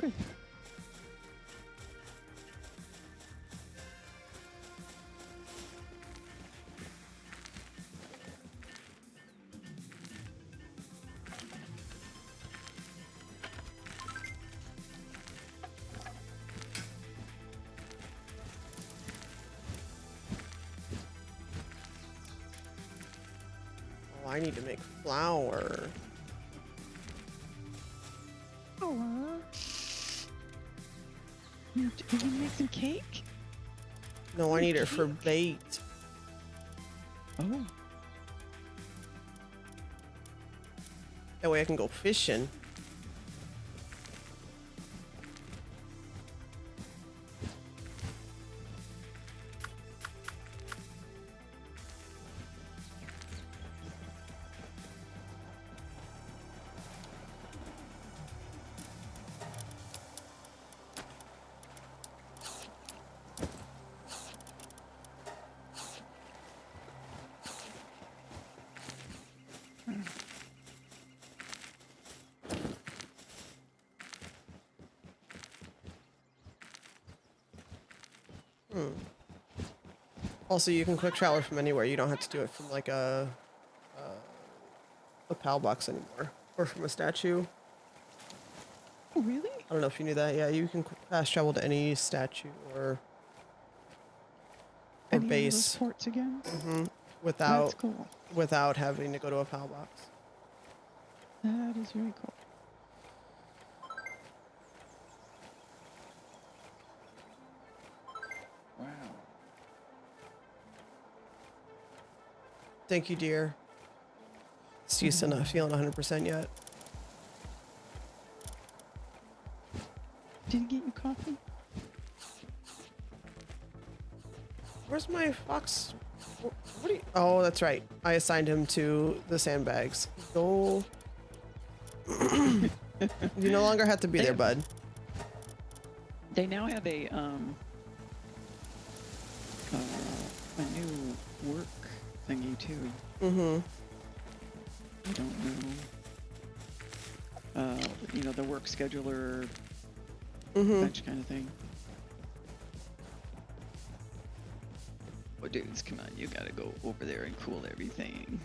good. Oh, I need to make flour. Oh, you making cake? No, I need it Cake? for bait. Oh, That way I can go fishing. Hmm. Also, you can quick travel from anywhere. You don't have to do it from like a PAL box anymore, or from a statue. oh, really? I don't know if you knew that. Yeah, you can fast travel to any statue or Any one of those base ports again? That's without cool. without having to go to a PAL box. That is very cool. Wow. Thank you, dear. Steve's not feeling 100% yet. Did he get you coffee? Where's my fox? What do you? Oh, that's right. I assigned him to the sandbags. Go. You no longer have to be there, bud. They now have a new work thingy too. Mm-hmm. I don't know. You know, the work scheduler bench kind of thing. Oh, dudes, come on, you gotta go over there and cool everything.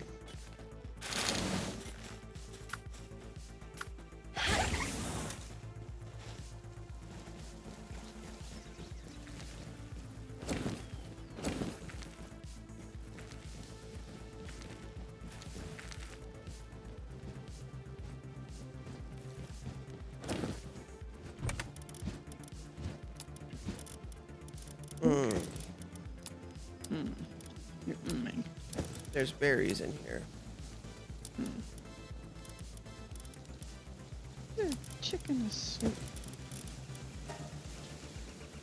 You're mm-ing. There's berries in here. The chicken is asleep.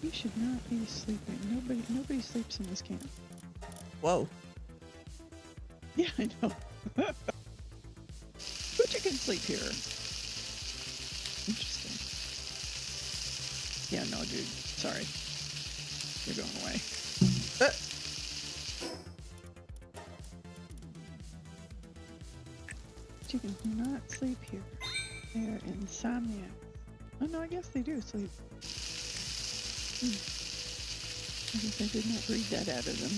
You should not be sleeping. Nobody sleeps in this camp. Whoa. Yeah, I know. Who chicken sleep here? Interesting. Yeah, no, dude. Sorry. You're going away. Chickens do not sleep here. They're insomniacs. Oh no, I guess they do sleep. I guess I did not breed that out of them.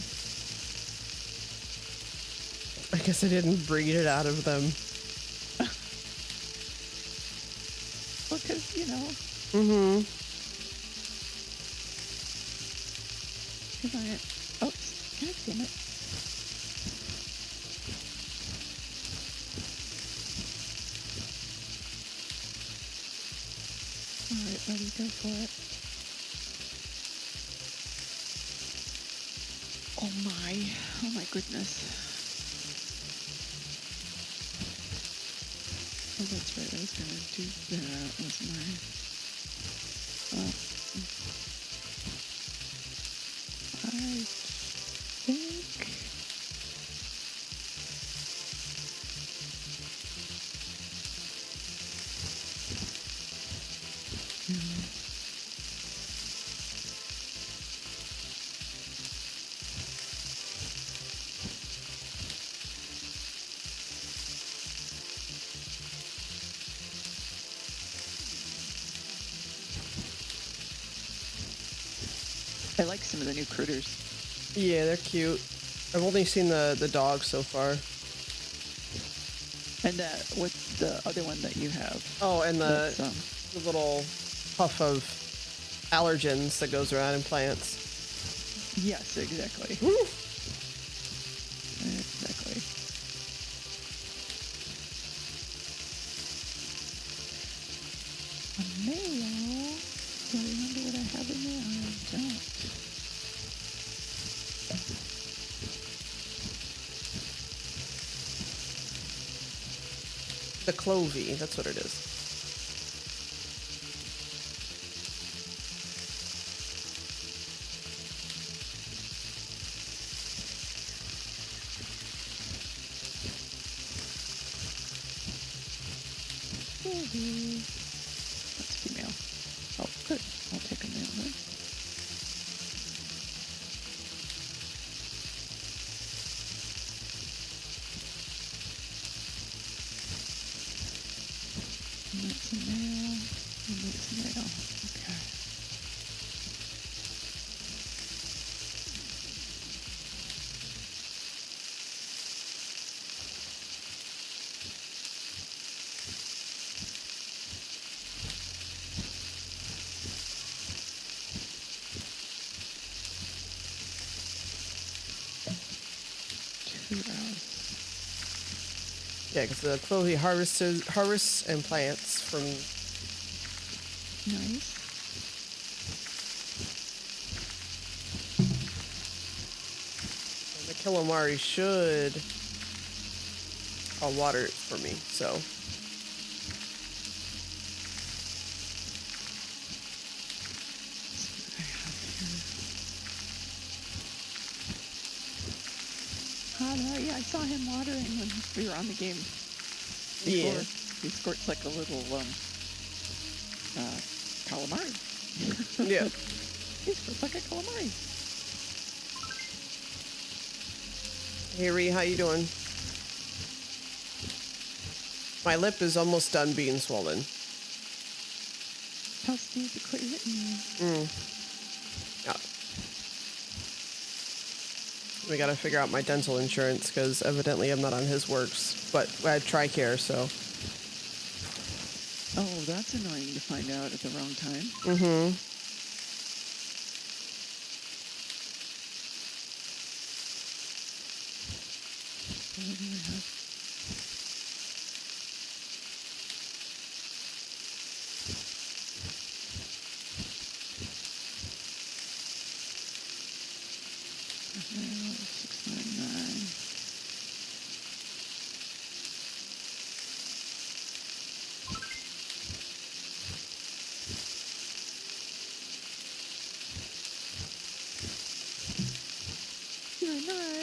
I guess I didn't breed it out of them. Well, because, you know. Mm-hmm. Because oh, God damn it. Alright, buddy, go for it. Oh my goodness. Oh, that's right, I was gonna do that, wasn't I? I think... I like some of the new critters. Yeah, they're cute. I've only seen the dog so far. And what's the other one that you have? Oh, and the That's, little puff of allergens that goes around in plants. yes, exactly. Exactly. A mail. Do I remember what I have in there? I don't. The clovey, that's what it is. That's female. Oh, good. I'll take a male then. And that's a male. And that's a male. Okay. Yeah, because the clovey harvests and plants from. Nice. The calamari should. Water it for me, so. Yeah, I saw him watering when we were on the game before. Yeah. He squirts like a little calamari. Yeah. He squirts like a calamari. Hey Ree, how you doing? My lip is almost done being swollen. Tell Steve to quit hitting you. Yeah. We gotta figure out my dental insurance because evidently I'm not on his works, but I had TRICARE, so. Oh, that's annoying to find out at the wrong time. Mm-hmm. What do I have? $6.99.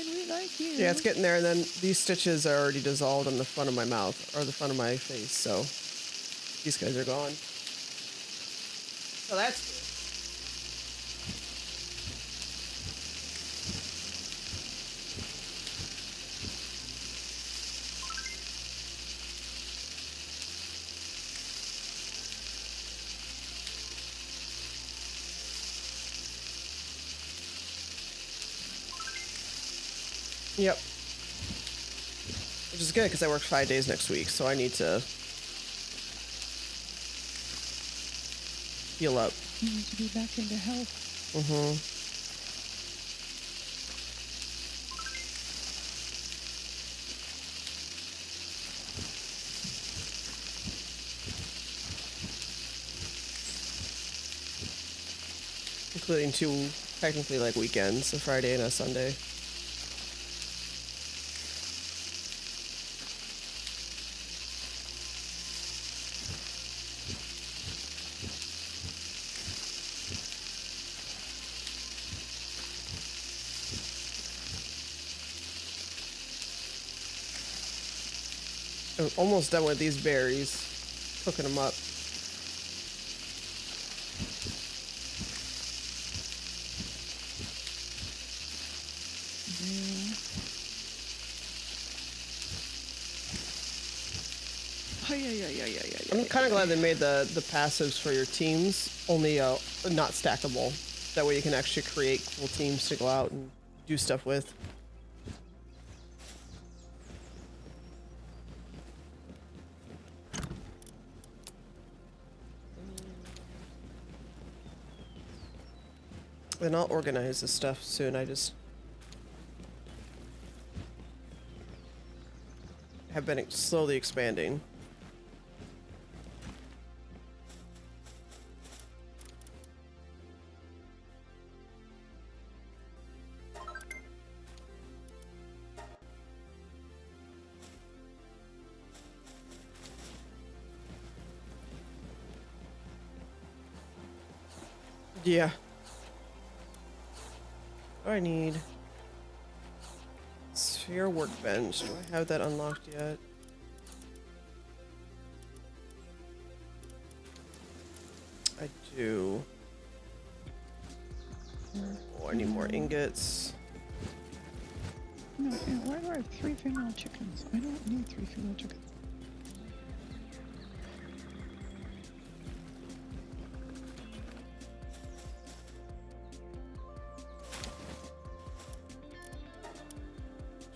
We like you. Yeah, it's getting there, and then these stitches are already dissolved on the front of my mouth, or the front of my face, so these guys are gone. So that's Yep. Which is good because I work 5 days next week, so I need to heal up. You need to be back into health. Mm-hmm. Including two, technically like weekends, a Friday and a Sunday. I'm almost done with these berries, cooking them up. Yeah. Oh, yeah. I'm kind of glad they made the passives for your teams only not stackable. That way you can actually create cool teams to go out and do stuff with. And I'll organize this stuff soon. I just have been slowly expanding. Yeah. What do I need? Sphere workbench. Do I have that unlocked yet? I do. Oh, I need more ingots. No, why do I have 3 female chickens? I don't need 3 female chickens.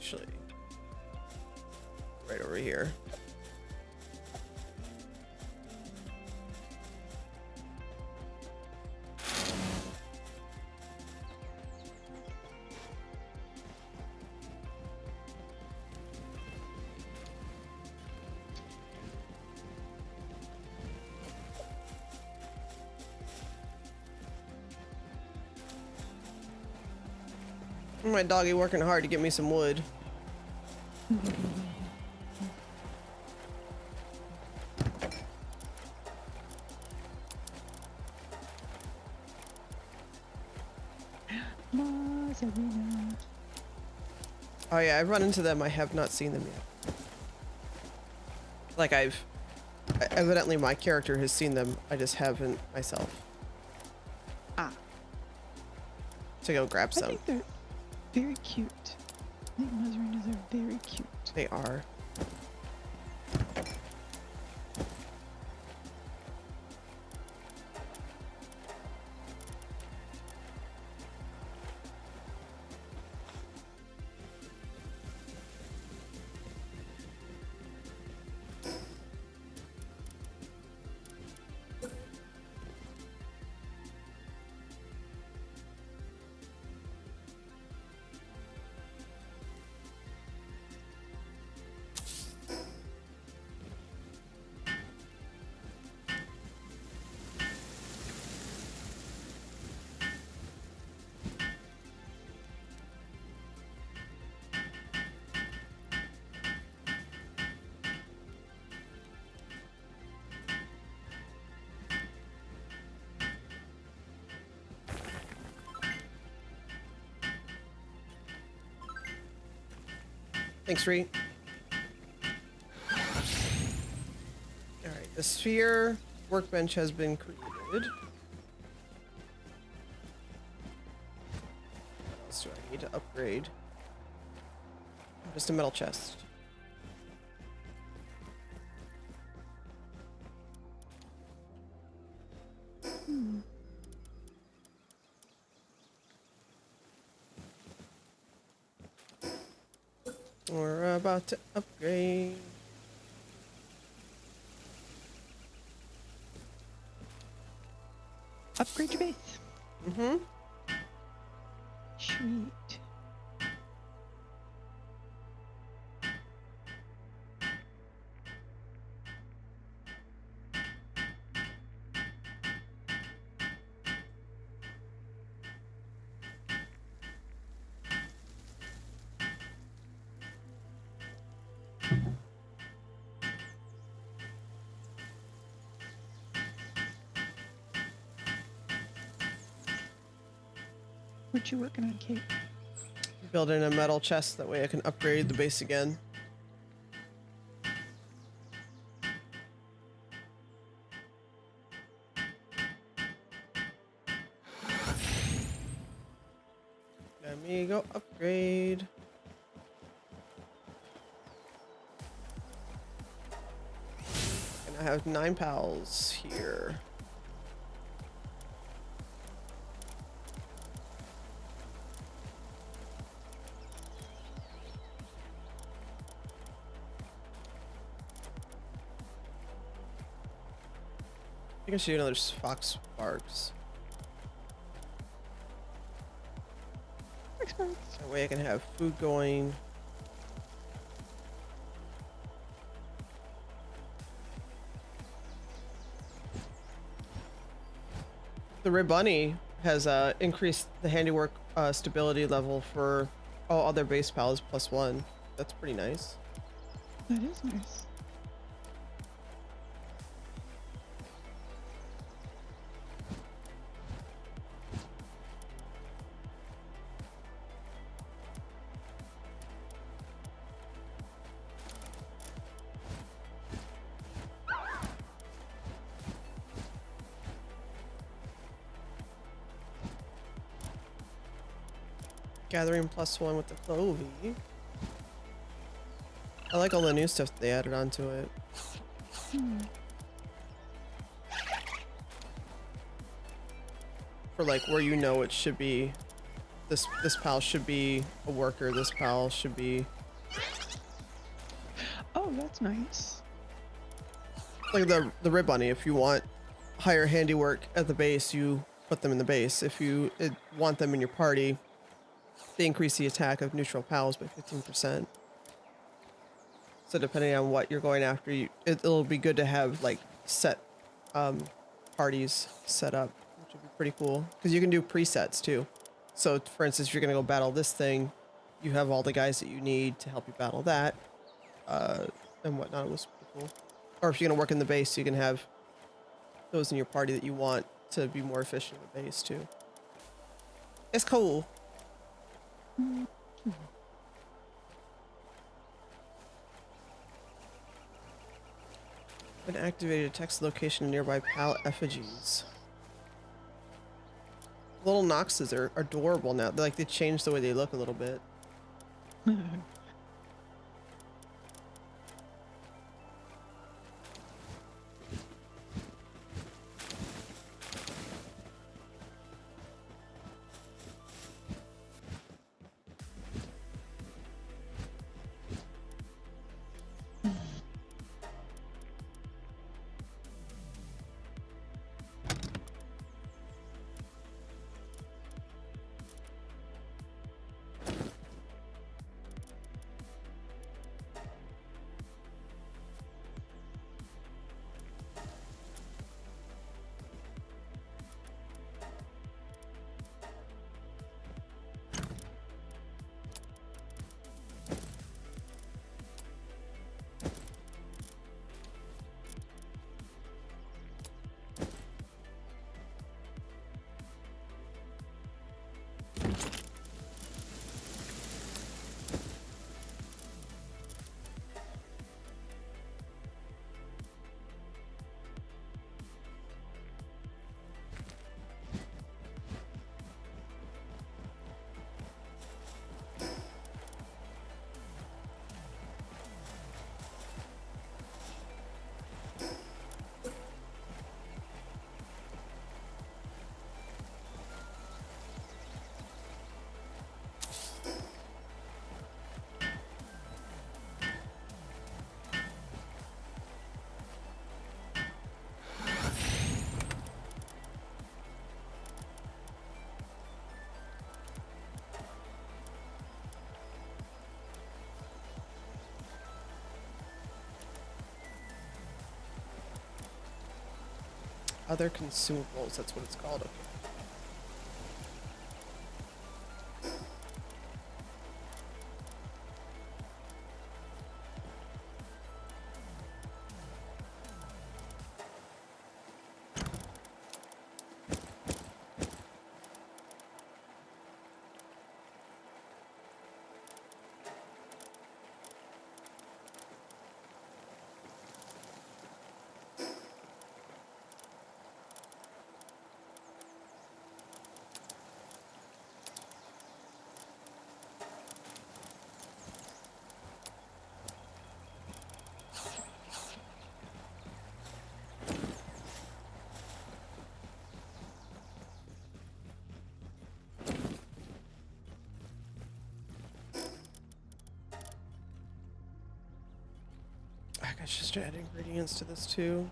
Actually, right over here. My doggy working hard to get me some wood. Mazarina. Oh yeah, I've run into them. I have not seen them yet. Like evidently my character has seen them. I just haven't myself. Ah. To go grab I some. think they're very cute. I think Mazarinas are very cute. They are. Thanks, Reed. Alright, the sphere workbench has been created. What else do I need to upgrade? Just a metal chest. We're about to upgrade. Upgrade your base. Mm-hmm. Sweet. What you working on, Kate? Building a metal chest, that way I can upgrade the base again. Let me go upgrade. And I have 9 pals here. think I should do another fox sparks. Experts. That way I can have food going. The Red Bunny has increased the handiwork stability level for all other base pals +1. That's pretty nice. That is nice. Gathering +1 with the Clovey. I like all the new stuff that they added onto it. For like where you know it should be, this pal should be a worker. This pal should be Oh, that's nice. like the Rib Bunny. If you want higher handiwork at the base, you put them in the base. If you want them in your party, they increase the attack of neutral pals by 15%. So depending on what you're going after, it'll be good to have like set parties set up, which would be pretty cool because you can do presets too. So for instance, if you're gonna go battle this thing, you have all the guys that you need to help you battle that and whatnot. It was pretty cool. Or if you're gonna work in the base, you can have those in your party that you want to be more efficient in the base too. It's cool. When activated, text location of nearby pal effigies. Little Noxes are adorable now. They changed the way they look a little bit. Other consumables, that's what it's called. Okay. I should just add ingredients to this too.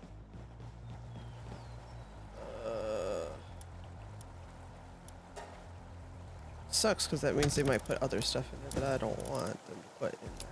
sucks because that means they might put other stuff in there, but I don't want them to put in there.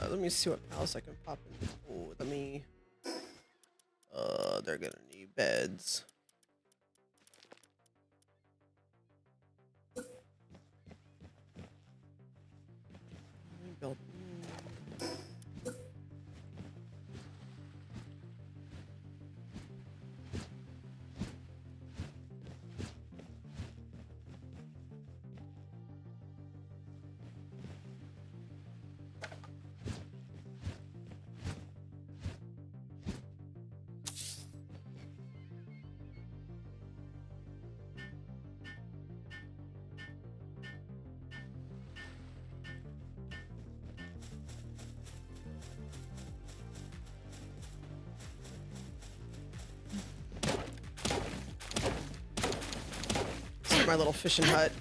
Let me see what else I can pop in. Oh, let me. They're gonna need beds. Build. My little fishing hut.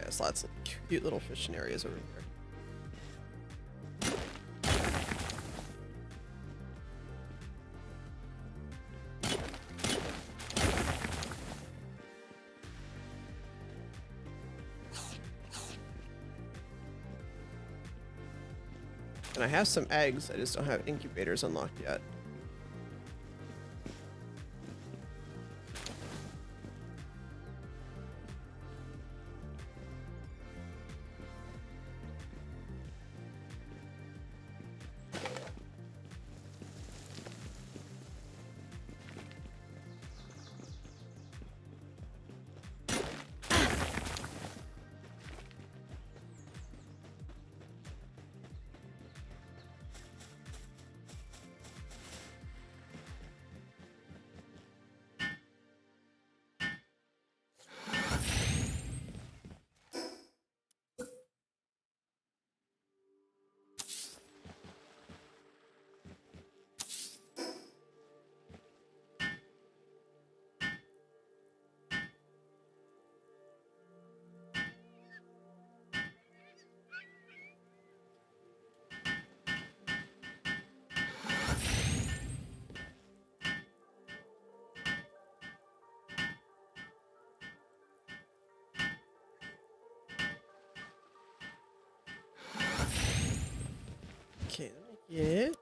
There's lots of cute little fishing areas over here. And I have some eggs, I just don't have incubators unlocked yet. Okay, let me get.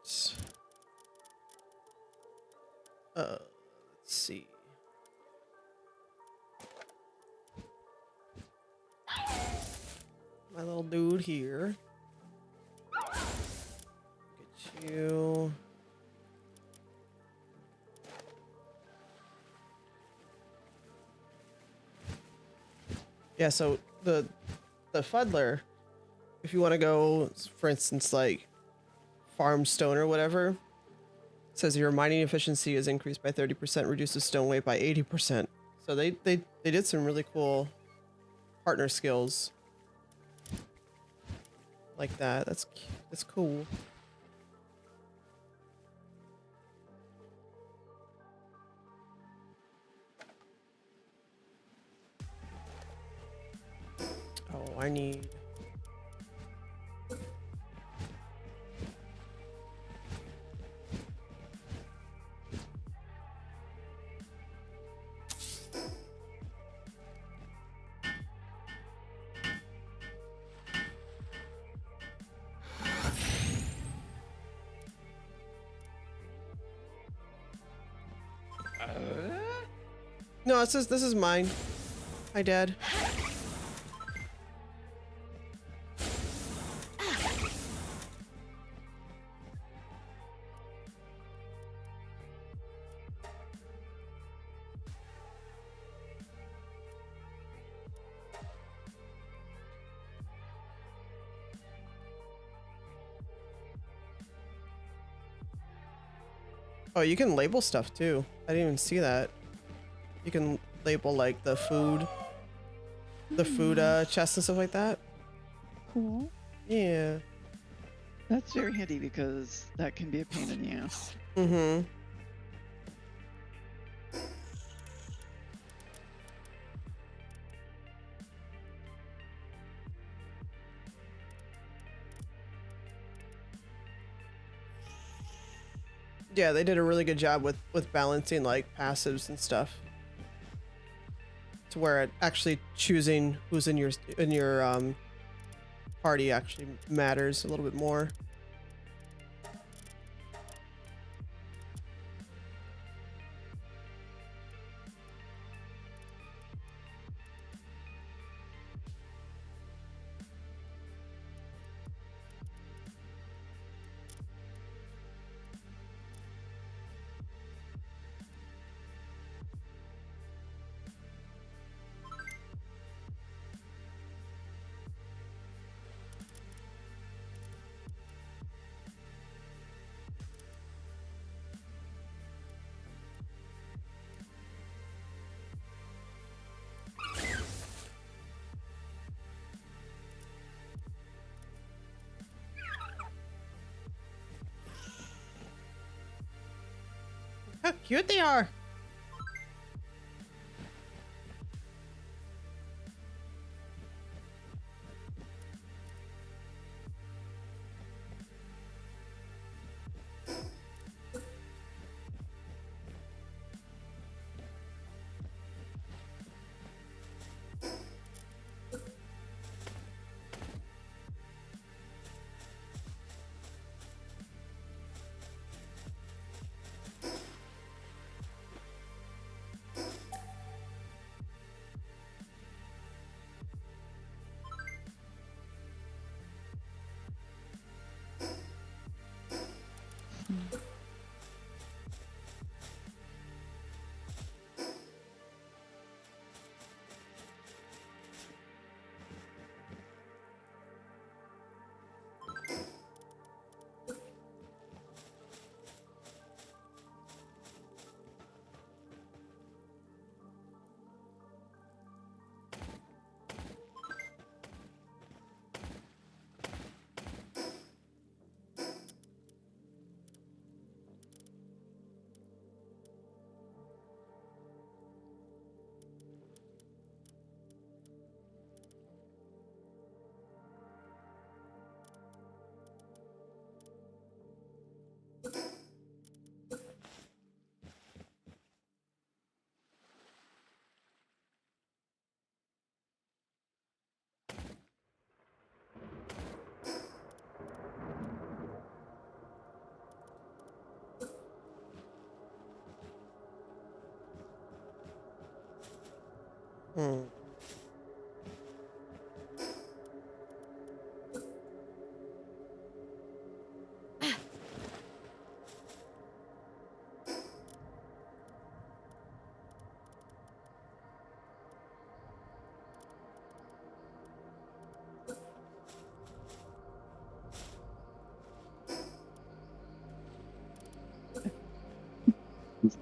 Let's see. My little dude here. Get you. Yeah, so the fuddler, if you want to go, for instance, like farm stone or whatever. It says your mining efficiency is increased by 30%, reduces stone weight by 80%. So they did some really cool partner skills like that. That's cool. Oh, I need. No, it says this is mine. Hi, Dad. Oh, you can label stuff too. I didn't even see that. You can label like the food chests and stuff like that. Cool. Yeah. That's very handy because that can be a pain in the ass. Mm-hmm. Yeah, they did a really good job with balancing like passives and stuff. To where it actually choosing who's in your party actually matters a little bit more. How cute they are! Hmm.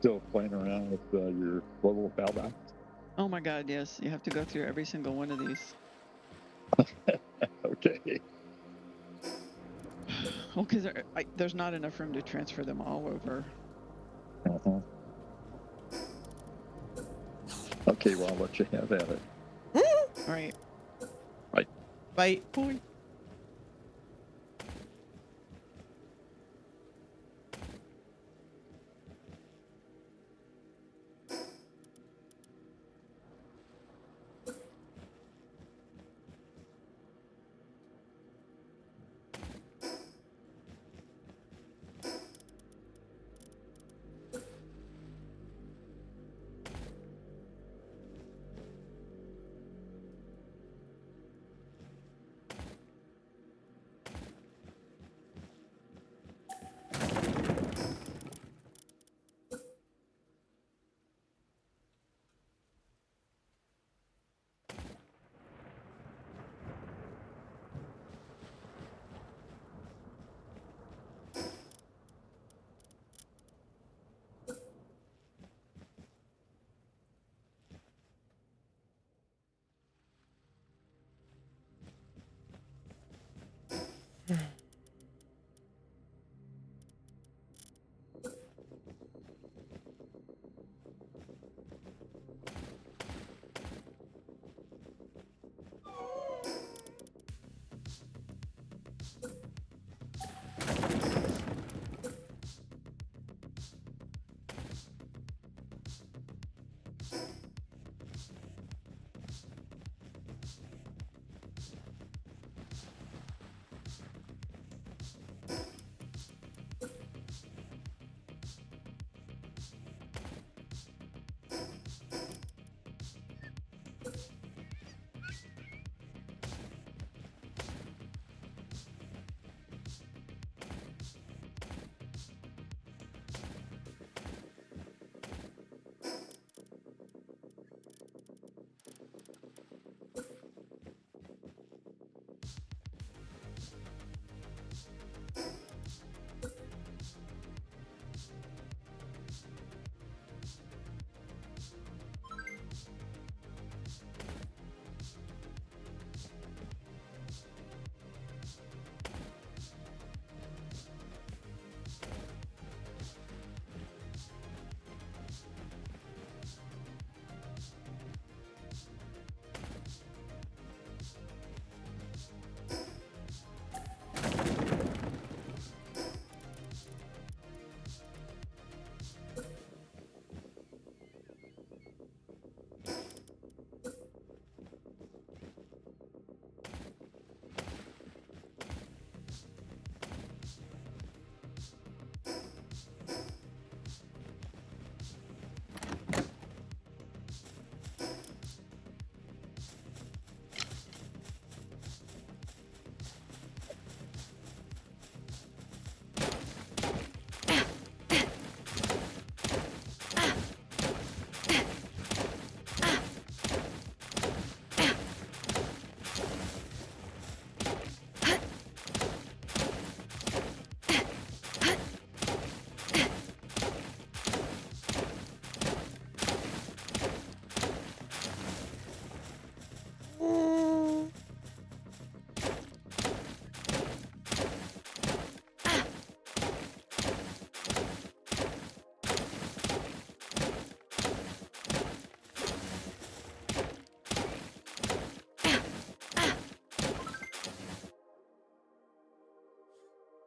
still playing around with your global foul box? Oh my God, yes. You have to go through every single one of these. Okay. Well, because there's not enough room to transfer them all over. Uh-huh. Okay, well, I'll let you have at it. All right. Bite. Boy.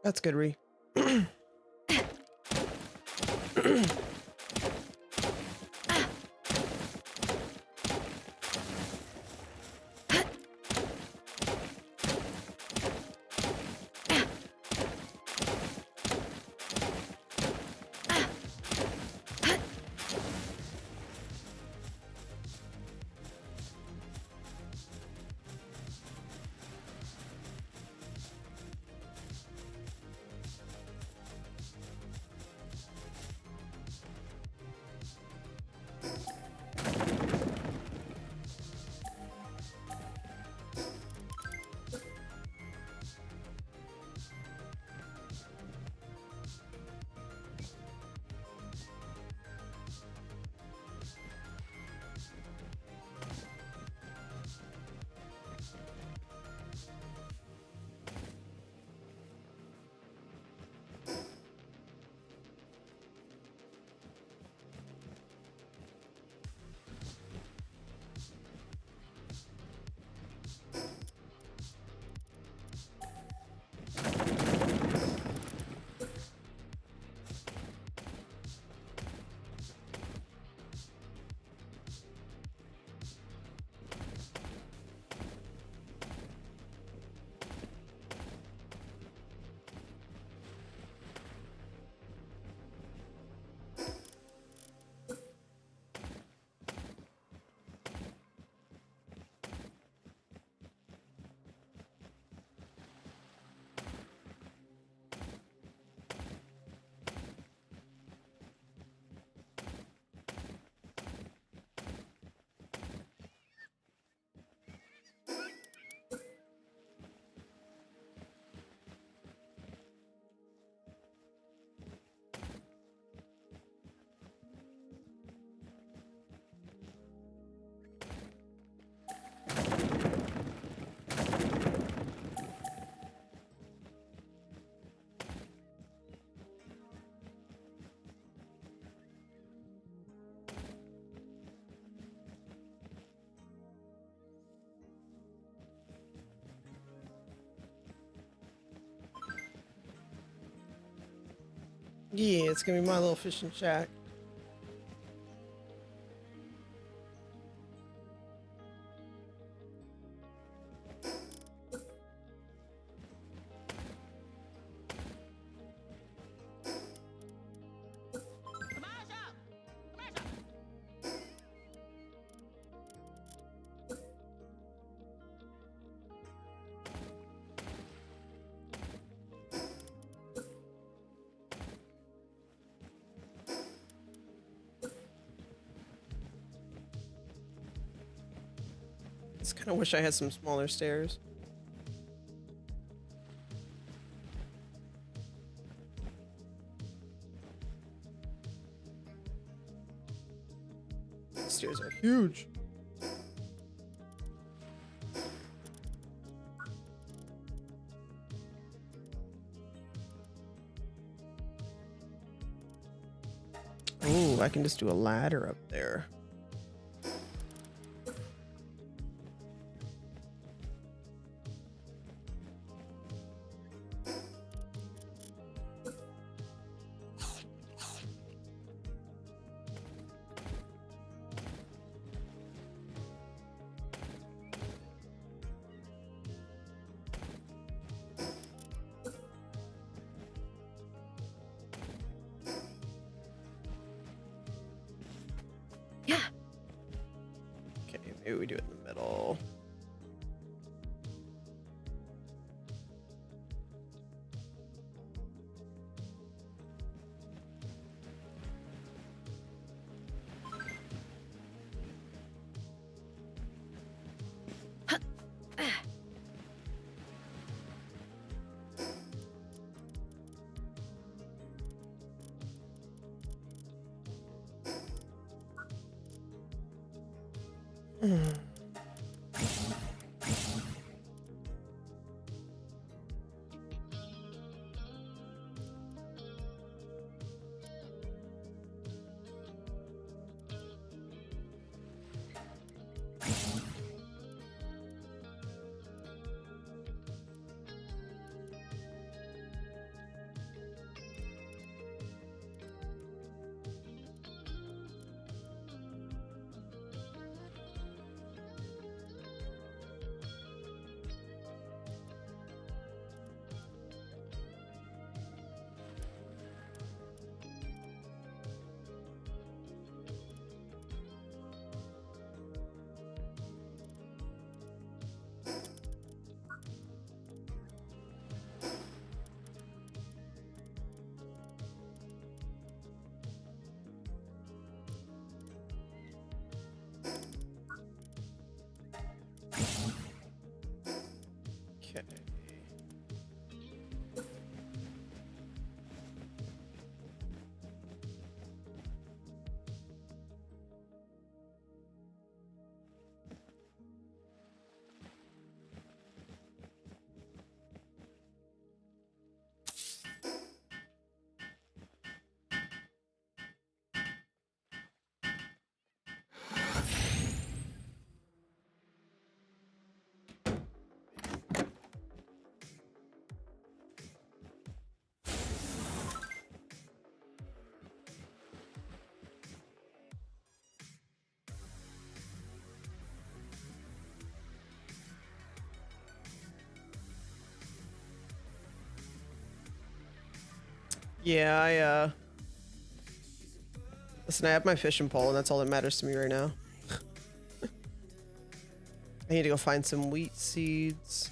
That's good, Ree. Yeah, it's gonna be my little fishing shack. Just kind of wish I had some smaller stairs. These stairs are huge. Ooh, I can just do a ladder up there. Okay, maybe we do it in the middle. Okay. Yeah, listen, I have my fishing pole and that's all that matters to me right now. I need to go find some wheat seeds.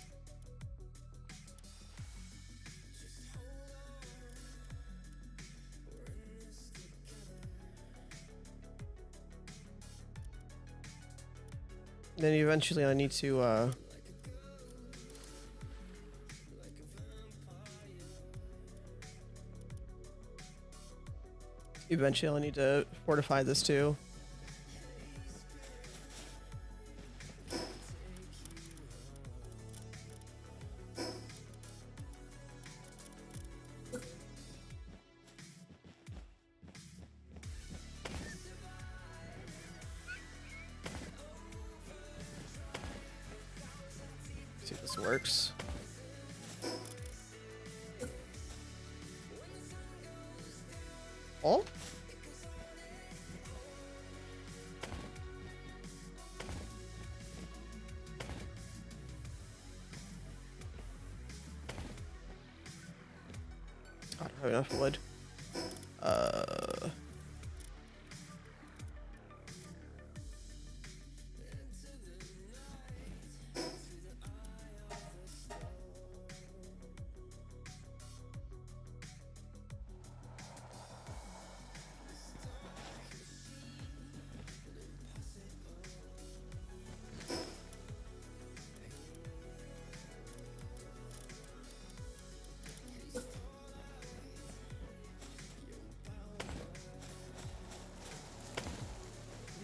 Then eventually I need to fortify this too. See if this works. Oh? I don't have enough wood.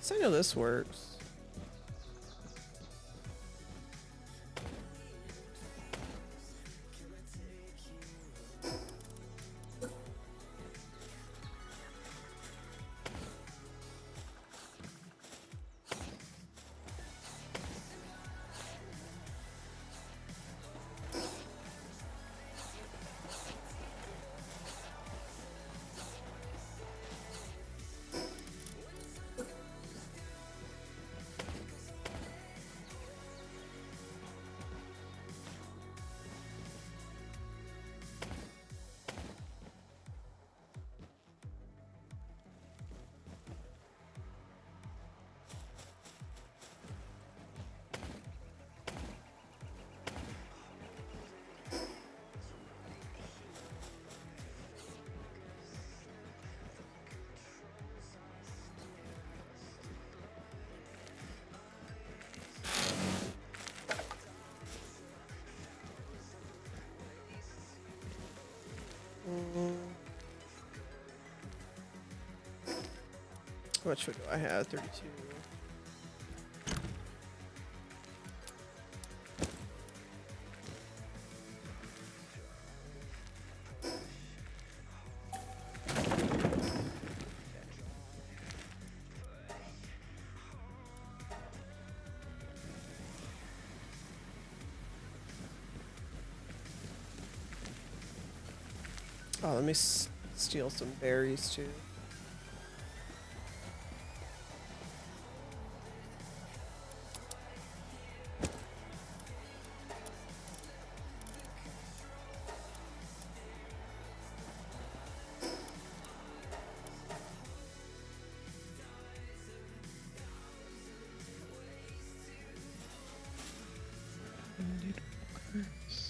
At least I know this works. How much wood do I have? 32. Oh, let me steal some berries too. Indeed works.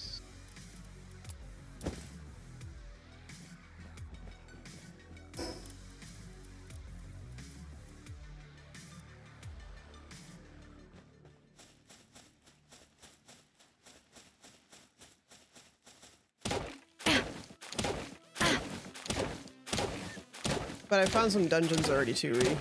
But I found some dungeons already too, Ree.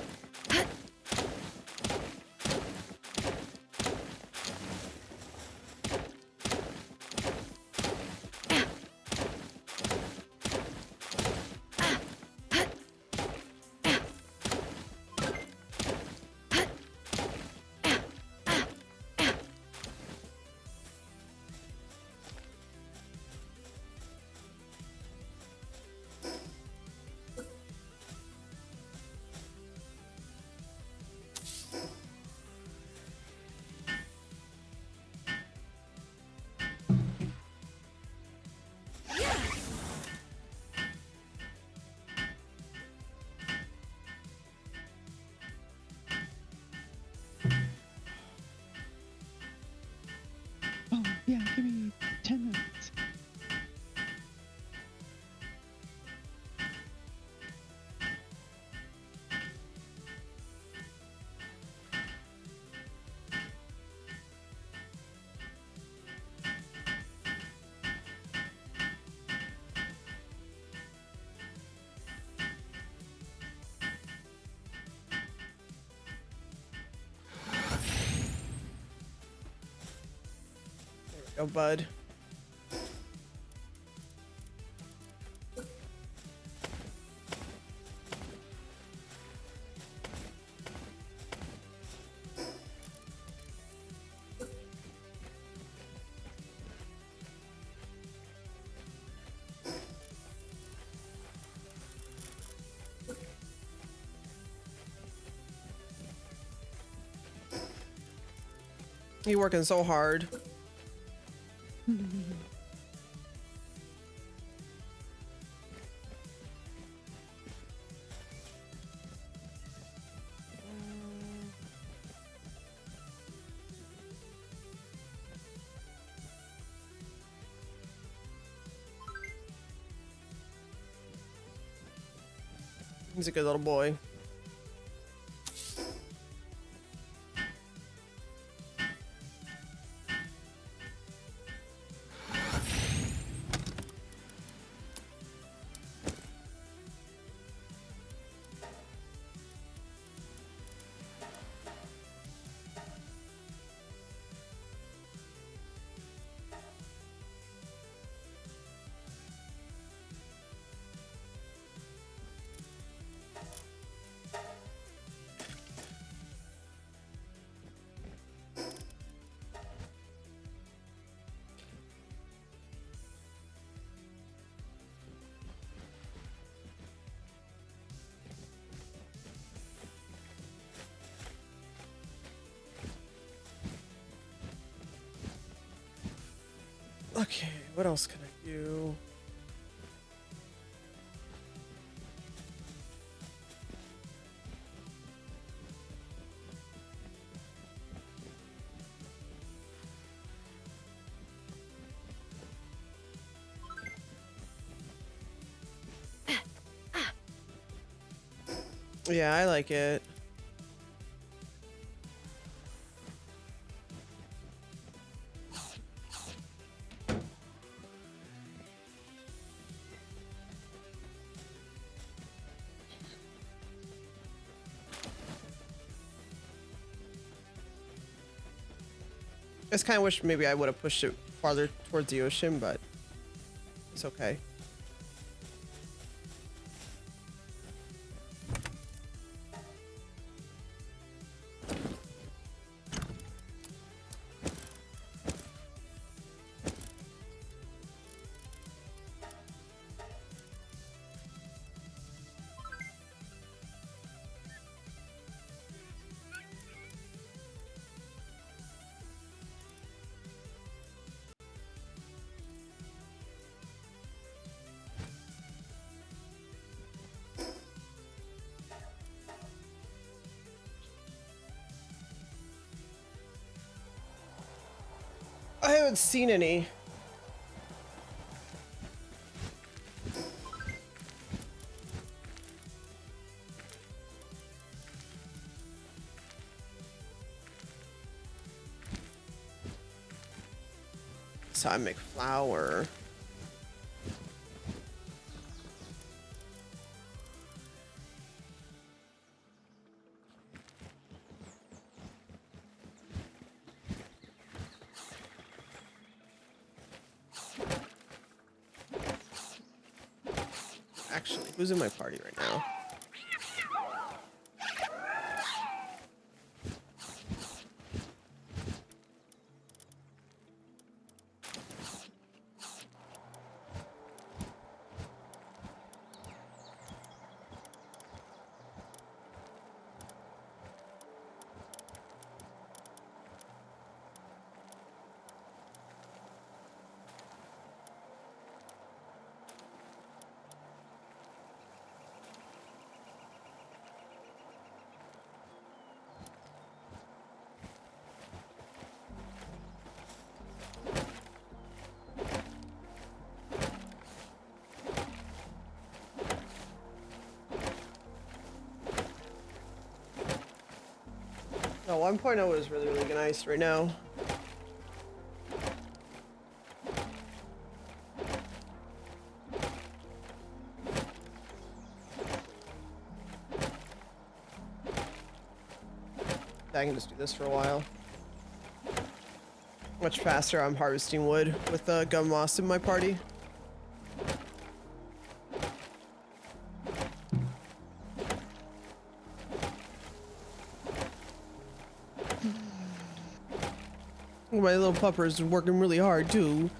Oh, yeah, give me 10 minutes. Go, bud. You working so hard. He's a good little boy. Okay, what else can I do? Yeah, I like it. I just kind of wish maybe I would have pushed it farther towards the ocean, but it's okay. I haven't seen any. So I make flour. Actually, who's in my party right now? No, 1.0 is really, really nice right now. I can just do this for a while. Much faster I'm harvesting wood with gum moss in my party. My little pupper's working really hard too.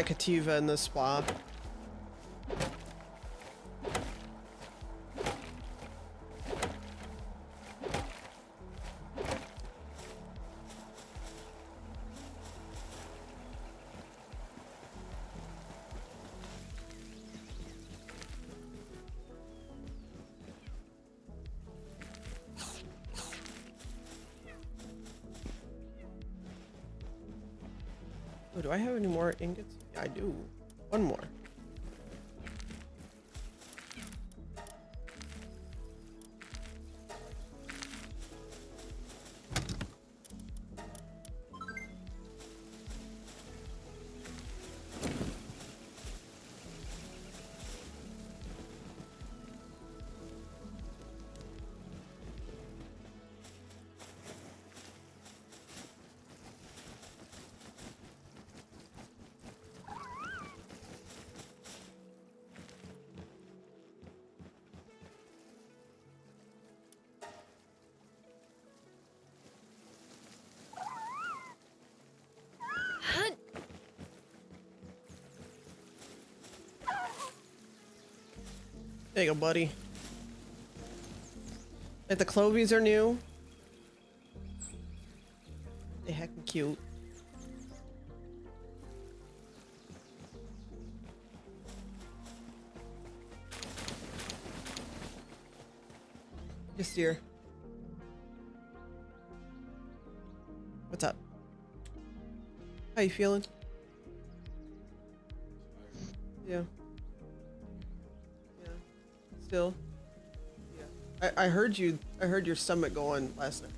my Cativa in the spa. Oh, do I have any more ingots? Yeah, I do. One more. There you go, buddy. Like the Clovies are new. They heckin' cute. Yes, dear. What's up? How you feeling? Yeah. Yeah. Still. Yeah. I heard you. I heard your stomach going last night.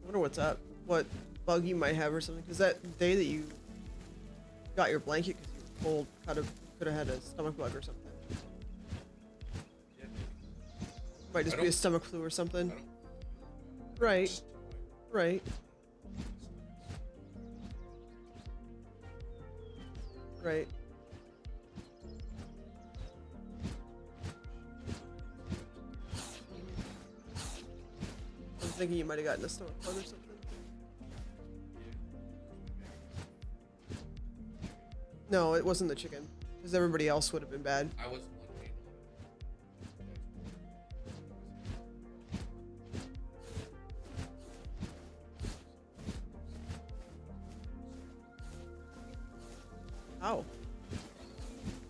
I wonder what's up. What bug you might have or something. Because that day that you got your blanket because you were cold, could have had a stomach bug or something. Might just be a stomach flu or something. Right. Right. Right. I was thinking you might have gotten a stomach bug or something. No, it wasn't the chicken. Because everybody else would have been bad. I was looking. How?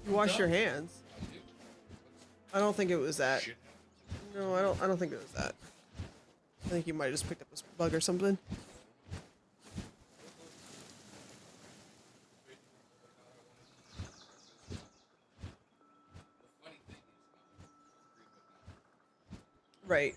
You wash your hands. I don't think it was that. Shit. No, I don't think it was that. I think you might have just picked up a bug or something. Right.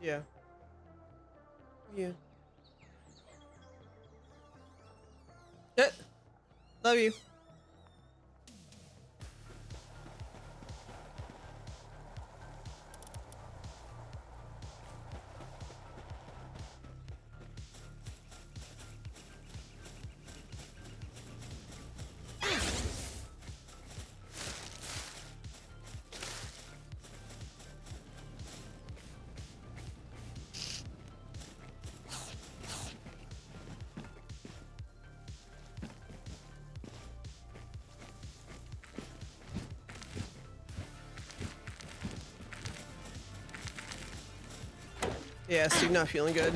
Yeah. Yeah. Yeah. Love you. Yeah, so you're not feeling good.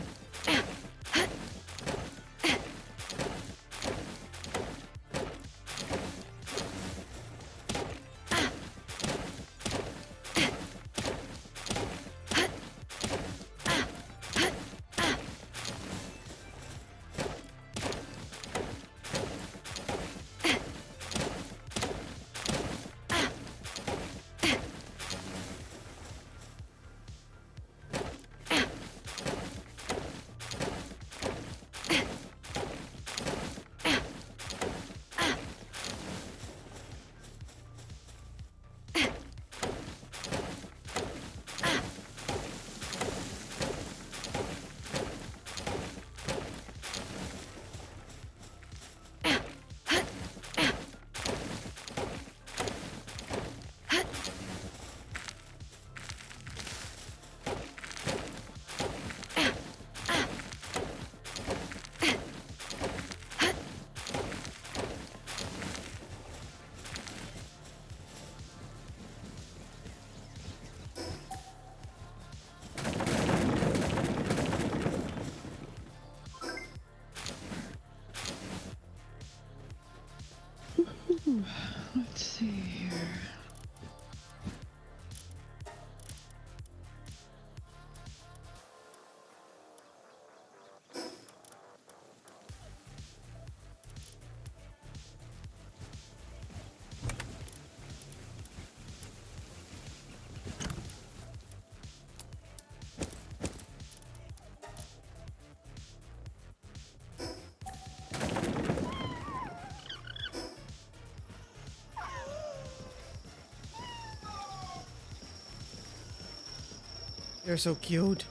Let's see here. You're so cute.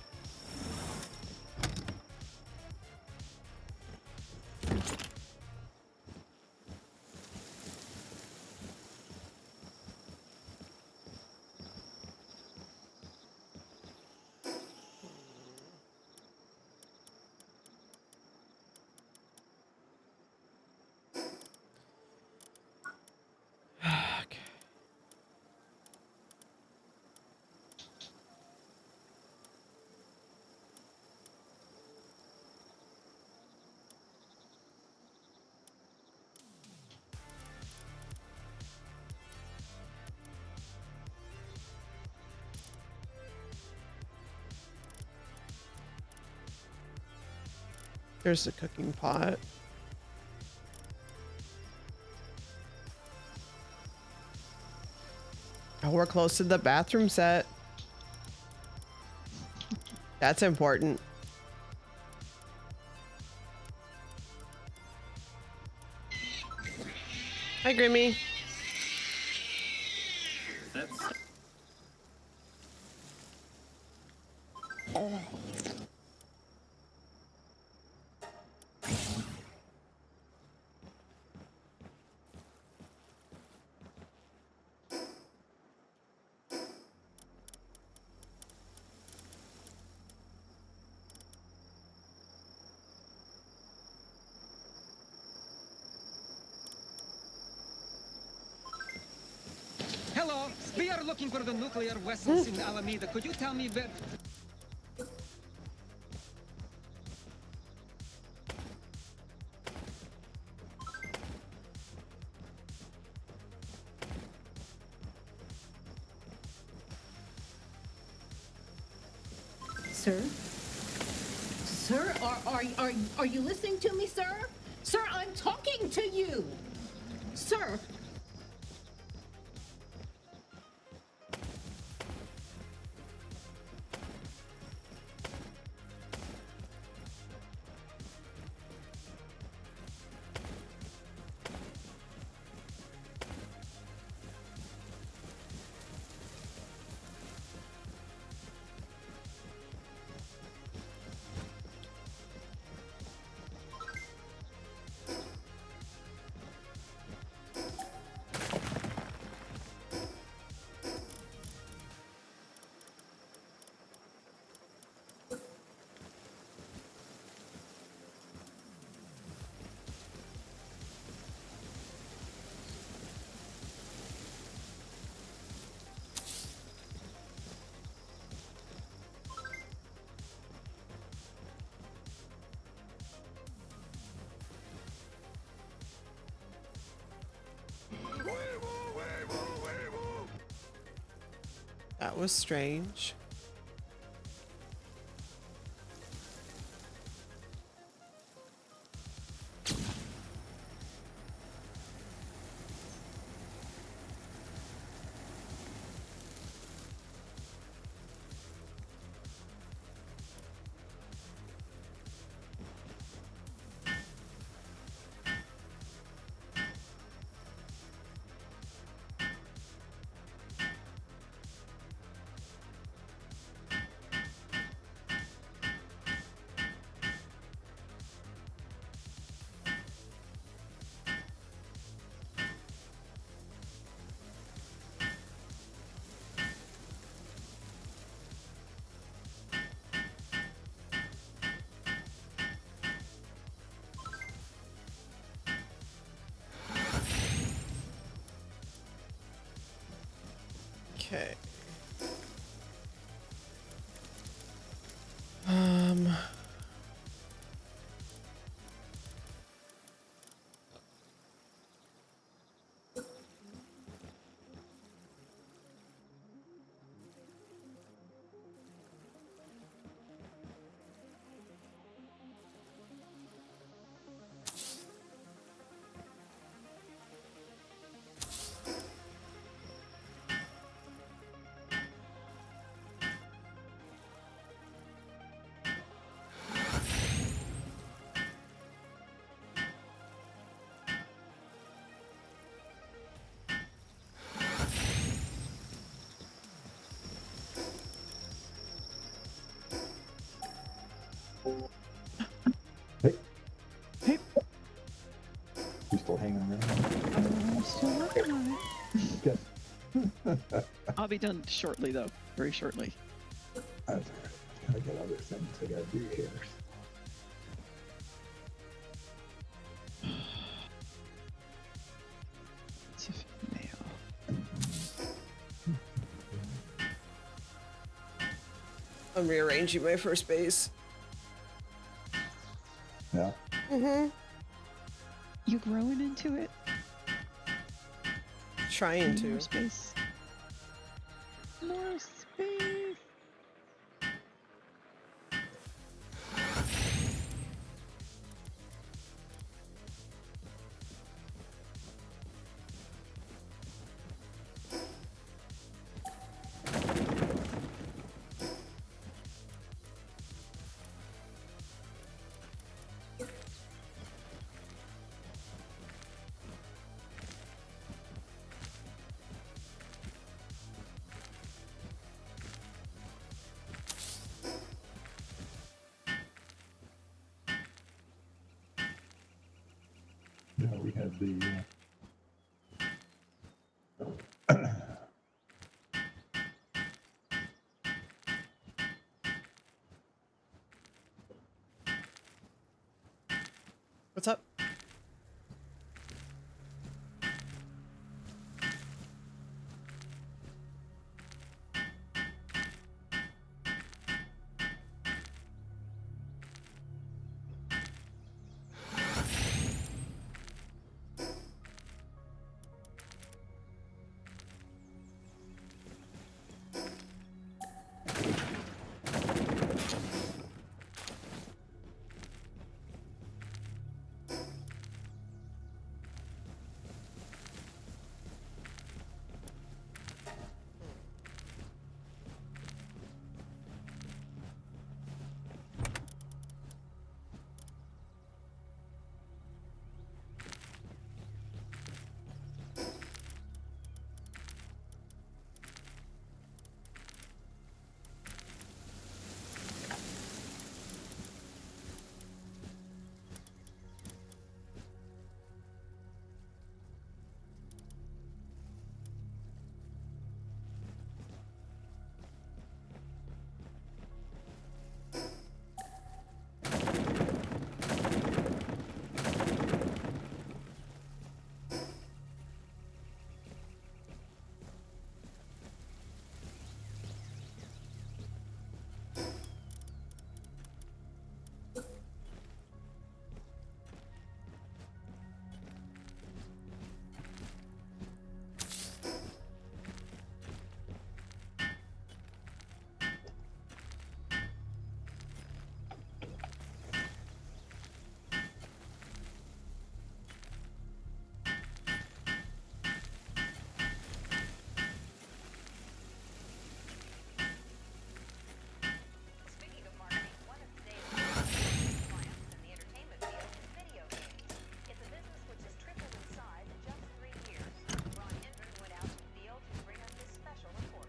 Okay. There's the cooking pot. Oh, we're close to the bathroom set. That's important. Hi, Grimmy. Hello, we are looking for the nuclear vessels in Alameda. Could you tell me where? Sir? Sir, are you listening to me, sir? Sir, I'm talking to you! Sir! That was strange. Okay. Yes. I'll be done shortly, though. Very shortly. I got other things I gotta do here. It's a female. I'm rearranging my first base. Yeah. Mm-hmm. You growing into it? Trying Need more to. space. More space. Yeah, we had the What's up? Speaking of marketing, one of today's biggest clients in the entertainment field is video games. It's a business which has tripled in size in just 3 years. Ron Hendren went out to the field to bring us this special report.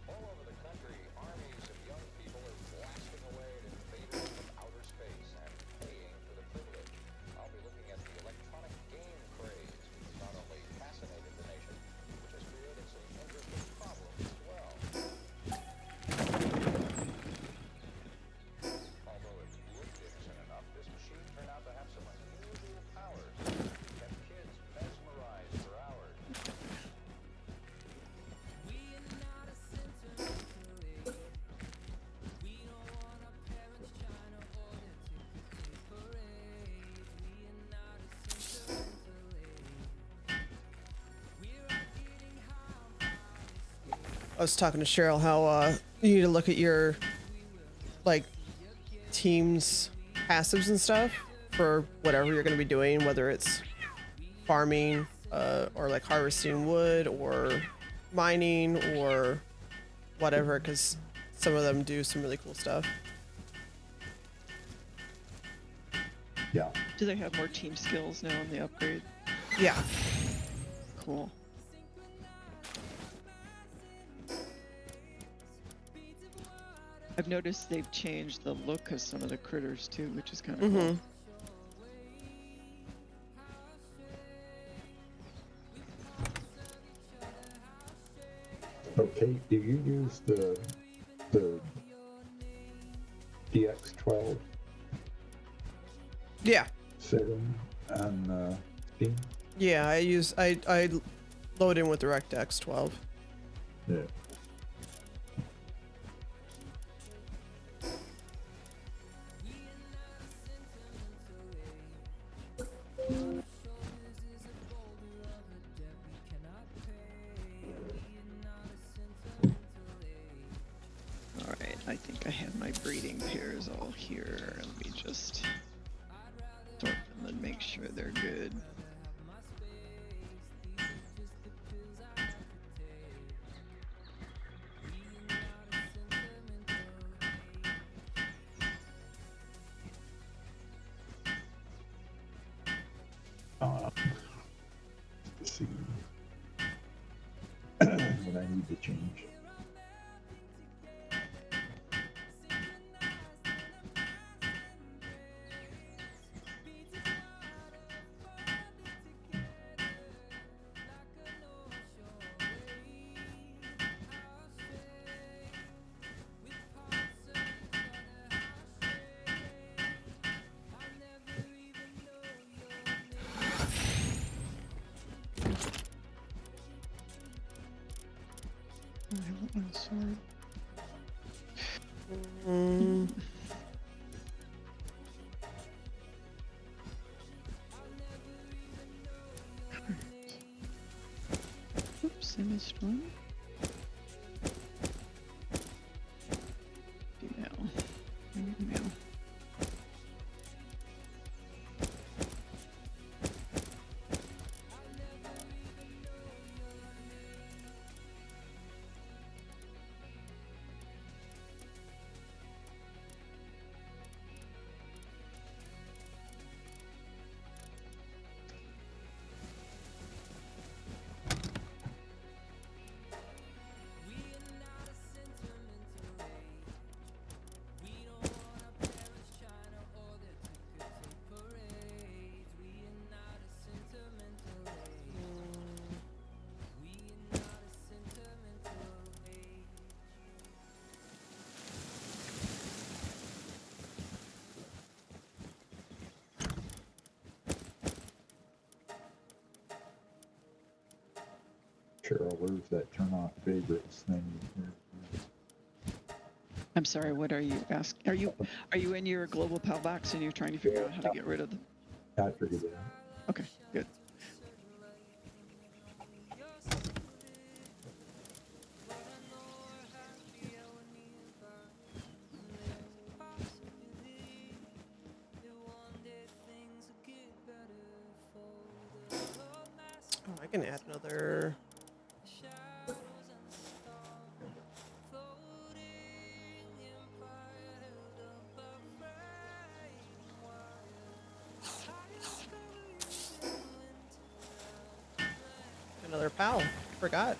All over the country, armies of young people are blasting away at invaders from outer space and paying for the privilege. I'll be looking at the electronic game craze, which not only fascinated the nation, which has created some interesting problems as well. Although it looked innocent enough, this machine turned out to have some unusual powers. It kept kids mesmerized for hours. I was talking to Cheryl how you need to look at your like team's passives and stuff for whatever you're going to be doing, whether it's farming or like harvesting wood or mining or whatever, because some of them do some really cool stuff. yeah. Do they have more team skills now in the upgrade? Yeah. Cool. I've noticed they've changed the look of some of the critters too, which is kind of cool. Okay, do you use the DX12 Yeah. setting on Steam? Yeah, I load in with DirectX 12. Yeah. All right, I think I have my breeding pairs all here. Let me just sort them and make sure they're good. To see what I need to change. I want my sword. Mm, Oops, I missed one. Female. Male. Cheryl, where's that turn off favorites thing? I'm sorry, what are you asking? Are you in your global pal box and you're trying to figure out how to get rid of them? I figured it out. Okay, good. oh, I can add another. Another pal. Forgot.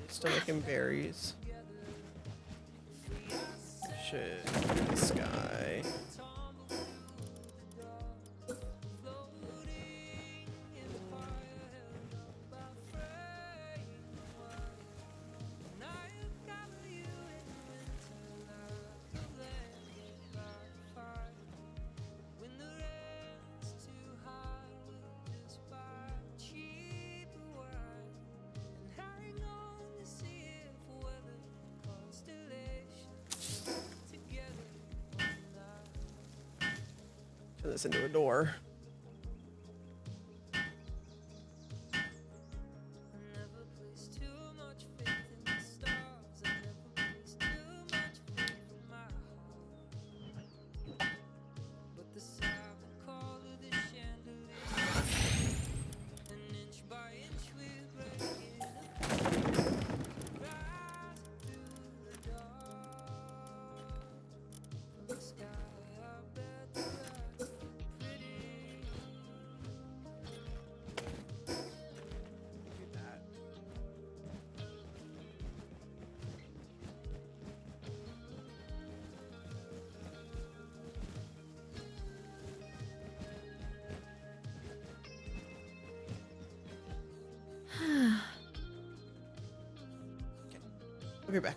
Still making berries. Shit. This guy. Turn this into a door. I'll be back.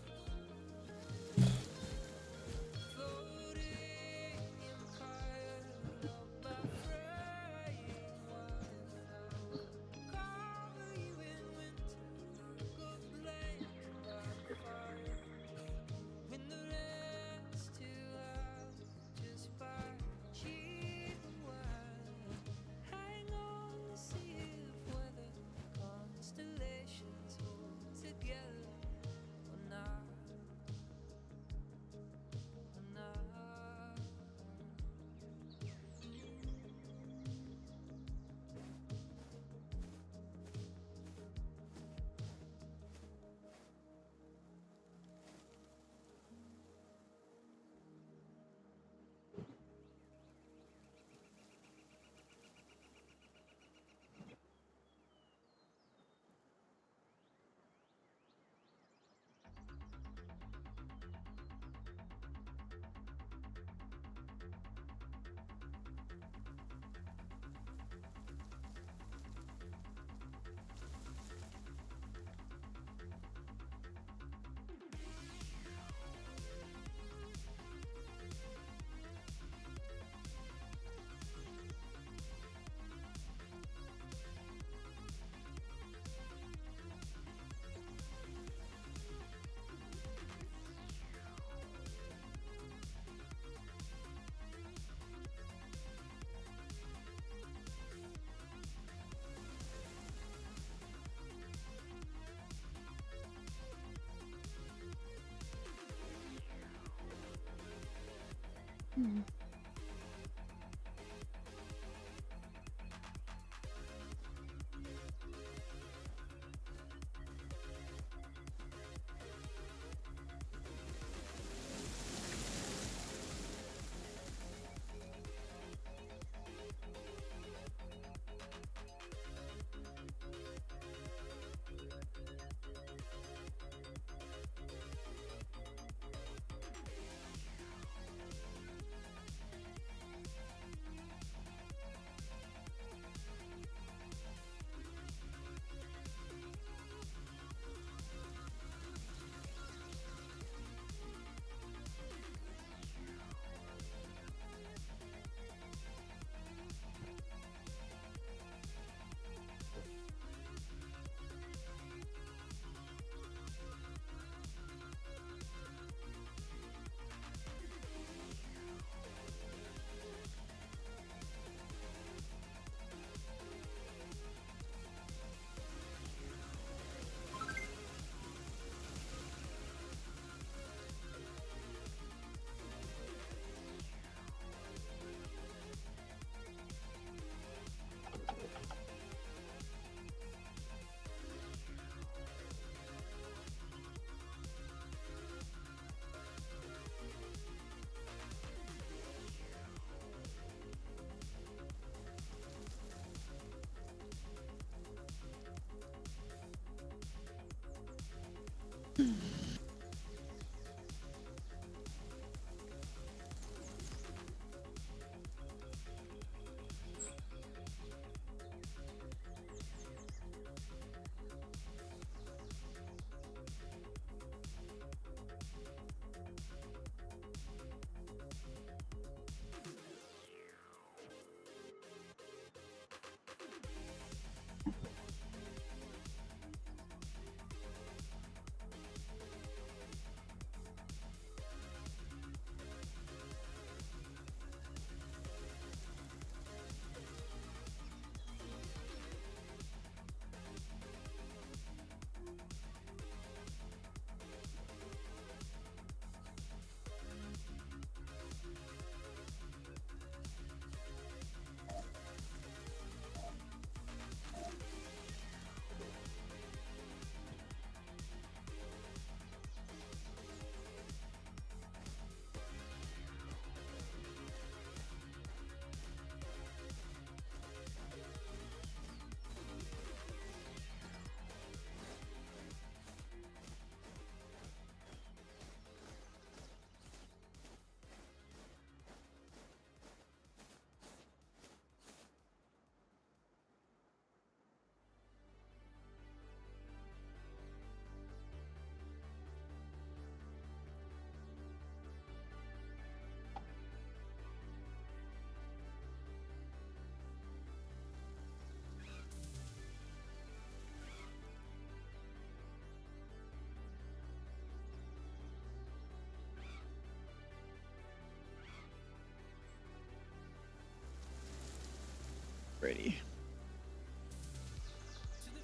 Alrighty.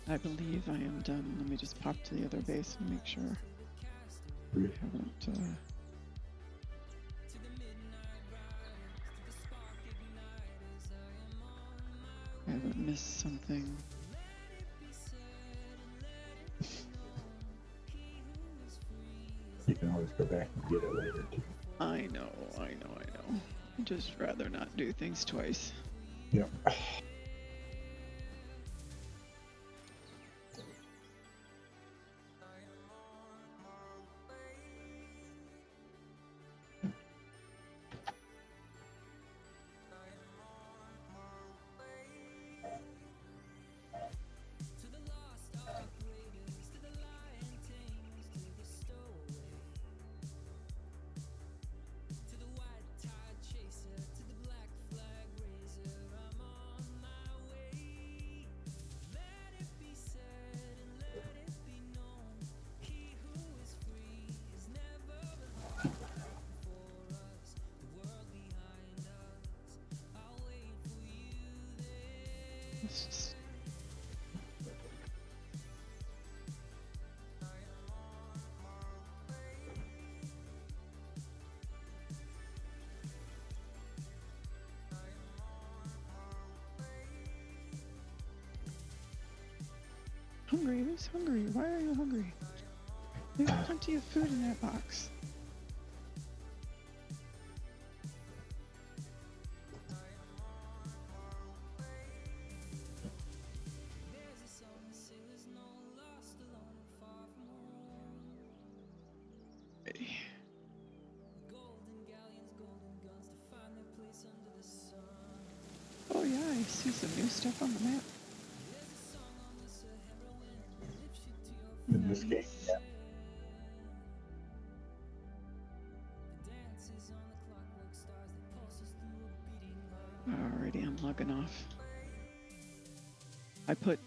I believe I am done. Let me just pop to the other base and make sure I haven't. I haven't missed something. You can always go back and get it later too. I know. I'd just rather not do things twice. Yep. Let's just... Hungry? Who's hungry? Why are you hungry? There's plenty of food in that box. Ready. Oh yeah, I see some new stuff on the map. In this game, yeah. Alrighty, I'm logging off. I put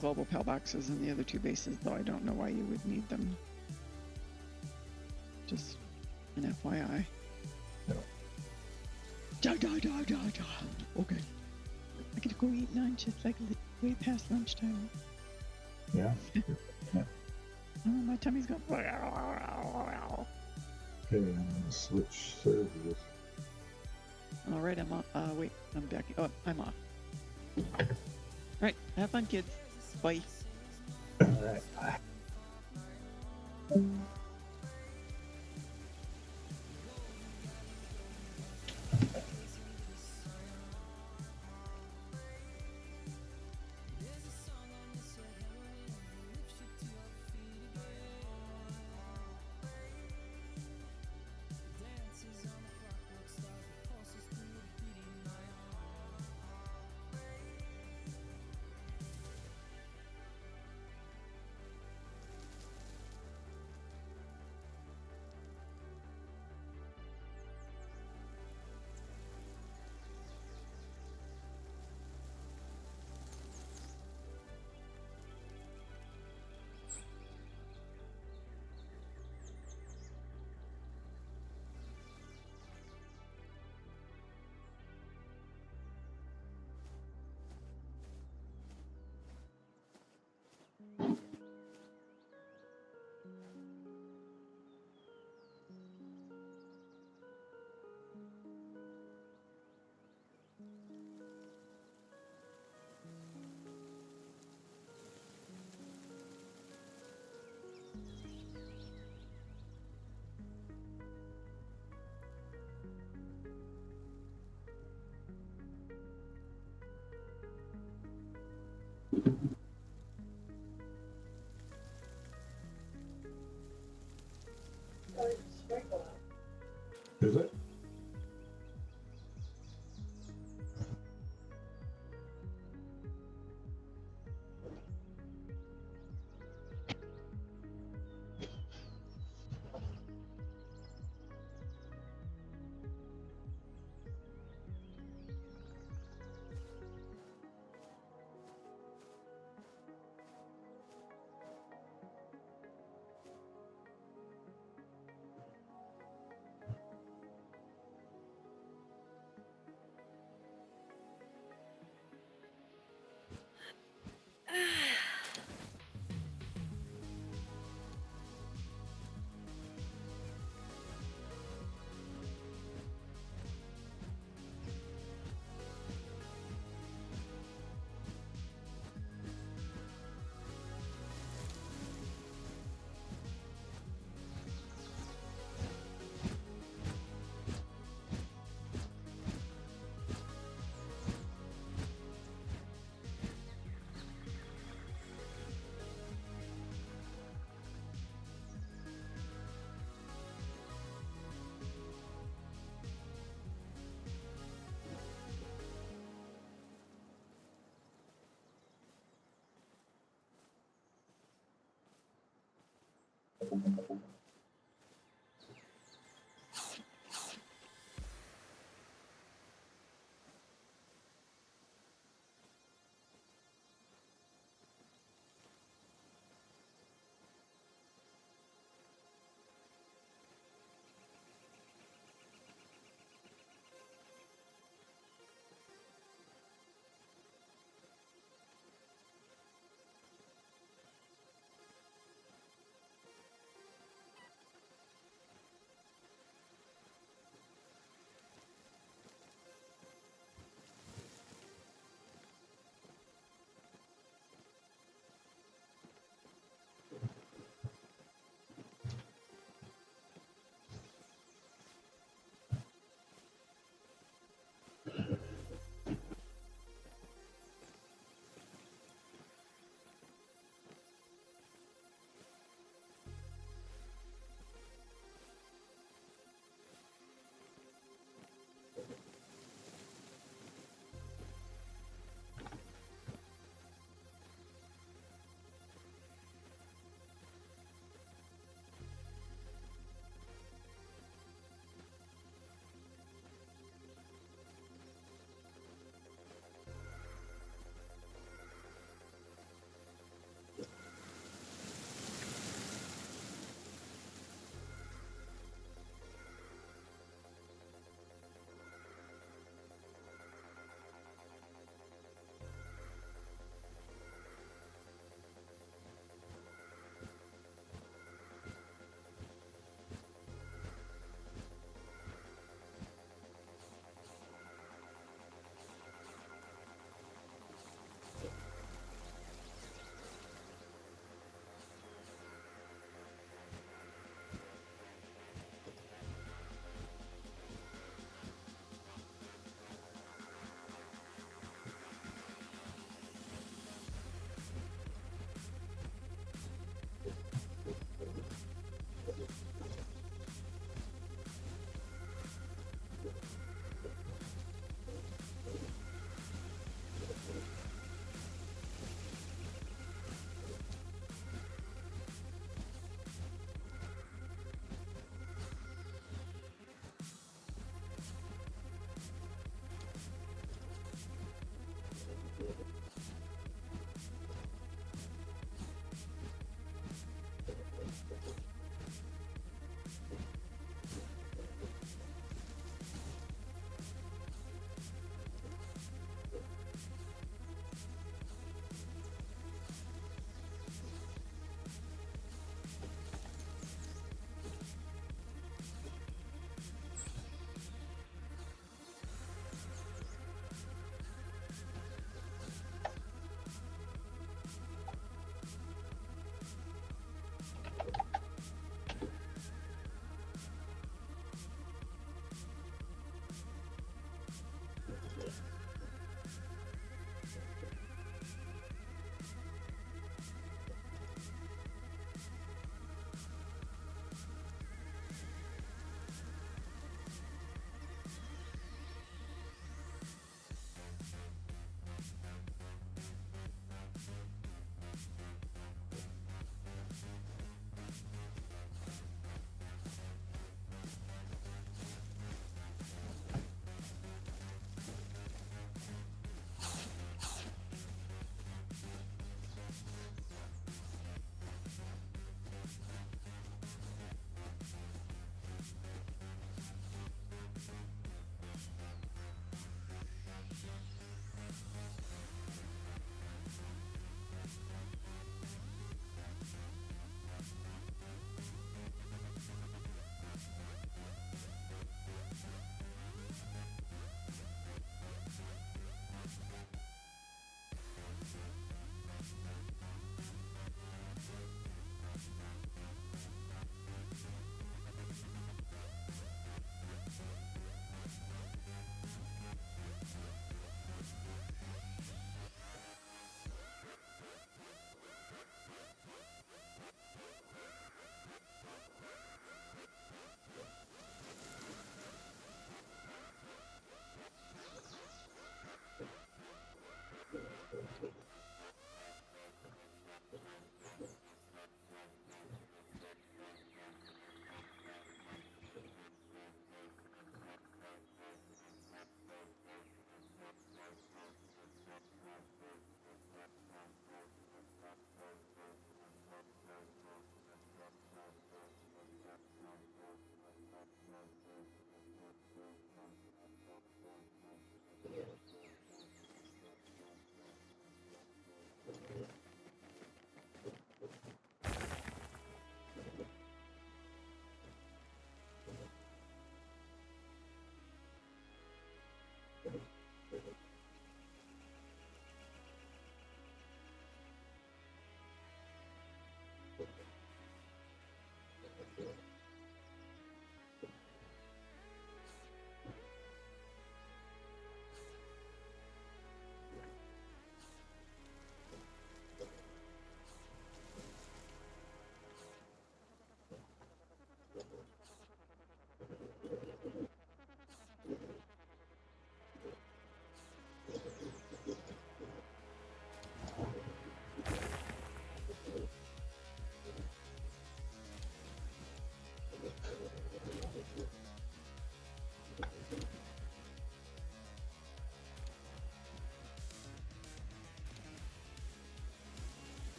global PAL boxes in the other two bases, though I don't know why you would need them. Just an FYI. No. Okay. I gotta go eat lunch. It's like way past lunchtime. Yeah. Oh, my tummy's going. Okay, I'm gonna switch servers. All right, I'm off. Wait, I'm back. Oh, I'm off. All right, have fun, kids. Bye. Alright, bye. Is it?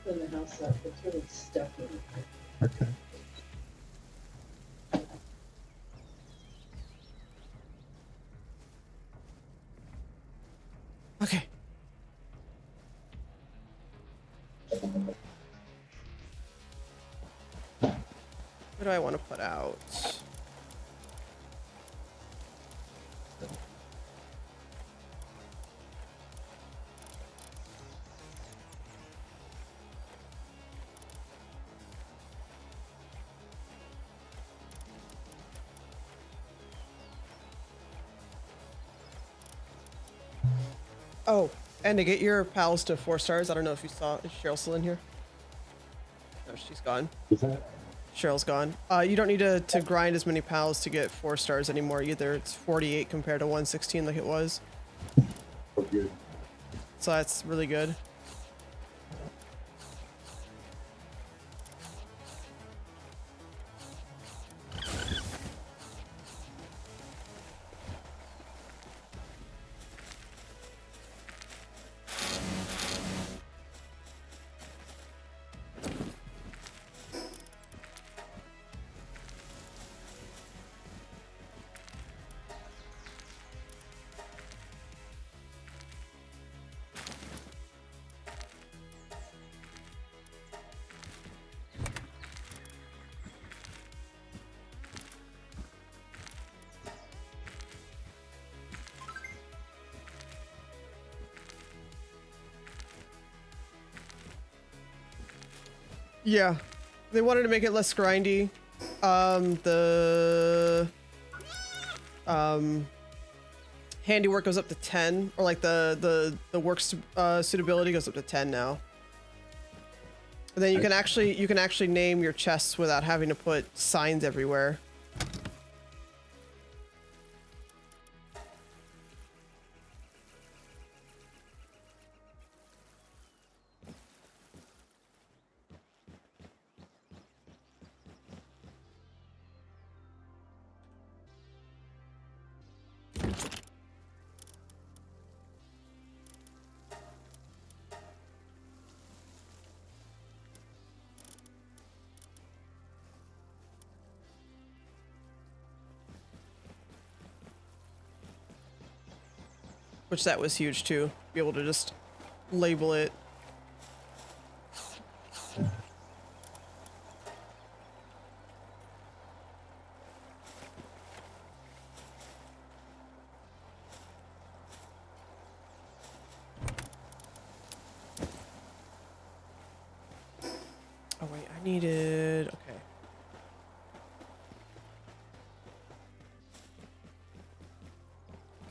clean the house up. It's really stuffy. Okay. Okay. What do I want to put out? Oh, and to get your pals to 4 stars, I don't know if you saw, is Cheryl still in here? No, she's gone. Is that? Cheryl's gone. You don't need to grind as many pals to get 4 stars anymore either. It's 48 compared to 116 like it was. Oh, good. So that's really good. Yeah, they wanted to make it less grindy. The handiwork goes up to 10, or like the work suitability goes up to 10 now. And then you can actually name your chests without having to put signs everywhere. Which that was huge too. Be able to just label it. Oh wait, I needed, okay.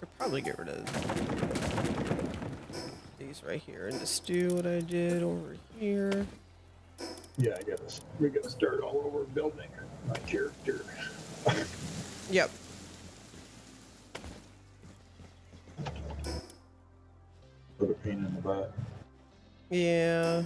Could probably get rid of these right here and just do what I did over here. Yeah, we gotta start all over building my character. Yep. Put a pain in the butt. Yeah.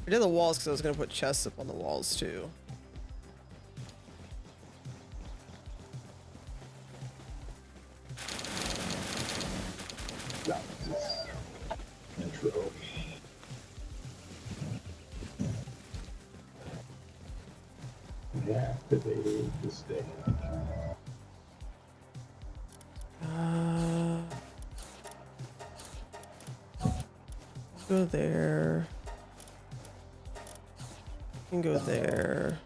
I did the walls because I was going to put chests up on the walls too. That was intro. Activate the stand. Go there. You can go there.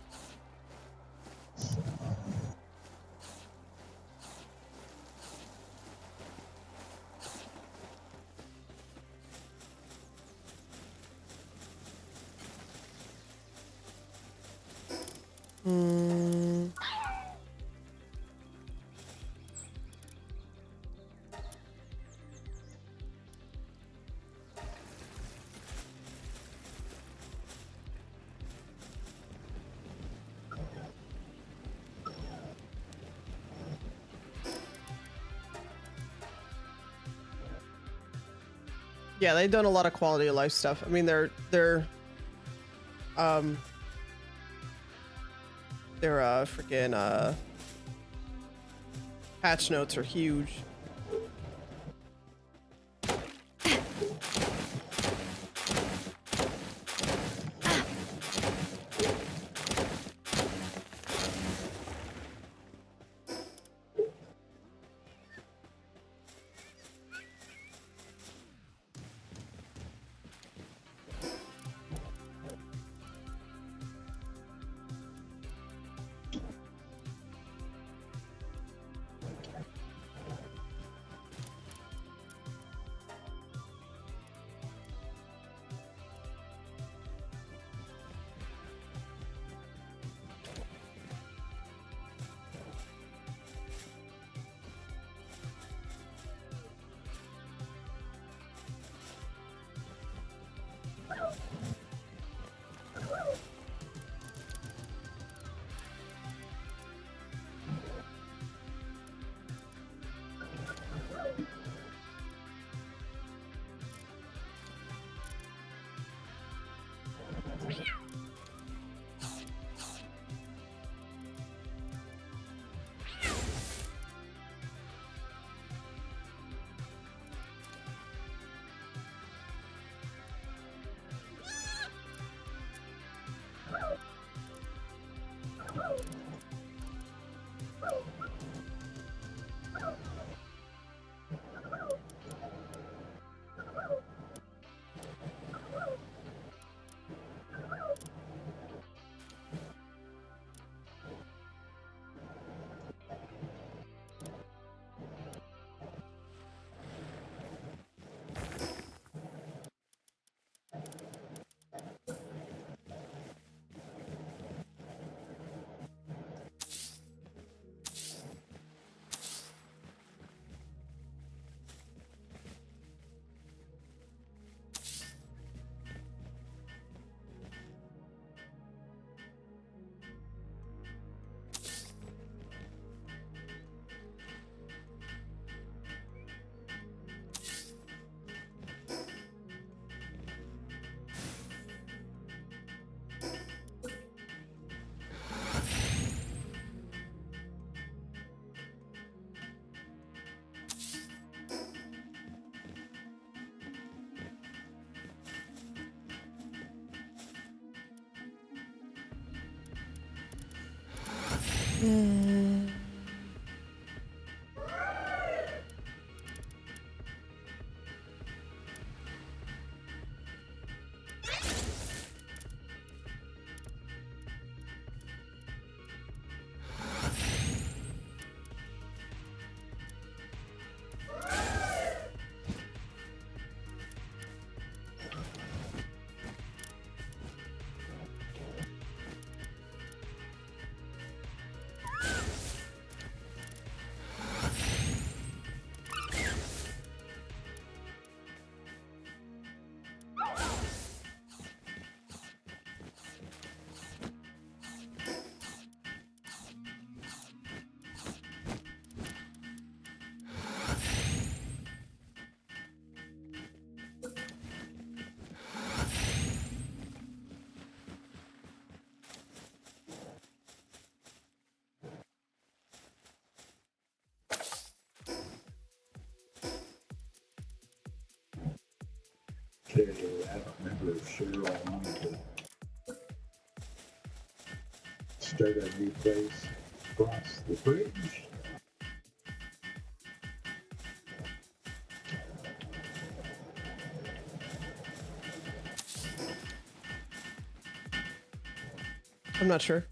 Yeah, they've done a lot of quality of life stuff. I mean, um their freaking patch notes are huge. Okay, I don't remember if Cheryl wanted to start a new place across the bridge. I'm not sure.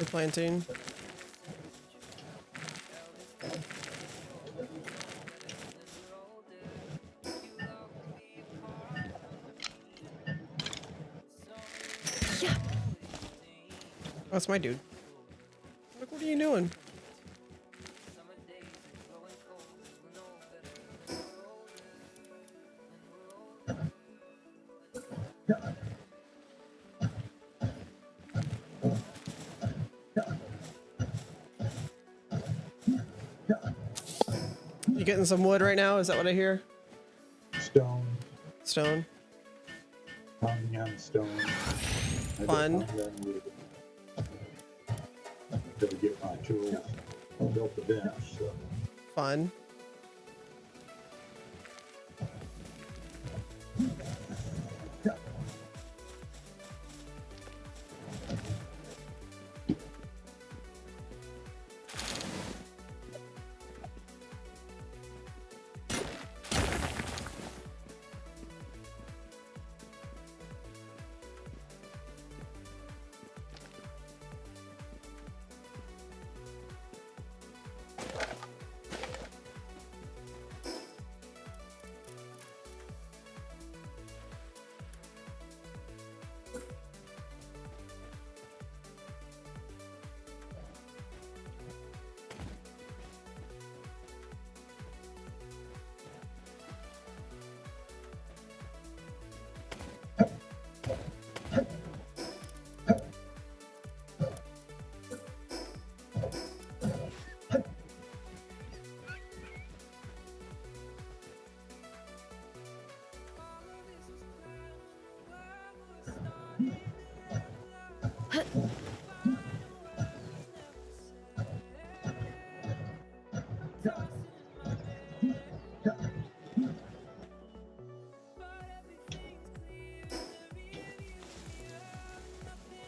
You're planting. That's my dude. Look, what are you doing? You getting some wood right now? Is that what I hear? Stone, Stone. pounding on stone. I Fun. gotta pound on wood. Gotta get my tools. I built the bench, so. Fun.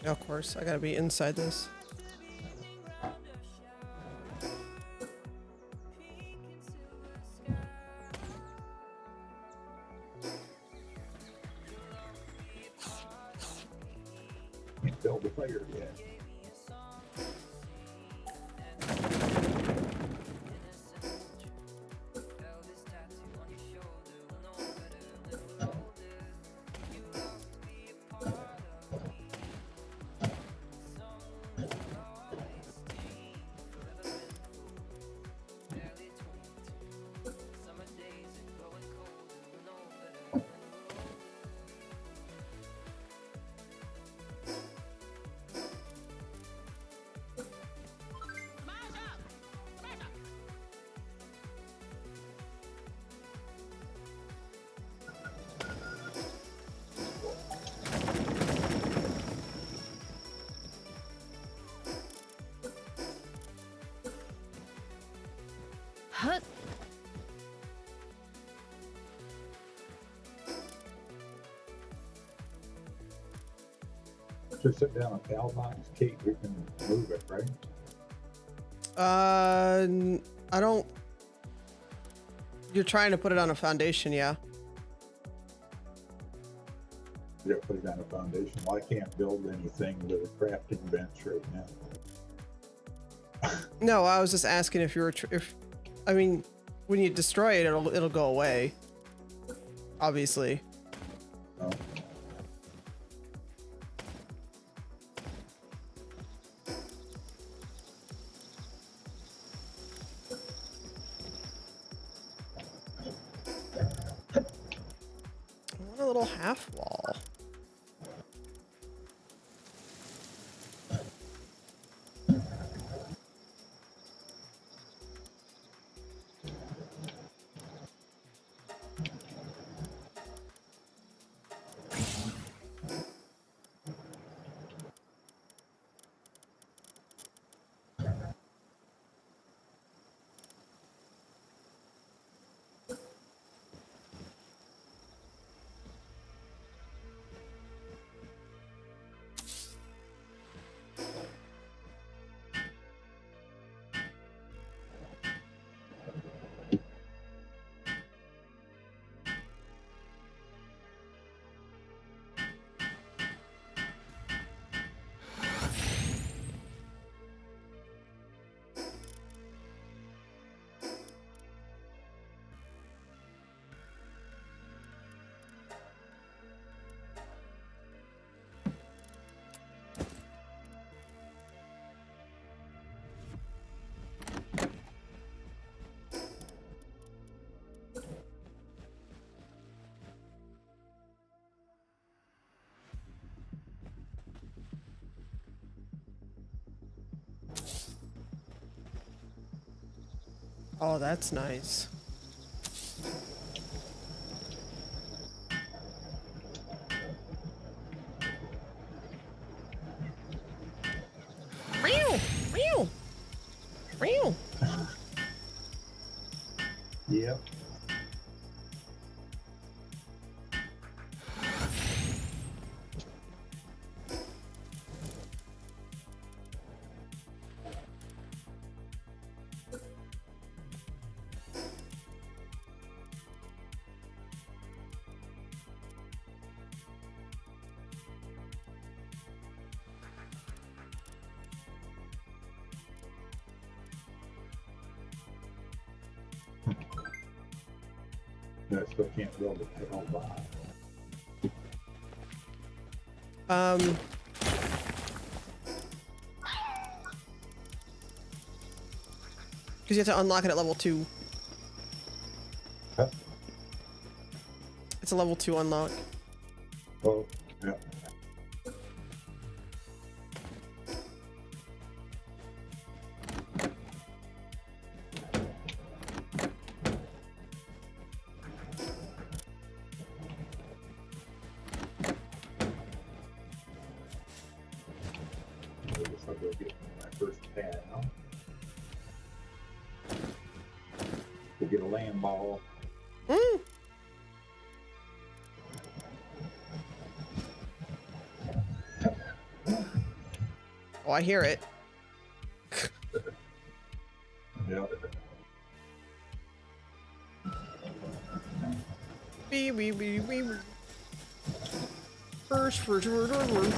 Of course, I gotta be inside this. Build the fire yet. Huh? Just sit down a pal box, Kate, we can move it, right? I don't. You're trying to put it on a foundation, yeah. You gotta put it on a foundation. Well, I can't build anything with a crafting bench right now. No, I was just asking if you were. I mean, when you destroy it, it'll go away. Obviously. No. I want a little half wall. Oh, that's nice. Meow, meow, meow. Yep. I still can't build a tail box. Because you have to unlock it at level 2. Huh? It's a level 2 unlock. Oh, yeah. I guess I'll go get my first pad now. To get a land ball. Mm. Oh, I hear it. Yep. Bee, bee, bee, bee, bee. First, first, first, first, first.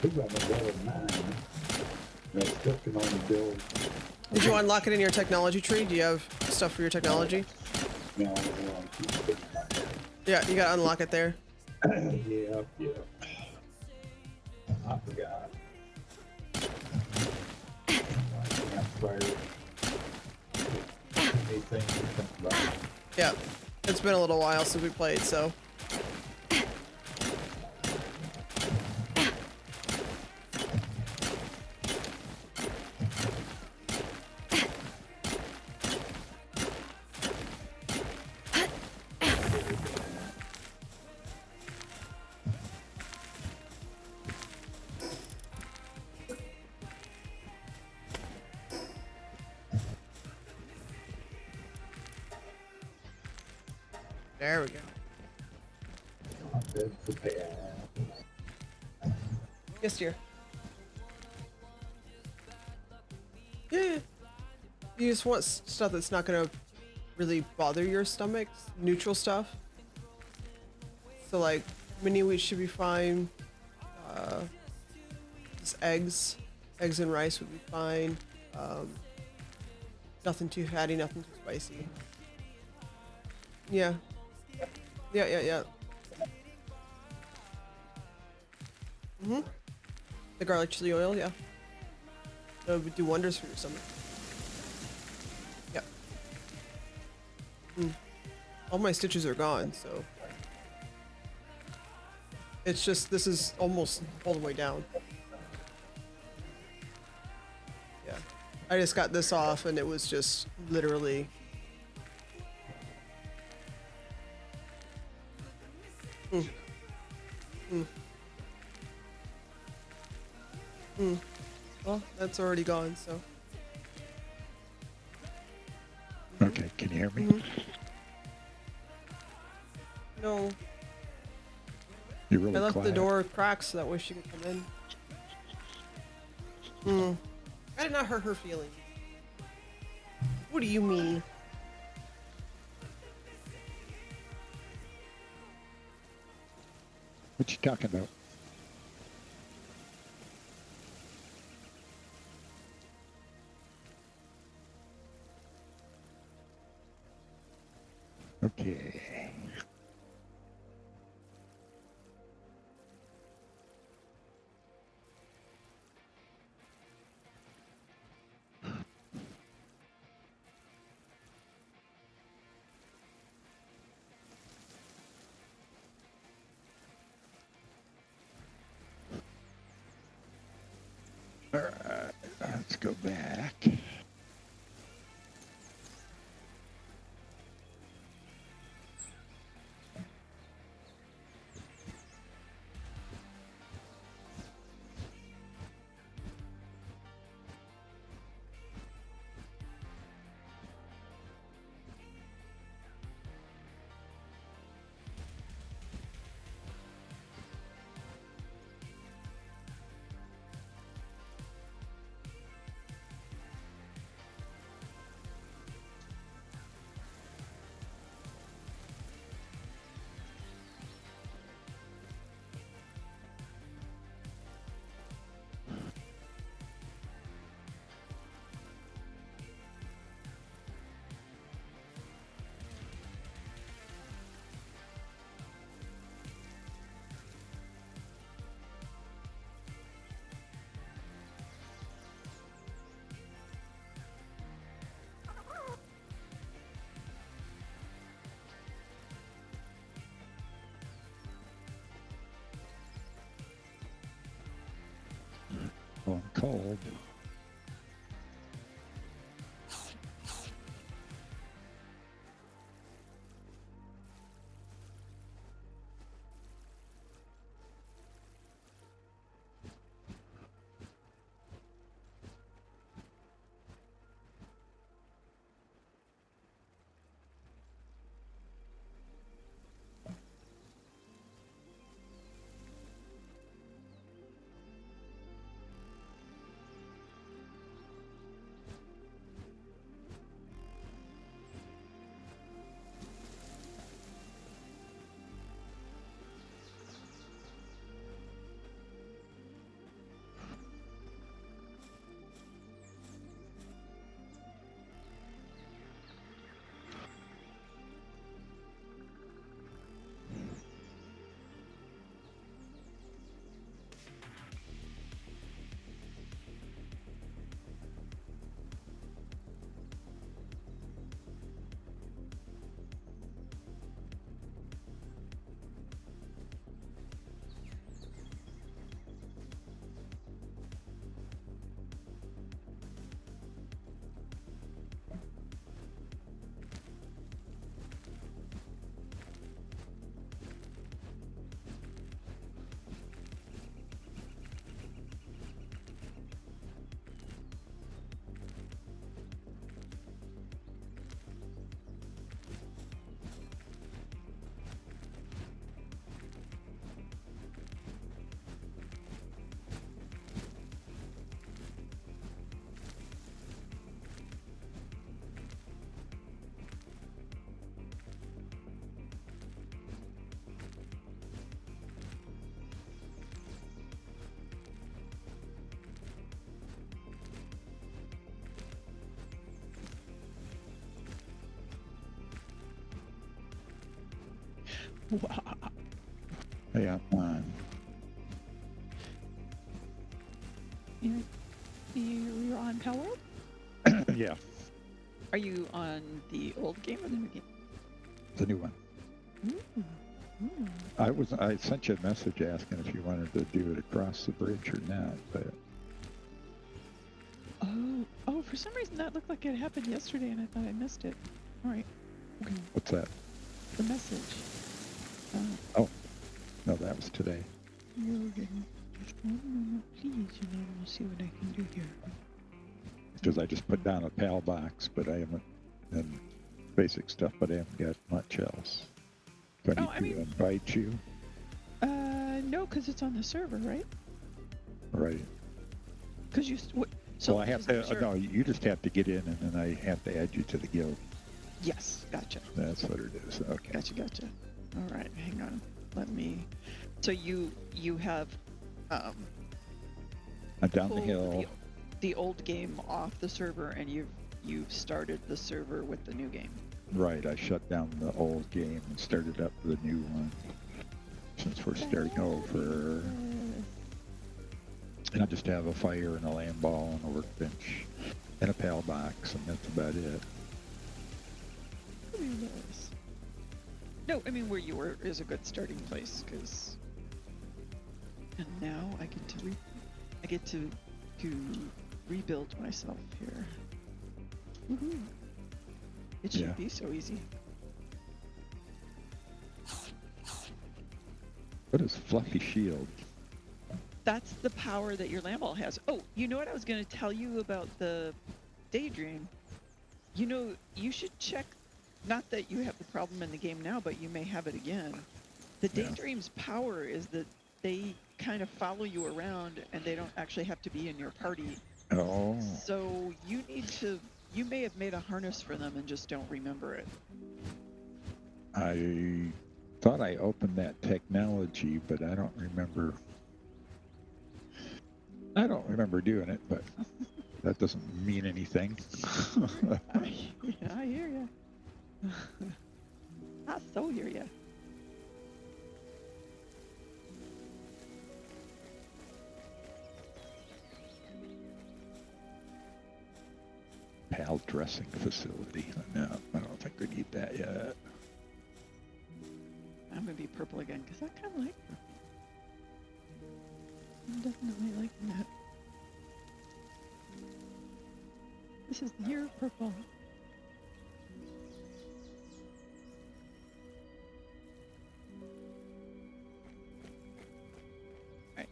Who's on the level 9? I still can only build. Did you unlock it in your technology tree? Do you have stuff for your technology? No, keep putting my head. Yeah, you gotta unlock it there. Yeah, yeah. I forgot. I can't fire too many things to think about. Yeah. It's been a little while since we played, so. There we go. That's the pad. Yes, dear. Yeah. You just want stuff that's not gonna really bother your stomach. Neutral stuff. So like, mini wheat should be fine. Just eggs. Eggs and rice would be fine. Nothing too fatty, nothing too spicy. Yeah. Yeah. Mm-hmm. The garlic chili oil, yeah. It would do wonders for your stomach. Yep. All my stitches are gone, so. It's just, this is almost all the way down. Yeah. I just got this off and it was just literally. Well, that's already gone, so. Okay, can you hear me? No, You're really I left quiet. the door cracked so that way she could come in. I did not hurt her feelings. What do you mean? What you talking about? Okay. All right, let's go back. Oh, I'm cold. Wow. Hey, I'm on. You're on Palworld? Yeah, Are you on the old game or the new game? the new one. Ooh. Ooh. I sent you a message asking if you wanted to do it across the bridge or not, but Oh, for some reason that looked like it happened yesterday and I thought I missed it. All right. Okay. what's that? The message. Oh, no, that was today. Logan, just one moment, please, and then we'll see what I can do here. Because I just put down a PAL box, but I haven't, and basic stuff, but I haven't got much else. Do I Oh, need I to mean- invite you? No, because it's on the server, right? Right. Because you. So I have to, sure. no, you just have to get in and then I have to add you to the guild. Yes, gotcha. That's what it is. Okay. Gotcha. All right, hang on. Let me. So you have I'm down the pulled hill. the old game off the server, and you've started the server with the new game. Right, I shut down the old game and started up the new one. Since we're starting over. And I just have a fire and a land ball and a workbench and a PAL box, and that's about it. Yes. No, I mean where you were is a good starting place, because. And now I get to rebuild myself here. Woohoo! It should Yeah. be so easy. What is Fluffy Shield? That's the power that your land ball has. Oh, you know what I was going to tell you about the Daydream? You know, you should check, not that you have the problem in the game now, but you may have it again. The Yeah. Daydream's power is that they kind of follow you around and they don't actually have to be in your party. Oh, So you may have made a harness for them and just don't remember it. I thought I opened that technology, but I don't remember. I don't remember doing it, but that doesn't mean anything. I hear ya. I so hear ya. PAL dressing facility. No, I don't think we need that yet. I'm gonna be purple again because I kind of like purple. I'm definitely liking that. This is the year of purple. Alright.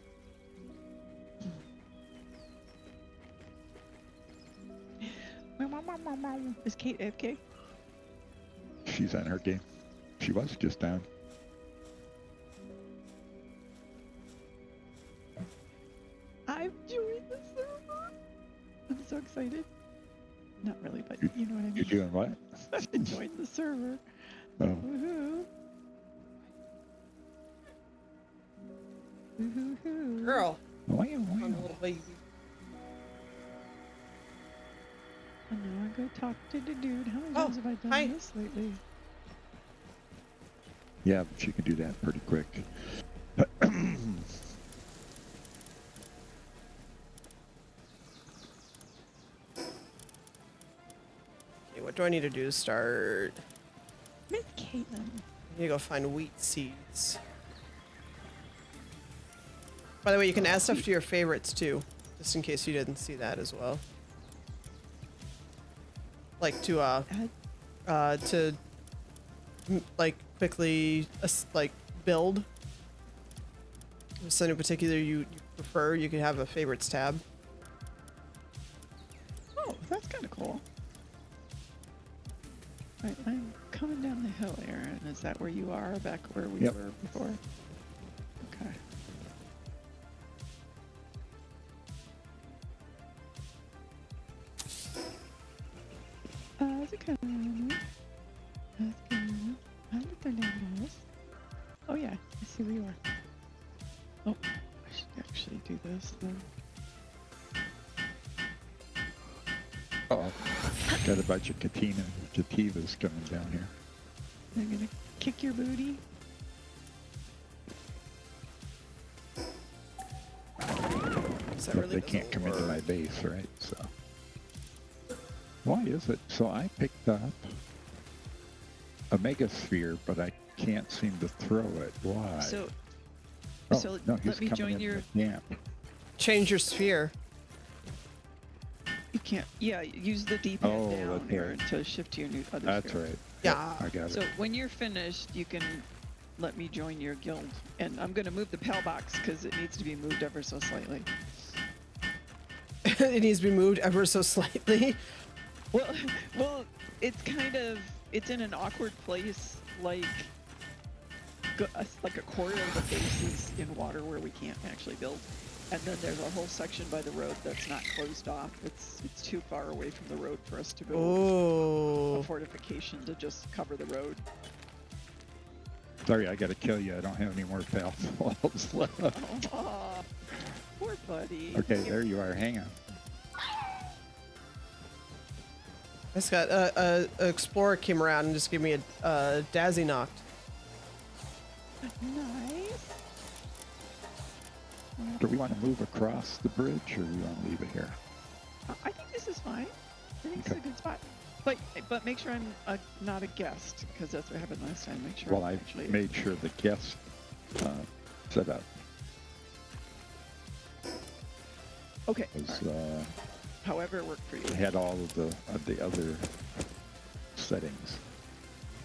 Is Kate AFK? She's on her game. She was just down. I've joined the server. I'm so excited. Not really, but you know what I mean. You're doing what? I've joined the server. Oh, Woohoo. Woohoo. Girl, wow, on a wow. little baby. And now I go talk to the dude. How many Oh, times have I done hi. this lately? Yeah, but you can do that pretty quick. Okay, what do I need to do to start? Miss Caitlin. I need to go find wheat seeds. By the way, you can add stuff to your favorites too, just in case you didn't see that as well. Like to like quickly like build something in particular you prefer. You can have a favorites tab. Oh, that's kind of cool. Right, I'm coming down the hill, Aaron. Is that where you are? Back where we Yep. were before? Okay. How's it going? How's it going? I looked down this. Oh yeah, I see where you are. Oh, I should actually do this then. Uh-oh. Got a bunch of Kativas coming down here. I'm gonna kick your booty. That But really they can't doesn't come into my work. base, right? So why is it? So I picked up a mega sphere, but I can't seem to throw it. Why? So, oh, so no, he's let me coming join in your. the camp. Change your sphere. You can't. Yeah, use the D-pad Oh, down that's right. to shift to your new other That's sphere. right. Yeah. I got So it. when you're finished, you can let me join your guild, and I'm going to move the PAL box because it needs to be moved ever so slightly. It needs to be moved ever so slightly. Well, it's kind of in an awkward place, like a quarter of the base is in water where we can't actually build, and then there's a whole section by the road that's not closed off. It's too far away from the road for us to build a Oh. fortification to just cover the road. Sorry, I got to kill you. I don't have any more pal walls left. Oh, poor buddy. Okay, there you are. Hang on. I just got a explorer came around and just gave me a Dazzy knocked. Nice. Do we want to move across the bridge, or do we want to leave it here? I think this is fine. I think Okay. it's a good spot. But make sure I'm not a guest, because that's what happened last time. Make sure Well, I'm I actually made sure the guest set up okay. was all right. However it worked for you. had all of the other settings.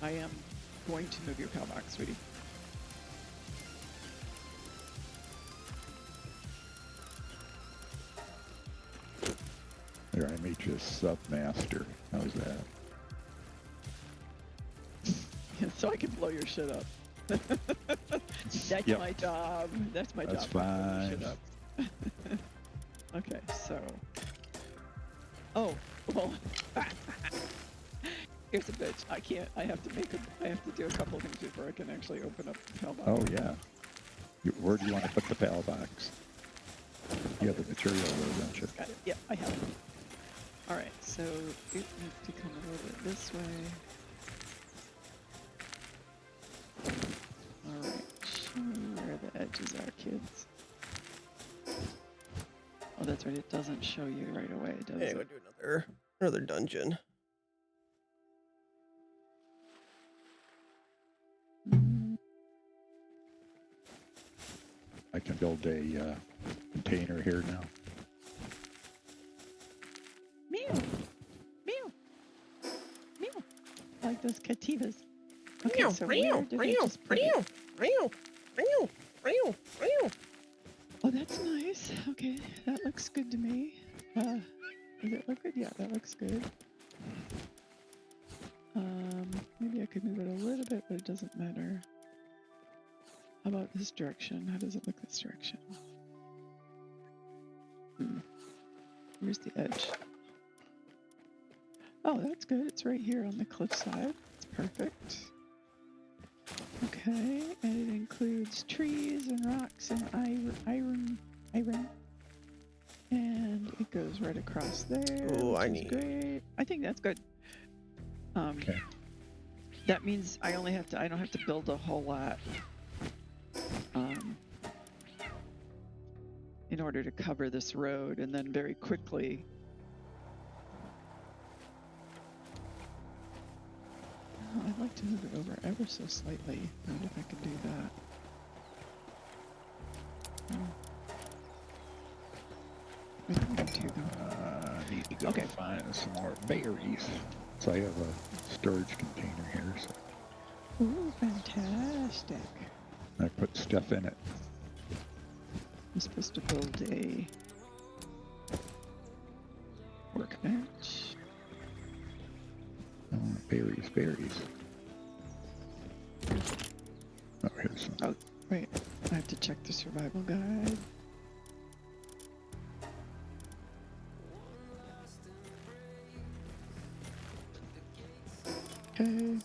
I am going to move your PAL box, sweetie. There, I made you a sub-master. How's that? So I can blow your shit up. That's Yep. my job. That's my That's job. blow your shit fine. up. Okay, so. Oh, well. Here's a bitch. I can't. I have to do a couple things before I can actually open up the PAL box. Oh yeah. Where do you want to put the PAL box? You have the material there, don't you? Got it. Yeah, I have it. All right, so it needs to come a little bit this way. All right, show me where the edges are, kids. Oh, that's right. It doesn't show you right away, does Yeah, go it? do another dungeon. Mm, I can build a container here now. meow, meow, meow. Like those cativas. Okay, Meow, so meow, where did I meow, just put it? meow, meow, meow, meow, meow. Oh, that's nice. Okay, that looks good to me. Does it look good? Yeah, that looks good. Maybe I could move it a little bit, but it doesn't matter. How about this direction? How does it look this direction? Where's the edge? Oh, that's good. It's right here on the cliffside. It's perfect. Okay, and it includes trees and rocks and iron. And it goes right across there. Ooh, which I is need- great. I think that's good. Okay. That means I don't have to build a whole lot. In order to cover this road, and then very quickly. Oh, I'd like to move it over ever so slightly. I wonder if I can do that. I don't need to, though. I need to go Okay. find some more berries. So I have a storage container here, so Ooh, fantastic. I put stuff in it. I'm supposed to build a workbench. Oh, berries. Oh, here's some. Oh, wait. I have to check the survival guide. Okay.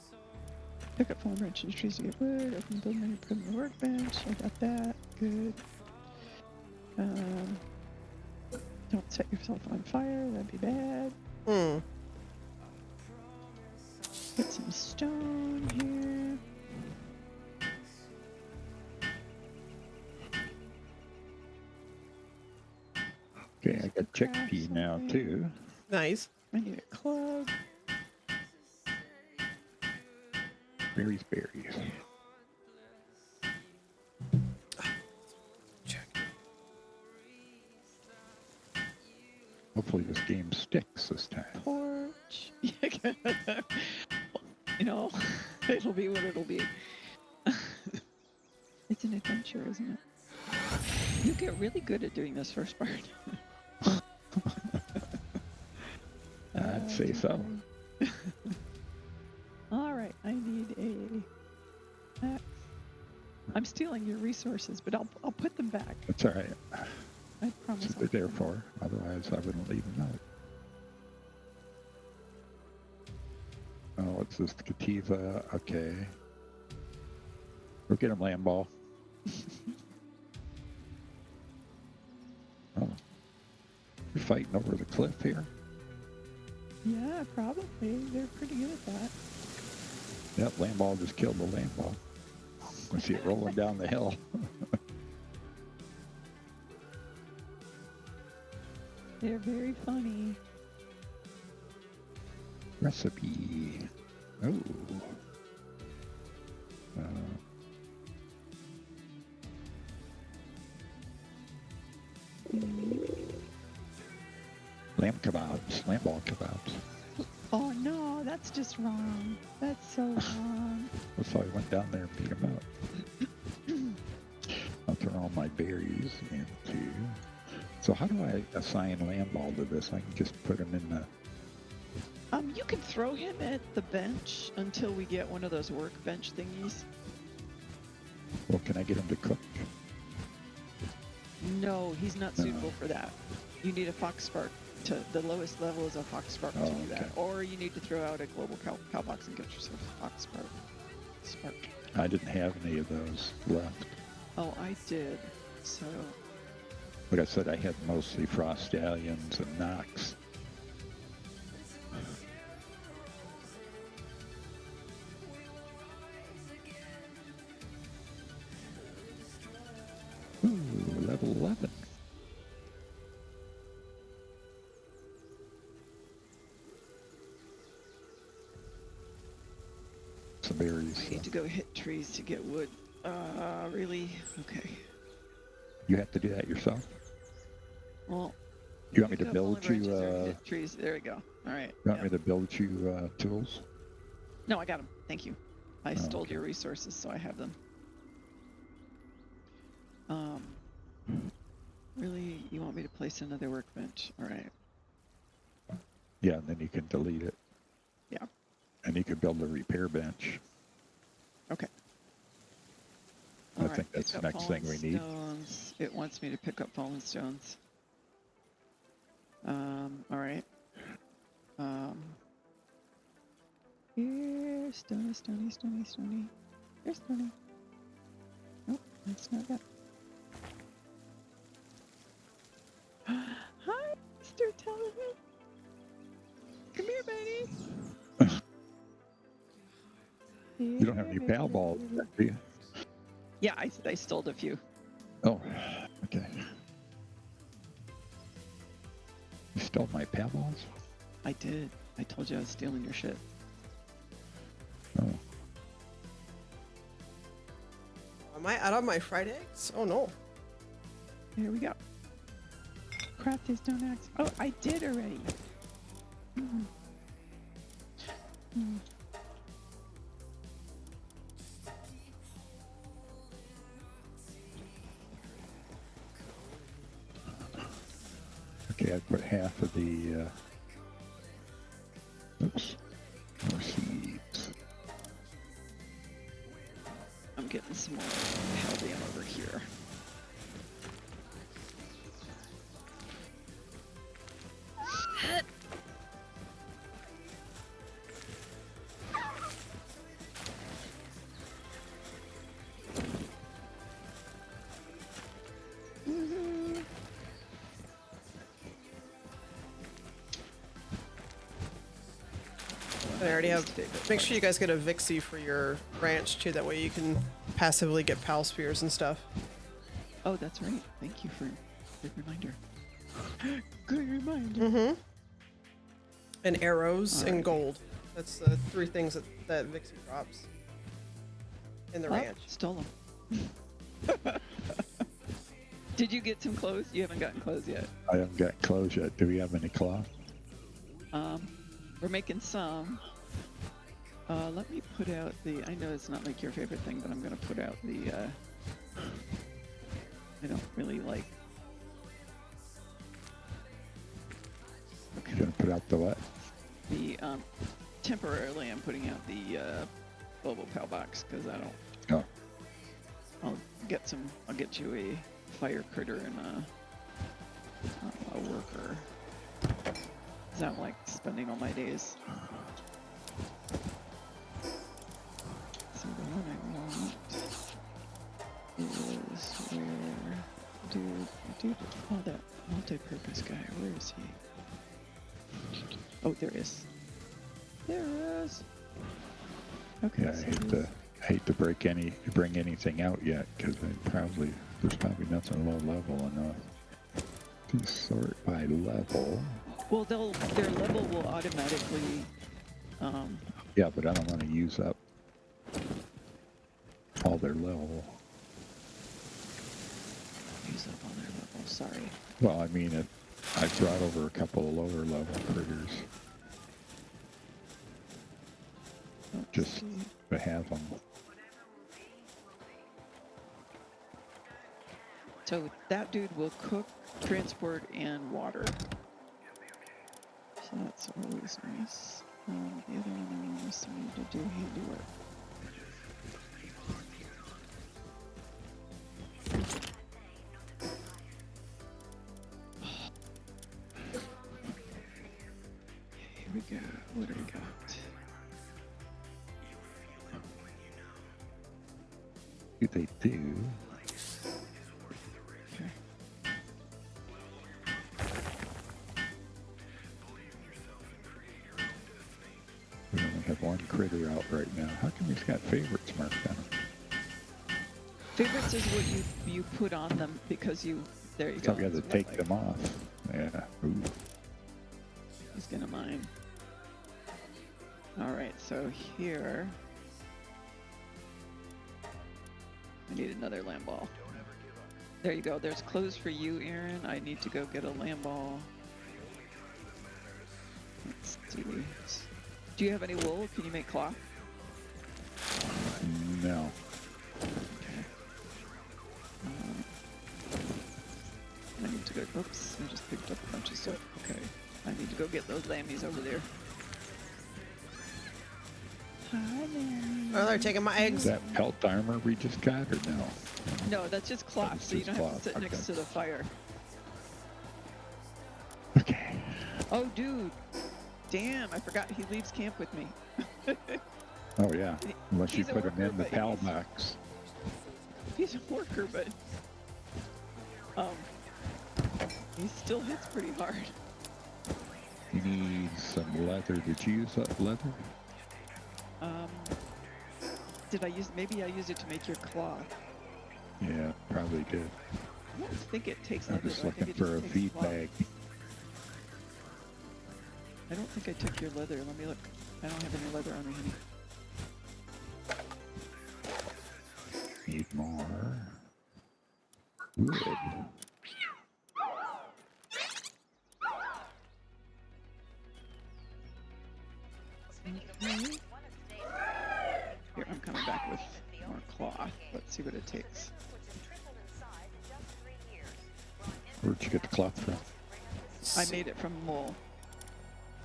Pick up fallen branches and trees to get wood. Open build menu, put in the workbench. I got that. Good. Don't set yourself on fire. That'd be bad. Get some stone here. Okay, I got chickpea now too. Nice. I need a club. Berries, berries. Check. Hopefully this game sticks this time. Porch. You know, it'll be what it'll be. It's an adventure, isn't it? You get really good at doing this first part. I'd say so. All right, I need a axe. I'm stealing your resources, but I'll put them back. That's all right. I promise. That's what they're there for. Otherwise, I wouldn't leave them out. Oh, what's this? Cativa. Okay. Go get him, Lamball. Oh. You're fighting over the cliff here? Yeah, probably. They're pretty good at that. Yep, Lamball just killed the Lamball. I see it rolling down the hill. They're very funny. Recipe. Oh. Lamb kebabs. Lamball kebabs. Oh no, that's just wrong. That's so wrong. So I went down there and beat him up. I'll throw all my berries into. So how do I assign Lamball to this? I can just put him in the. You can throw him at the bench until we get one of those workbench thingies. Well, can I get him to cook? No, he's not No. suitable for that. You need a fox spark. The lowest level is a fox spark to Oh, do that. okay. Or you need to throw out a global cow box and get yourself a fox spark. I didn't have any of those left. Oh, I did. So Like I said, I had mostly frost stallions and Nox. Ooh, level 11. Some berries. I need to go hit trees to get wood. Really? Okay. You have to do that yourself? Well, You want me pick to up all build the branches or you, hit trees. There we go. All right. you want yeah. me to build you tools? No, I got them. Thank you. I Oh, stole okay. your resources, so I have them. Really, you want me to place another workbench? All right. Yeah, and then you can delete it. Yeah. And you can build a repair bench. Okay. I All right, think that's pick the up next thing we fallen need. Stones. It wants me to pick up fallen stones. All right. Here's stony. Here's stony. Nope, that's not that. Hi, Mr. Television. Come here, baby. You don't have any pal balls, do you? Yeah, I stole a few. Oh, okay. You stole my pal balls? I did. I told you I was stealing your shit. Oh. Am I out of my fried eggs? Oh no. Here we go. Craft his stone axe. Oh, I did already. Okay, I put half of the, oops, more seeds. I'm getting some more Heldium over here. I already have. Make sure you guys get a Vixie for your ranch too. That way you can passively get pal spears and stuff. Oh, that's right. Thank you for the reminder. Good reminder. Mm-hmm. And arrows and Alright. gold. That's the 3 things that Vixie drops in the Oh, ranch. stole them. Did you get some clothes? You haven't gotten clothes yet. I haven't got clothes yet. Do we have any cloth? We're making some. Let me put out the. I know it's not like your favorite thing, but I'm gonna put out the. I don't really like. You gonna put out the what? The temporarily, I'm putting out the Global Pal box because I don't. Oh, I'll get some. I'll get you a fire critter and a worker. 'Cause I don't like spending all my days. So the one I want is where, dude, oh, that multi-purpose guy. Where is he? Oh, there is. There is. Okay. yeah. so I hate to bring anything out yet because there's probably nothing low level enough to sort by level. well, their level will automatically. Yeah, but I don't want to use up all their level. Use up on their level. Sorry. Well, I mean, I brought over a couple of lower level critters Let's just see. to have them. So that dude will cook, transport, and water. So that's always nice. The other one I want is me to do handiwork. Here we go. What do we got? What they do? Okay. We only have one critter out right now. How come he's got favorites marked on him? Favorites is what you put on them because you. There you So go. we got to that's what take I like. them off. Yeah. Ooh. He's gonna mine. Alright, so here. I need another lamb ball. There you go. There's clothes for you, Aaron. I need to go get a lamb ball. Let's see. Do you have any wool? Can you make cloth? No. Okay. I need to go. Oops, I just picked up a bunch of stuff. Okay. I need to go get those lammies over there. Hi, lammies. Oh, they're taking my Is eggs. that pelt armor we just got or no? No, that's just cloth, That's so you just don't have to cloth, sit next to okay. the fire. Okay. Oh, dude. Damn, I forgot he leaves camp with me. Oh yeah. Unless you He's a put them worker, in the but pal he's- box. He's a worker, but he still hits pretty hard. You need some leather. Did you use that leather? Did I use? Maybe I used it to make your cloth. Yeah, probably did. I don't think it takes I'm leather. just though. I think looking it for a just takes feed cloth. bag. I don't think I took your leather. Let me look. I don't have any leather on me, honey. Need more wood. Here, I'm coming back with more cloth. Let's see what it takes. Where'd you get the cloth from? I made it from wool.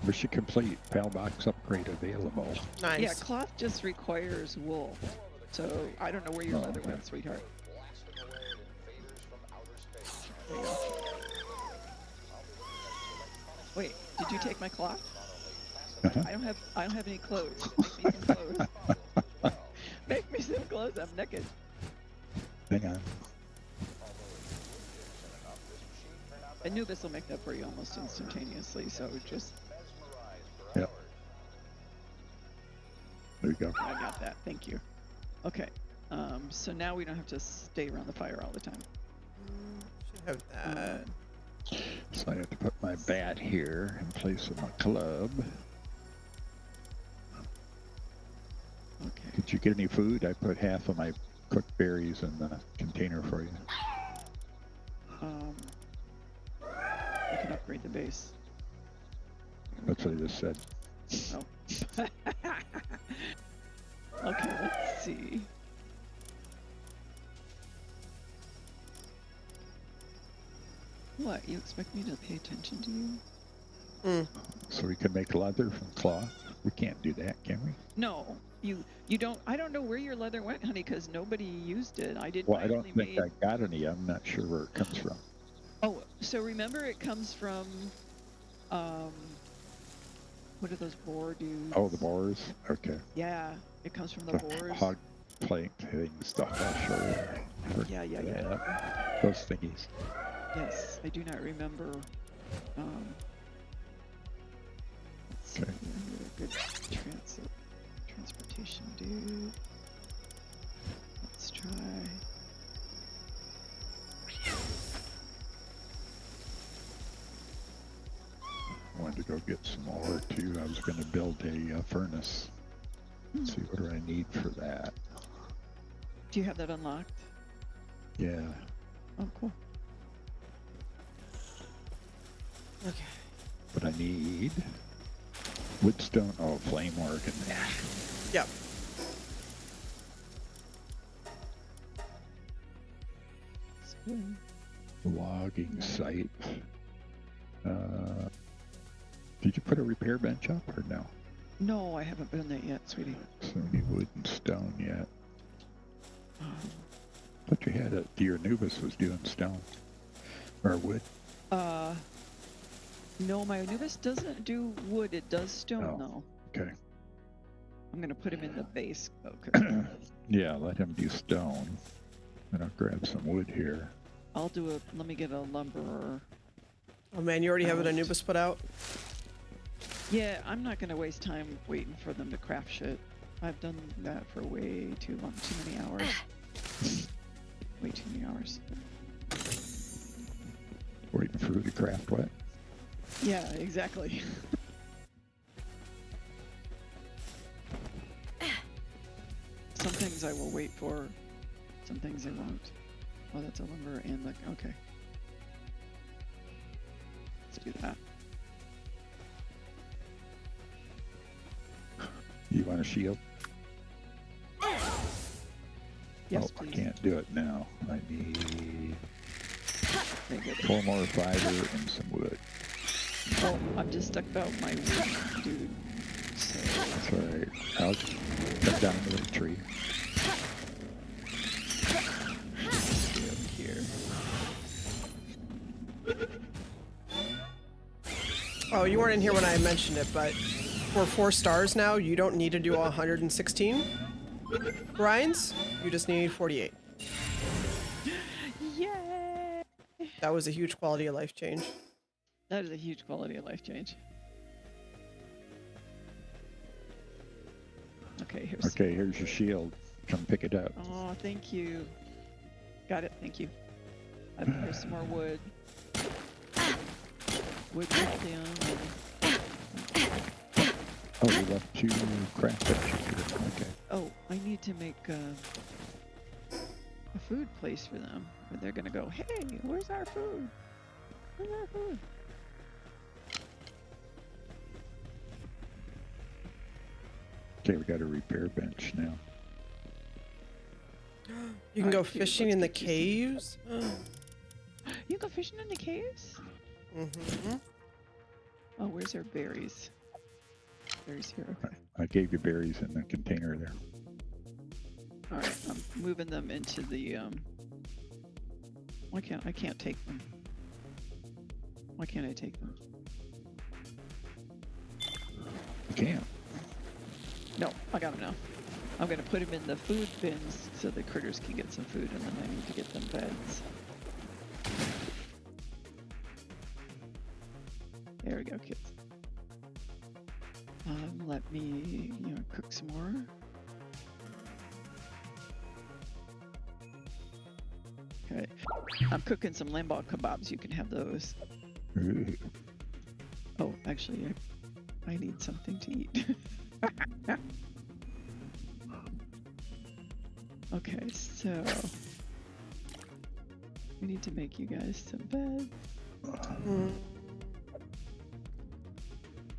Mission complete. Pal box upgrade available. Nice. Yeah, cloth just requires wool. So I don't know where your Oh, leather okay. went, sweetheart. Blasting away at invaders from outer space. There you go. Wait, did you take my cloth? Uh-huh. I don't have any clothes. Make me some clothes. Make me some clothes. I'm naked. Hang on. Anubis will make that for you almost instantaneously. So just Yep. There you go. I got that. Thank you. Okay. So now we don't have to stay around the fire all the time. Should have that. So I have to put my bat here in place of my club. Okay. Did you get any food? I put half of my cooked berries in the container for you. I can upgrade the base. That's what I just said. Oh. Okay, let's see. What? You expect me to pay attention to you? So we can make leather from cloth. We can't do that, can we? No, you don't. I don't know where your leather went, honey, because nobody used it. I didn't. Well, I only don't think made. I got any. I'm not sure where it comes from. Oh, so remember, it comes from. What are those boar dudes? Oh, the boars? Okay. Yeah, it comes from the boars. Hog plank thing stuff, I'll show you. Yeah. Those thingies. Yes, I do not remember. Let's see, Okay. you're a good transportation dude. Let's try. I wanted to go get some ore too. I was going to build a furnace. Let's see, what do I need for that? Do you have that unlocked? Yeah. Oh, cool. Okay. But I need woodstone. Oh, flame work and Yep. Spoon. logging site. Did you put a repair bench up or no? No, I haven't done that yet, sweetie. So we need wood and stone yet. Um, But you had it. Your Anubis was doing stone or wood. No, my Anubis doesn't do wood. It does stone, Oh. though. Okay. I'm gonna put him in the base. Okay. Yeah, let him do stone. And I'll grab some wood here. I'll do a. Let me get a lumberer. Oh man, you already have an Anubis put out? Yeah, I'm not gonna waste time waiting for them to craft shit. I've done that for way too long, too many hours. Way too many hours. Waiting for who to craft what? Yeah, exactly. Some things I will wait for, some things I won't. Oh, that's a lumber and the, okay. Let's do that. You want a shield? Yes, oh, please. I can't do it now. I need Very good. 4 more fiber and some wood. Oh, I'm just stuck about my wood, dude. So, That's alright. I'll cut down the tree. stay up here. Oh, you weren't in here when I mentioned it, but for 4 stars now, you don't need to do 116 grinds. You just need 48. Yay! That was a huge quality of life change. That is a huge quality of life change. Okay, here's. Okay, here's your shield. Come pick it up. Oh, thank you. Got it. Thank you. There's some more wood. Wood down. Oh, we left 2 craft benches here. Okay. Oh, I need to make a food place for them. Where they're gonna go, hey, where's our food? Where's our food? Okay, we got a repair bench now. You can go Alright, cute. fishing Let's in the get you some- caves. You go fishing in the caves? Mm-hmm. Oh, where's our berries? Berries here. Okay. I gave you berries in the container there. All right, I'm moving them into the Why can't I can't take them? Why can't I take them? You can. No, I got them now. I'm gonna put them in the food bins so the critters can get some food, and then I need to get them beds. There we go, kids. Let me, cook some more. Okay, I'm cooking some lamb kebabs. You can have those. Ooh. Oh, actually, I need something to eat. Okay, so we need to make you guys some beds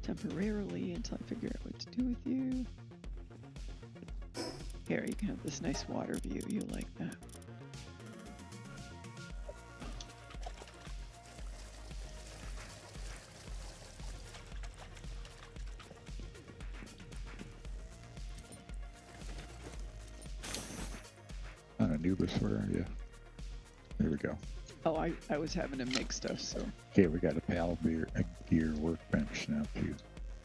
temporarily until I figure out what to do with you. Here, you can have this nice water view. You like that? On Anubis, where are you? There we go. Oh, I was having him make stuff, so Okay, we got a gear workbench now too,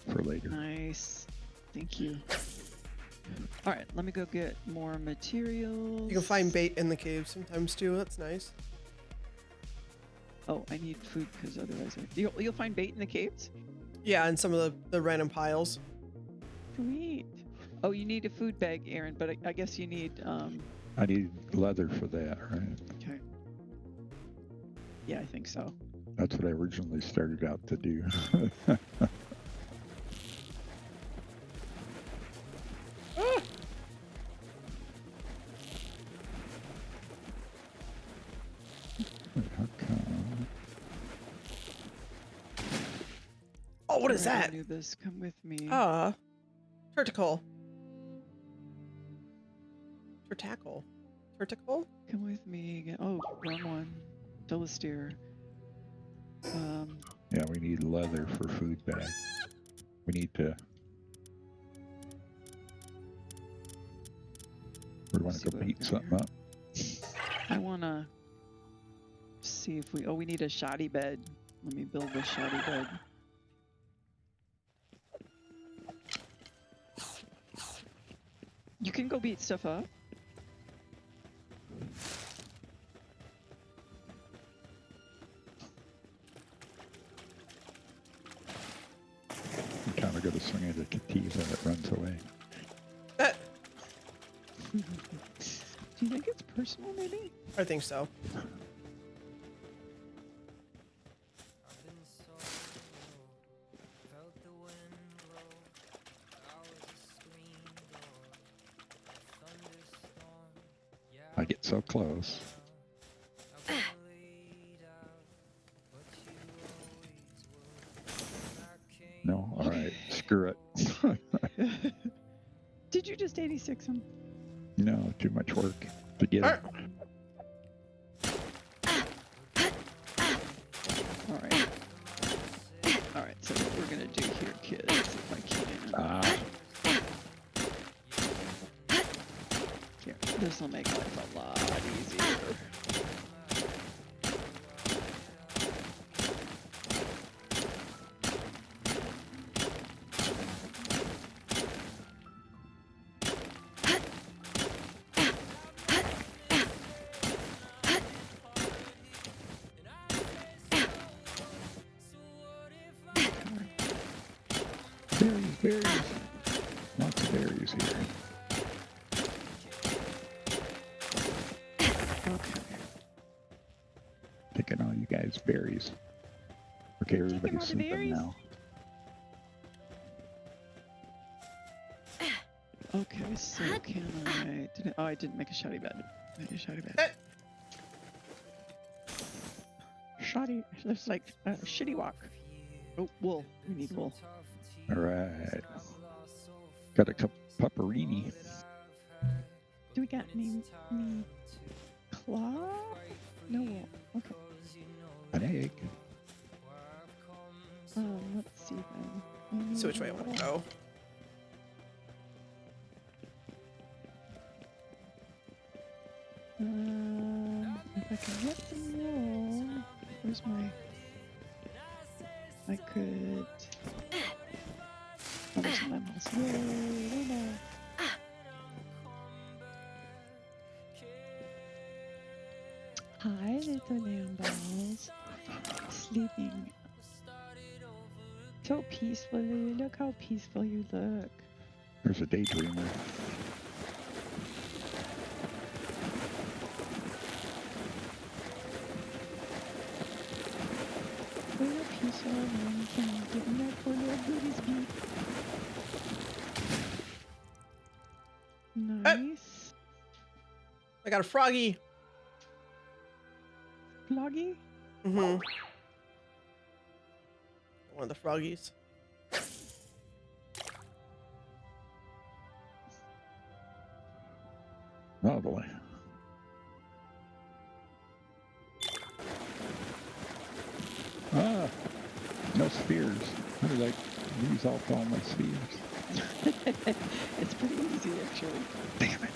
for later. nice. Thank you. All right, let me go get more materials. You can find bait in the cave sometimes too. That's nice. Oh, I need food because otherwise you'll find bait in the caves. Yeah, and some of the random piles. Sweet. Oh, you need a food bag, Aaron, but I guess you need I need leather for that, right? Okay. Yeah, I think so. That's what I originally started out to do. How come? Oh, what is Alright, that? Anubis, come with me. Turticle. Turtacle. Turticle? Come with me again. Oh, wrong one. Philisteer. Yeah, we need leather for food bag. We need to. We want See to go what beat we something got up. I wanna see if we. Oh, we need a shoddy bed. Let me build a shoddy bed. You can go beat stuff up. We kind of got to swing at a Katiza that runs away. Do you think it's personal, maybe? I think so. I get so close. No? Alright, screw it. Did you just 86 him? No, too much work to get it. Alright. Alright, so what we're gonna do here, kids, if I can. Here, this will make life a lot easier. Berries. Lots of berries here. Okay. Taking all you guys' berries. Okay, everybody's all the sleeping berries? now. Okay, so can I... Oh, I didn't make a shoddy bed. I made a shoddy bed. Shoddy... There's like a shitty walk. Oh, wool. We need wool. Alright. Got a couple pupperini. Do we got any cloth? No wool. Okay. An egg. Let's see then. So which way I want to go? If I can get some wool, where's my? I could. Oh, there's some lemons. Yay, no. Hi, little lamb balls. Sleeping so peacefully. Look how peaceful you look. There's a daydreamer. Where I got a froggy. Floggy? Mm-hmm. One of the froggies. Oh boy. Ah, no spheres. How did I lose off all my spheres? It's pretty easy, actually. Damn it.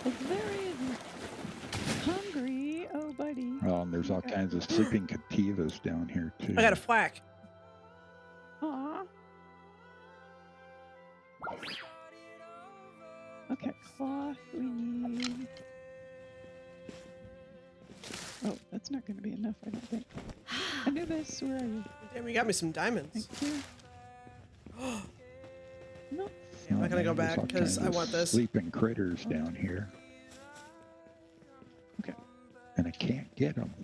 It's very easy. Hungry. Oh, buddy. Oh, and there's all kinds of sleeping cativas down here too. I got a flack. Aw. Okay, cloth we need. Oh, that's not going to be enough, I don't think. Anubis, where are you? Damn, you got me some diamonds. Thank you. No. I'm not gonna go There's back all because kinds I of want this. Sleeping critters down here. Okay. And I can't get them.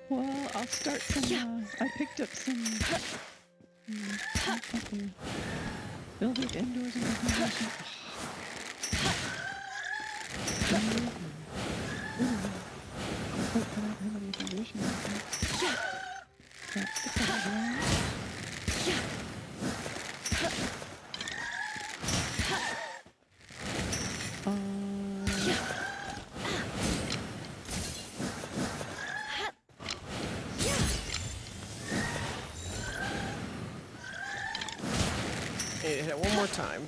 Well, I'll start some. I picked up some. Build it indoors and everything. Oh, I don't have any foundation. That's the problem. I need to hit it one more time.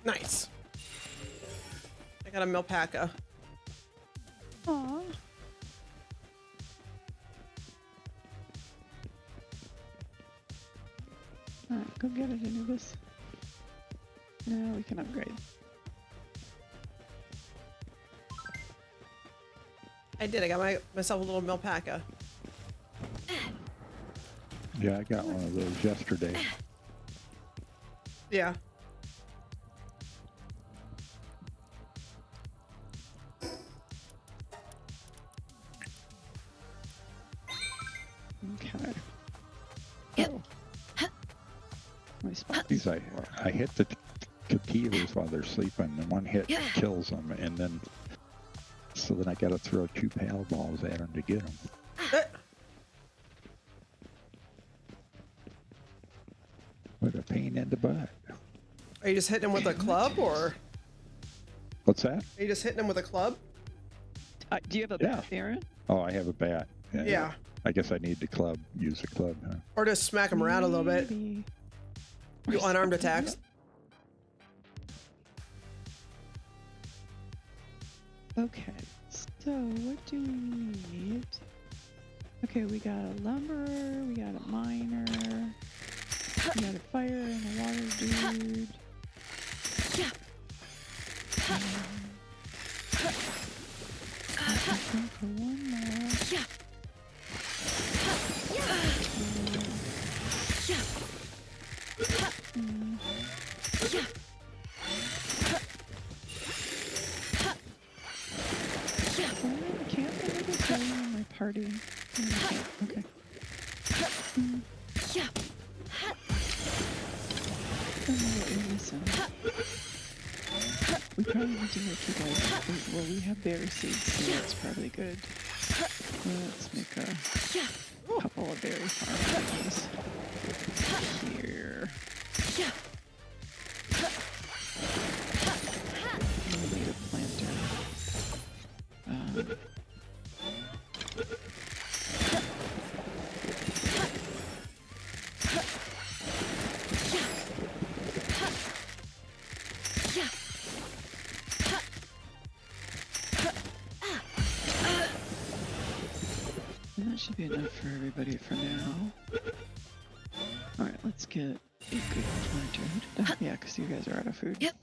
Nice. I got a milpaca. Aw. Alright, go get it, Anubis. Now we can upgrade. I did. I got myself a little milpaca. Yeah, I got one of those yesterday. Yeah. Okay. Oh. My spot. These I hit the cativas while they're sleeping, and one hit kills them, and then so then I got to throw 2 paddle balls at them to get them. What a pain in the butt. Are you just hitting him with a club, or What's that? are you just hitting him with a club? Do you have a Yeah. bat, Aaron? Oh, I have a bat. Yeah. I guess I need the club. Use the club, huh? Or just smack him around a little bit. Maybe. Do unarmed attacks. Okay, so what do we need? Okay, we got a lumberer, we got a miner, we got a fire and a water dude. I think for one more. Can't believe it's going in my party. Okay. We probably need to make you guys. Well, we have berry seeds, so that's probably good. Let's make a couple of berry farms here. We need a planter. should be enough for everybody for now. Alright, let's get a good planter. Yeah, because you guys are out of food. Yep.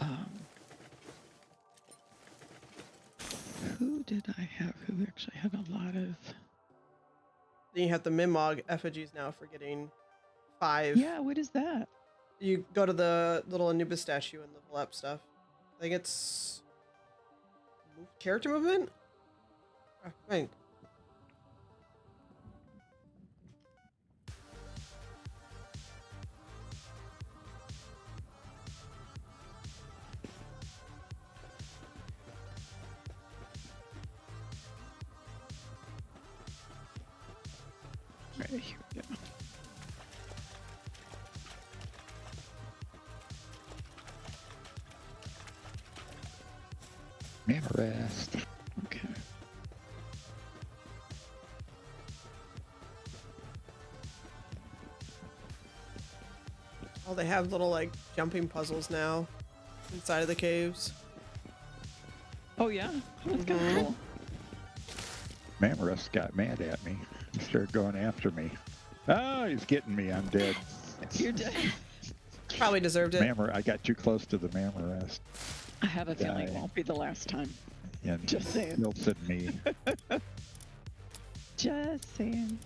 Um, who did I have who actually had a lot of... Then you have the Mimog effigies now for getting 5. Yeah, what is that? You go to the little Anubis statue and level up stuff. I think it's character movement. Right. Right here we go. Mana rest. Okay. Oh, they have little like jumping puzzles now inside of the caves. Oh yeah, that's kind of cool. Mamorus got mad at me. He started going after me. Oh, he's getting me. I'm dead. You're dead. Probably deserved it. I got too close to the Mamorus. I have a feeling it Die. won't be the last time. And Just saying. tilted me. Just saying.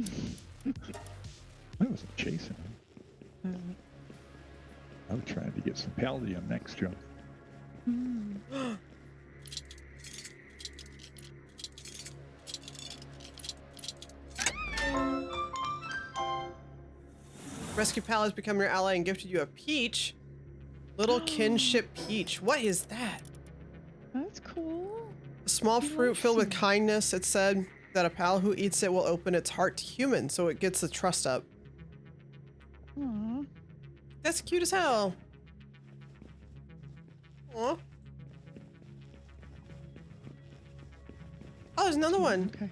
I wasn't chasing him. I was trying to get some Paldium next to him. Rescue Pal has become your ally and gifted you a peach. Little kinship peach. What is that? That's cool. A small fruit filled with kindness. It said that a pal who eats it will open its heart to humans, so it gets the trust up. Aw. That's cute as hell. Aw. Oh, there's another one. Okay.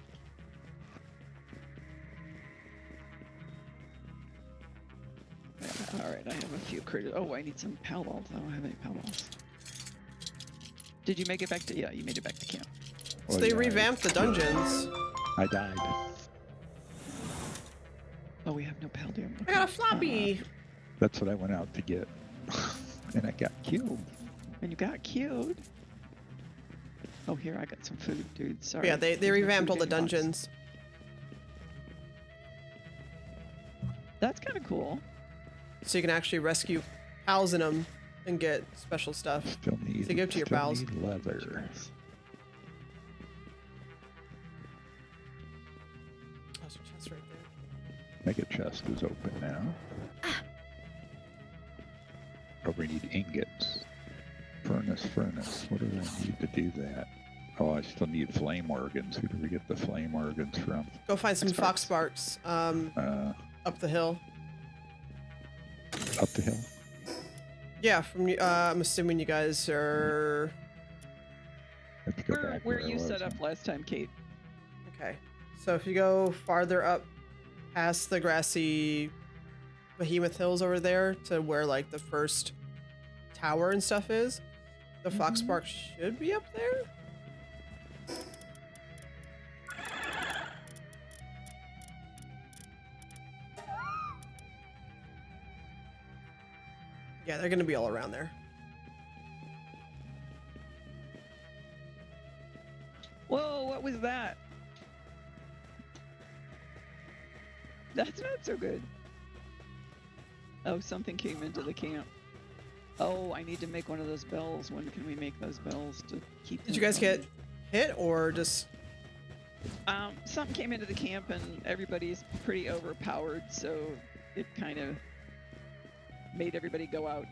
All right, I have a few critters. Oh, I need some Palworld. I don't have any Palworlds. Did you make it back to? Yeah, you made it back to camp. So Oh, they yeah, revamped the dungeons. I died. Oh, we have no Paldium. I got a floppy. That's what I went out to get. And I got killed. And you got killed. Oh, here, I got some food, dude. Sorry. Yeah, they There's no revamped all food the in your box. dungeons. That's kind of cool. So you can actually rescue pals in them and get special stuff. Still need, To give to your still pals. need leather. Oh, there's a chest right there. Mega chest is open now. Oh, we need ingots. Furnace. What do I need to do that? Oh, I still need flame organs. Who do we get the flame organs from? Go find some fox Sparks. sparks. Up the hill. Up the hill? Yeah, from I'm assuming you guys are. I have to go back Where I you was set up now. last time, Kate. Okay. So if you go farther up past the grassy behemoth hills over there to where like the first tower and stuff is, the fox spark should be up there. Yeah, they're gonna be all around there. Whoa, what was that? That's not so good. Oh, something came into the camp. Oh, I need to make one of those bells. When can we make those bells to keep Did you them guys get hit or just? something came into the camp and everybody's pretty overpowered, so it kind of made everybody go out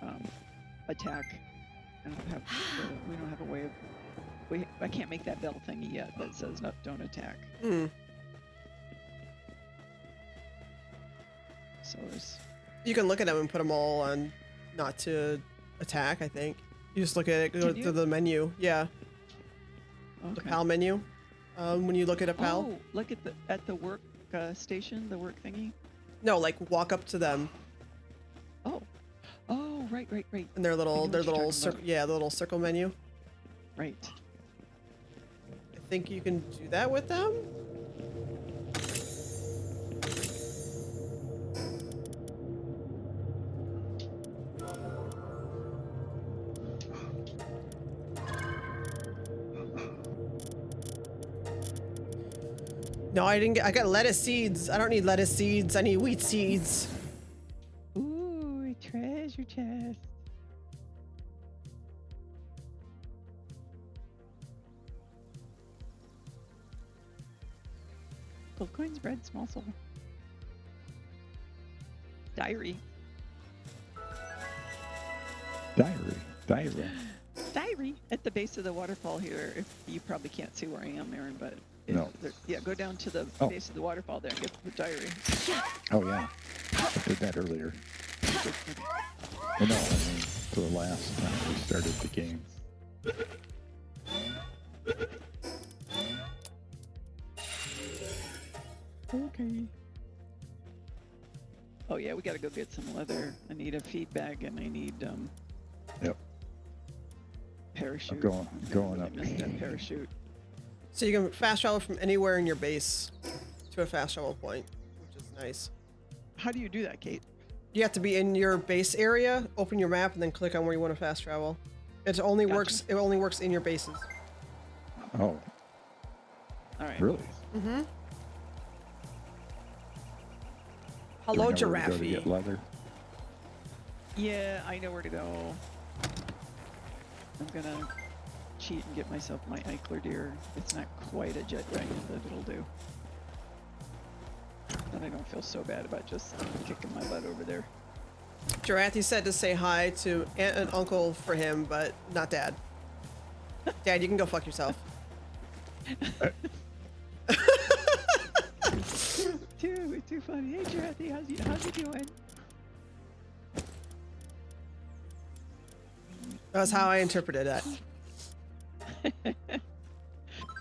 and attack. I don't have we don't have a way of I can't make that bell thingy yet that says no, don't attack. Hmm. So there's You can look at them and put them all on not to attack, I think. You just look at it, go Can you? to the menu. Yeah, the okay. PAL menu. When you look at a PAL. Oh, look at the work station, the work thingy. No, like walk up to them Oh, right. and their I know little what you're talking circle. about. Yeah, the little circle menu. Right. I think you can do that with them. No, I didn't get. I got lettuce seeds. I don't need lettuce seeds. I need wheat seeds. Ooh, a treasure chest. Gold coins, bread, small silver. Diary. Diary. Diary at the base of the waterfall here. If you probably can't see where I am, Aaron, but No. yeah, go down to the Oh. base of the waterfall there and get the diary. Oh yeah, I did that earlier. Well, no, I mean to the last time we started the game. Okay. Oh yeah, we gotta go get some leather. I need a feed bag and I need Yep. parachute. I'm going I up. missed that parachute. So you can fast travel from anywhere in your base to a fast travel point, which is nice. How do you do that, Kate? You have to be in your base area, open your map, and then click on where you want to fast travel. It only Gotcha. works. It only works in your bases. Oh, All right. really? Mm-hmm. Do we Hello, know where to giraffe. go to get leather? Yeah, I know where to go. I'm gonna cheat and get myself my Eichler deer. It's not quite a jet dragon, but it'll do. And I don't feel so bad about just kicking my butt over there. Giraffe said to say hi to aunt and uncle for him, but not dad. Dad, you can go fuck yourself. Too funny. Hey, Jirathi, how's you doing? That's how I interpreted it.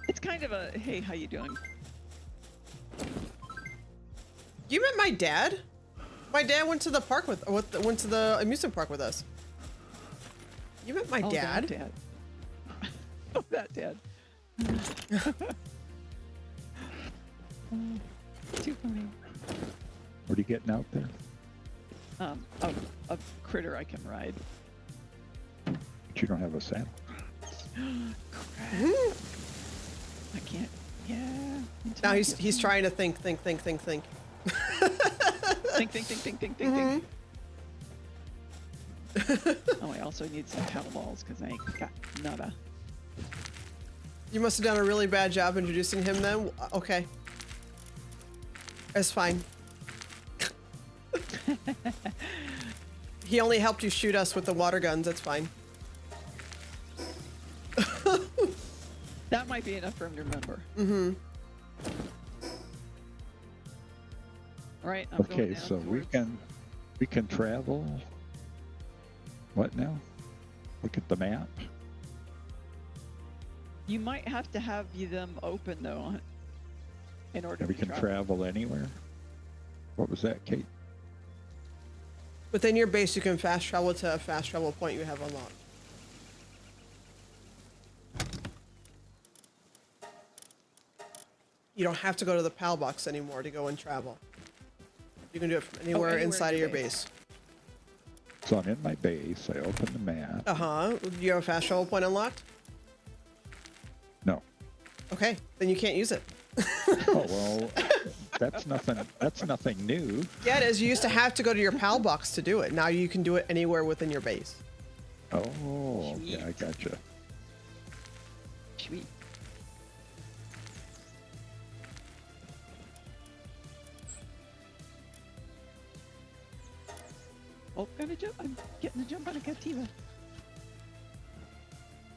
It's kind of a hey, how you doing? You met my dad? My dad went to the park went to the amusement park with us. You met my Oh, dad? That dad. Oh, that dad. Too funny. What are you getting out there? A critter I can ride. But you don't have a saddle. Crap. I can't. Yeah. until Now I he's get some- trying to think. think. Oh, I also need some paddle balls because I ain't got nada. You must have done a really bad job introducing him then. Okay. It's fine. He only helped you shoot us with the water guns. That's fine. That might be enough for him to remember. Mm-hmm. All right. I'm going Okay, down so we towards- can travel. What now? Look at the map. You might have to have them open though, in order And we to can travel anywhere. What was that, Kate? Within your base, you can fast travel to a fast travel point you have unlocked. You don't have to go to the PAL box anymore to go and travel. You can do it from anywhere, anywhere in inside of your your base. So I'm in my base. I open the map. Uh-huh. Do you have a fast travel point unlocked? No. Okay, then you can't use it. Oh well, that's nothing. That's nothing new. Yeah, it is. You used to have to go to your PAL box to do it. Now you can do it anywhere within your base. Oh, okay, I gotcha. Sweet. Oh, gonna jump! I'm getting the jump on a Captiva.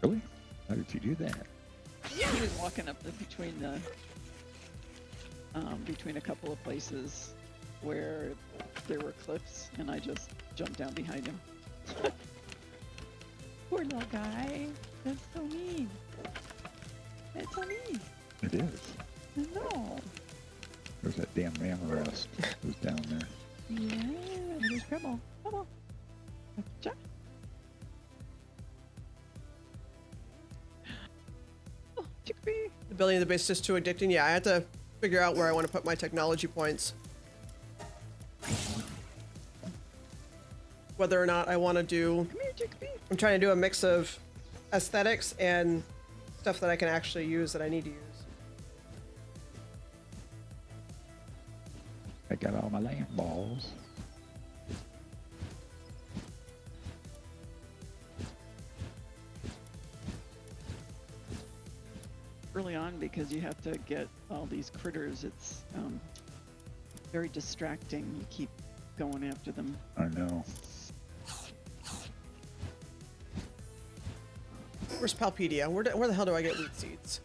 Really? How did you do that? He was walking up between the between a couple of places where there were cliffs, and I just jumped down behind him. Poor little guy. That's so mean. That's so mean. It is. No. There's that damn Mamarest who's down there. Yeah, there's trouble. Trouble. Gotcha. building the base just too addicting. Yeah, I have to figure out where I want to put my technology points. Whether or not I want to do... Come here, Chickpea. I'm trying to do a mix of aesthetics and stuff that I can actually use that I need to use. I got all my land balls. Early on, because you have to get all these critters, it's very distracting. You keep going after them. I know. Where's Palpedia? Where the hell do I get wheat seeds?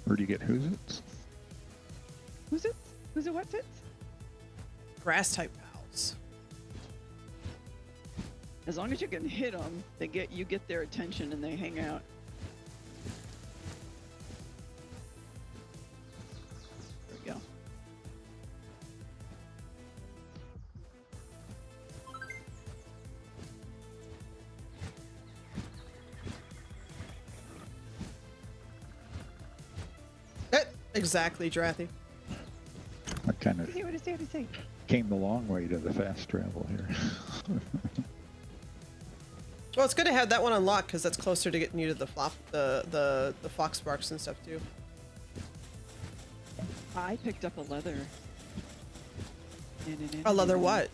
Where do you get Hoosits? Who's it? Who's it? What's it? Grass type pals. As long as you can hit them, you get their attention and they hang out. There we go. Exactly, Drathy. I kind of Hey, what does Daddy say? came the long way to the fast travel here. Well, it's good to have that one unlocked because that's closer to getting you to the fox sparks and stuff too. I picked up a leather. A leather what?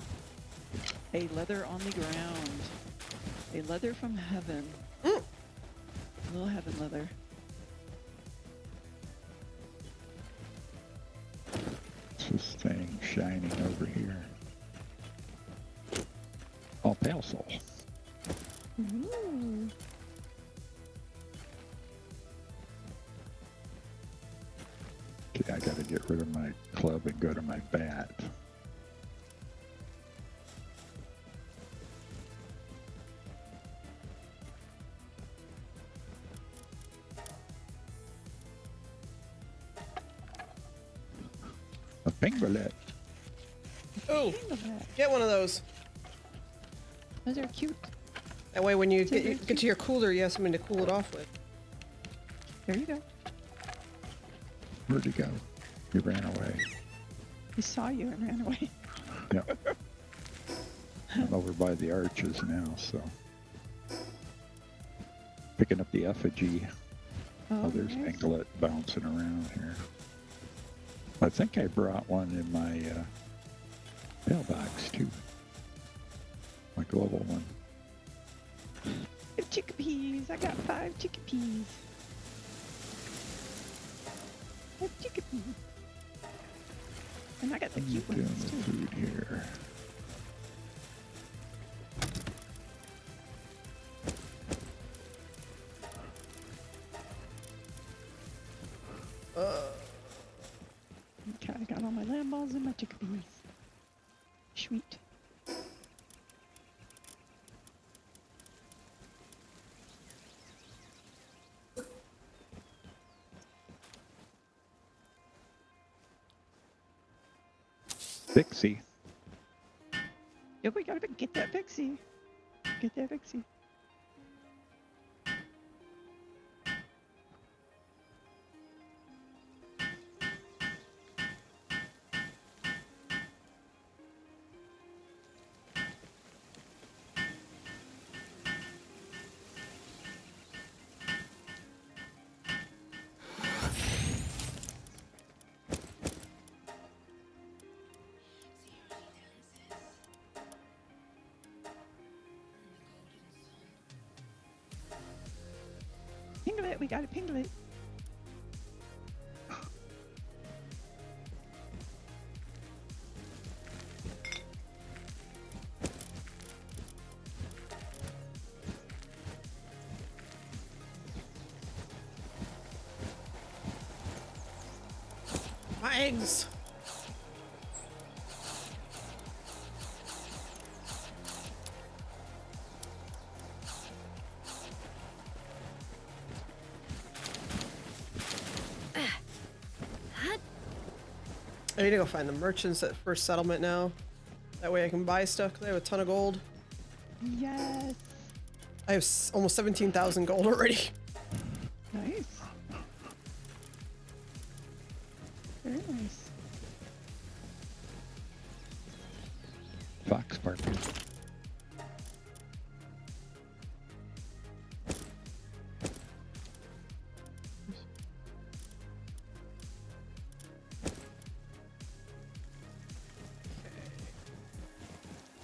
A leather on the ground. A leather from heaven. Mm. A little heaven leather. This thing shining over here. Oh, Pale Soul. Ooh. Okay, I gotta get rid of my club and go to my bat. A pinglet. Oh, get one of those. Those are cute. That way, when you get to your cooler, you have something to cool it off with. There you go. Where'd you go? You ran away. He saw you and ran away. Yep. I'm over by the arches now, so. Picking up the effigy. Oh, there's nice. Pinglet bouncing around here. I think I brought one in my mailbox too. My global one. 5 chickpeas. I got 5 chickpeas. 5 chickpeas. And I got the cute Doing ones the too. food here. Okay, I got all my lamb balls and my chickpeas. Sweet. Pixie. Yep, we gotta get that pixie. Get that pixie. Pinglet, we got a pinglet. My eggs. I need to go find the merchants at First Settlement now. That way I can buy stuff because I have a ton of gold. Yes. I have almost 17,000 gold already. Nice. Very nice. Fox barking.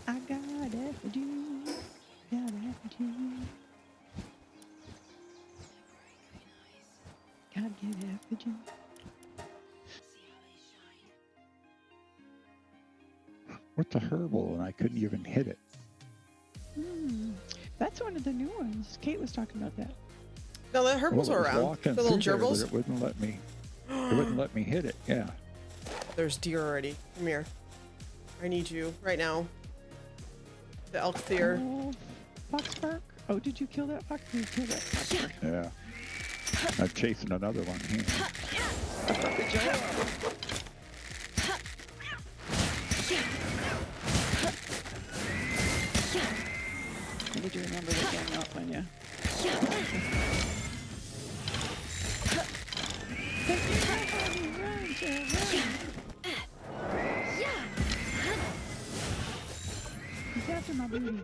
I got effigy. Got effigy. Gotta get effigy. What's a herbal? And I couldn't even hit it. That's one of the new ones. Kate was talking about that. No, the herbals Well, it are was around. walking The little through there, but gerbils. it wouldn't let me. It wouldn't let me hit it. Yeah. There's deer already. Come here. I need you right now. The elk deer. Oh, Foxpark. Oh, did you kill that fox? You killed that foxpark. Yeah. I'm chasing another one here. Good job. I need to remember the gang up on you. He's after my booty.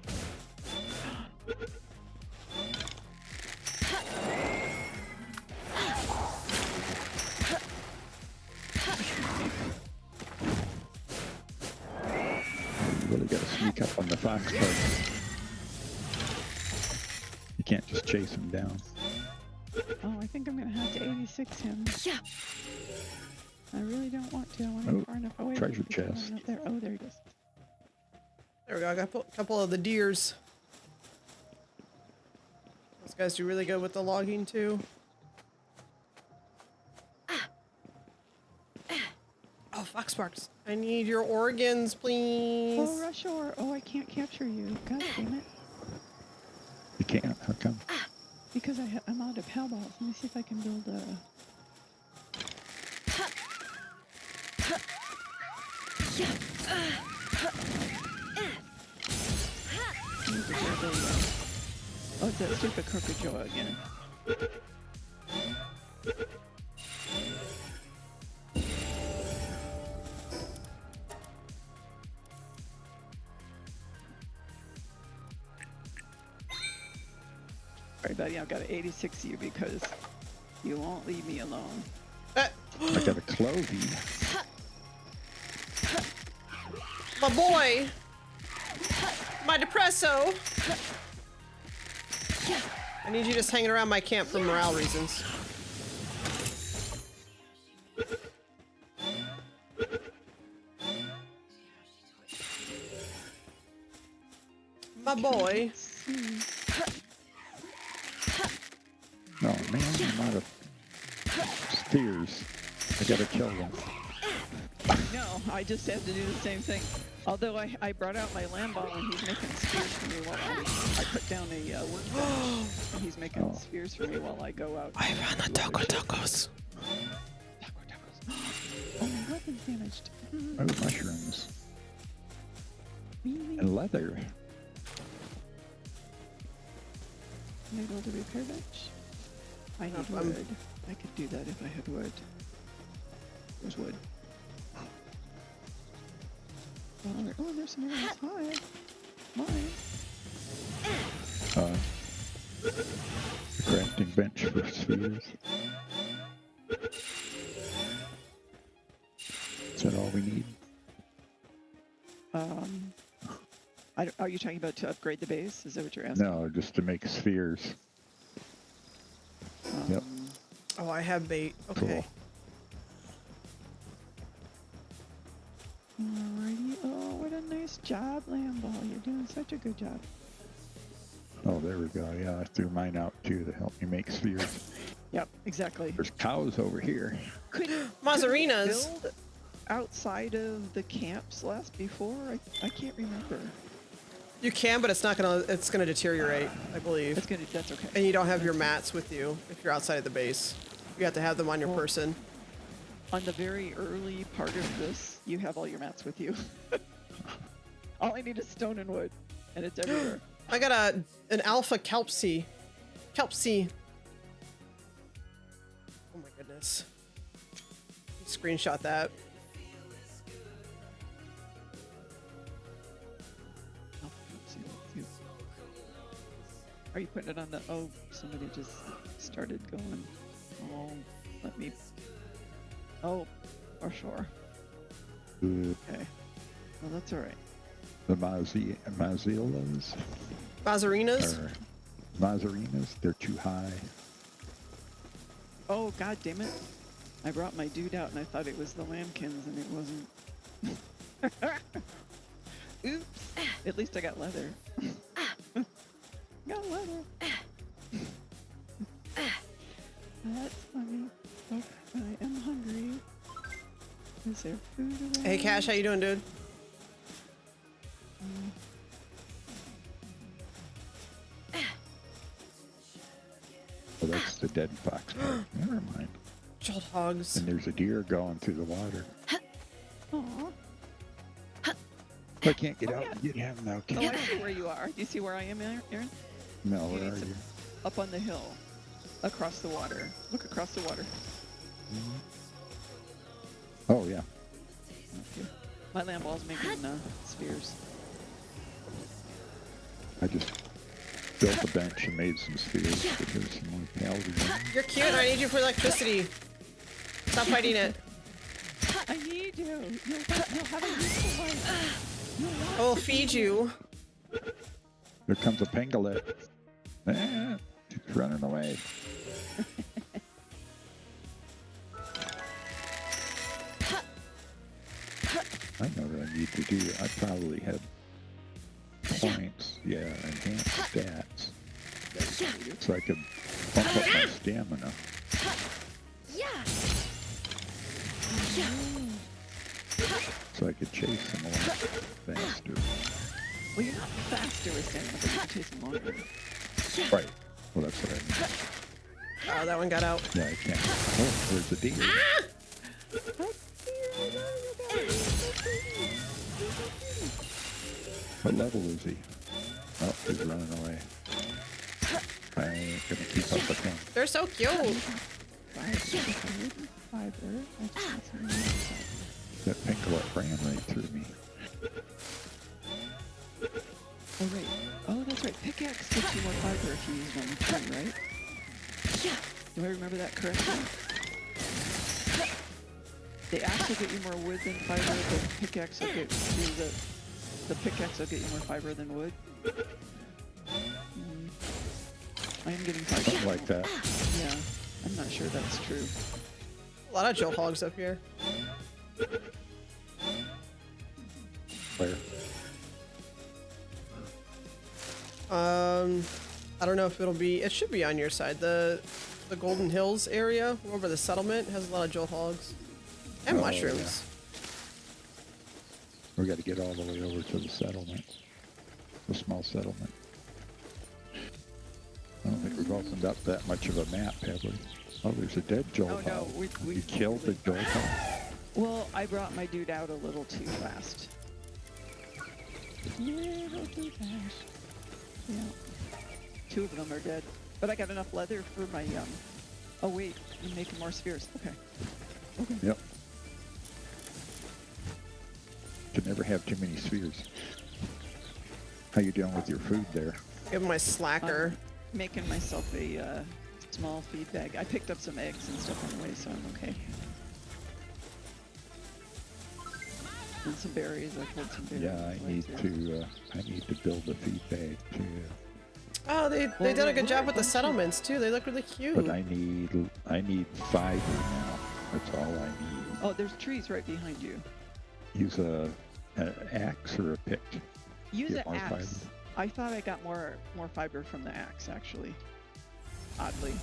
You really got to sneak up on the fox part. You can't just chase him down. Oh, I think I'm gonna have to 86 him. I really don't want to. I want him Oh, far enough away. treasure because I'm chest. not there. Oh, there he goes. There we go. I got a couple of the deers. Those guys do really good with the logging too. Oh, fox sparks. I need your organs, please. Oh, rush or oh, I can't capture you. God damn it. You can't. How come? Because I'm out of hell balls. Let me see if I can build a. Need to build oh, it's that stupid crocojoa again. Alright, buddy, I've got to 86 you because you won't leave me alone. I got a clovey. My boy. My depresso. I need you just hanging around my camp for morale reasons. My boy. Oh man, I'm out of spears. I gotta kill them. No, I just have to do the same thing. Although I brought out my land ball and he's making spears for me while I put down a workbench. And he's making Oh. spears for me while I go out. I found the tacos. Oh, my weapon's damaged. Oh, mushrooms Really? and leather. Can I build a repair bench? I need I'm- wood. I could do that if I had wood. There's wood. Alright. Oh, there's some arrows. Hi. Mine. The crafting bench for spheres. Is that all we need? Are you talking about to upgrade the base? Is that what you're asking? No, just to make spheres. Yep. Oh, I have bait. Okay. Cool. Alrighty. Oh, what a nice job, Lamball. You're doing such a good job. Oh, there we go. Yeah, I threw mine out too to help me make spheres. Yep, exactly. There's cows over here. Could Mazzarinas. build outside of the camps last before? I can't remember. You can, but it's not gonna. It's gonna deteriorate, I believe. That's okay. And you don't have your mats with you if you're outside of the base. You have to have them on your Well- person. On the very early part of this, you have all your mats with you. All I need is stone and wood, and it's everywhere. I got an alpha kelpsie. Kelpsie. Oh my goodness. Screenshot that. Oh, let's see, let's see. Are you putting it on the? Oh, somebody just started going. Oh, let me. Oh, for sure. Okay. Well, that's all right. The Mazilas Mazarinas? or Mazarinas, they're too high. Oh, god damn it. I brought my dude out and I thought it was the lambkins and it wasn't. Oops. At least I got leather. Got leather. That's funny. Oh, I am hungry. Is there food around? Hey, Cash, how you doing, dude? Oh, that's the dead fox part. Never mind. Jolt hogs. And there's a deer going through the water. Aw. I can't get Oh, out yeah. and get him now. Oh, I see where you are. Do you see where I am, Aaron? No, You where need are some- you? Up on the hill. Across the water. Look across the water. Oh, yeah. Okay. My land ball's making spheres. I just built a bench and made some spheres, but there's some more pals again. You're cute. I need you for electricity. Stop fighting it. I need you. You'll have a useful life. I will feed you. There comes a pangolin. Ah, it's running away. I know what I need to do. I probably have points. Yeah, enhanced stats. So I could bump up my stamina. So I could chase them a lot faster. Well, you're not faster with stamina, but you can chase them longer. Right. Well, that's what I mean. Oh, that one got out. Yeah, I can't. Oh, there's a deer. What level is he? Oh, he's running away. I ain't gonna keep up with him. They're so cute. Fiber. That pangolin ran right through me. Oh, right. Oh, that's right. Pickaxe gives you more fiber if you use it on the tree, right? Do I remember that correctly? The axe will get you more wood than fiber, the pickaxe will get you the pickaxe will get you more fiber than wood. I am getting fiber. Something like that. Yeah, I'm not sure that's true. A lot of Jolt hogs up here. Where? I don't know if it'll be. It should be on your side. The Golden Hills area over the settlement has a lot of Jolt hogs and Oh, mushrooms. We got to get all the way over to the settlement. The small settlement. I don't think we've opened up that much of a map, have we? Oh, there's a dead jolt Oh, no, hog. we You killed the jolt hog? Well, I brought my dude out a little too fast. Little too fast. Yeah. 2 of them are dead. But I got enough leather for my, Oh, wait. I'm making more spheres. Okay. Okay. Yep. Can never have too many spheres. How you doing with your food there? Give him my slacker. I'm making myself a small feed bag. I picked up some eggs and stuff on the way, so I'm okay. And some berries. I pulled some berries. Yeah, I need to build a feed bag too. Oh, they done a good job with the settlements too. They look really cute. But I need fiber now. That's all I need. Oh, there's trees right behind you. Use an axe or a pick. Use Get an more axe. fiber. I thought I got more fiber from the axe, actually. Oddly.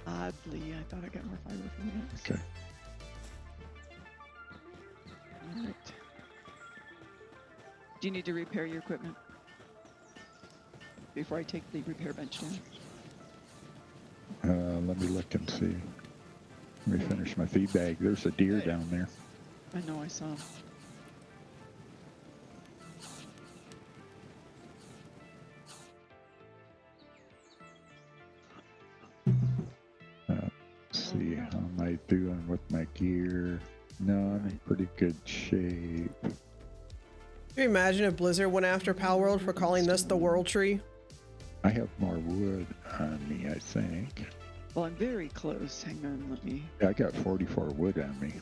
Oddly, I thought I got more fiber from the axe. Okay. Alright. Do you need to repair your equipment? Before I take the repair bench down? Let me look and see. Let me finish my feed bag. There's a deer down there. I know I saw him. Let's see, how am I doing with my gear? No, I'm in pretty good shape. Can you imagine if Blizzard went after Palworld for calling this the World Tree? I have more wood on me, I think. Well, I'm very close. Hang on, let me. Yeah, I got 44 wood on me.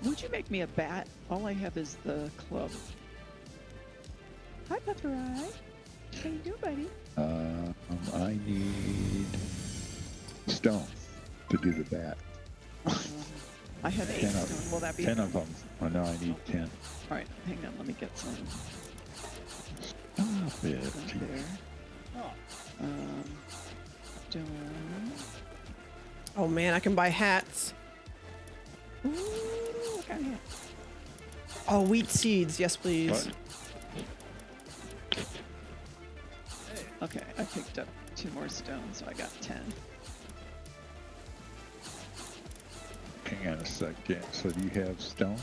Would you make me a bat? All I have is the club. Hi, Pepperai. How you doing, buddy? I need stone to do the bat. I have 8 10 stone. of, Will that be 10 of them. Oh, no, I need 10. All right, hang on. Let me get some. Stop it. Right there. Stone. Oh man, I can buy hats. Ooh, what kind of hat? Oh, wheat seeds. Yes, please. What? Okay, I picked up 2 more stones, so I got 10. Hang on a second. So do you have stone?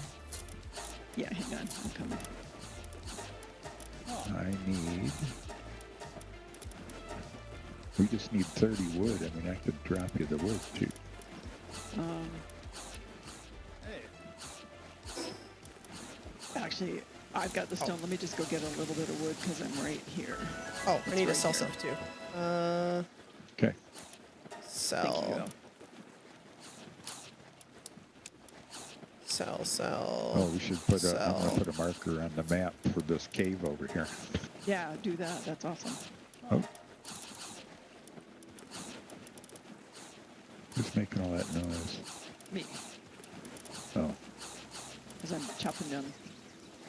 Yeah, hang on. I'm coming. I need... We just need 30 wood. I mean, I could drop you the wood, too. Actually, I've got the stone. Let me just go get a little bit of wood because I'm right here. Oh, I need to right sell here. stuff too. Okay. Sell. Sell. Oh, we should put a... I'm Sell. going to put a marker on the map for this cave over here. Yeah, do that. That's awesome. Oh. Who's making all that noise? Me, Oh. because I'm chopping down.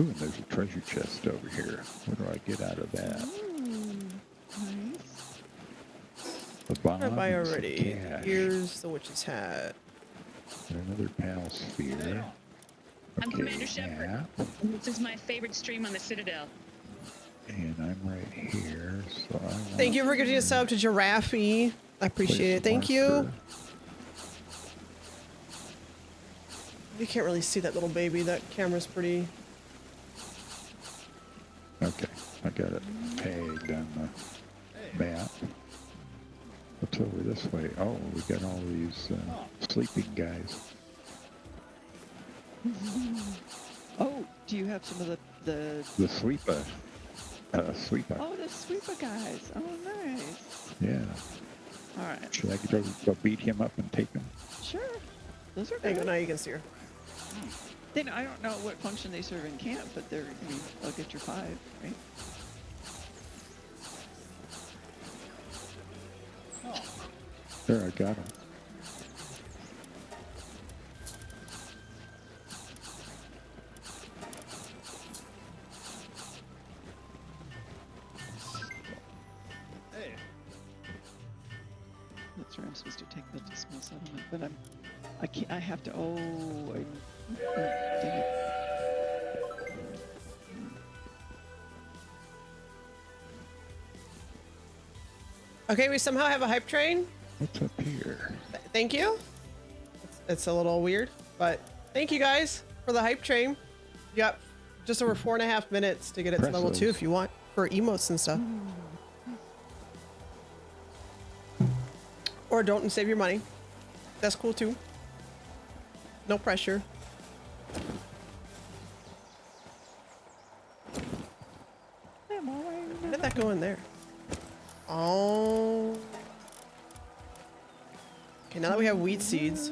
Ooh, and there's a treasure chest over here. What do I get out of that? Ooh, nice. The bomb I buy and some already. cash. Here's the witch's hat. And another pal sphere. I'm Commander Shepard. map. This is my favorite stream on the Citadel. And I'm right here, so I want Thank you for giving a sub to Giraffe. I appreciate it. Thank you. marker. You can't really see that little baby. That camera's pretty. Okay, I got it tagged on the map. What's over this way? Oh, we got all these sleeping guys. Oh, do you have some of the? The sweeper. Sweeper. Oh, the sweeper guys. Oh, nice. Yeah. All right. Should I go beat him up and take him? Sure. Those are There you go. good. Now you can see her. Then I don't know what function they serve in camp, but they're. I mean, I'll get your 5, right? There, I got him. That's where I'm supposed to take the small settlement, but I can't. I have to. Oh, dang it. Okay, we somehow have a hype train. What's up here? Thank you. It's a little weird, but thank you guys for the hype train. You got just over 4.5 minutes to get it to level 2 Impressive. if you want for emotes and stuff. Or don't and save your money. That's cool too. No pressure. How did that go in there? Oh. Okay, now that we have wheat seeds.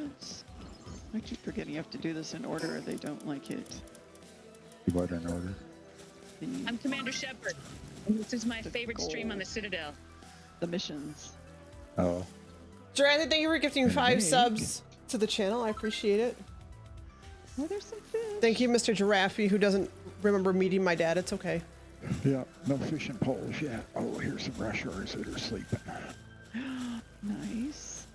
I keep forgetting you have to do this in order or they don't like it. You bought an order? I'm Commander Shepard. This is my favorite stream on the Citadel. The missions. Oh. Durantha, thank you for gifting 5 Hey. subs to the channel. I appreciate it. Oh, there's some fish. Thank you, Mr. Giraffe, who doesn't remember meeting my dad. It's okay. Yeah, no fishing poles yet. Oh, here's some rushers that are sleeping. Nice.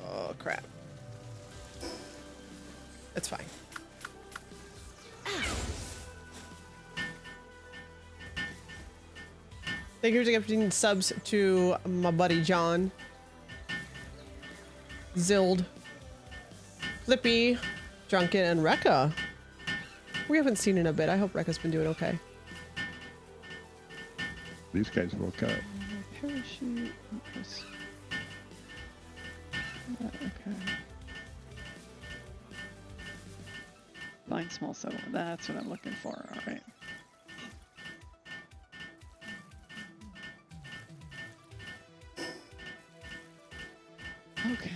Oh, crap. It's fine. Ah. Thank you for gifting subs to my buddy John, Zild, Flippy, Drunken, and Rekka. We haven't seen in a bit. I hope Rekka's been doing okay. These guys woke up. Parachute. Plus- okay. Find small settlement. That's what I'm looking for. All right. Okay.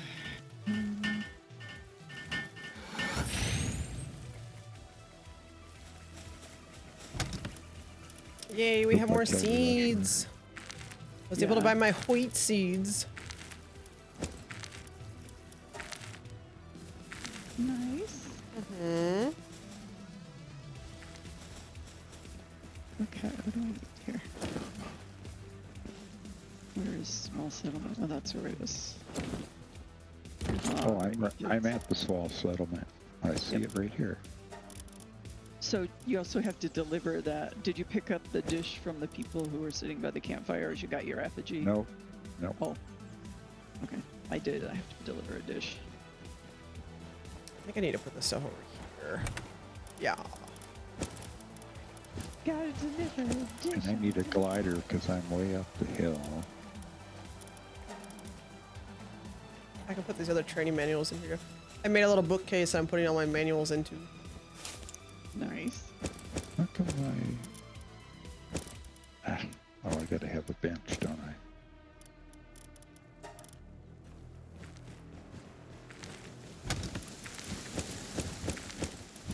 Yay, we have more Looks like seeds. I was able to Yeah. buy my wheat seeds. Nice. Hmm. Okay, what do I need here? Where is small settlement? Oh, that's where it is. Oh, I'm at the small settlement. I see it right here. So you also have to deliver that. Did you pick up the dish from the people who were sitting by the campfire as you got your effigy? Nope. Nope. Oh. Okay. I did. I have to deliver a dish. I think I need to put this stuff over here. Yeah. Gotta deliver a dish. And I need a glider because I'm way up the hill. I can put these other training manuals in here. I made a little bookcase I'm putting all my manuals into. Nice. How come I... Oh, I gotta have a bench, don't I?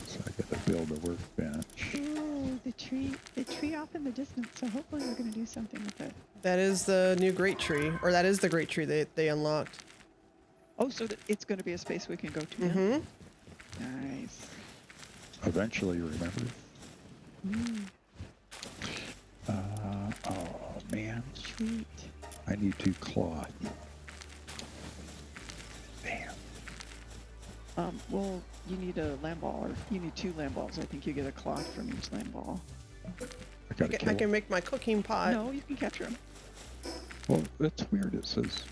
So I gotta build a workbench. Ooh, the tree off in the distance. So hopefully we're gonna do something with it. That is the new great tree, or that is the great tree they unlocked. Oh, so that it's gonna be a space we can go to now. Mm-hmm. Nice. Eventually, remember? Oh man, Sweet. I need 2 cloth. Damn. Well, you need a lamb ball, or you need 2 lamb balls. I think you get a cloth from each lamb ball. I gotta kill I can make my cooking pot. No, you can capture them. Well, that's weird. It says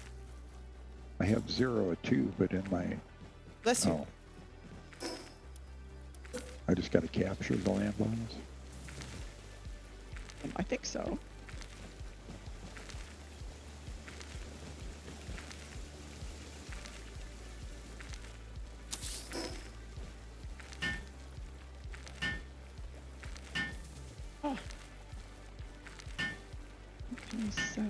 I have 0 of 2, but in my Bless you. oh, I just gotta capture the land balls. I think so. Oh. Okay, so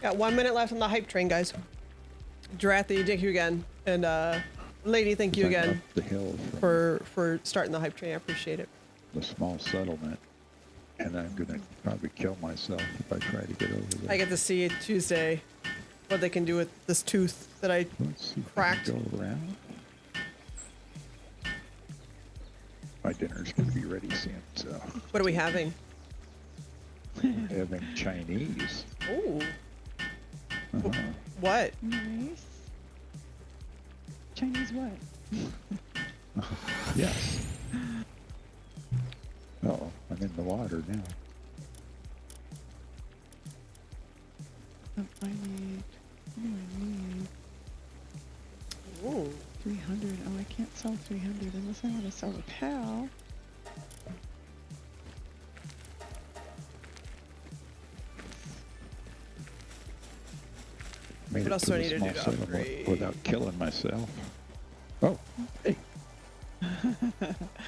Got 1 minute left on the hype train, guys. Drathy, thank you again. And Lady, thank you I'm again up the hill from for starting the hype train. I appreciate it. the small settlement, and I'm gonna probably kill myself if I try to get over there. I get to see Tuesday what they can do with this tooth that I Let's see if cracked. I can go around. My dinner's gonna be ready soon, so What are we having? we're having Chinese. Ooh. Uh-huh. What? nice. Chinese what? Yes. Oh, I'm in the water now. Oh, I need. What do I need? Ooh. 300. Oh, I can't sell 300 unless I want to sell a pal. Made What it else to do I the need to small do to settlement upgrade? without killing myself. Oh, hey,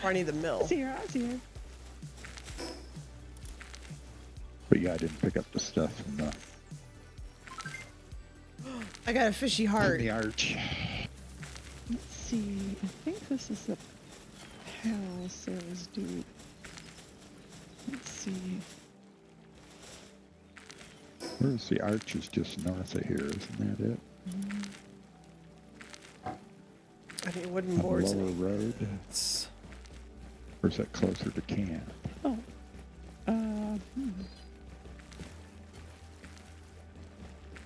Or I need the mill. I was here. but yeah, I didn't pick up the stuff from the, I got a fishy from heart. the arch. Let's see. I think this is the pal sales dude. Let's see. Where's the arch? Is just north of here, isn't that it? I need wooden On the boards. lower road? It's- Or is that closer to camp? Oh.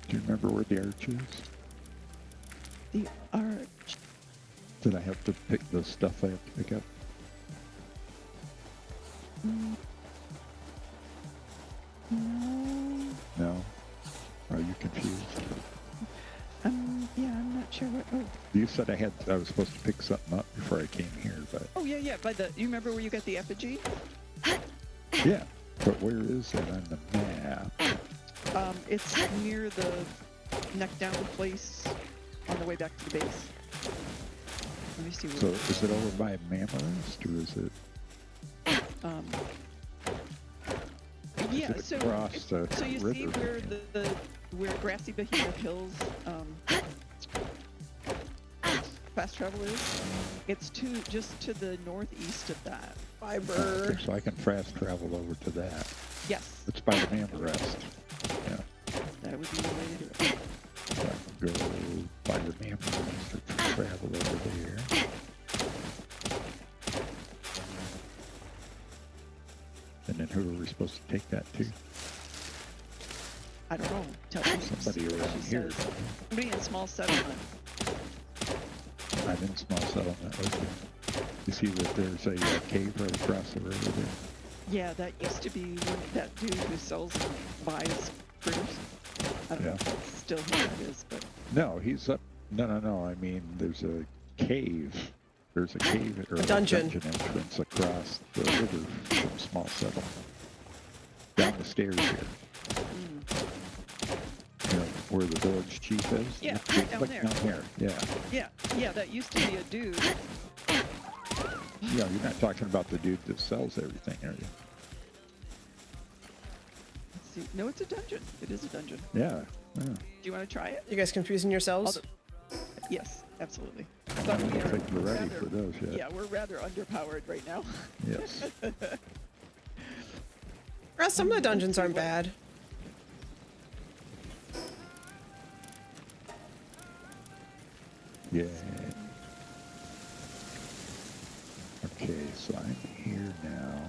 Do you remember where the arch is? The arch. Did I have to pick the stuff I have to pick up? No. No? Are you confused? Yeah, I'm not sure what. Oh, You said I was supposed to pick something up before I came here, but oh yeah, yeah. By the, you remember where you got the effigy? yeah. But where is it on the map? It's near the neck down place on the way back to the base. Let me see. So Where, is it over by Mammoth, or is it? yeah. it So across the so you see river where here? the where Grassy Behemoth Hills fast travel is? It's just to the northeast of that. Fiber. Okay, so I can fast travel over to that. Yes, It's by the Mammoth. Yeah. that would be the way to do it. So I can go by the Mammoth to travel over there. And then who are we supposed to take that to? I don't know. Tell me. Somebody See what around she here. says. Somebody in small settlement. I'm in small settlement. Okay. You see that there's a cave right across the river there? Yeah, that used to be that dude who sells and buys critters. I don't know Yeah. if that's still who that is, but No, he's up. No. I mean, there's a cave. There's a cave or A dungeon. entrance across the river from small settlement. Down the stairs here. You know, where the village chief is? Yeah, Look down look there. down here. Yeah. yeah, that used to be a dude. Yeah, you're not talking about the dude that sells everything, are you? Let's see. No, it's a dungeon. It is a dungeon. Yeah. Yeah. Do you want to try it? You guys confusing yourselves? Yes, absolutely. I But don't we are think we're ready rather, for those yet. yeah, we're rather underpowered right now. Yes. Some of the dungeons aren't bad. Yeah. Okay, so I'm here now.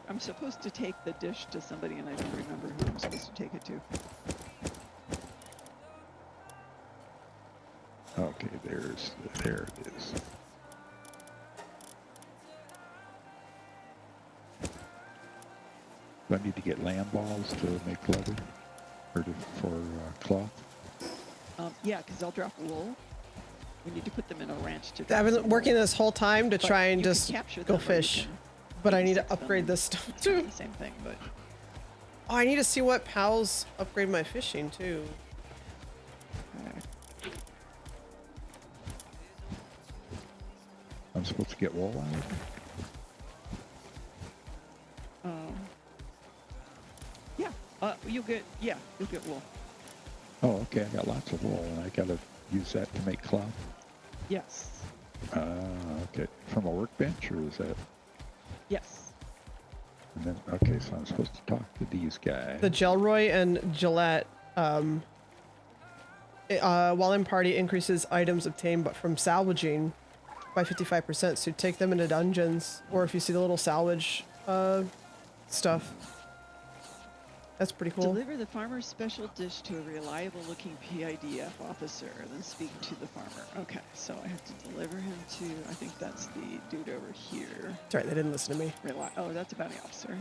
I'm supposed to take the dish to somebody, and I don't remember who I'm supposed to take it to. Okay, there it is. Do I need to get lamb balls to make leather? Or for cloth? Yeah, because I'll drop wool. We need to put them in a ranch to. I've drop been some working wool. this whole time to But try and you can just capture go them, or you fish. can But I need to insect them. upgrade this stuff It's not too. the same thing, but Oh, I need to see what pals upgrade my fishing too. I'm supposed to get wool out? yeah, you'll get wool. Oh, okay, I got lots of wool, and I gotta use that to make cloth? Yes, Okay. From a workbench, or is that... yes. And then, okay, so I'm supposed to talk to these guys. The Gelroy and Gillette, while in party, increases items obtained but from salvaging by 55%. So take them into dungeons, or if you see the little salvage stuff. That's pretty cool. Deliver the farmer's special dish to a reliable-looking PIDF officer, then speak to the farmer. Okay, so I have to deliver him to. I think that's the dude over here. That's right, they didn't listen to me. Oh, that's a bounty officer.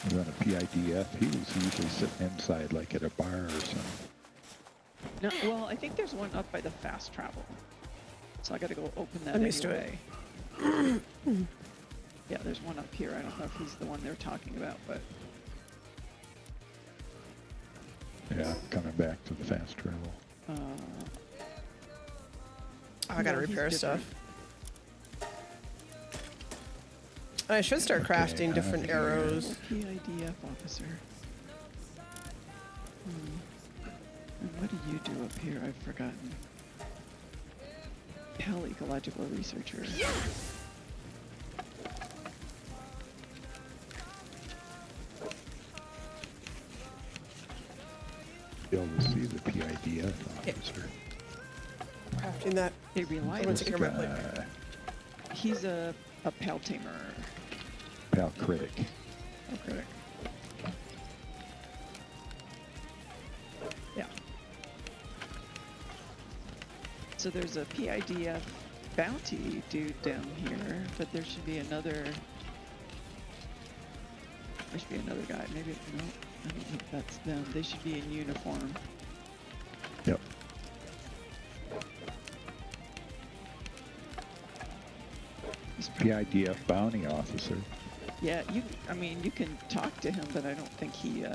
And then a PIDF, he was usually sitting inside, like at a bar or something. No, well, I think there's one up by the fast travel. So I got to go open that I'm used to it. anyway. Yeah, there's one up here. I don't know if he's the one they're talking about, but Yeah, I'm coming back to the fast travel. Oh, I gotta no, he's repair different. stuff. I should start Okay, crafting different I'm here. arrows. PIDF officer. And what do you do up here? I've forgotten. Pal ecological researcher. Be able to see the PIDF officer. Crafting that. A I'm gonna reliable. take care of my plate. He's a pal tamer. Pal critic. Oh, critic. Yeah. So there's a PIDF bounty dude down here, but there should be another. There should be another guy. Maybe no. I don't think that's them. They should be in uniform. Yep. He's The IDF bounty officer. Yeah, you. I mean, you can talk to him, but I don't think he.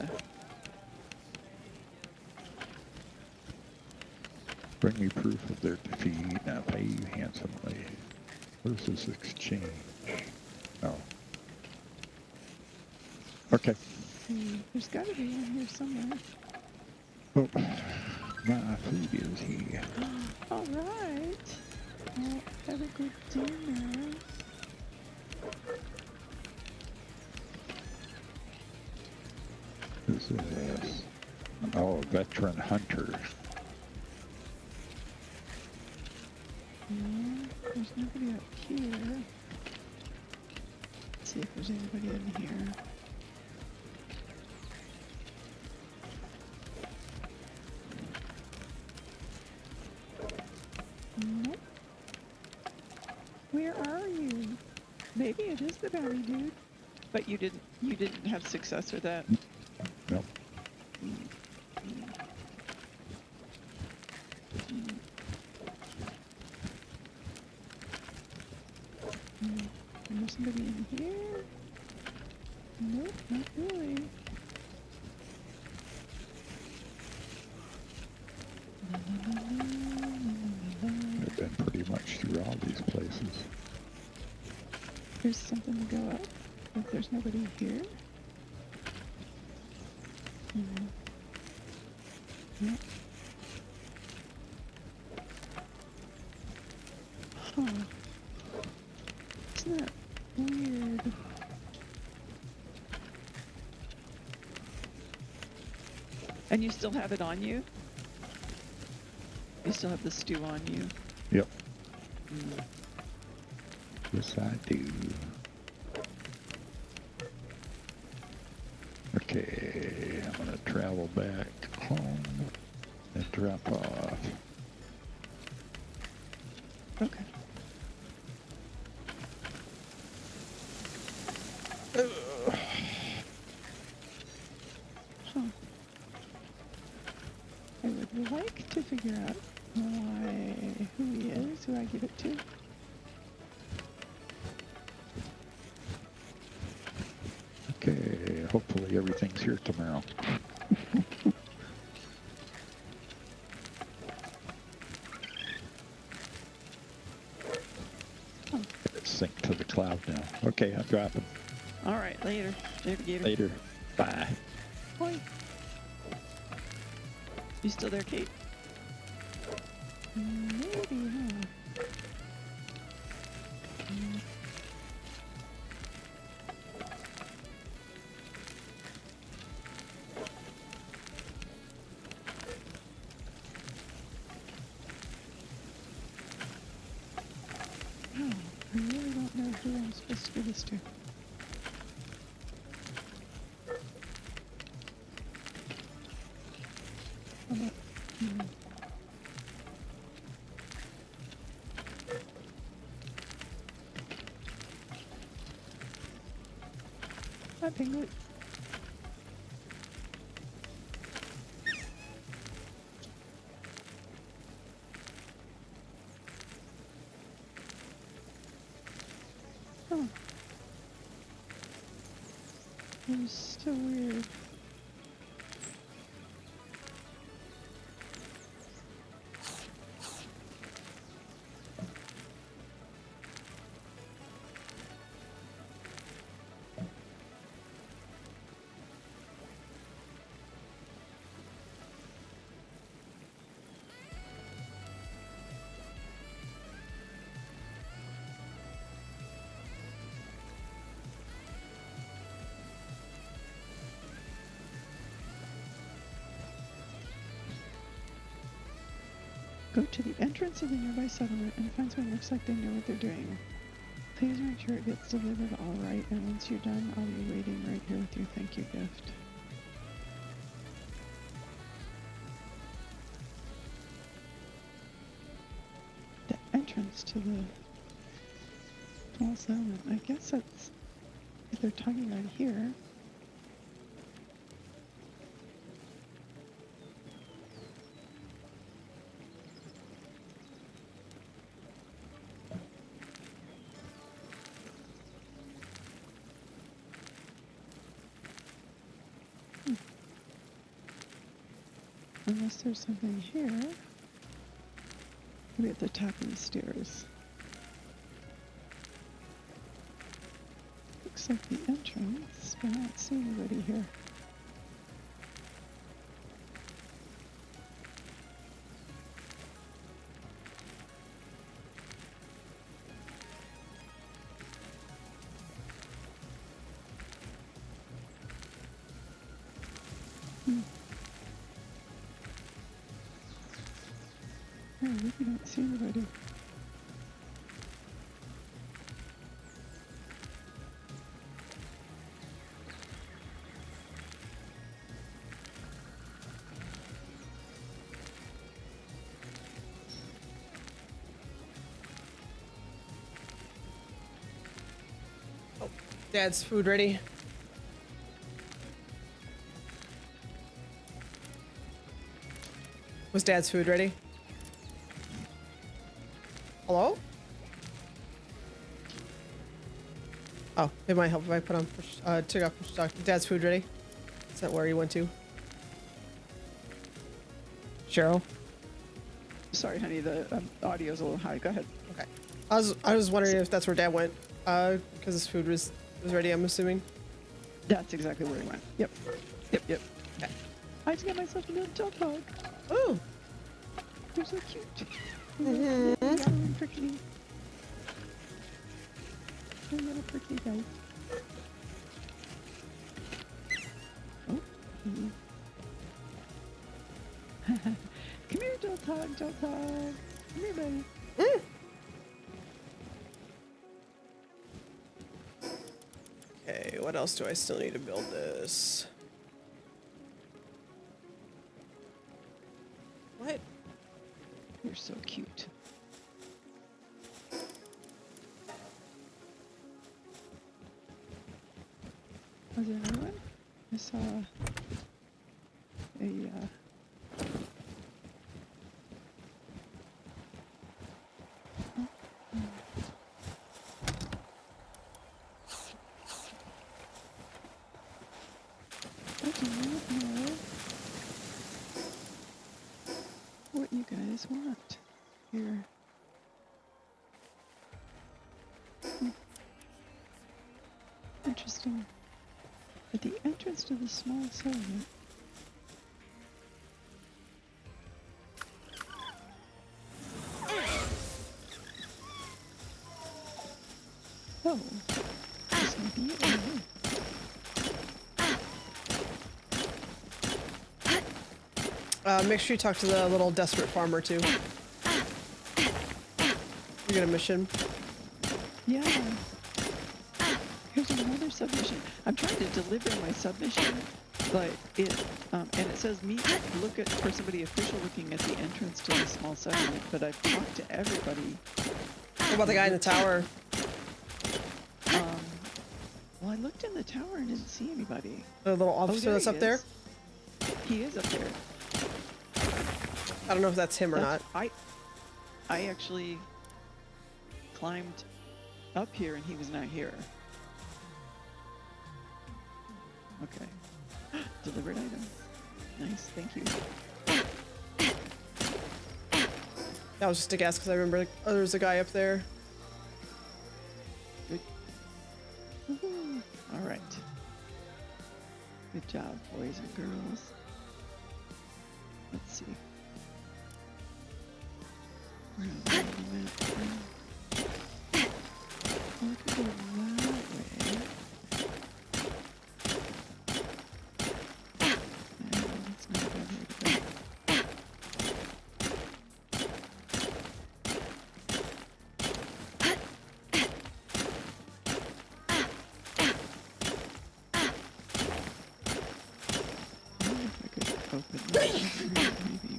Bring me proof of their defeat, and I'll pay you handsomely. Versus exchange. Oh. Okay. There's got to be one here somewhere. Oh, my food is here. All right. Well, have a good dinner. This is, oh, veteran hunter. No, there's nobody up here. Let's see if there's anybody in here. Nope. Where are you? Maybe it is the bounty dude. But you didn't have success with that. Nope. There's somebody in here? Nope, not really. I've been pretty much through all these places. There's something to go up. If there's nobody here. Nope. Huh. Isn't that weird? And you still have it on you? You still have the stew on you? Yep. Yes, I do. Okay, I'm gonna travel back home and drop off. Okay. Huh. I would like to figure out who he is, who I give it to. Okay, hopefully everything's here tomorrow. It's sync to the cloud now. Okay, I'm dropping. All right, later. Navigator. Later. Bye. Bye. You still there, Kate? Maybe, huh? Oh, I really don't know who I'm supposed to do this to. How about, Hi, Pinglet. Oh. It was so weird. Go to the entrance of the nearby settlement and find someone who looks like they know what they're doing. Please make sure it gets delivered all right, and once you're done, I'll be waiting right here with your thank you gift. The entrance to the small settlement. I guess that's if they're talking right here. Unless there's something here. Maybe at the top of the stairs. Looks like the entrance, but I don't see anybody here. I really don't see anybody. Dad's food ready. Was Dad's food ready? Hello? Oh, it might help if I put on push, took off push to talk. Dad's food ready? Is that where you went to? Cheryl? Sorry, honey, the audio's a little high. Go ahead. Okay. I was wondering if that's where Dad went. Because his food was ready, I'm assuming. That's exactly where he went. Yep. Yep. Okay. I just got myself a little dog dog. Oh. They're so cute. Little prickly. They're little prickly guys. Oh. Come here, Joltog. Come here, buddy. Okay, what else do I still need to build this? What? You're so cute. Was there another one? I saw a I do not know what you guys want here. Interesting. At the entrance to the small settlement. Oh, this might be it. Make sure you talk to the little desperate farmer too. You get a mission. Yeah. Here's another submission. I'm trying to deliver my submission, but it and it says look for somebody official looking at the entrance to the small settlement. But I've talked to everybody. What about the guy in the tower? Well, I looked in the tower and didn't see anybody. The little officer that's up there? He is up there. I don't know if that's him or not. I actually climbed up here and he was not here. Okay. Delivered item. Nice, thank you. That was just a guess because I remember there was a guy up there. Good. Woohoo. All right. Good job, boys and girls. Let's see. Where am I on the map? Oh, I could go that way. No, that's not a bad way to go. I wonder if I could open this. Maybe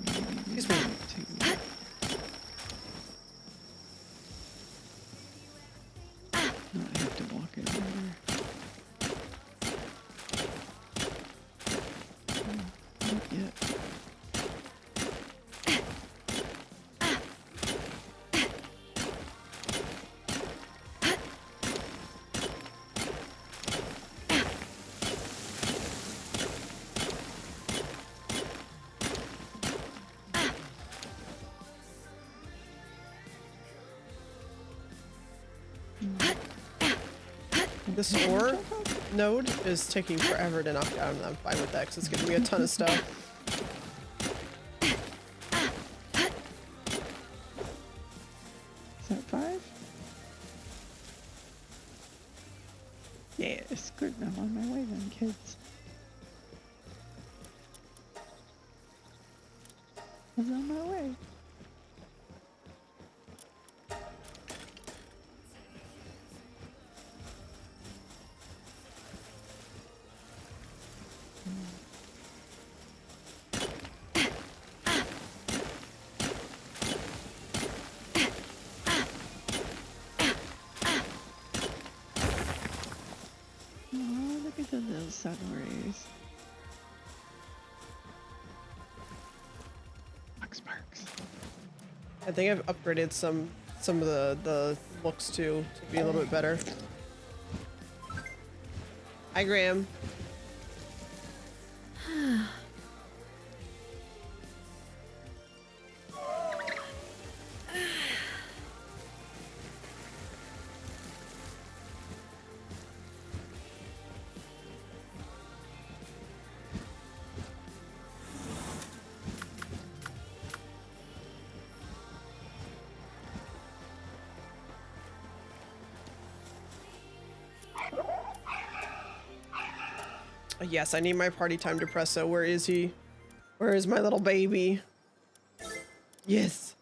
Excuse me. to This ore node is taking forever to knock down, and I'm fine with that because it's giving me a ton of stuff. Is that 5? Yes, good. I'm on my way then, kids. I'm on my way. Oh, look at the little sun rays. Sparks. I think I've upgraded some of the looks too to be a little bit better. Hi, Graham. Yes, I need my party time depresso. Where is he? Where is my little baby? Yes.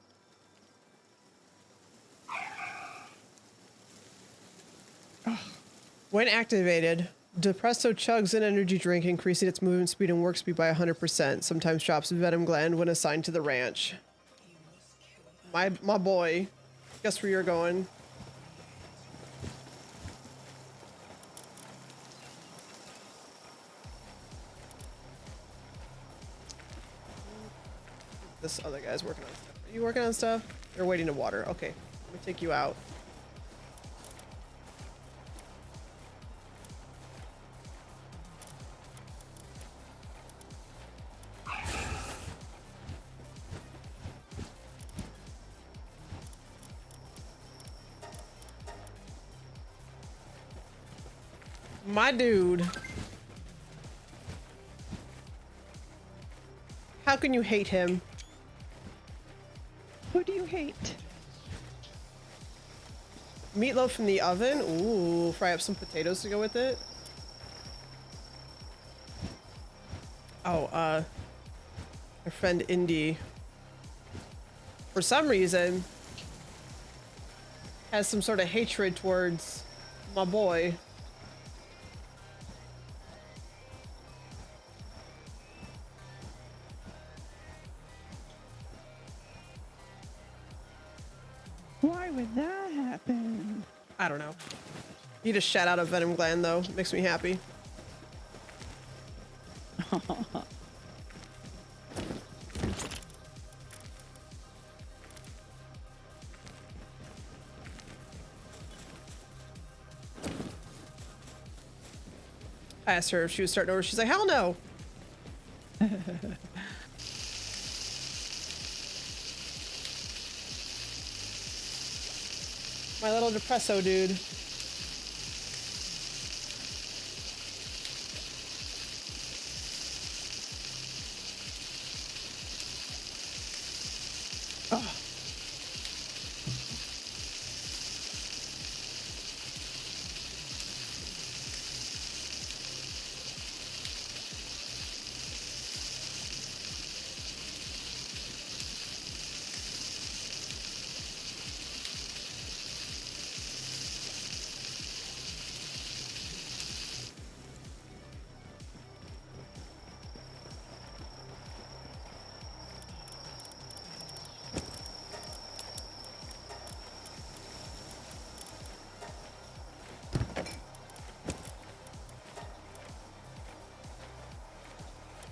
When activated, depresso chugs an energy drink, increasing its movement speed and work speed by 100%. Sometimes drops a venom gland when assigned to the ranch. My boy. Guess where you're going? This other guy's working on stuff. Are you working on stuff? You're waiting to water. Okay, let me take you out. My dude. How can you hate him? Who do you hate? Meatloaf from the oven? Ooh, fry up some potatoes to go with it. Oh, our friend Indy, for some reason, has some sort of hatred towards my boy. Why would that happen? I don't know. He just shat out a venom gland though. Makes me happy. I asked her if she was starting over. She's like, hell no. My little depresso dude. Oh.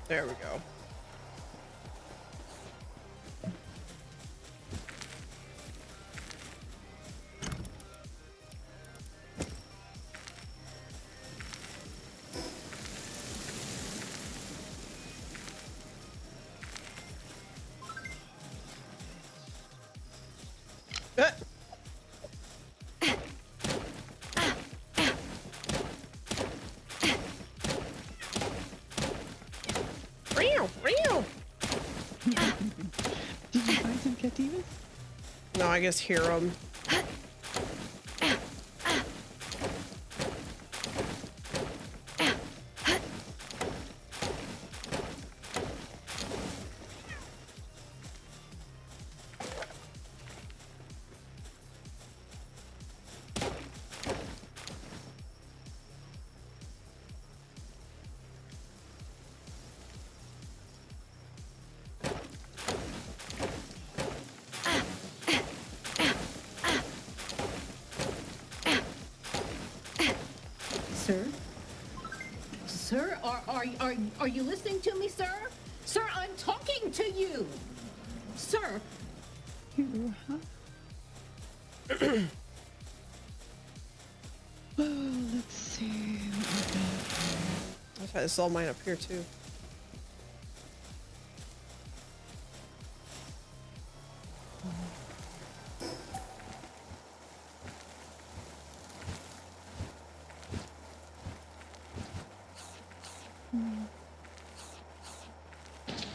There we go. No, I guess hear them. Sir? Sir, are you listening to me, sir? Sir, I'm talking to you. Sir, You, huh? Well, let's see what we got. I've had this all mine up here too.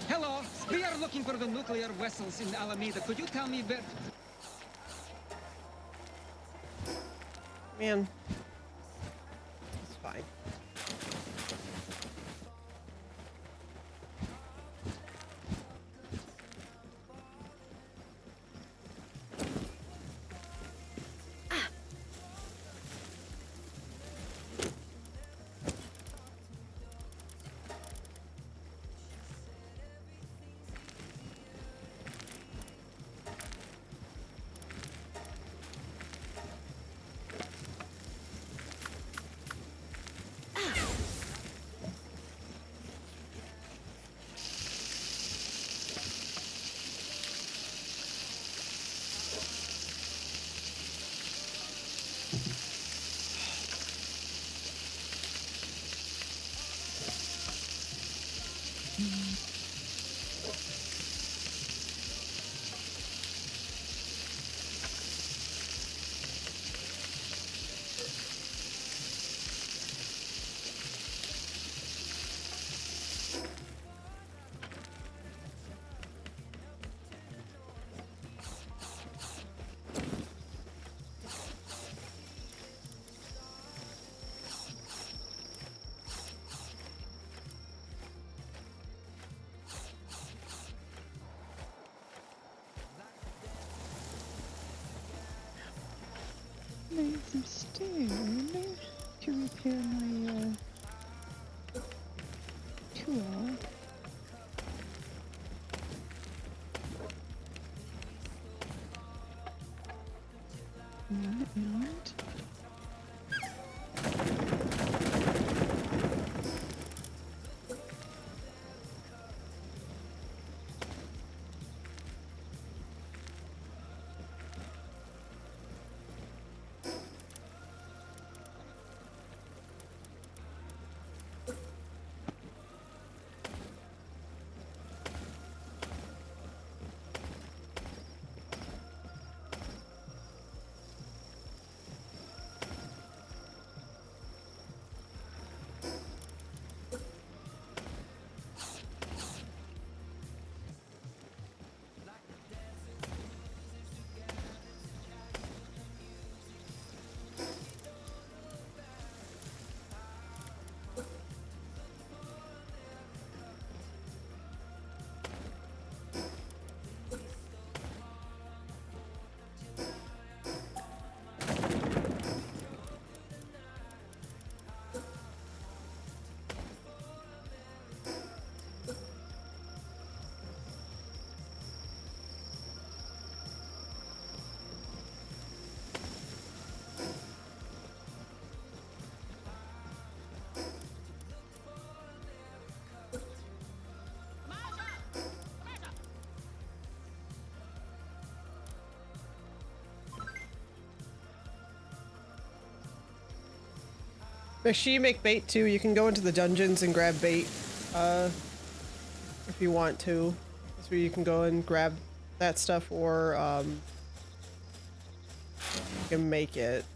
Hello, we are looking for the nuclear vessels in Alameda. Could you tell me where? Man. It's fine. Made some stone to repair my tool. And make sure you make bait too. You can go into the dungeons and grab bait, if you want to. That's where you can go and grab that stuff, or you can make it.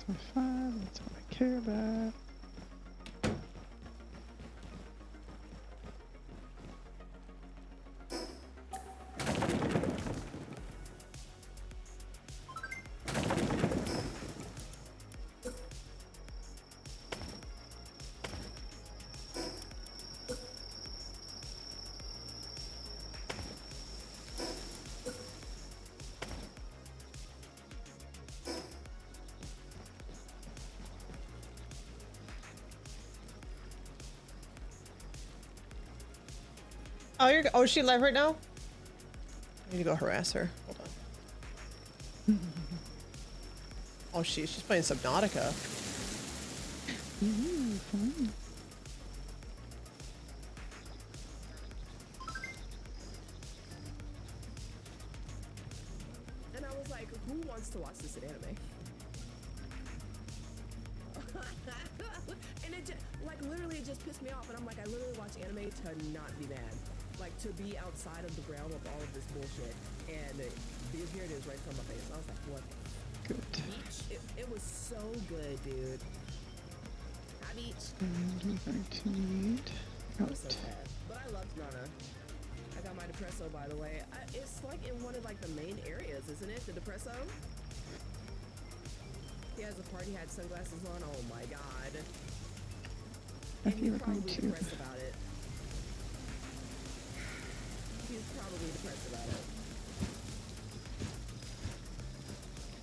my fun. That's what I care about. Oh, oh, is she live right now? I need to go harass her. Hold on. Oh, she's playing Subnautica. Fun. And I was like, who wants to watch this in anime? And it just, like, literally it just pissed me off. And I'm like, I literally watch anime to not be mad. Like, to be outside of the realm of all of this bullshit. And here it is right from my face. I was like, what? Good. It was so good, dude. Hi, Beach. And we're going to need It was so out. bad. But I loved Nana. I got my Depresso, by the way. It's like in one of like the main areas, isn't it? The Depresso? He has a party hat, sunglasses on. Oh my god. I And think he's we're going probably to. depressed about it. He's probably depressed about it.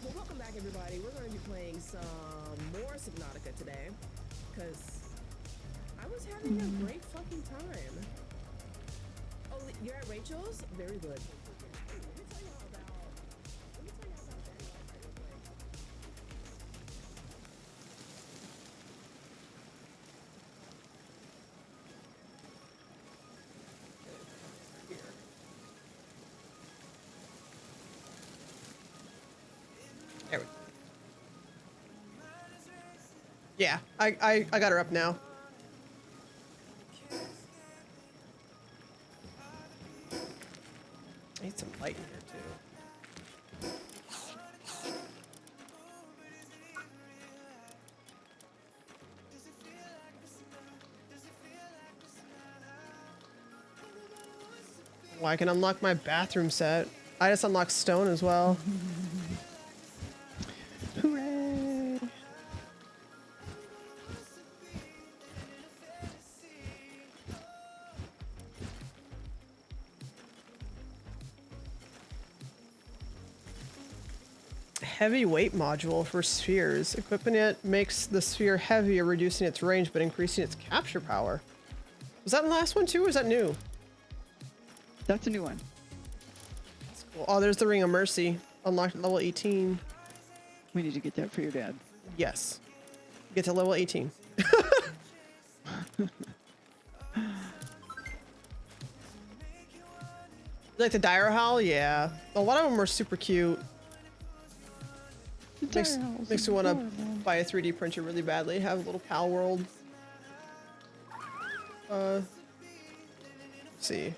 Well, welcome back, everybody. We're going to be playing some more Subnautica today, because I was having a great fucking time. Oh, you're at Rachel's? Very good. Let me tell y'all about that real quick. There we go. Yeah, I got her up now. I need some light in here too. Well, I can unlock my bathroom set. I just unlocked stone as well. Hooray! Heavy weight module for spheres. Equipping it makes the sphere heavier, reducing its range but increasing its capture power. Was that the last one too, or is that new? That's a new one. That's cool. Oh, there's the Ring of Mercy. Unlocked at level 18. We need to get that for your dad. Yes. Get to level 18. Like the Dire Howl? Yeah. A lot of them are super cute. Makes me want to buy a 3D printer really badly. Have a little Palworld. Let's see.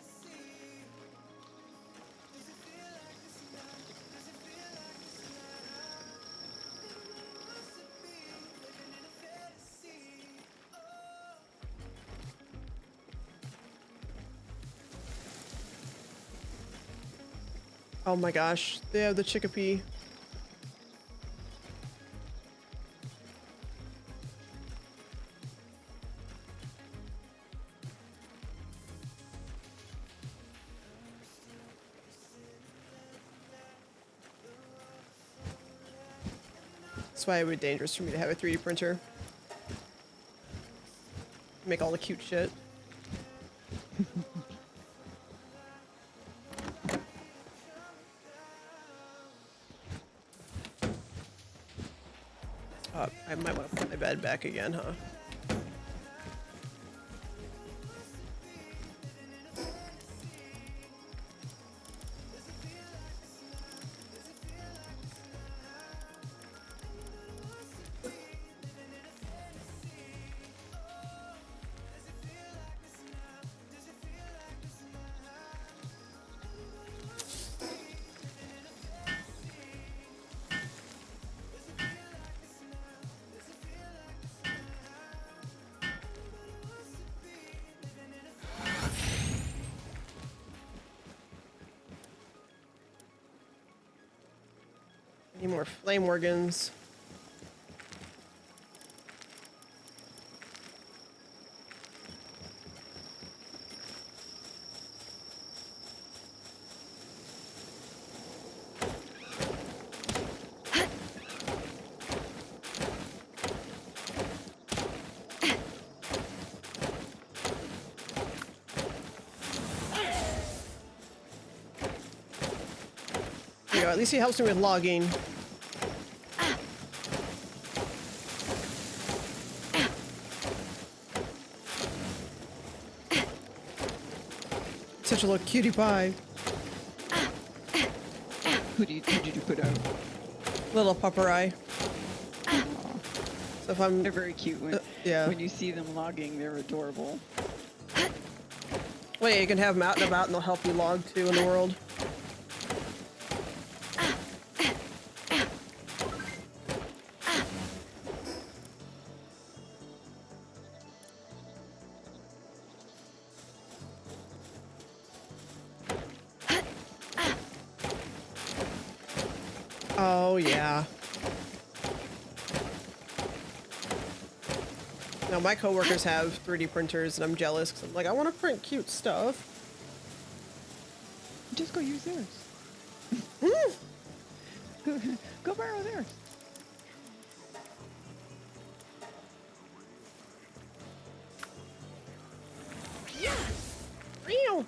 Oh my gosh, they have the Chickapee. That's why it would be dangerous for me to have a 3D printer. Make all the cute shit. I might want to put my bed back again, huh? Any more flame organs? There you go. At least he helps me with logging. Such a little cutie pie. Who did you put out? Little pupper eye. So if I'm They're very cute. yeah. When you see them logging, they're adorable. Well, yeah, you can have them out and about and they'll help you log too in the world. Oh, yeah. Now, my coworkers have 3D printers, and I'm jealous because I'm like, I want to print cute stuff. Just go use theirs. Go borrow theirs. Real.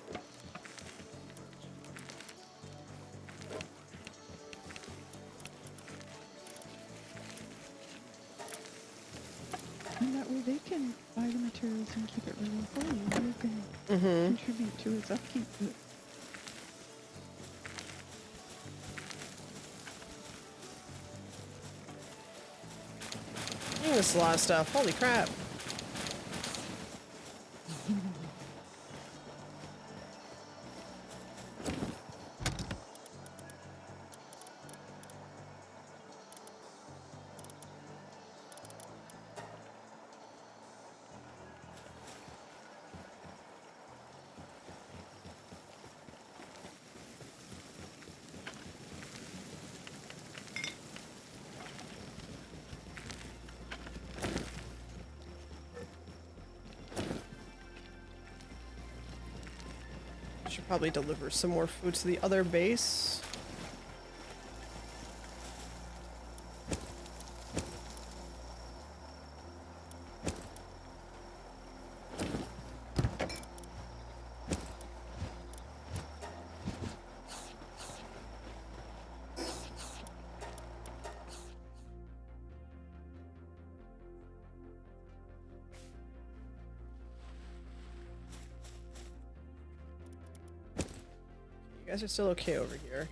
And that way they can buy the materials and keep it really for you. You can contribute to its upkeep. This is a lot of stuff. Holy crap. Should probably deliver some more food to the other base. You guys are still okay over here.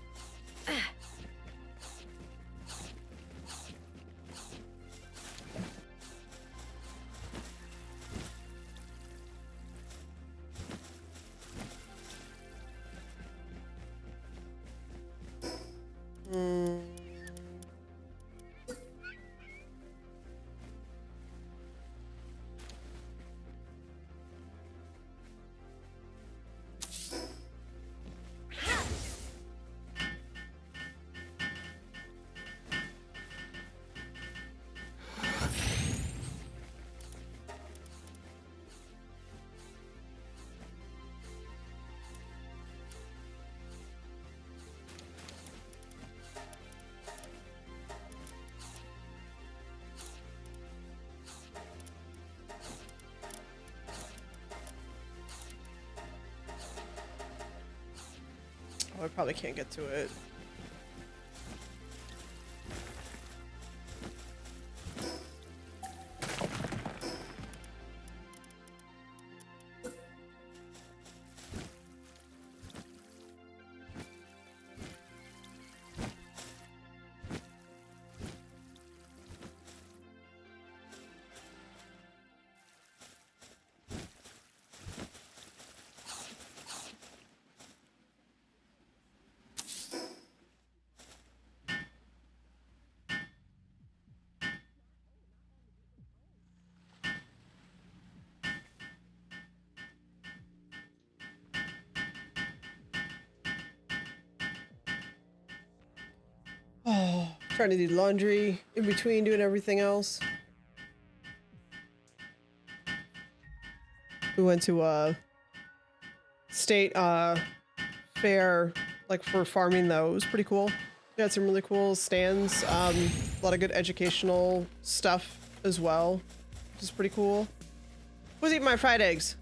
Oh, I probably can't get to it. Oh, Trying to do laundry in between doing everything else. We went to a state fair, like for farming though. It was pretty cool. We had some really cool stands. A lot of good educational stuff as well, which is pretty cool. Who's eating my fried eggs?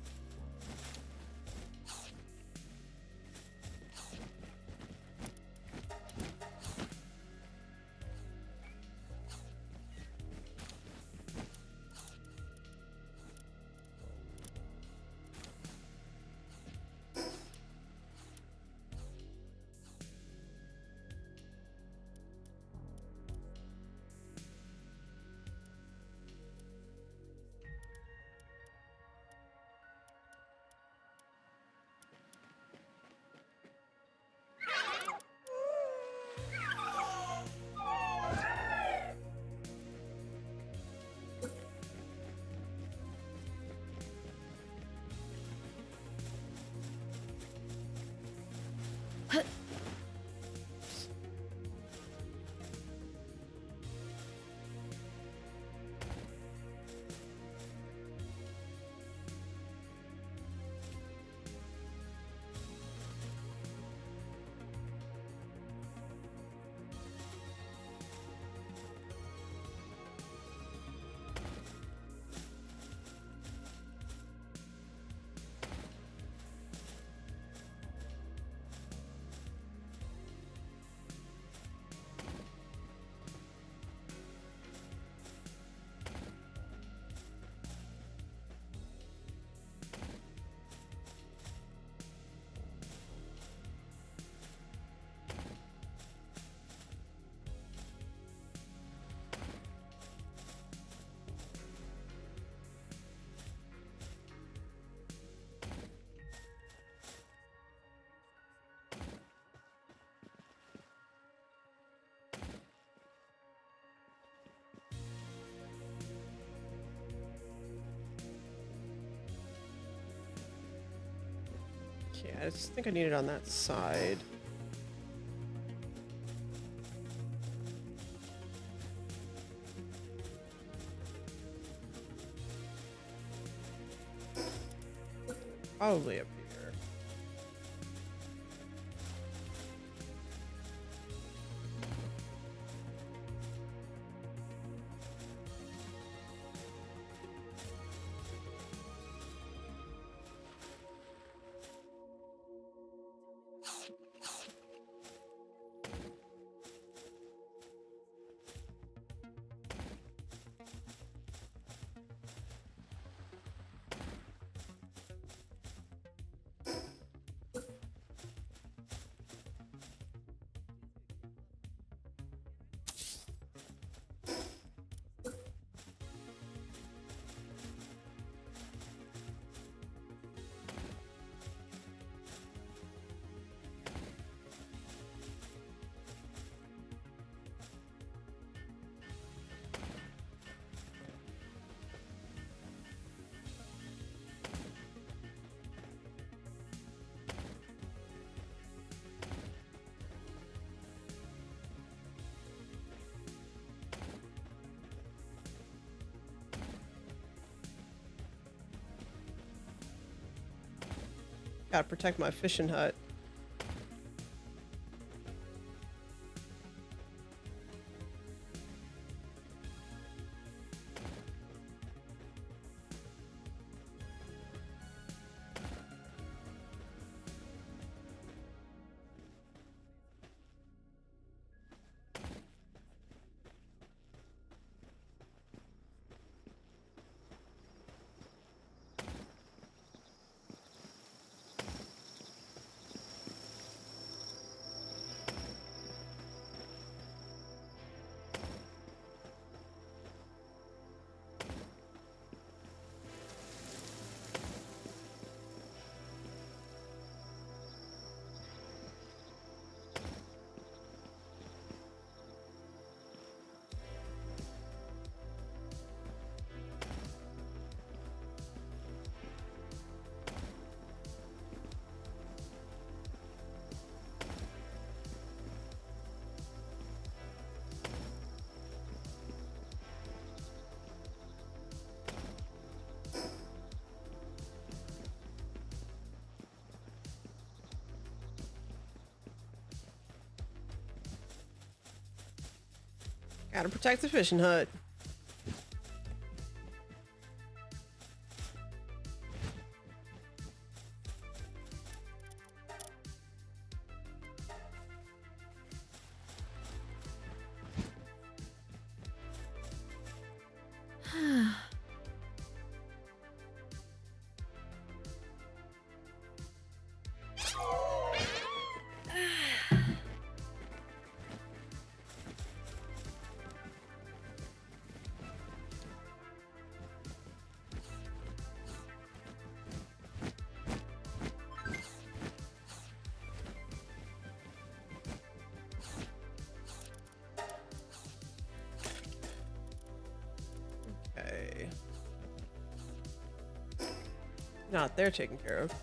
Okay, I just think I need it on that side. Probably up here. Gotta protect my fishing hut. Gotta protect the fishing hut. Okay. Not they're taken care of.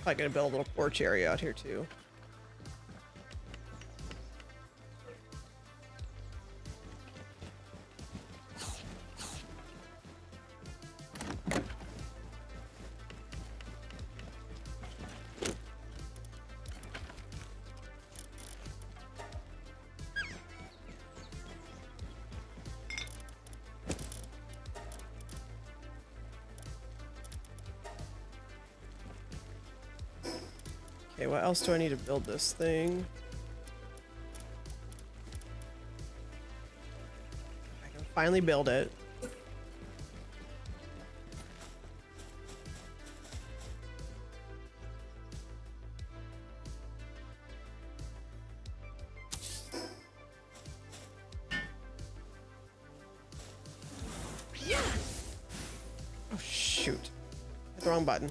Probably gonna build a little porch area out here too. Okay, what else do I need to build this thing? I can finally build it. Oh shoot. Hit the wrong button.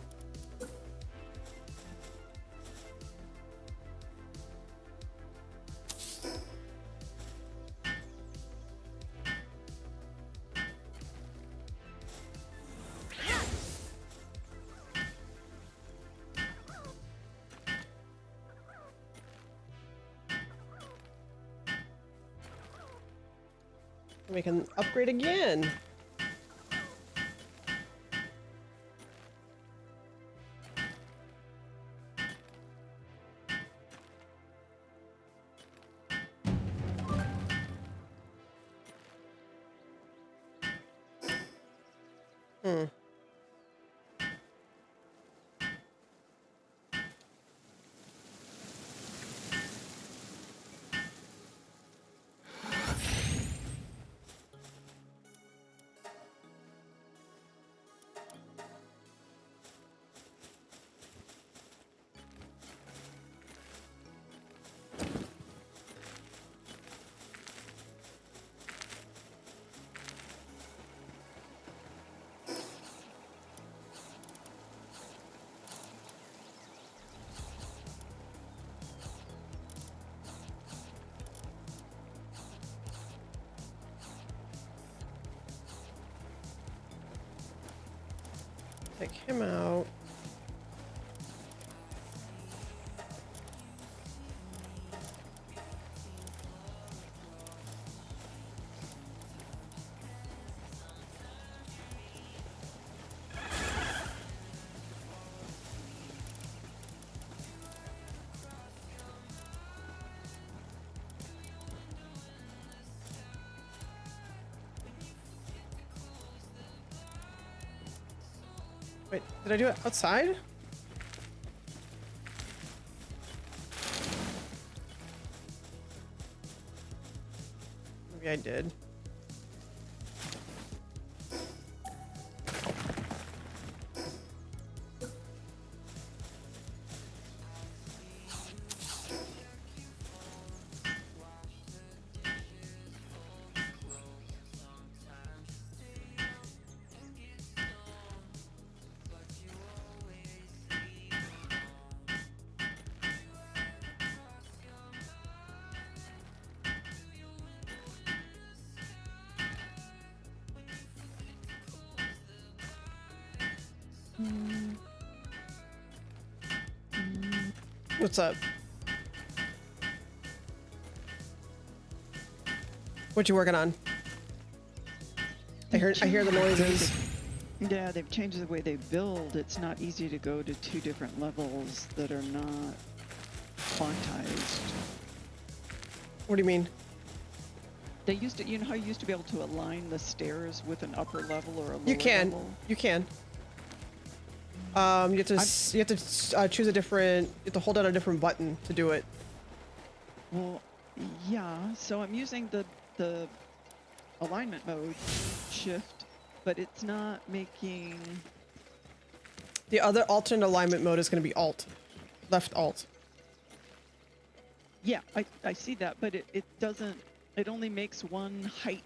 We can upgrade again. Hmm. Take him out. Wait, did I do it outside? Maybe I did. What's up? What you working on? I hear the noises. Yeah, they've changed the way they build. It's not easy to go to two different levels that are not quantized. What do you mean? They used to, you know how you used to be able to align the stairs with an upper level or a lower You can. level? You can. You have to choose a different. You have to hold down a different button to do it. Well, yeah. So I'm using the alignment mode shift, but it's not making. The other alternate alignment mode is going to be Alt, left Alt. Yeah, I see that, but it doesn't. It only makes one height.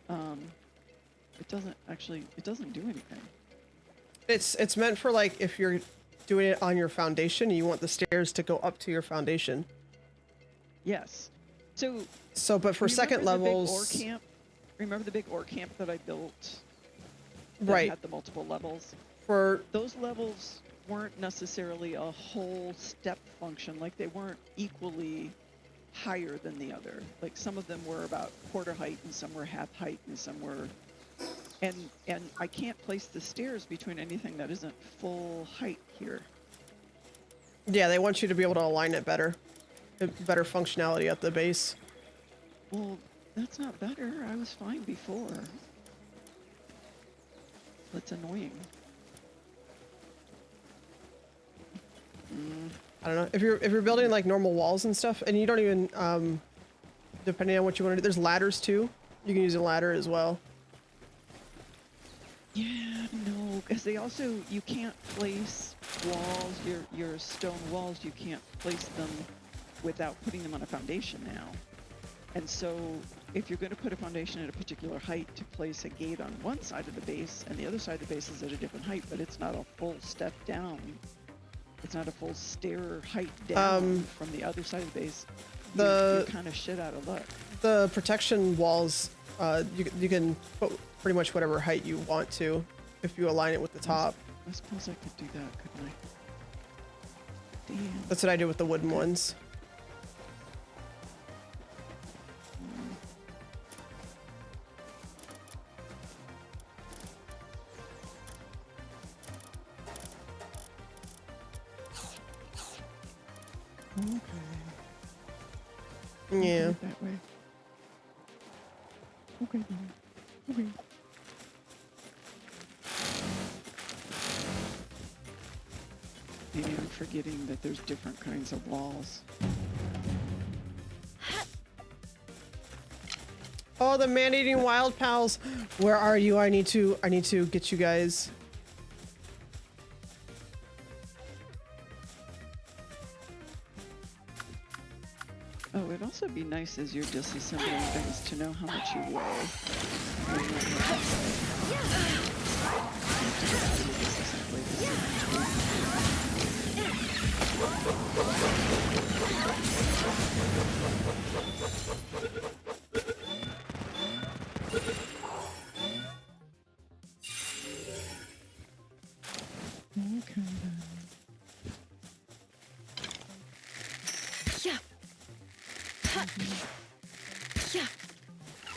It doesn't actually. It doesn't do anything. It's meant for like if you're doing it on your foundation and you want the stairs to go up to your foundation. Yes. So but for second levels, the big ore camp, remember the big ore camp that I built? Right. Had the multiple levels. For those levels weren't necessarily a whole step function. Like they weren't equally higher than the other. Like some of them were about quarter height and some were half height and some were. And I can't place the stairs between anything that isn't full height here. Yeah, they want you to be able to align it better. Better functionality at the base. Well, that's not better. I was fine before. That's annoying. I don't know. If you're building like normal walls and stuff, and you don't even depending on what you want to do, there's ladders too. You can use a ladder as well. Yeah, no, because they also, you can't place walls, your stone walls, you can't place them without putting them on a foundation now. And so if you're going to put a foundation at a particular height to place a gate on one side of the base and the other side of the base is at a different height, but it's not a full step down. It's not a full stair height down from the other side of the base. You're kind of shit out of luck. The protection walls, you can put pretty much whatever height you want to if you align it with the top. I suppose I could do that, couldn't I? Damn. That's what I do with the wooden ones. Okay. Yeah. That way. Okay then. Okay. Maybe I'm forgetting that there's different kinds of walls. Oh, the man-eating wild pals. Where are you? I need to get you guys. Oh, it'd also be nice as you're disassembling things to know how much you weigh. Okay then.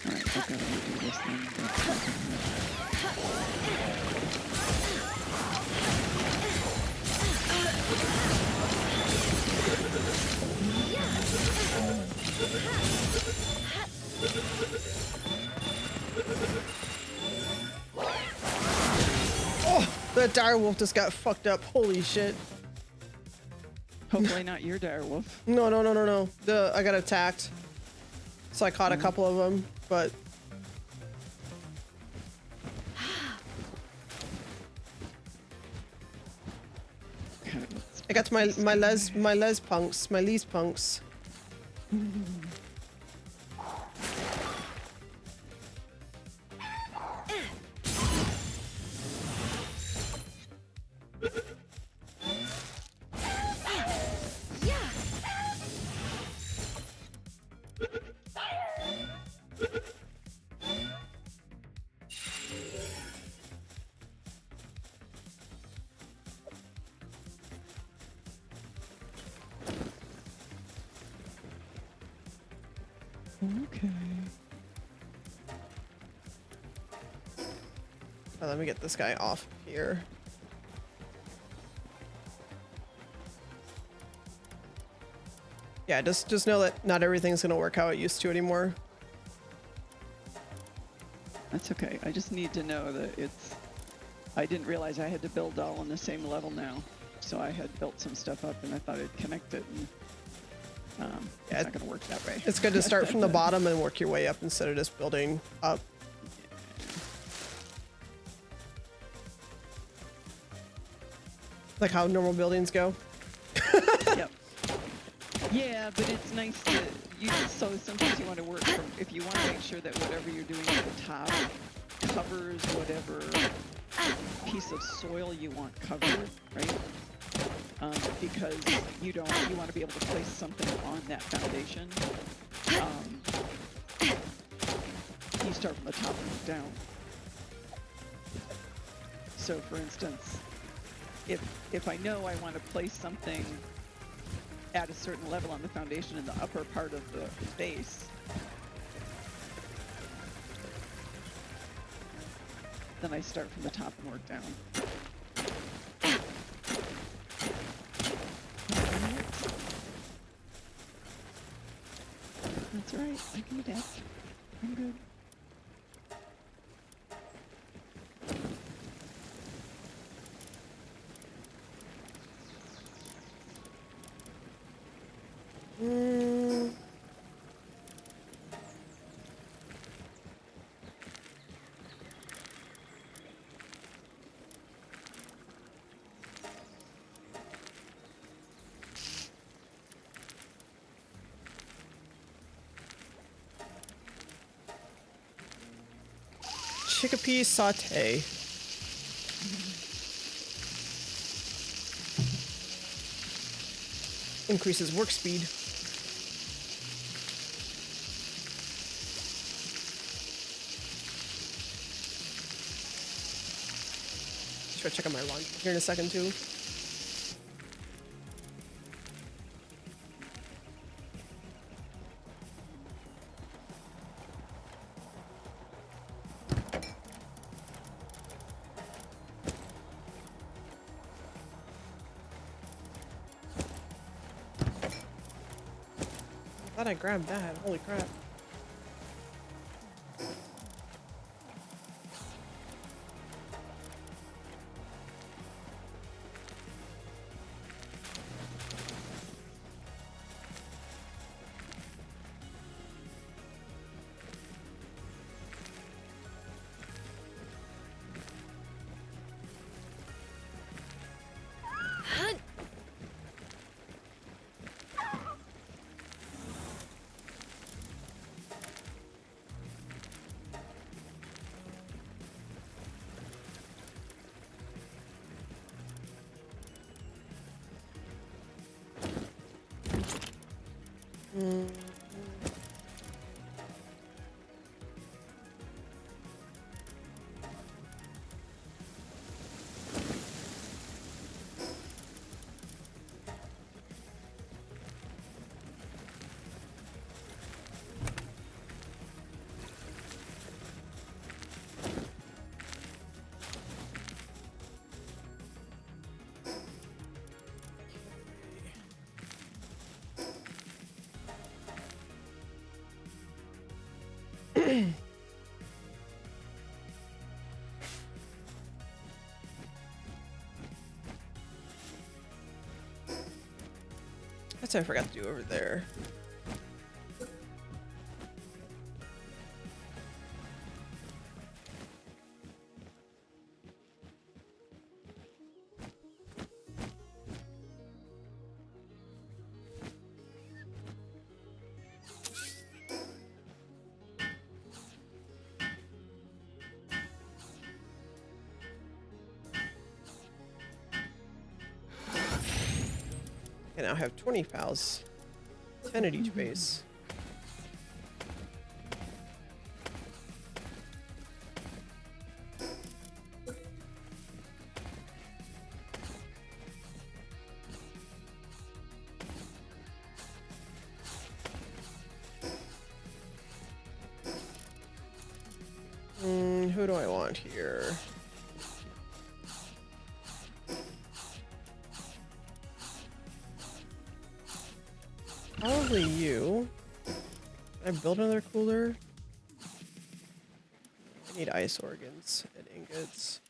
Alright, I gotta redo this thing. Oh, that direwolf just got fucked up. Holy shit. Hopefully not your direwolf. No. I got attacked. So I caught a couple of them, but I got my les punks. Okay. Let me get this guy off here. Yeah, just know that not everything's gonna work how it used to anymore. That's okay. I just need to know that it's... I didn't realize I had to build all on the same level now. So I had built some stuff up and I thought I'd connect it, and Yeah, it's not going to work that way. It's good to start from the bottom and work your way up instead of just building up. Like how normal buildings go. Yep. Yeah, but it's nice to so sometimes you want to work from, if you want to make sure that whatever you're doing at the top covers whatever piece of soil you want covered, right? Because you want to be able to place something on that foundation. You start from the top and work down. So for instance, if I know I want to place something at a certain level on the foundation in the upper part of the base, then I start from the top and work down. That's right, I can adapt. I'm good. Chickpea saute. Increases work speed. Should I check on my laundry here in a second too? I thought I grabbed that. Holy crap. That's what I forgot to do over there. I now have 20 pals, 10 at each base. who do I want here? Probably you. Can I build another cooler? I need ice organs and ingots.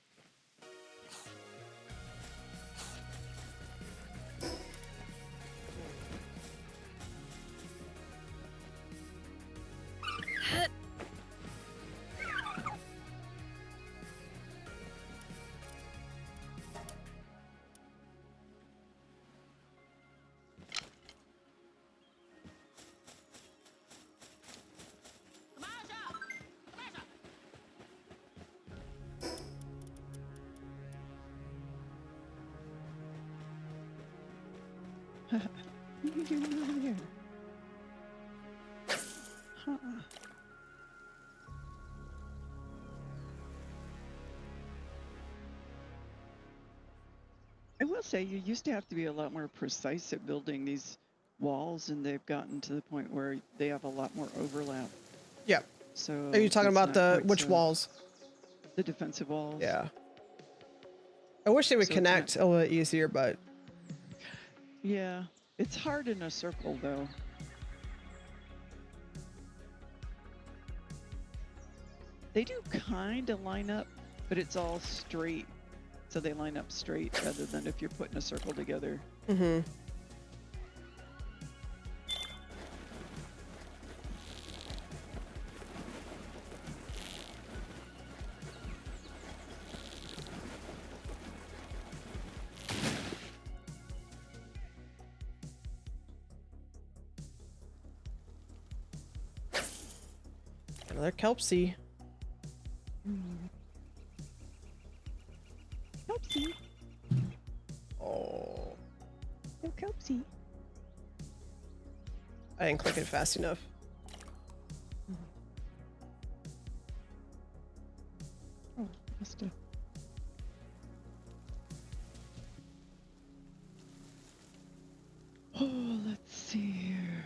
What are you doing over there? Huh. I will say, you used to have to be a lot more precise at building these walls, and they've gotten to the point where they have a lot more overlap. Yeah. So Are you talking it's about not the quite which so- walls? The defensive walls. Yeah. I wish they would So it's not- connect a little easier, but Yeah, it's hard in a circle though. They do kind of line up, but it's all straight. So they line up straight rather than if you're putting a circle together. mm-hmm. Another kelpsie. Kelpsie. Oh, Oh, Kelpsie. I didn't click it fast enough. Oh, must have. Oh, let's see here.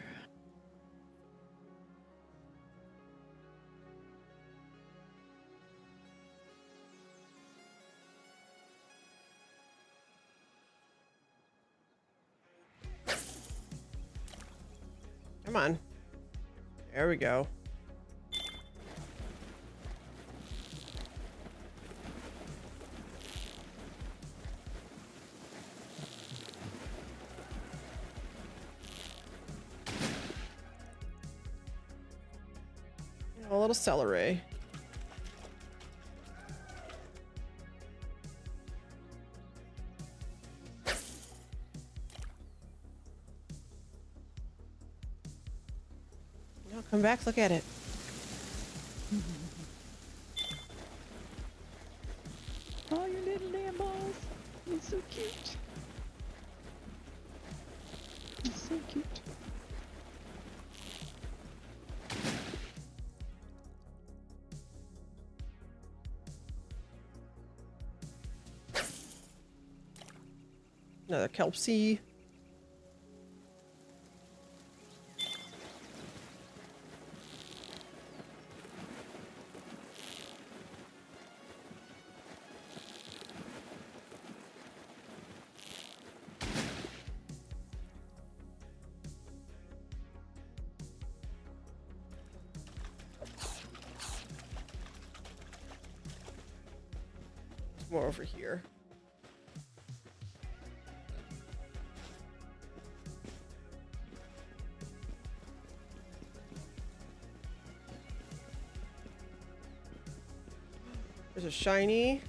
Come on. There we go. A little celery. No, come back, look at it. Oh, your little lamb balls. It's so cute. It's so cute. Another kelpsie. More over here. There's a shiny.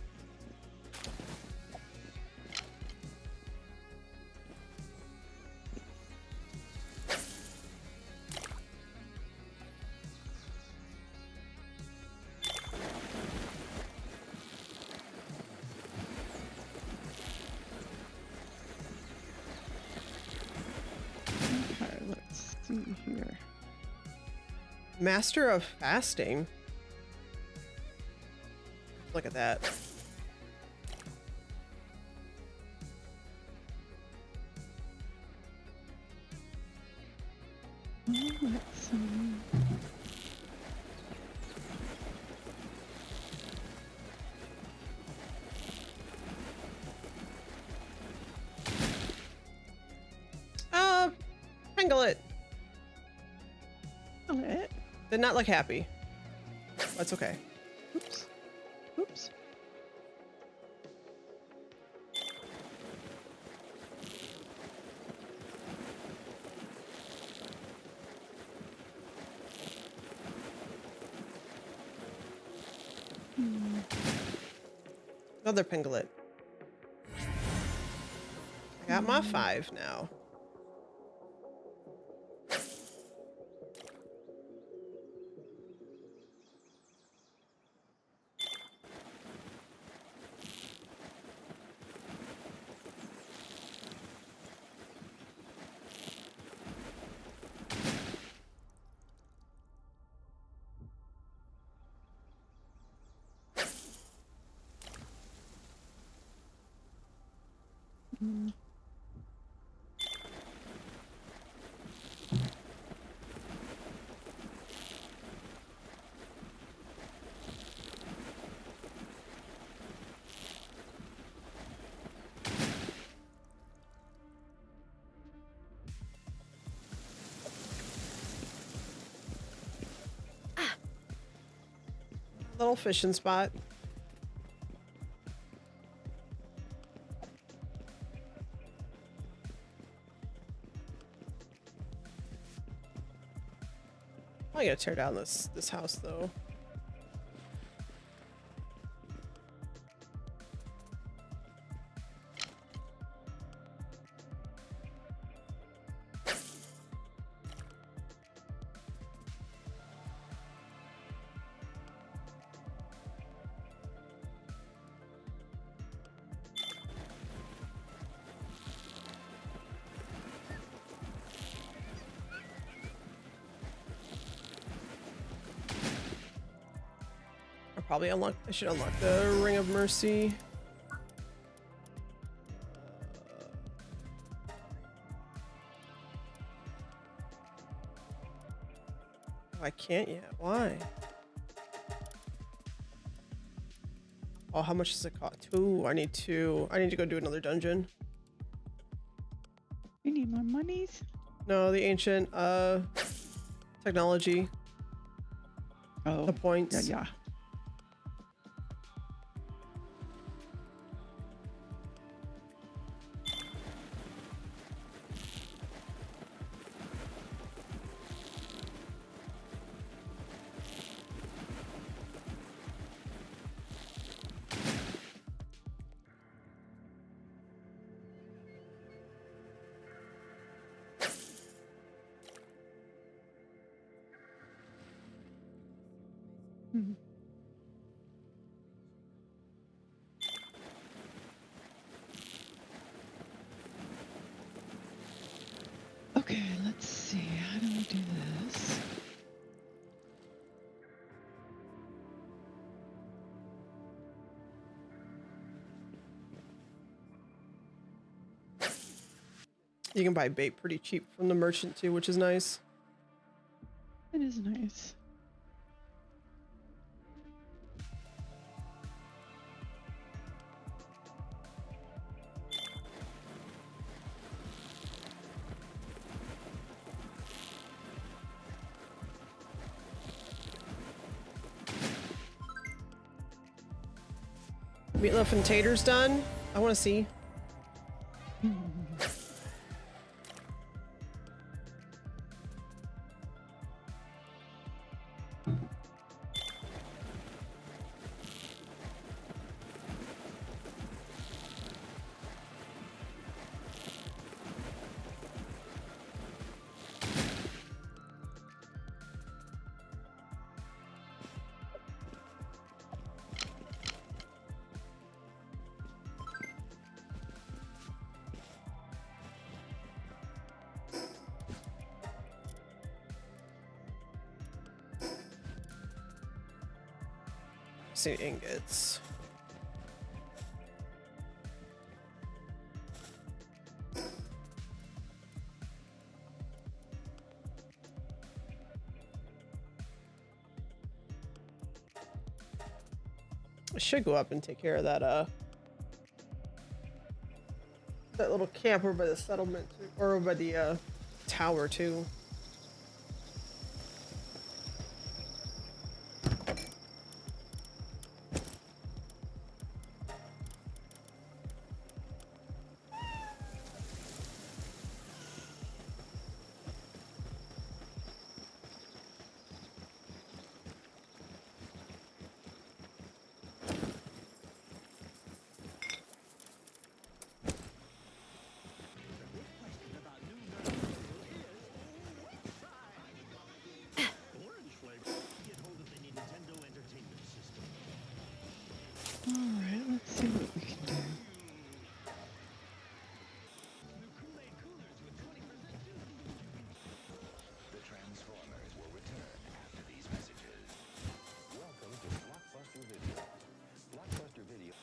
Okay, let's see here. Master of fasting. Look at that. Oh, let's see. Pinglet Pinglet. did not look happy. That's okay. Oops. Oops. Another Pinglet. I got my 5 now. Little fishing spot. I gotta tear down this house though. Probably unlock. I should unlock the Ring of Mercy. Oh, I can't yet. Why? Oh, how much does it cost? 2. I need 2. I need to go do another dungeon. You need more monies? No, the ancient technology. Oh, The points. yeah. Mhm. Okay, let's see. How do we do this? You can buy bait pretty cheap from the merchant too, which is nice. It is nice. Meatloaf and taters done. I want to see. See ingots. I should go up and take care of that that little camp over by the settlement or over by the tower too. Alright, let's see what we can do. The Transformers will return after these messages. Welcome to Blockbuster Video. Blockbuster Video.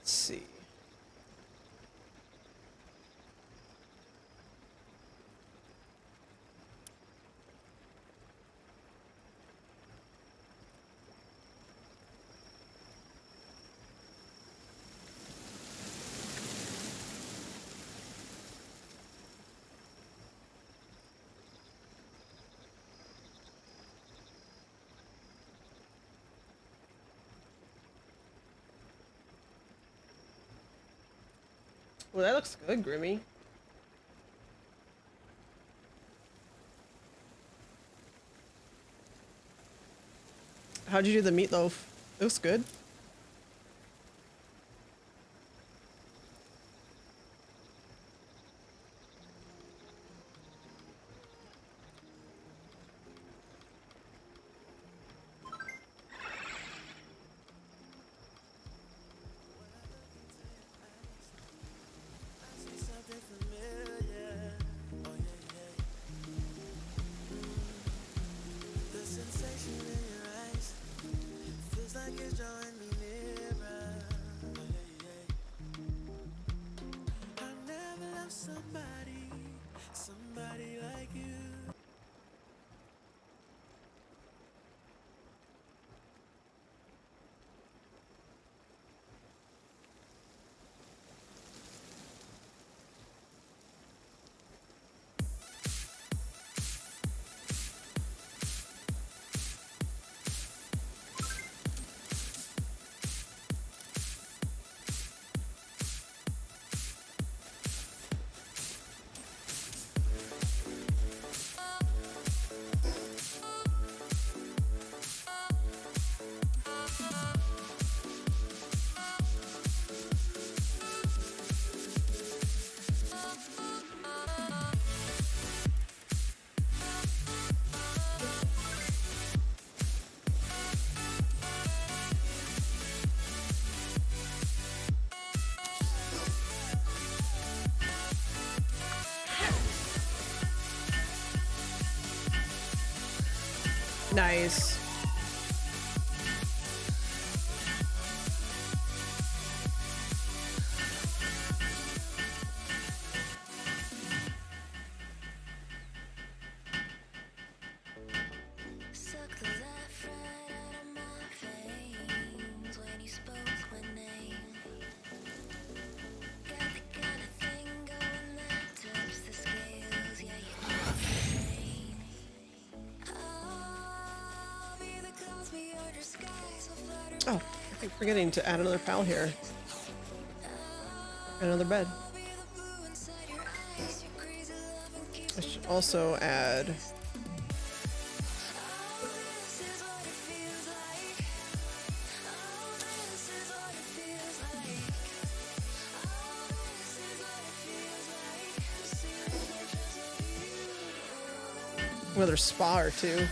Let's see. Well, that looks good, Grimmy. How'd you do the meatloaf? It looks good. Nice. Oh, I keep forgetting to add another pal here. Another bed. I should also add Another spa or two.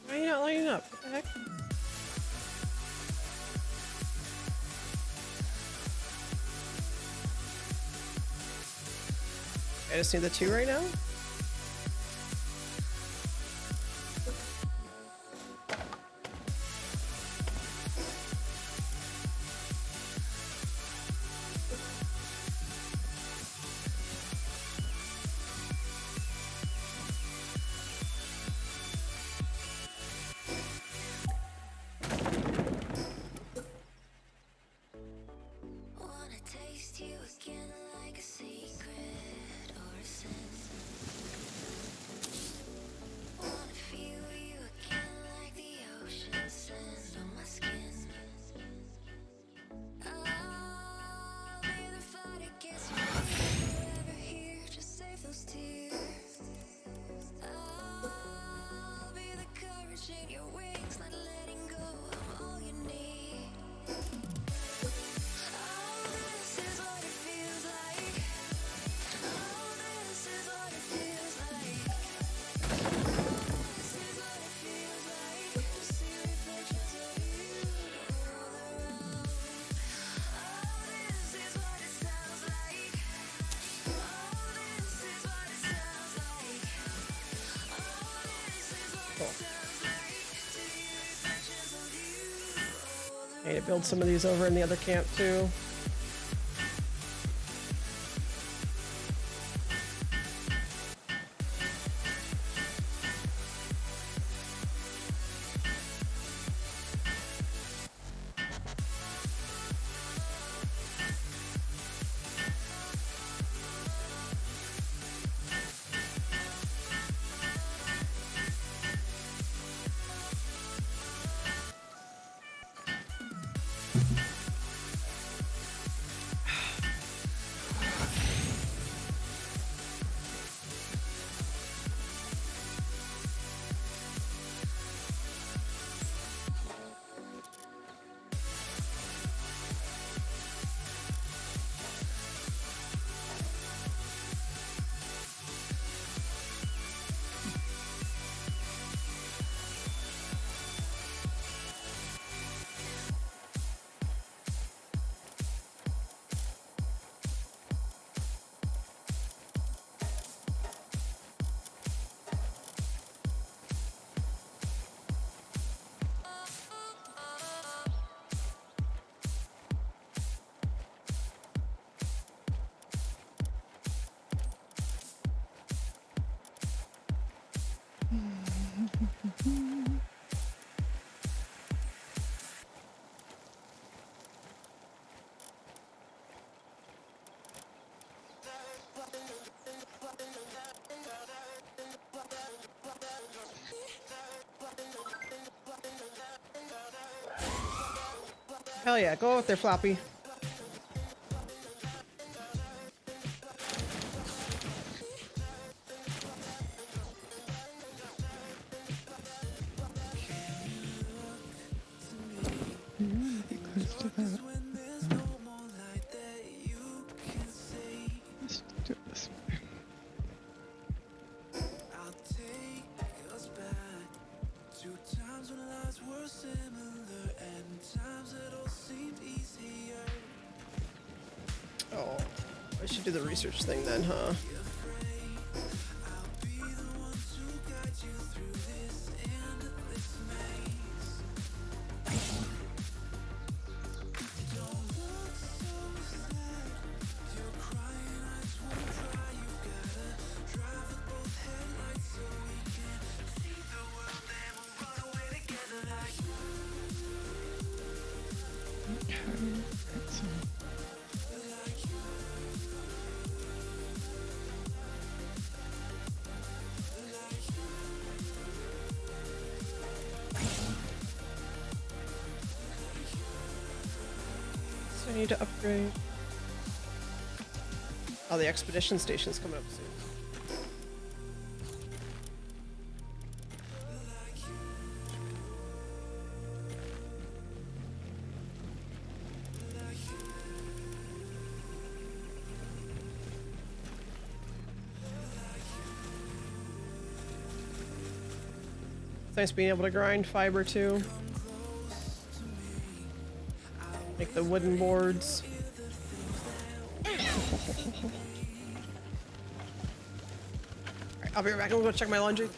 Why are you not lighting up? What the heck? I just need the 2 right now? Wanna taste you again like a secret or a sin. Wanna feel you again like the ocean sand on my skin. I'll be the fight against your fears forever here. Just save those tears. I'll be the courage in your wings, not letting go. I'm all you need. Oh, this is what it feels like. Oh, this is what it feels like. This is what it feels like to see reflections of you all around. Oh, this is what it sounds like. Oh, this is what it sounds like. Oh, this is what it sounds like to hear reflections of you all around. I need to build some of these over in the other camp too. Hell yeah, go out there, Floppy. Let's do it this way. Oh, I should do the research thing then, huh? So I need to upgrade. Oh, the expedition station's coming up soon. It's nice being able to grind fiber too. Make the wooden boards. Alright, I'll be right back. I'm gonna go check my laundry.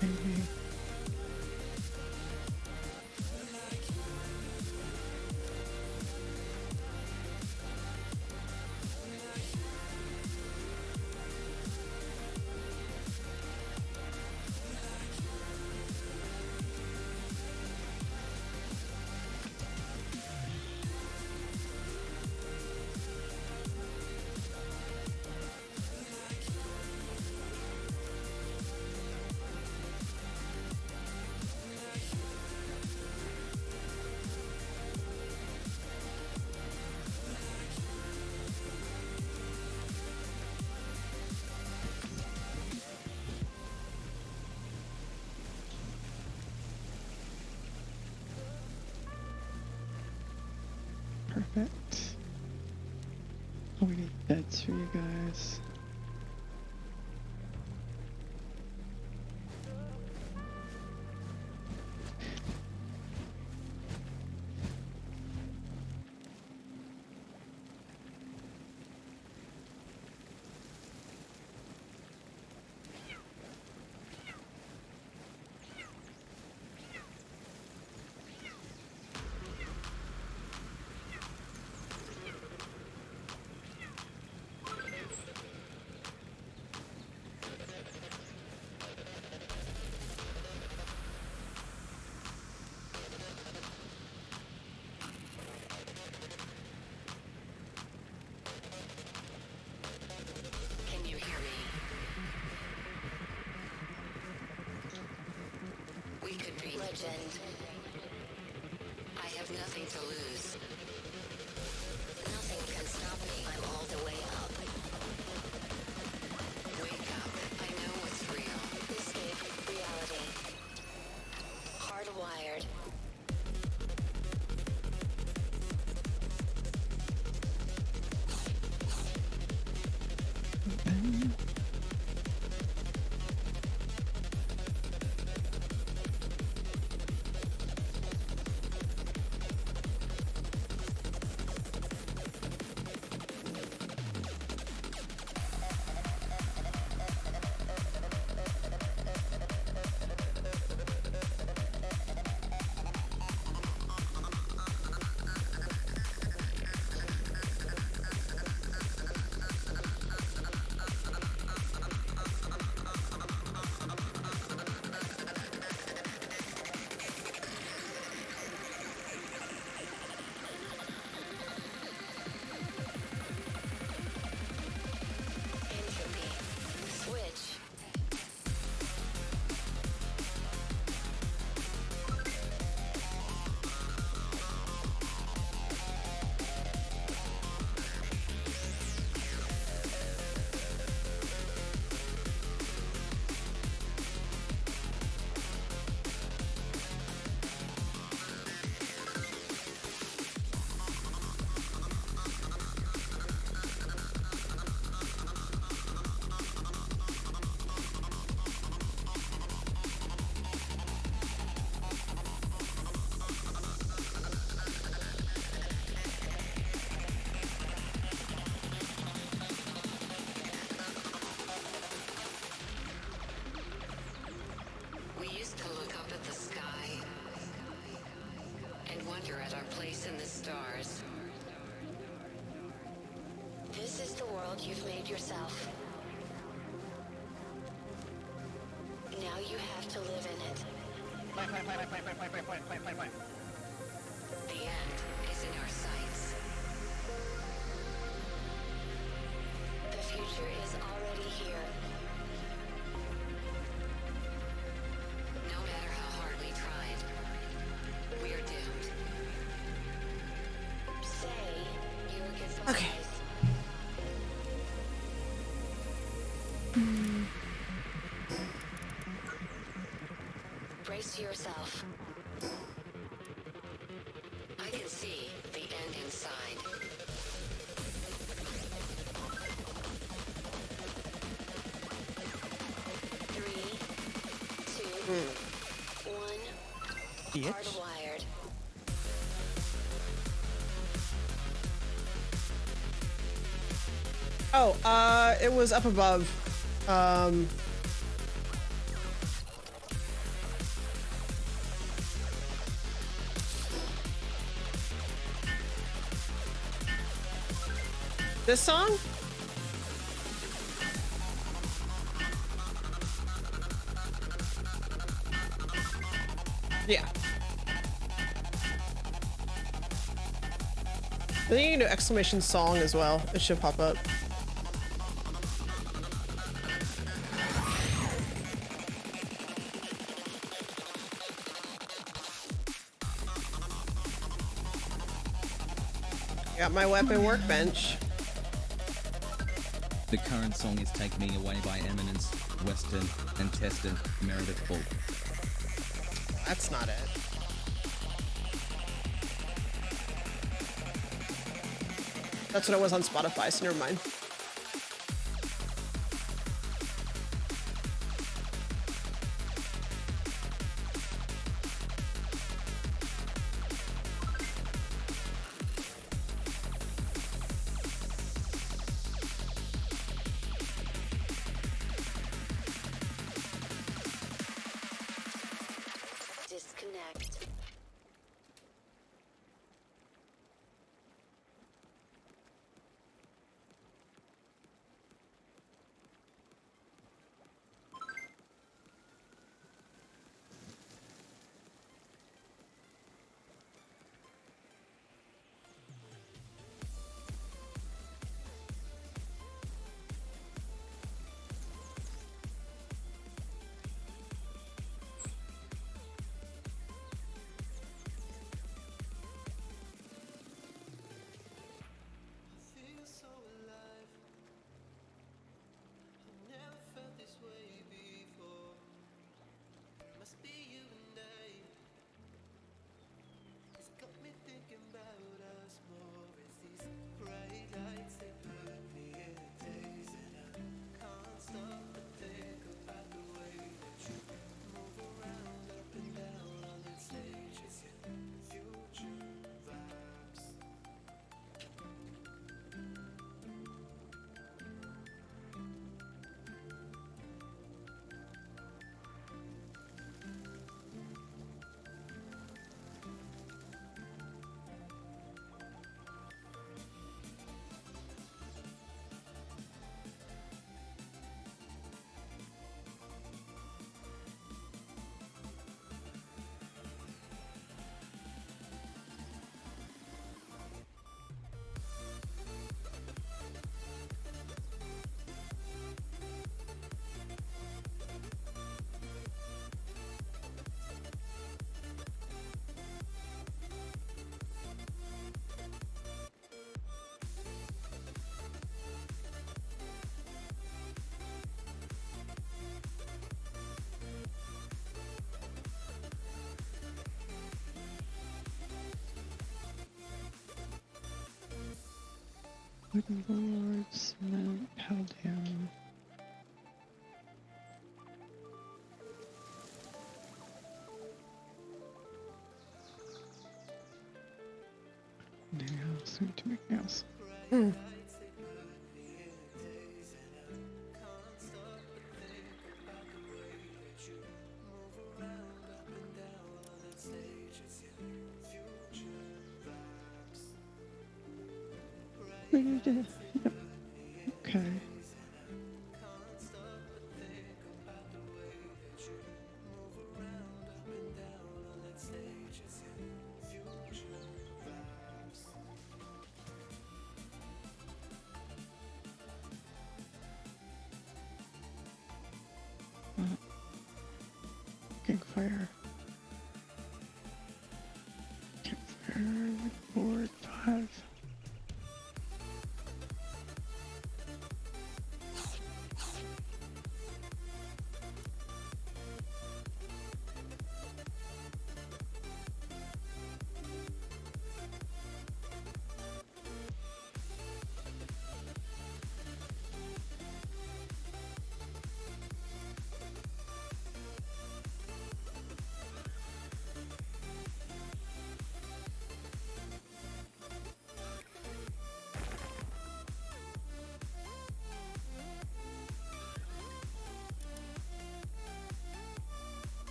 Maybe. Perfect. Oh, we need beds for you guys. Can you hear me? We could be legend. I have nothing to lose. Nothing can stop me. I'm all the way up. Wake up. I know what's real. Escape reality. Hardwired. world you've made yourself. Now you have to live in it. The end is in our sights. The future is already here. No matter how hard we tried, we're doomed. Say your goodbyes. Okay. Brace yourself. I can see the end inside. Three, two, one. Bitch. Hardwired. Oh, it was up above. This song? Yeah. I think you can do exclamation song as well. It should pop up. Got my weapon workbench. The current song is Take Me Away by Eminence, Western, and Tested, Meredith Bull. That's not it. That's what it was on Spotify, so never mind. Disconnect. Good Lord, cement, held down. Nails, need to make nails. Yep. Okay. Campfire. Campfire, board 5.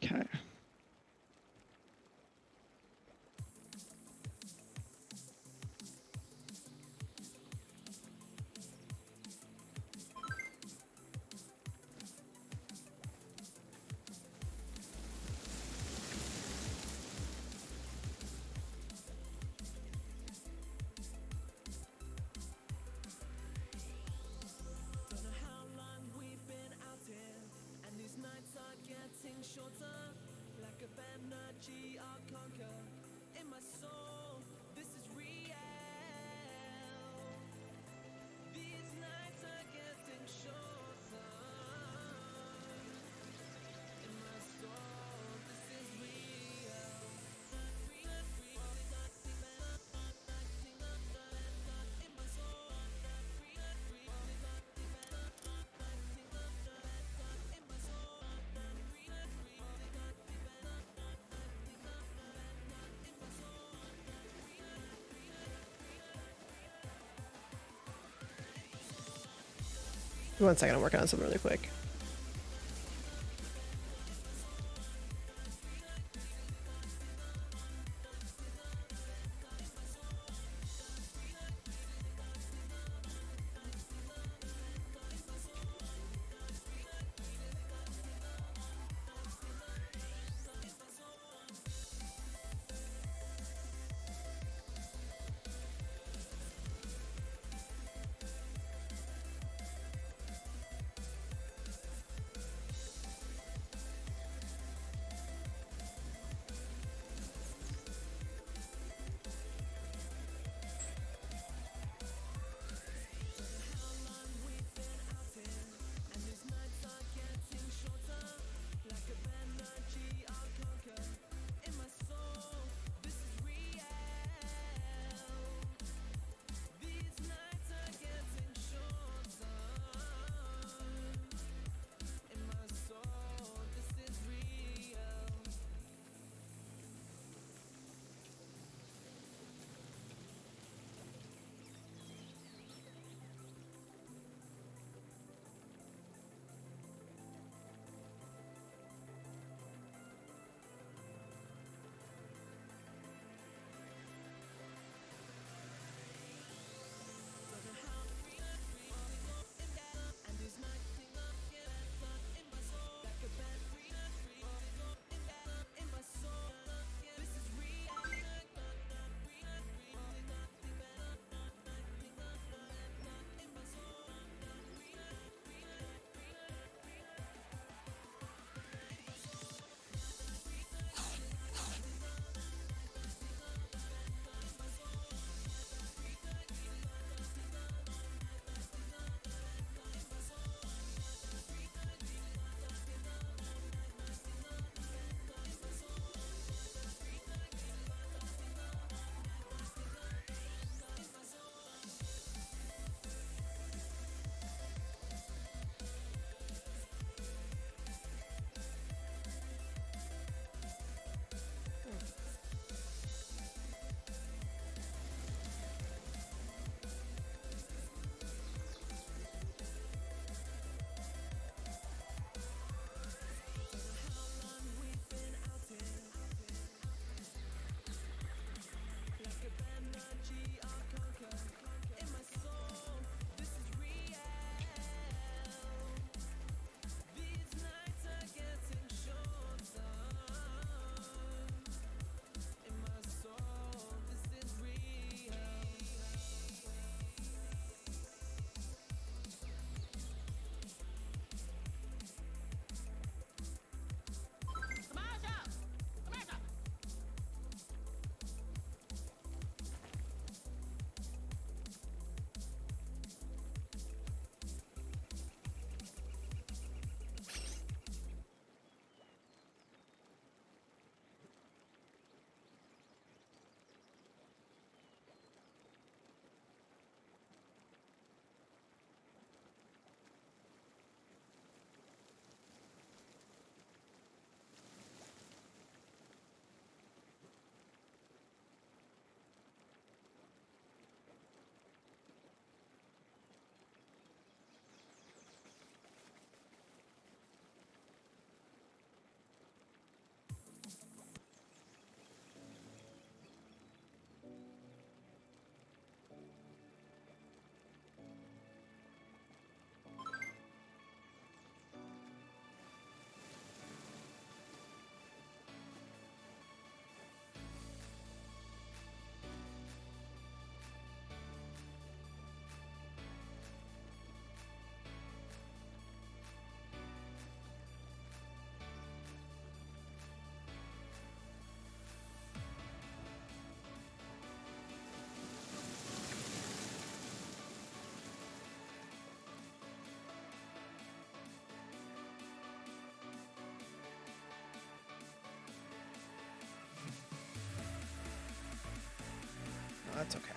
Okay. Give me 1 second, I'm working on something really quick. that's okay.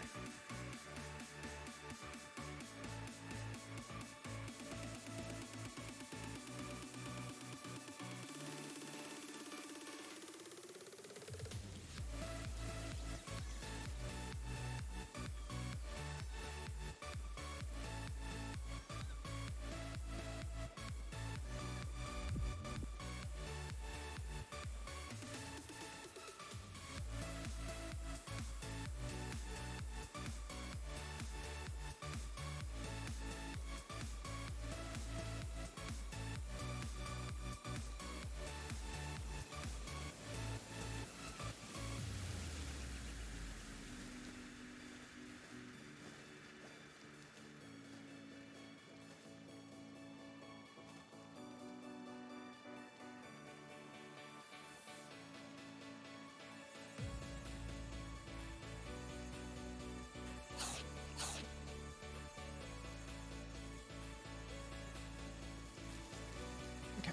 Okay.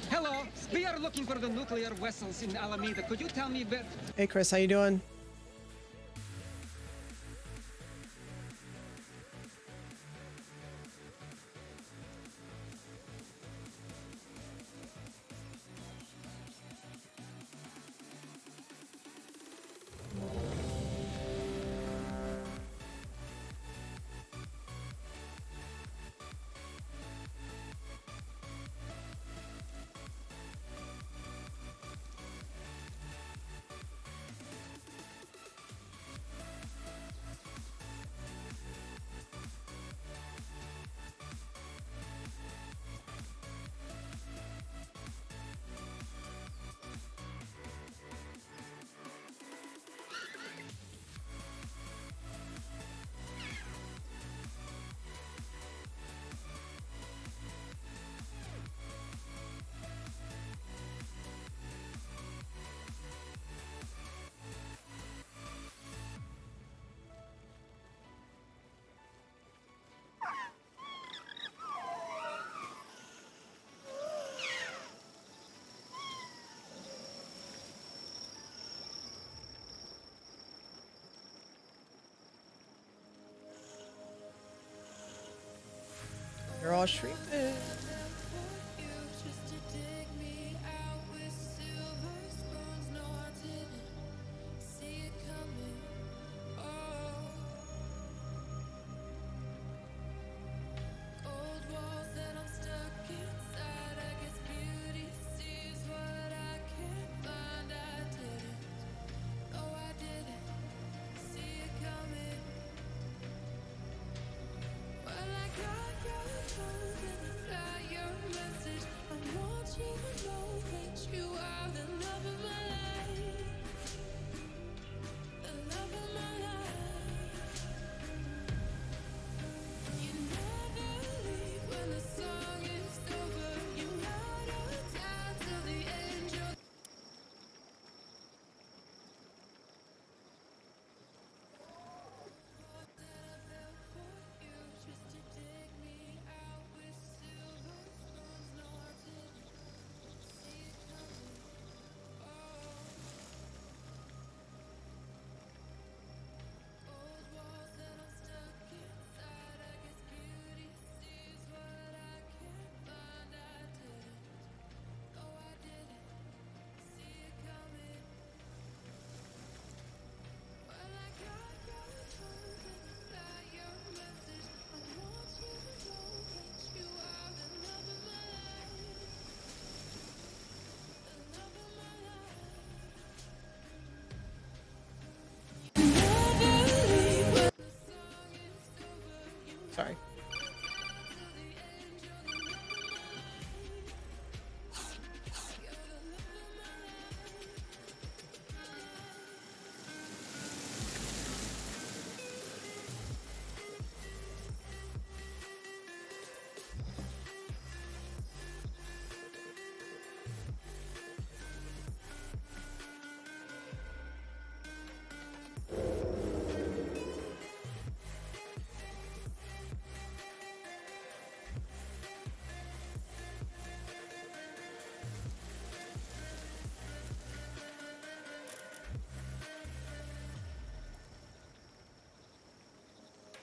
Hello, we are looking for the nuclear vessels in Alameda. Could you tell me where? Hey Chris, how you doing? You're all streaming. Well, I got your clothes and the fly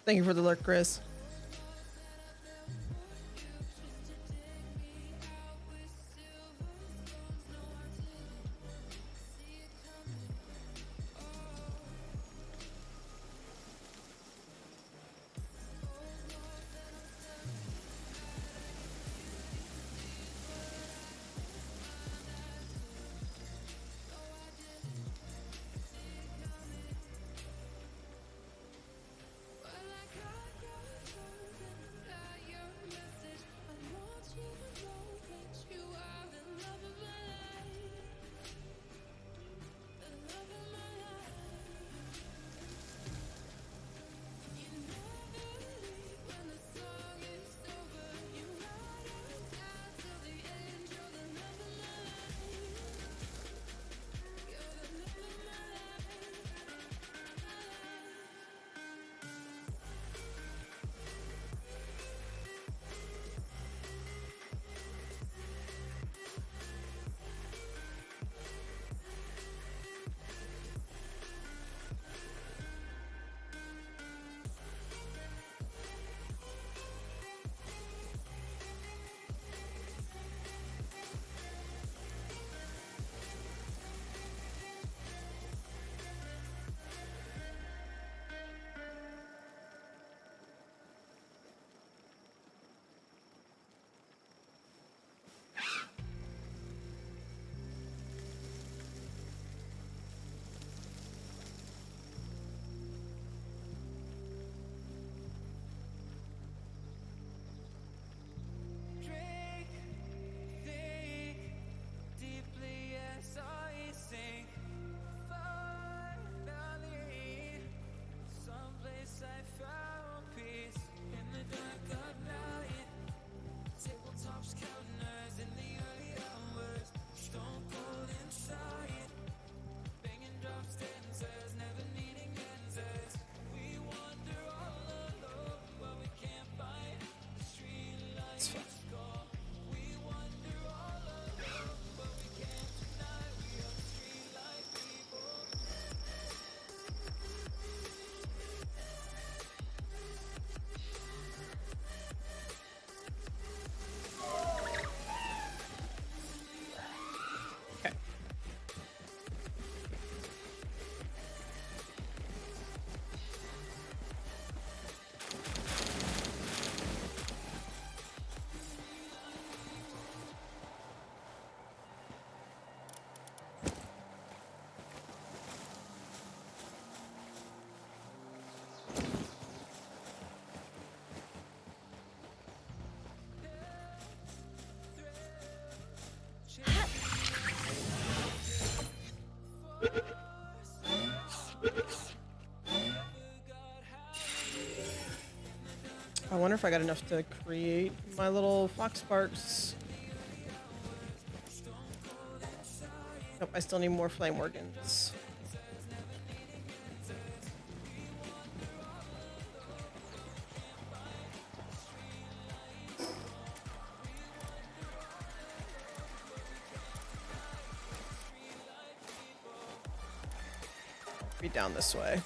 Thank you for the lurk, Chris. I wonder if I got enough to create my little fox sparks. Nope, I still need more flame organs. Be down this way.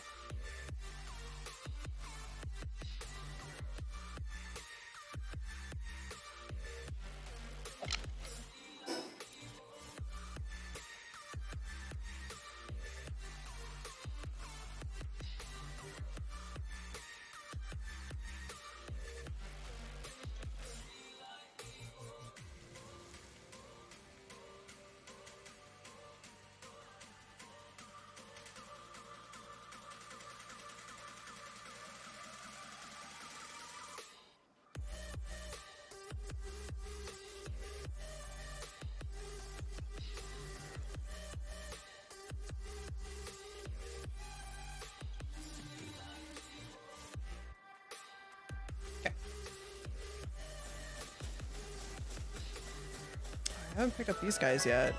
I haven't picked up these guys yet.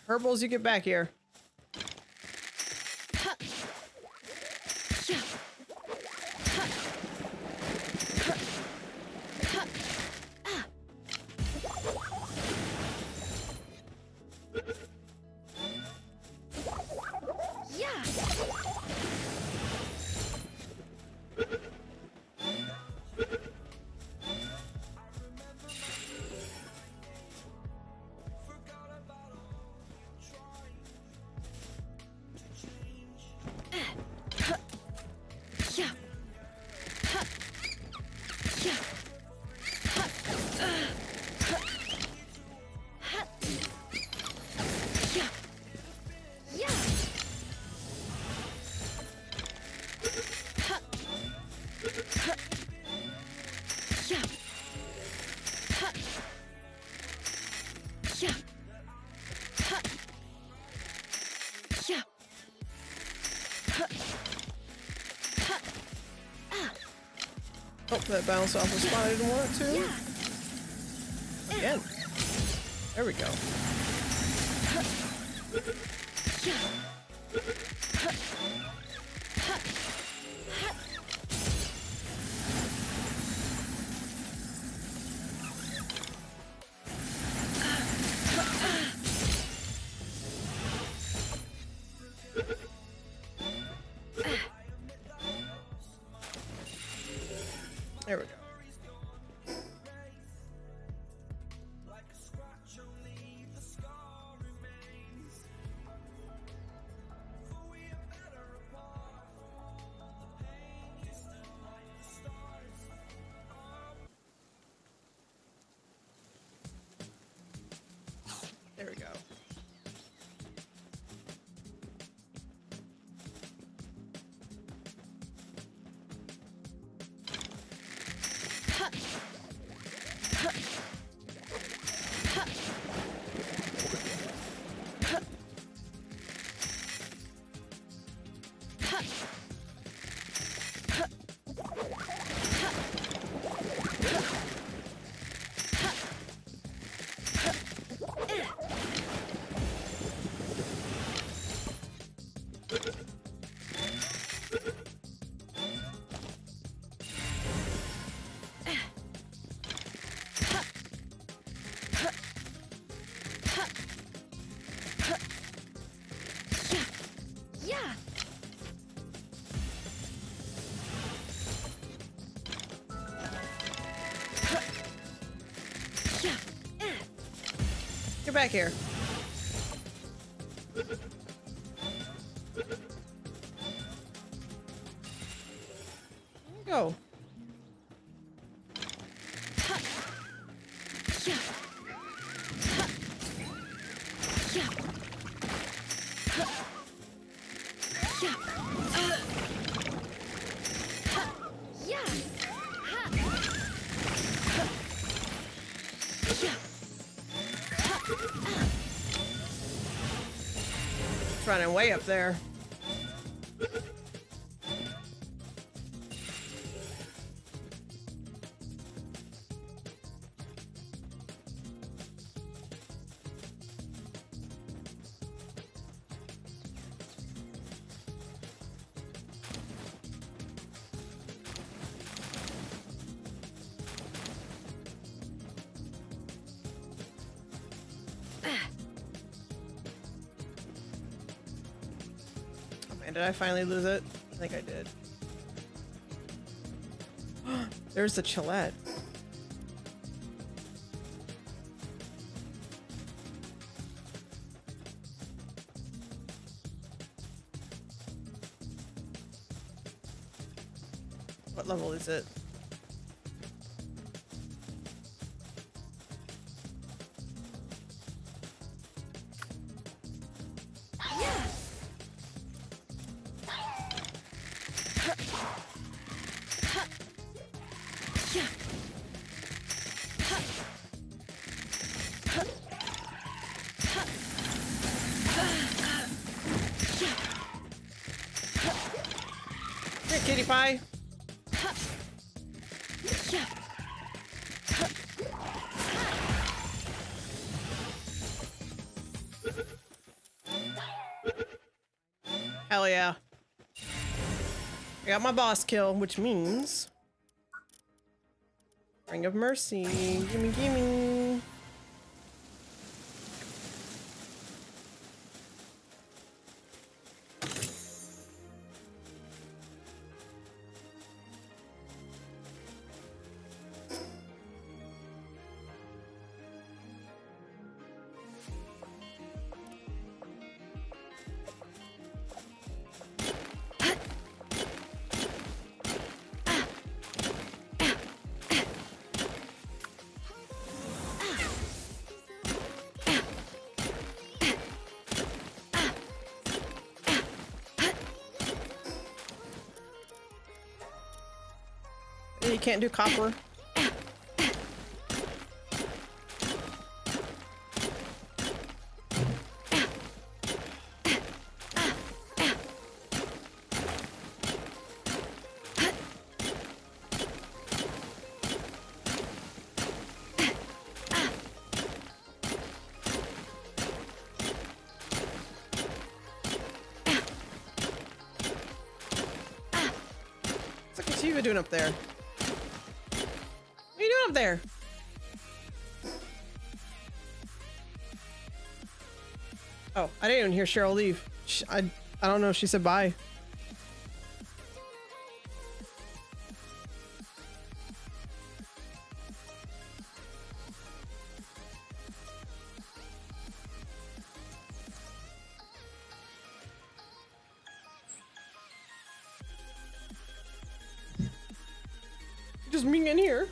Herbals, you get back here. Oh, that bounced off the spot I didn't want it to. Again. There we go. There we go. There we go. Get back here. Go. It's running way up there. Did I finally lose it? I think I did. There's the Chillette. What level is it? Kitty pie. Hell yeah. I got my boss kill, which means Ring of Mercy. Gimme, gimme. You can't do copper. What's you doing up there? What are you doing up there? Oh, I didn't even hear Cheryl leave. I don't know if she said bye. Just me in here.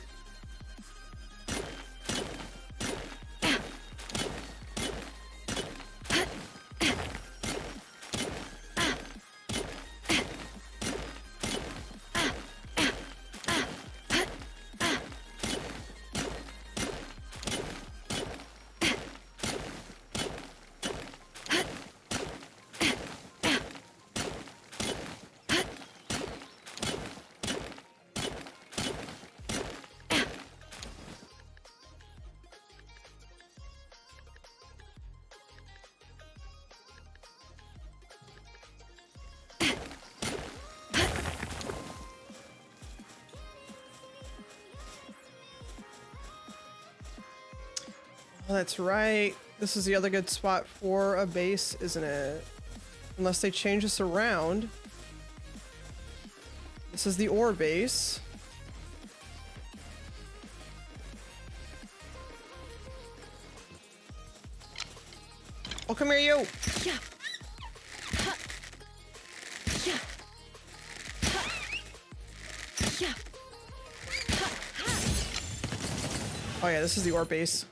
Oh, that's right. This is the other good spot for a base, isn't it? Unless they change this around. This is the ore base. Oh, come here, you! Yeah. Ha. Yeah. Ha. Yeah. Oh yeah, this is the ore base.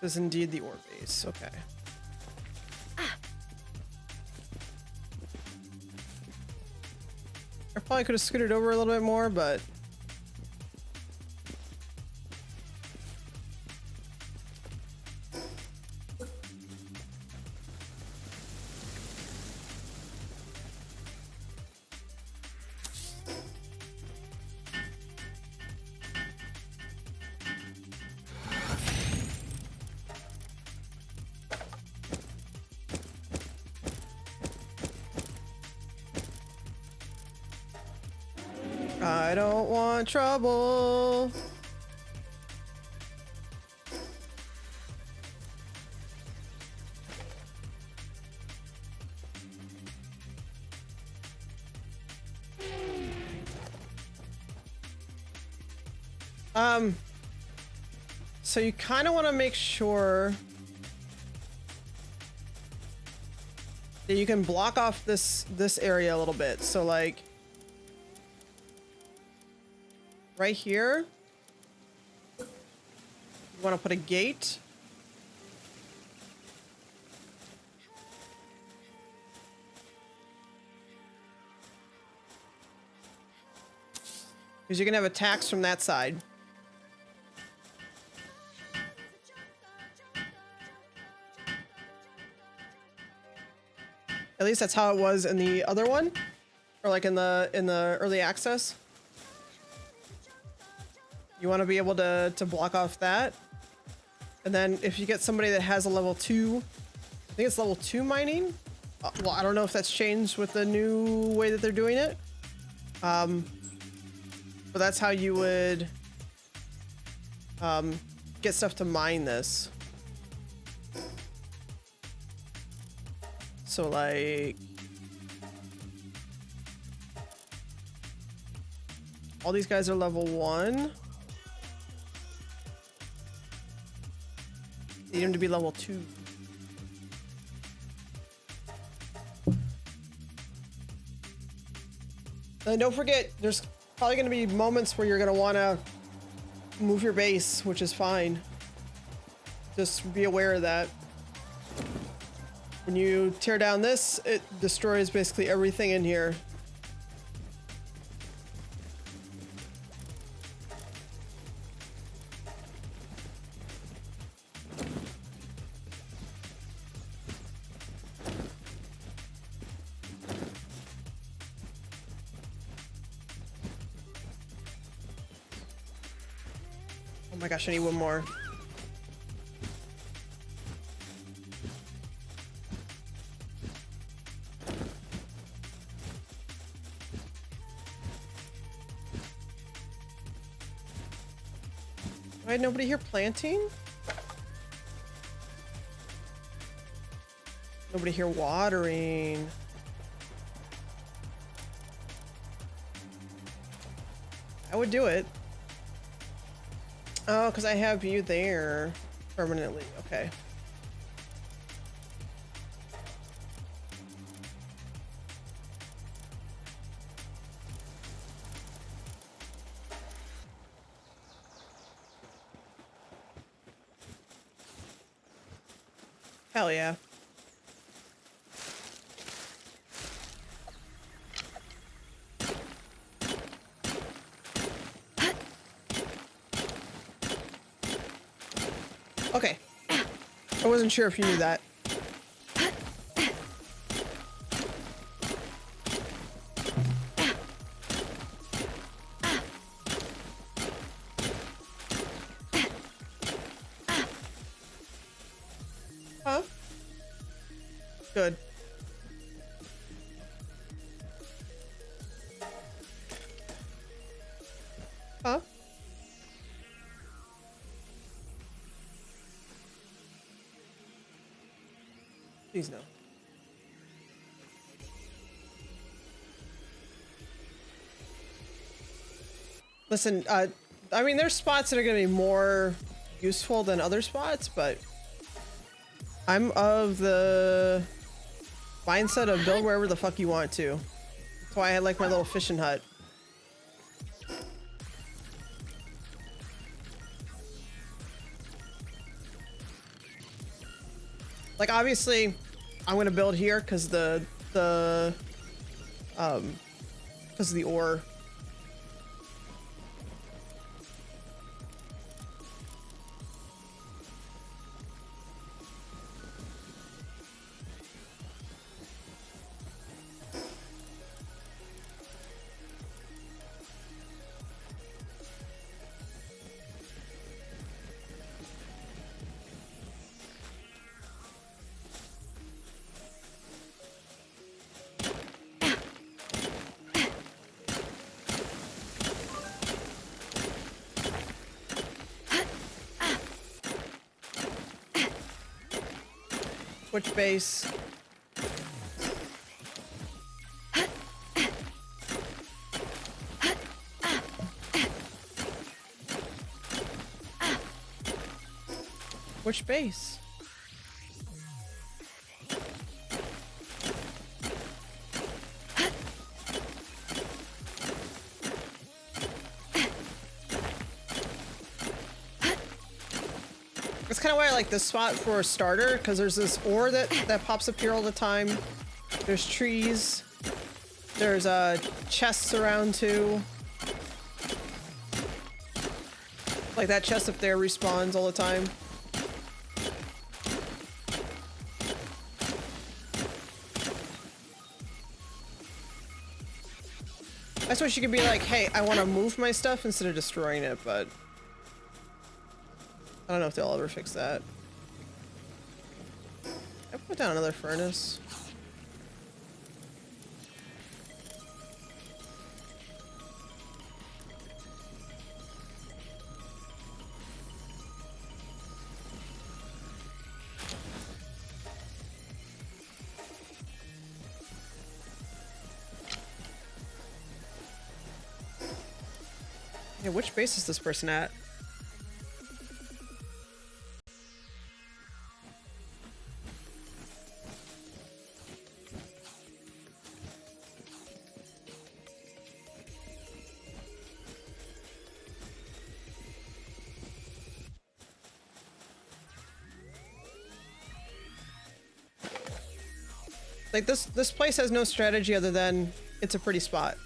This is indeed the ore base. Okay. I probably could have scooted over a little bit more, but I don't want trouble. So you kind of want to make sure that you can block off this area a little bit. So like right here, you want to put a gate. Because you can have attacks from that side. At least that's how it was in the other one, or like in the early access. You want to be able to block off that, and then if you get somebody that has a level 2, I think it's level 2 mining. Well, I don't know if that's changed with the new way that they're doing it. But that's how you would get stuff to mine this. So like all these guys are level 1. Need him to be level 2. And don't forget, there's probably going to be moments where you're going to want to move your base, which is fine. Just be aware of that. When you tear down this, it destroys basically everything in here. Oh my gosh, I need one more. Why nobody here planting? Nobody here watering. I would do it. Oh, because I have you there permanently. Okay. Hell yeah. Okay. I wasn't sure if you knew that. Huh? Good. Huh? Please no. Listen, I mean, there's spots that are going to be more useful than other spots, but I'm of the mindset of build wherever the fuck you want to. That's why I like my little fishing hut. Like obviously, I'm gonna build here because because of the ore. Which base? Which base? That's kind of why I like this spot for a starter, because there's this ore that pops up here all the time. There's trees. There's chests around too. Like that chest up there respawns all the time. I wish you could be like, hey, I want to move my stuff instead of destroying it, but I don't know if they'll ever fix that. I put down another furnace. Yeah, which base is this person at? Like this place has no strategy other than it's a pretty spot.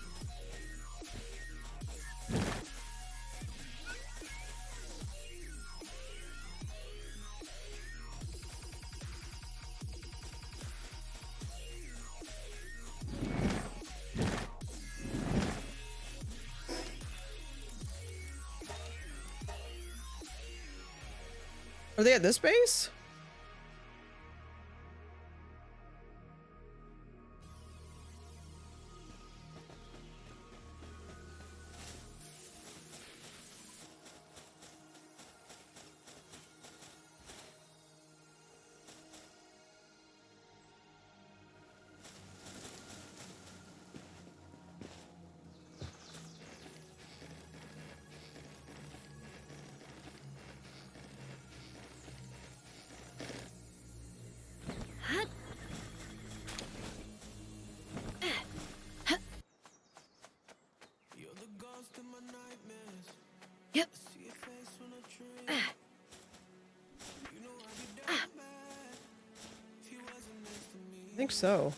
Are they at this base? Yep. I think so.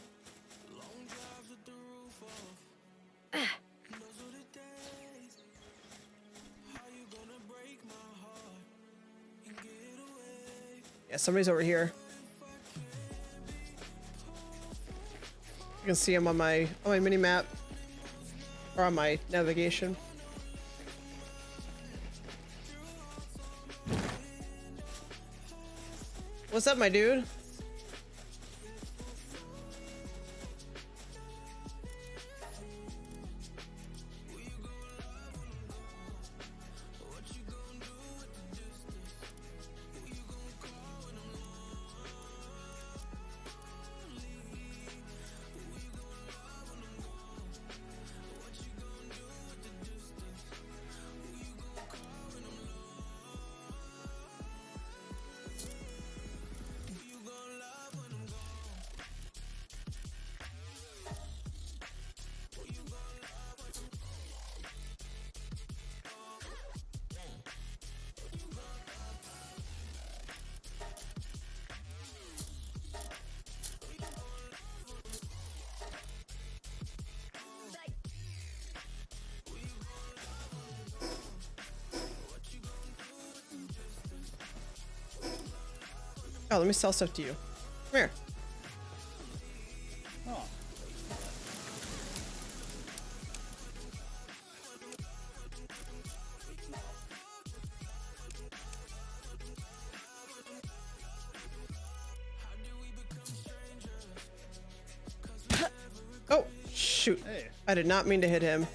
Yeah, somebody's over here. You can see him on my mini map or on my navigation. What's up, my dude? Oh, let me sell stuff to you. Come here. Oh. Oh, shoot. Hey. I did not mean to hit him.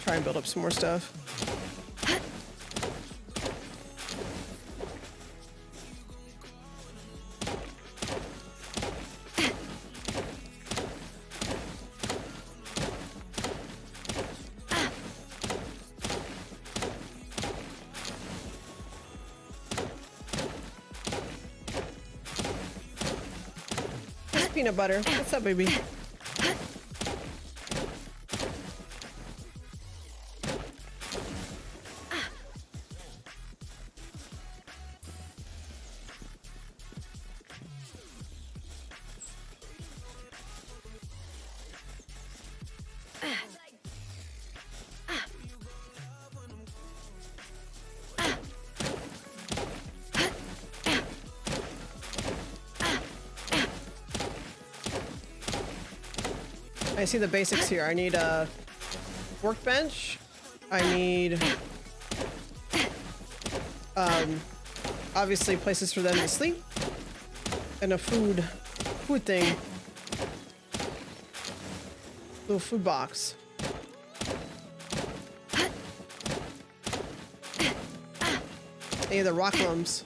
Try and build up some more stuff. It's peanut butter. What's up, baby? I see the basics here. I need a workbench. I need obviously places for them to sleep and a food thing. Little food box. I need the rock lumps.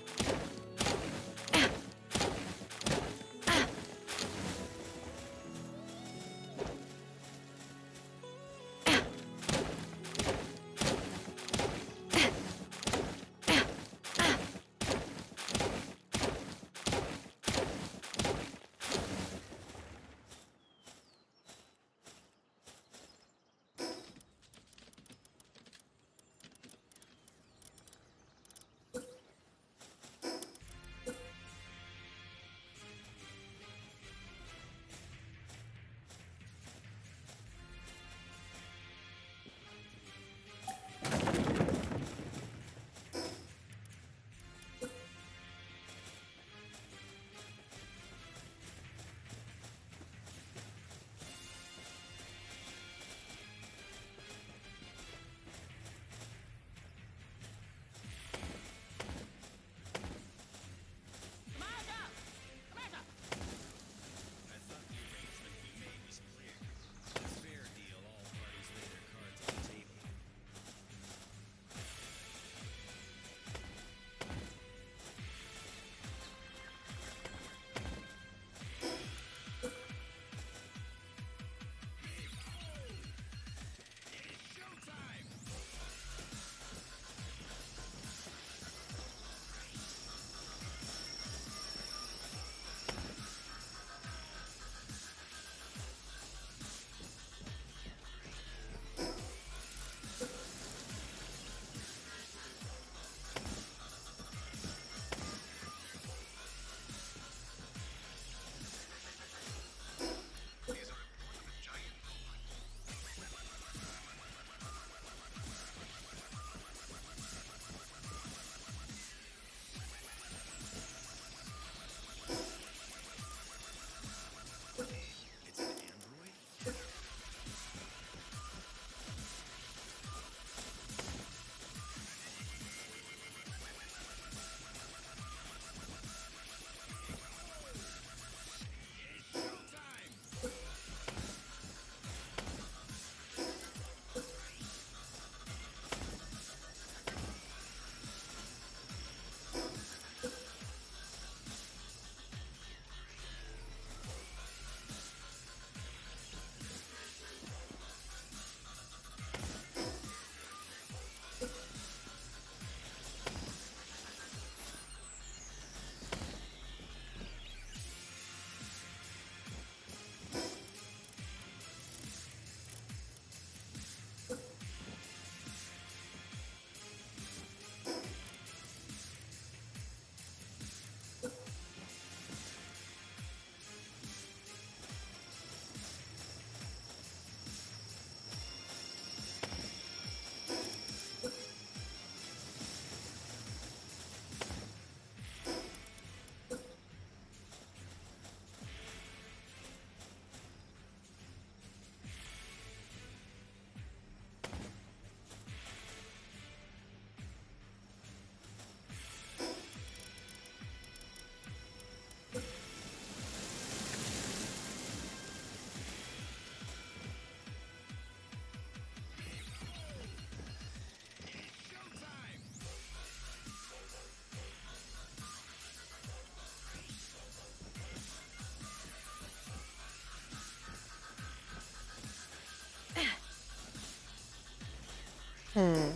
Hmm.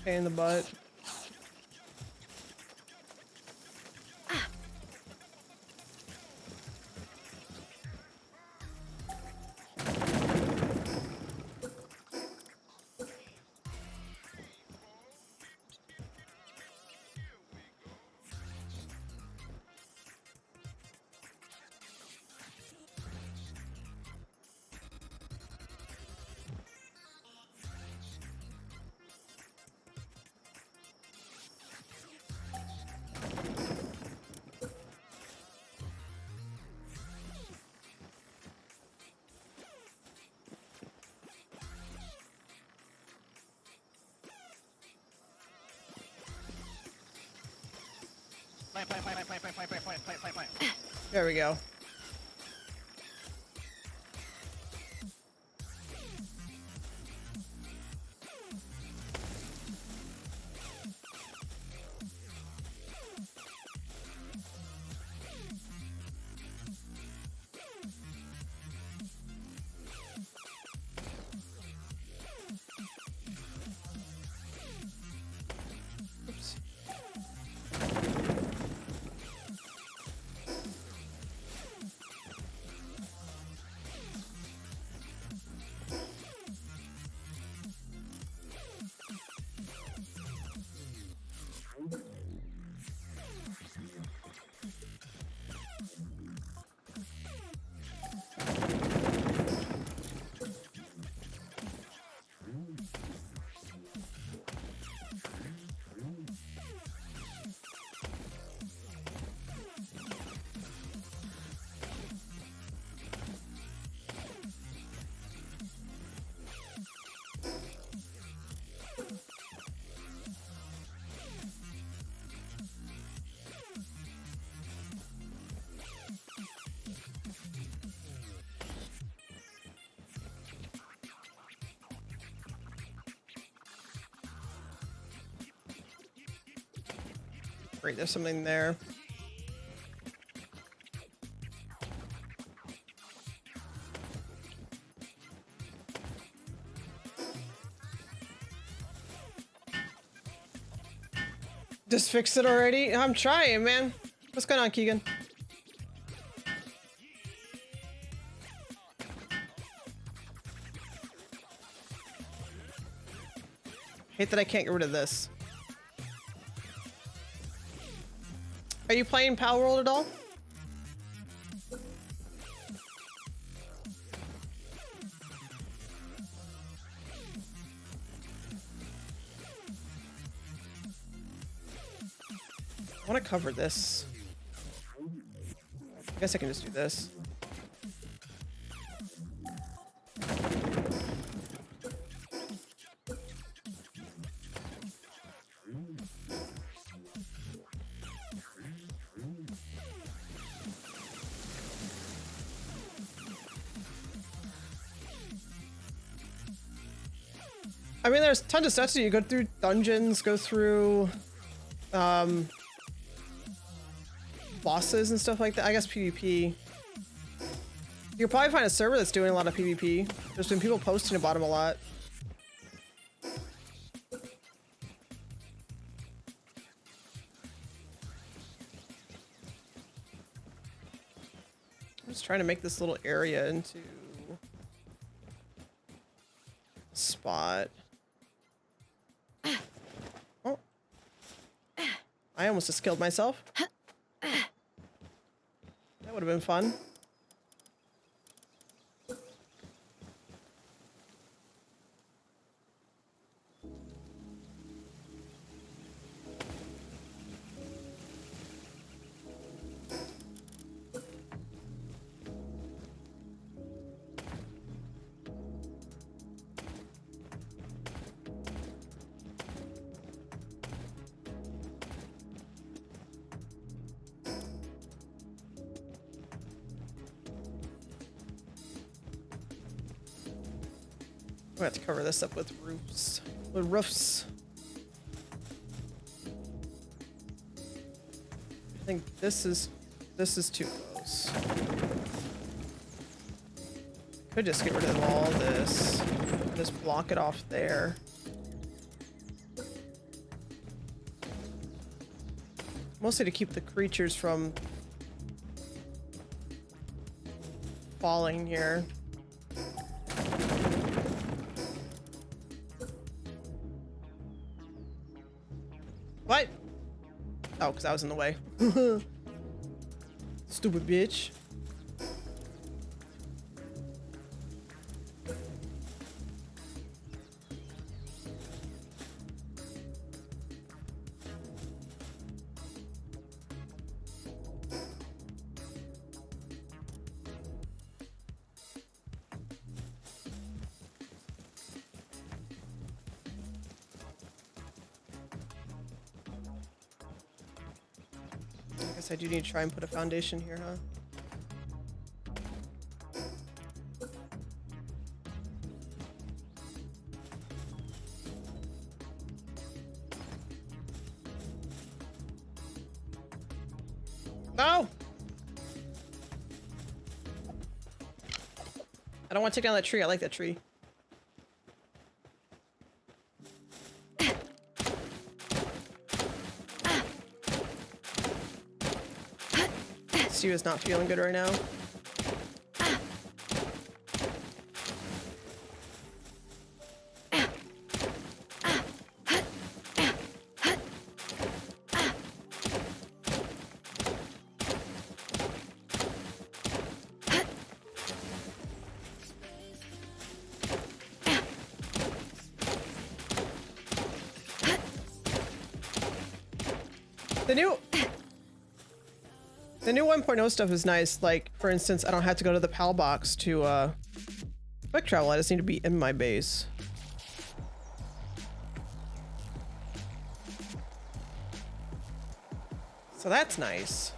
Pain in the butt. There we go. Oops. Great, there's something there. Just fix it already? I'm trying, man. What's going on, Keegan? Hate that I can't get rid of this. Are you playing Palworld at all? I want to cover this. I guess I can just do this. I mean, there's tons of stuff to do. You go through dungeons, go through bosses and stuff like that. I guess PvP. You'll probably find a server that's doing a lot of PvP. There's been people posting about them a lot. I'm just trying to make this little area into a spot. Oh. I almost just killed myself. That would have been fun. We have to cover this up with roofs. With roofs. I think this is too close. Could just get rid of all this. Just block it off there. Mostly to keep the creatures from falling here. What? Oh, because I was in the way. Stupid bitch. I do need to try and put a foundation here, huh? No! I don't want to take down that tree. I like that tree. Stu is not feeling good right now. The new 1.0 stuff is nice. Like, for instance, I don't have to go to the PAL box to quick travel. I just need to be in my base. So that's nice.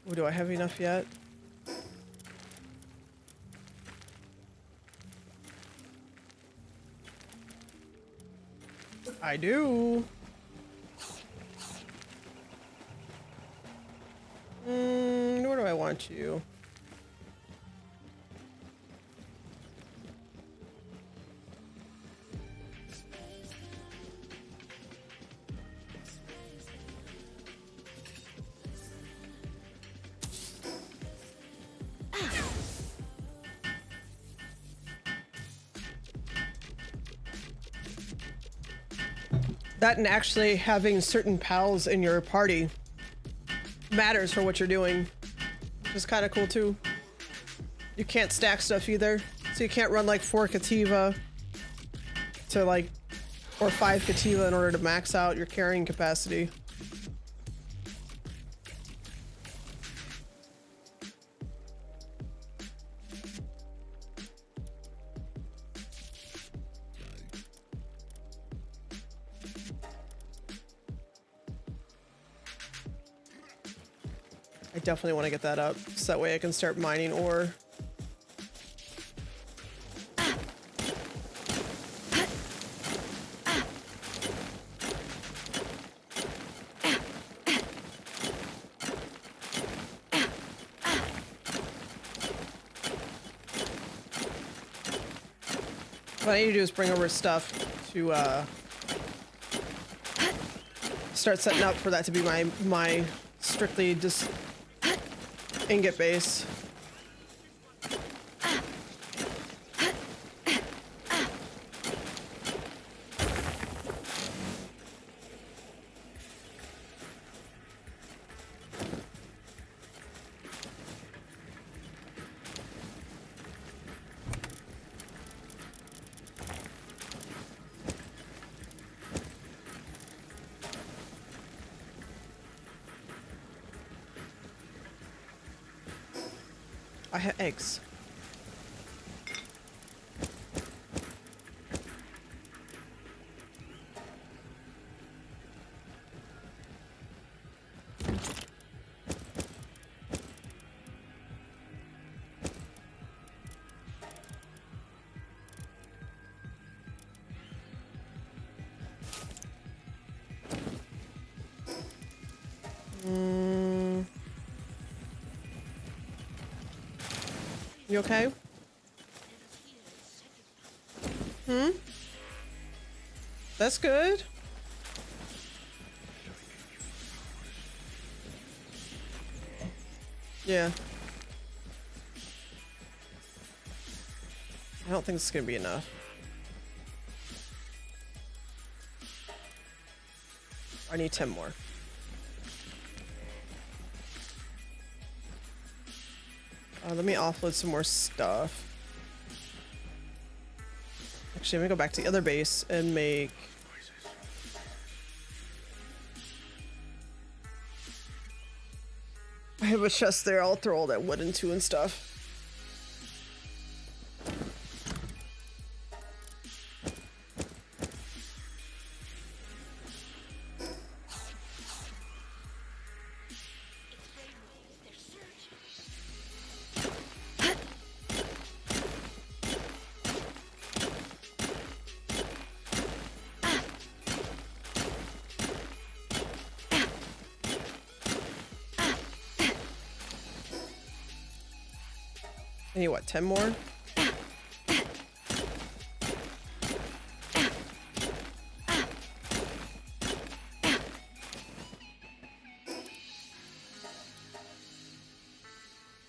Ooh, do I have enough yet? I do. Where do I want you? That and actually having certain pals in your party matters for what you're doing, which is kind of cool too. You can't stack stuff either, so you can't run like 4 Kativa to like, or 5 Kativa in order to max out your carrying capacity. I definitely want to get that up so that way I can start mining ore. What I need to do is bring over stuff to start setting up for that to be my strictly just ingot base. I have eggs. You okay? That's good. Yeah. I don't think it's gonna be enough. I need 10 more. Let me offload some more stuff. Actually, let me go back to the other base and make... I have a chest there, I'll throw all that wood into and stuff. I need what, 10 more?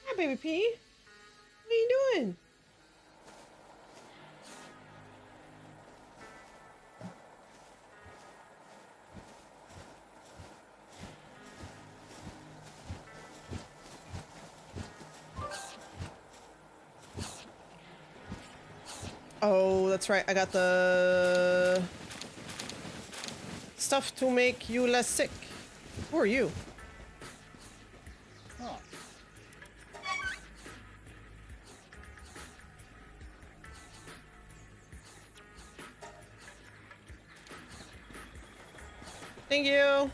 Hi, baby P. What are you doing? Oh, that's right. I got the stuff to make you less sick. Who are you? Oh. Thank you.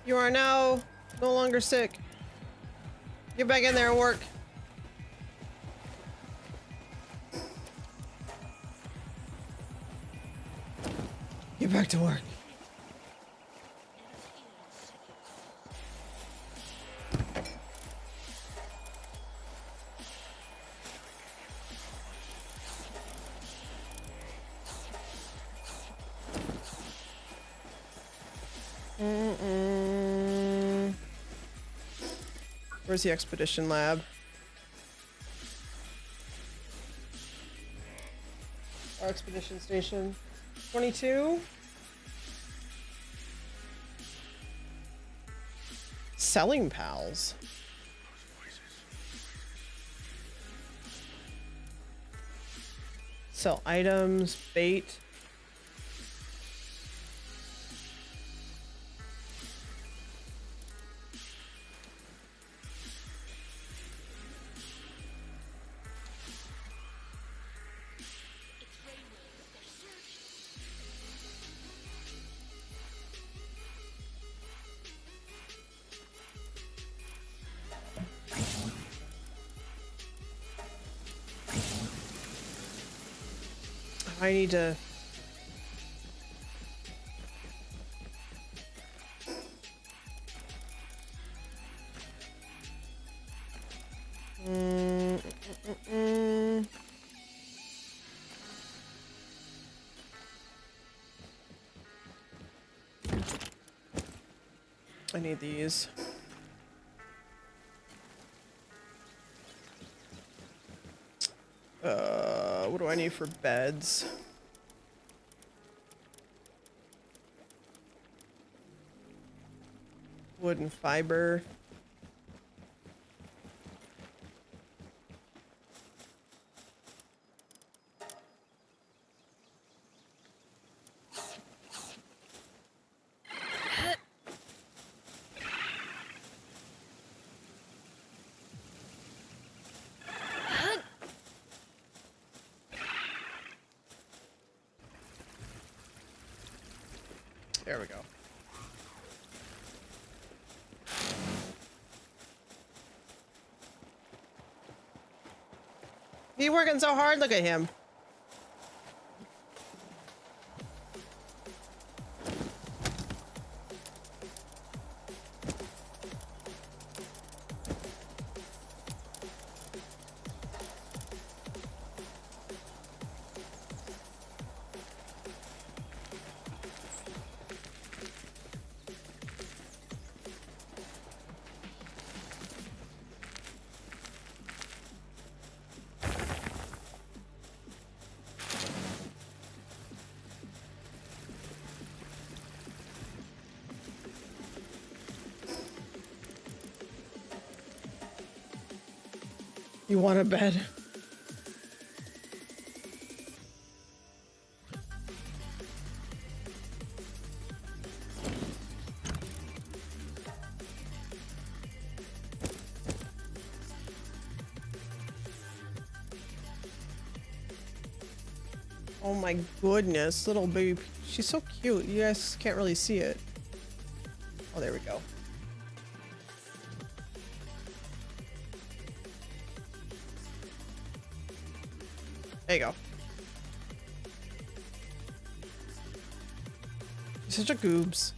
You are now no longer sick. Get back in there and work. Get back to work. Where's the expedition lab? Our expedition station. 22. Selling pals. Sell items, bait. I need to. I need these. What do I need for beds? Wood and fiber. There we go. He working so hard, look at him. You want a bed? Oh my goodness, little baby. She's so cute. You guys can't really see it. Oh, there we go. There you go. You're such a goobs.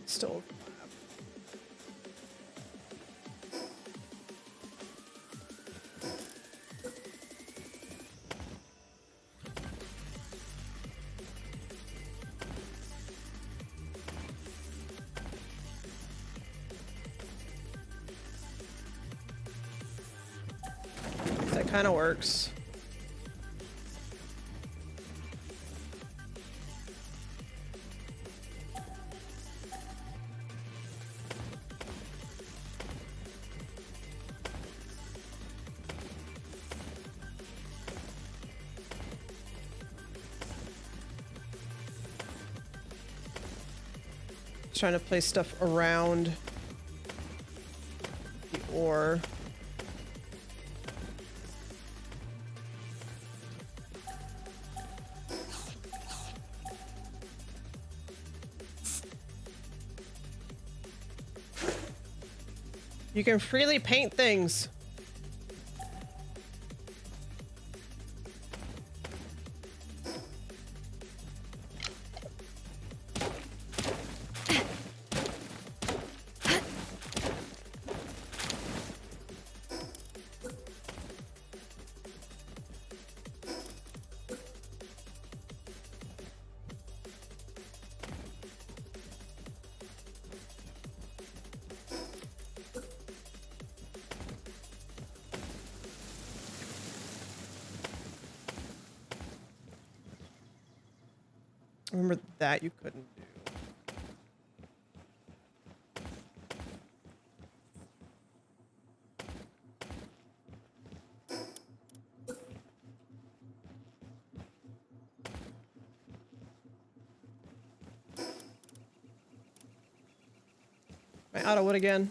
Still. That kind of works. Trying to place stuff around or you can freely paint things. Remember that you couldn't do. My auto wood again.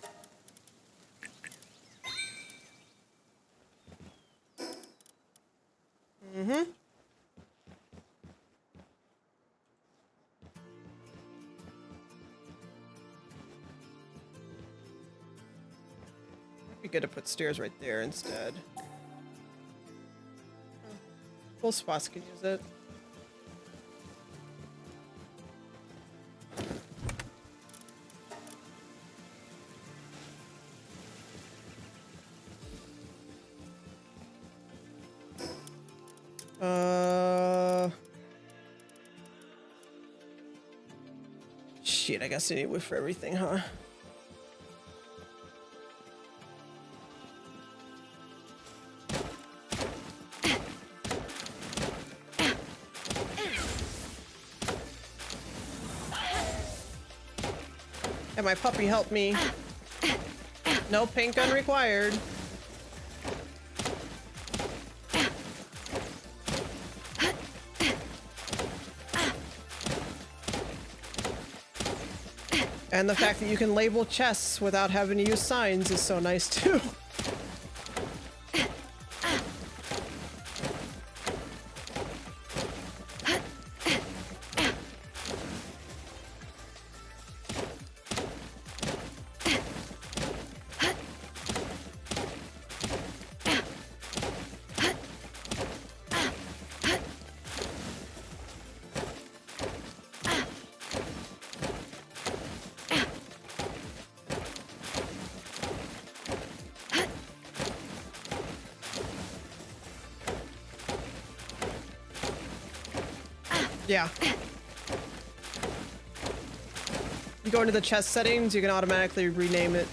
Mm-hmm. Be good to put stairs right there instead. Both spots can use it. Shit, I guess I need wood for everything, huh? And my puppy helped me. No paint gun required. And the fact that you can label chests without having to use signs is so nice too. Yeah. You go into the chest settings, you can automatically rename it.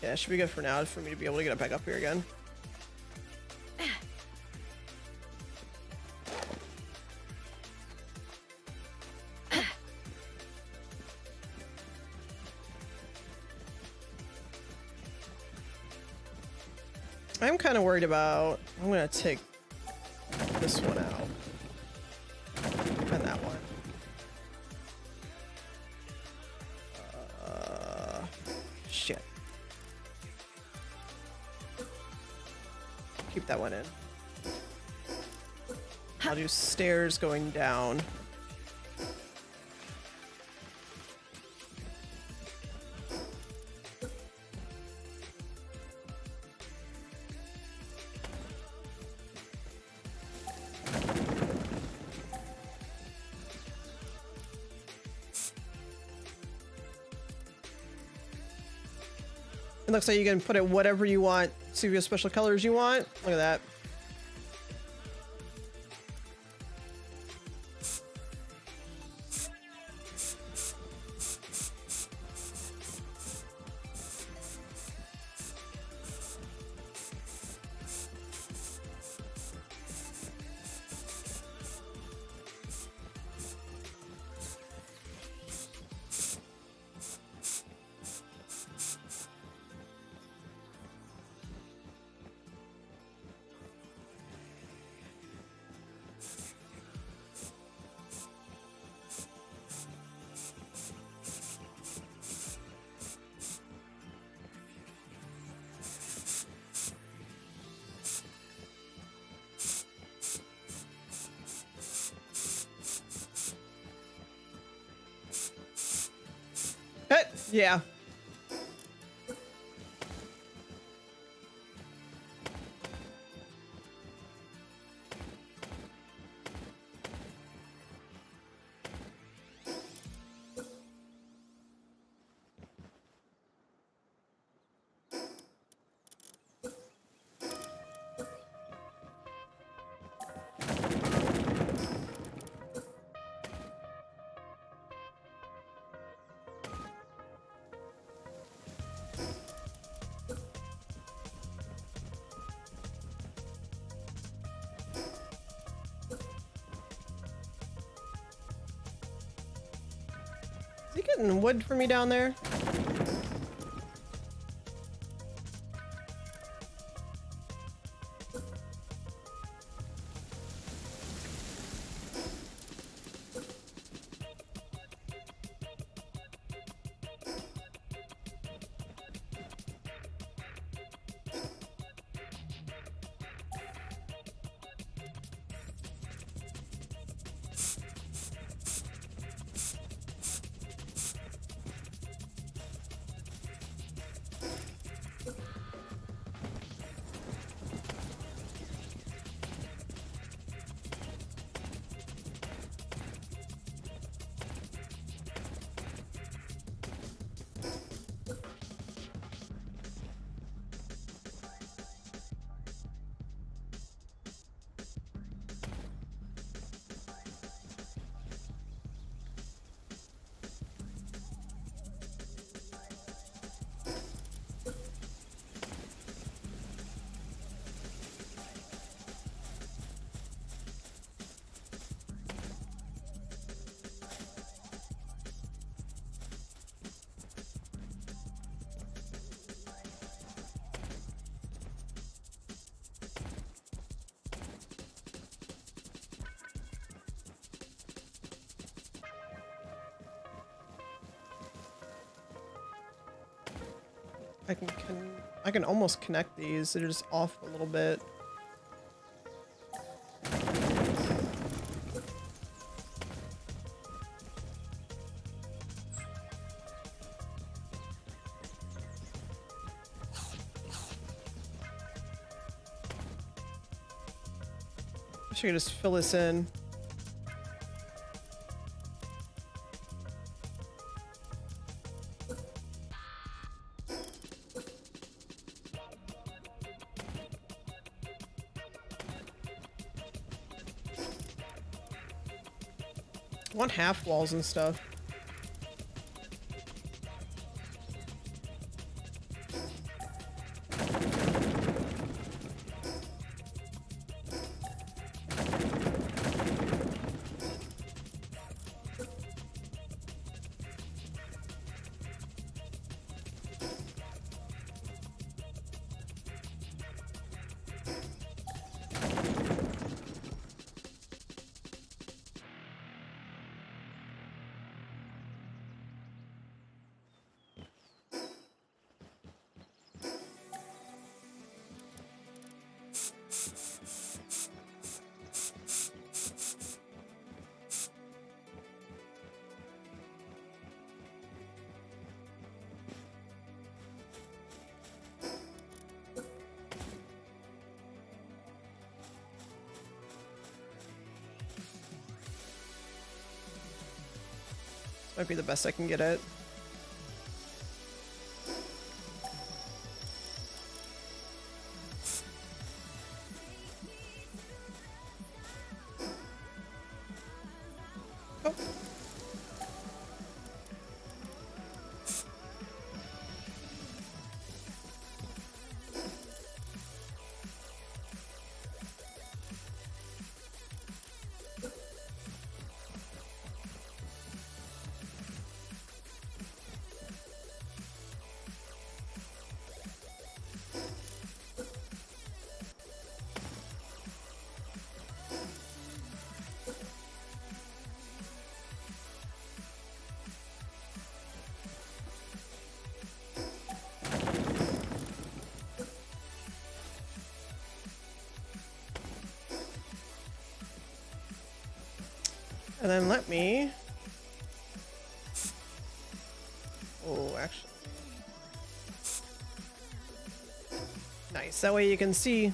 Yeah, it should be good for now for me to be able to get it back up here again. I'm kind of worried about... I'm going to take this one out. And that one. Shit. Keep that one in. I'll do stairs going down. It looks like you can put it whatever you want. See what special colors you want. Look at that. Yeah. Is he getting wood for me down there? I can almost connect these. They're just off a little bit. I should just fill this in. I want half walls and stuff. Might be the best I can get it. Oh. And then let me Oh, actually. Nice. That way you can see.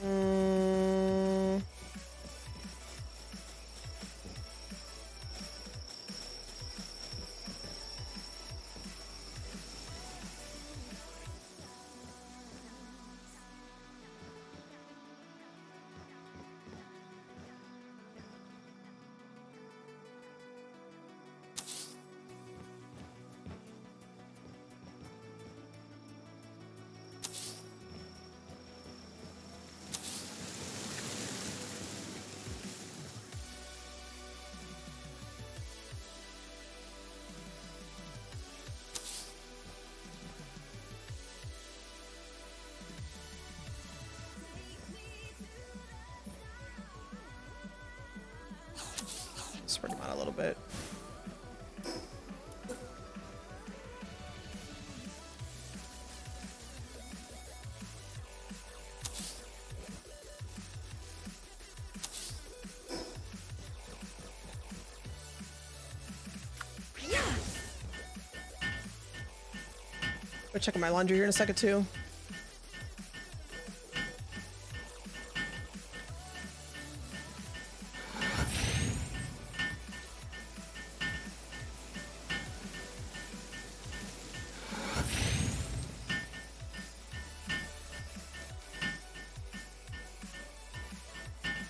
Mm, spread them out a little bit. Go check out my laundry here in a second too.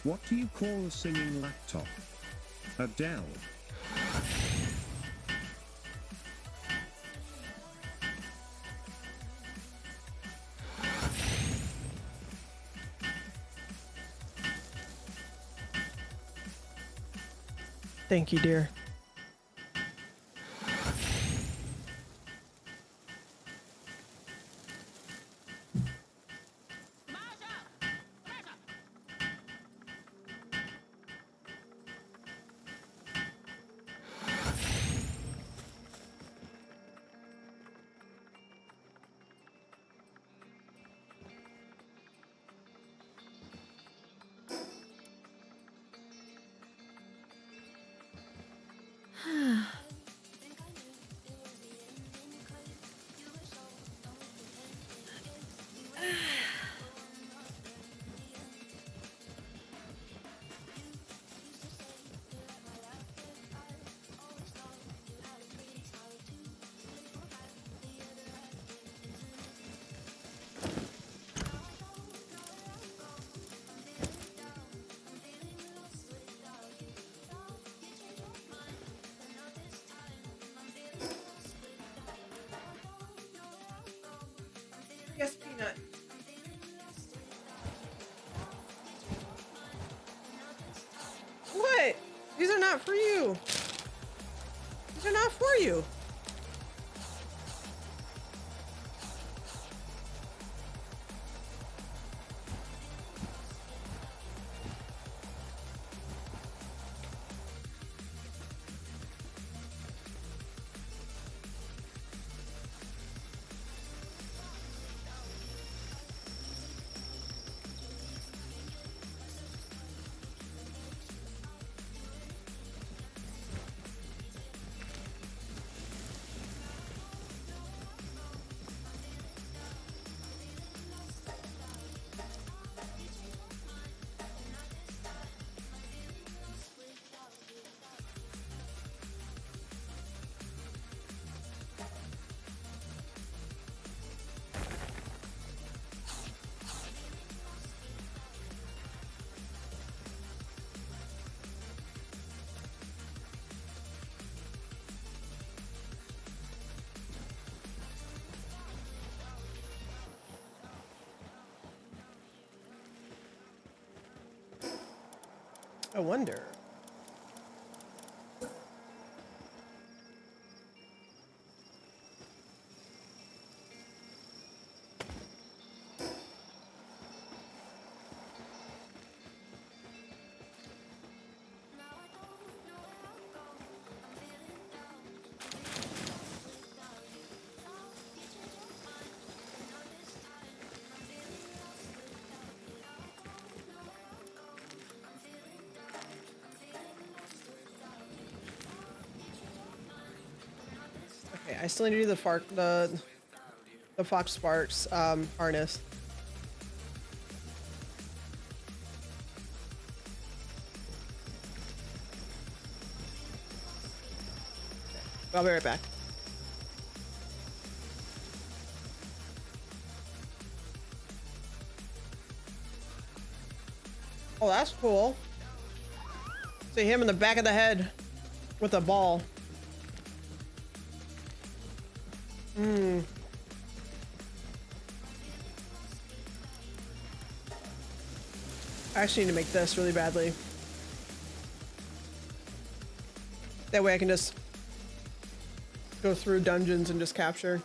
What do you call a singing laptop? Adele. Thank you, dear. Yes, Peanut. What? These are not for you. These are not for you. I wonder. Okay, I still need to do the Fox Sparks harness. I'll be right back. Oh, that's cool. See him in the back of the head with a ball. Hmm. I actually need to make this really badly. That way I can just go through dungeons and just capture.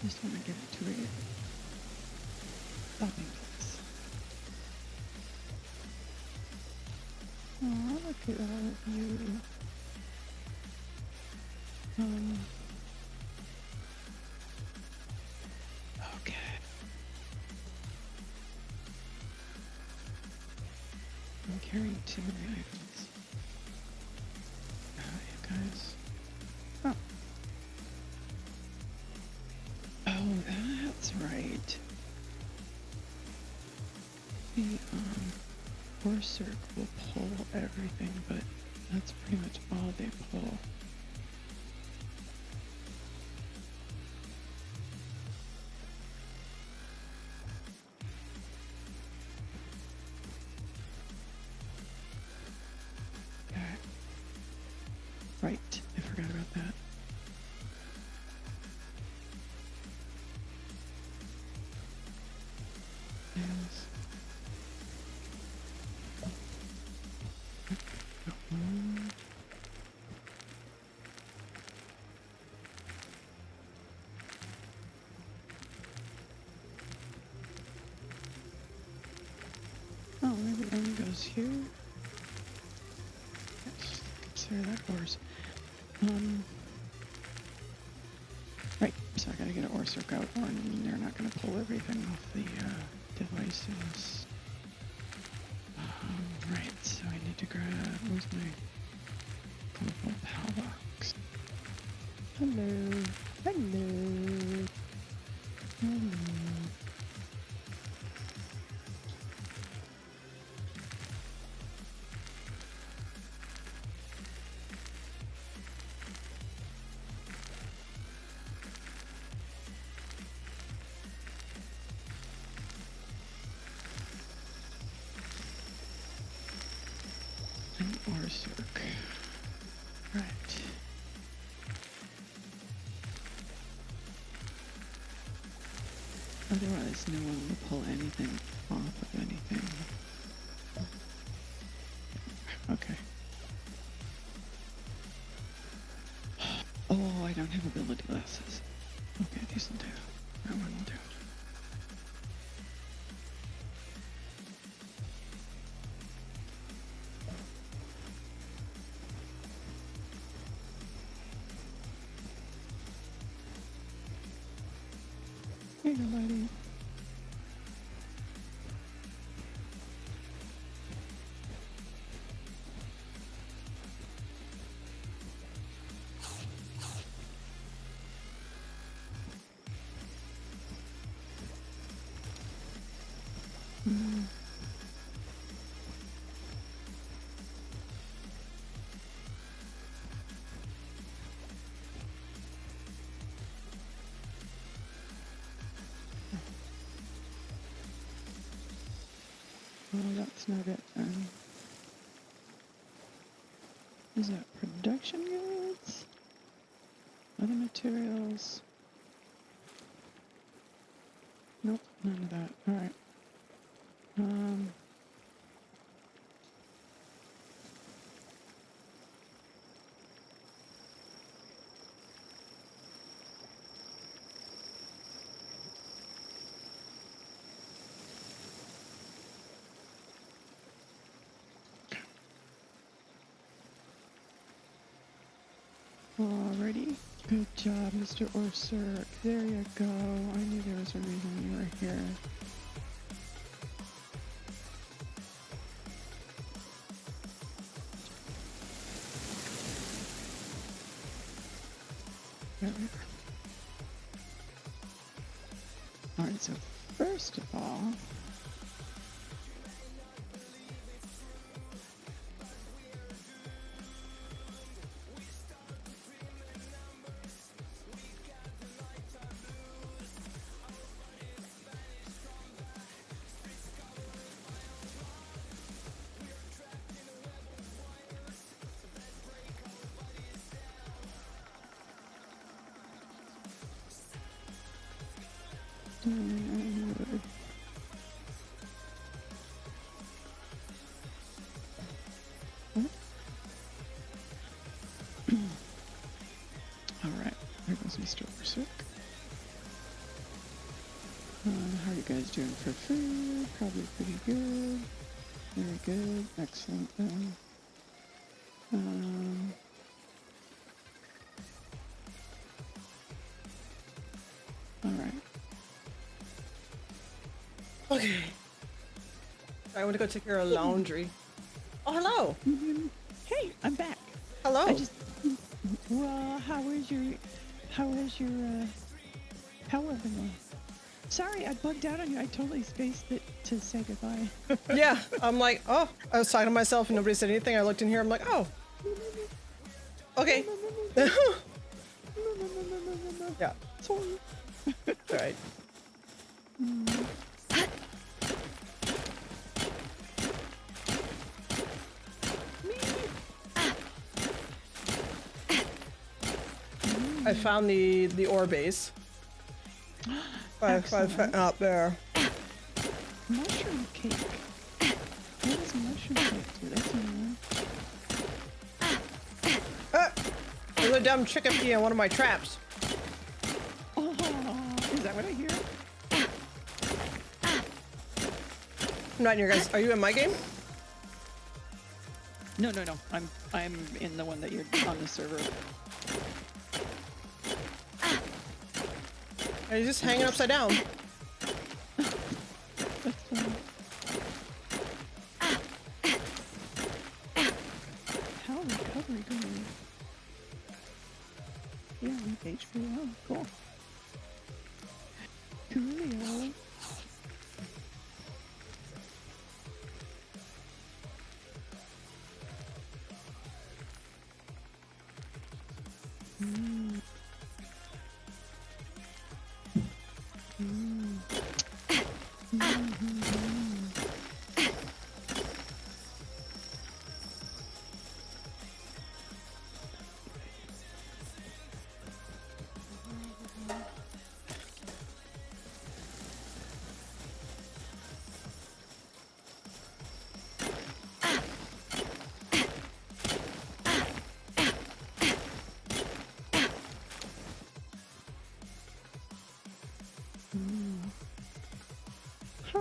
Just want to get it to a stopping place. Oh, look at all of you. Okay. I'm carrying too many items. You guys. Oh. Oh, that's right. The, Berserk will pull everything, but that's pretty much all they pull. Okay. Right, I forgot about that. Yes. Oh, maybe it only goes here. Yes, consider that ores. Right, so I gotta get an ore circ out, or they're not gonna pull everything off the devices. Right, so I need to grab, where's my global PAL box? Hello, hello, hello. An ore circ. Right. Otherwise, no one will pull anything off of anything. Okay. Oh, I don't have ability glasses. Okay, these will do. That one will do. Hey, buddy. Well, that's not it then. Is that production goods? Other materials? Nope, none of that. Alright. Alrighty. Good job, Mr. Orser. There you go. I knew there was a reason you were here. There we are. Alright, so first of all, alright, there goes Mr. Orsic. How are you guys doing for food? Probably pretty good. Very good. Excellent then. All right. Okay. I want to go take care of laundry. Oh, hello. Hey, I'm back. Hello. I just. Well, how was your power everyone? Sorry, I bugged out on you. I totally spaced it to say goodbye. Yeah, I'm like, oh, I was talking to myself and nobody said anything. I looked in here. I'm like, oh. Okay. Yeah. Sorry. All right. I found the ore base. Out there. Mushroom cake. What does mushroom cake do? That's new. There's a dumb chickpea in one of my traps. Oh, is that what I hear? I'm not in your guys. Are you in my game? No. I'm in the one that you're on the server. Are you just hanging upside down? That's funny. How recovery going? Yeah, I'm HP. Oh, cool. Coolio. Huh.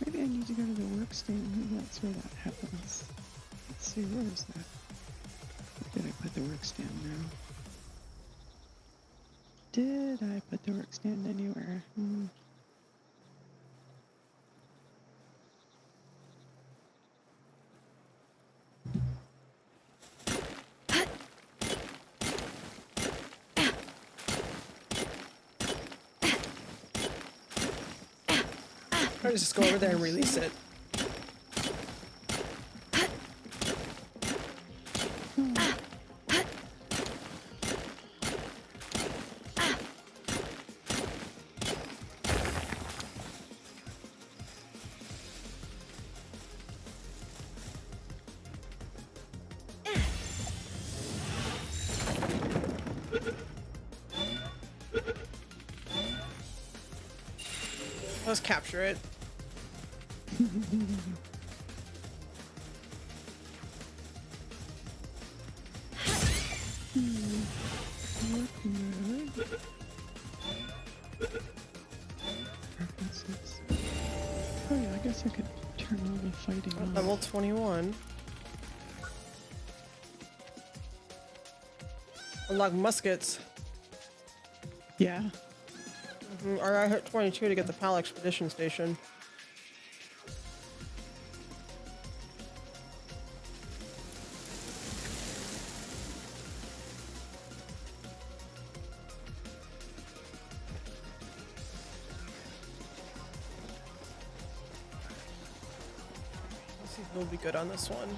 Maybe I need to go to the work stand. Maybe that's where that happens. Let's see, where is that? Where did I put the work stand now? Did I put the work stand anywhere? Or just go over there and release it. Let's capture it. Preferences. Oh yeah, I guess I could turn all the fighting on. Level 21. Unlock muskets. Yeah. Or I hit 22 to get the PAL expedition station. Let's see who'll be good on this one.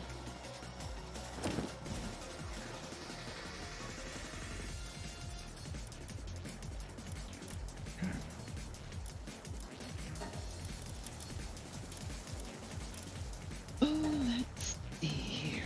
Let's see here.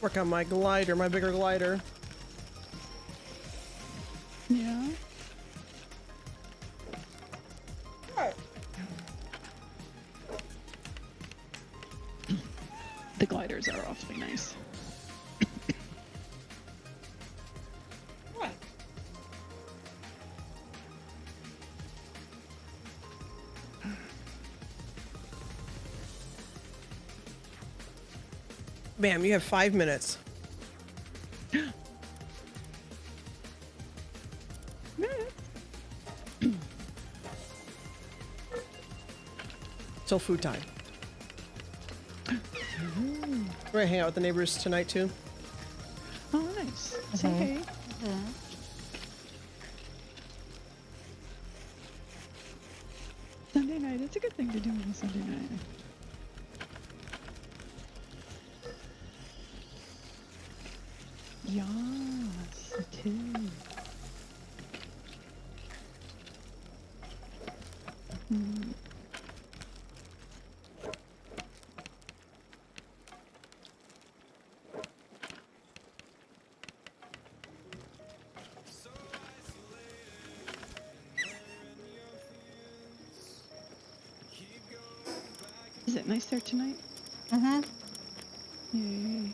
Work on my glider, my bigger glider. Yeah. The gliders are awfully nice. What? Bam, you have 5 minutes. Till food time. We're gonna hang out with the neighbors tonight too. Oh, nice. Say hey. Sunday night. It's a good thing to do on a Sunday night. Yes, it is. Mm. Is it nice there tonight? Mm-hmm. Yay.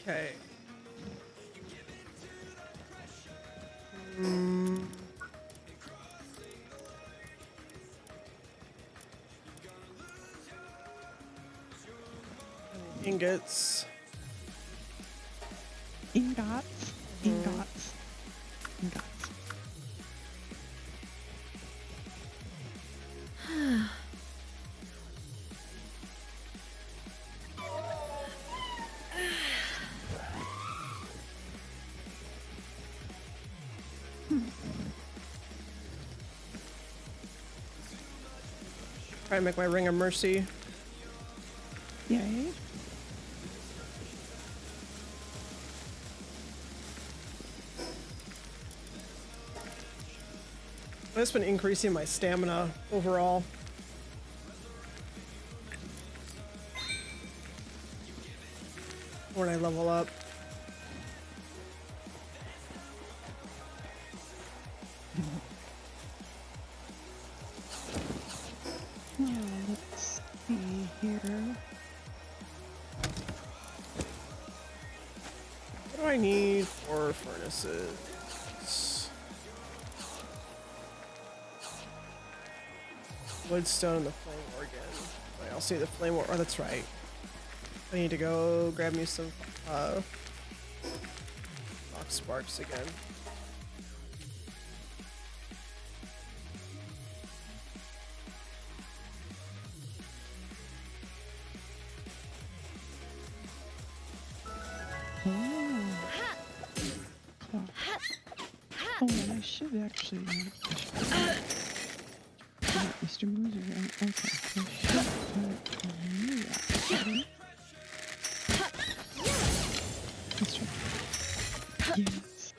Okay. Ingots. Ingots. Ingots. Ingots. Try and make my ring of mercy. Yay. I've just been increasing my stamina overall. When I level up. Well, let's see here. What do I need for furnaces? Woodstone and the flame organ. Wait, I'll see the flame organ. Oh, that's right. I need to go grab me some rock sparks again. Oh, and I should actually. Mr. Moser, okay. I should put you actually. That's right. Yes.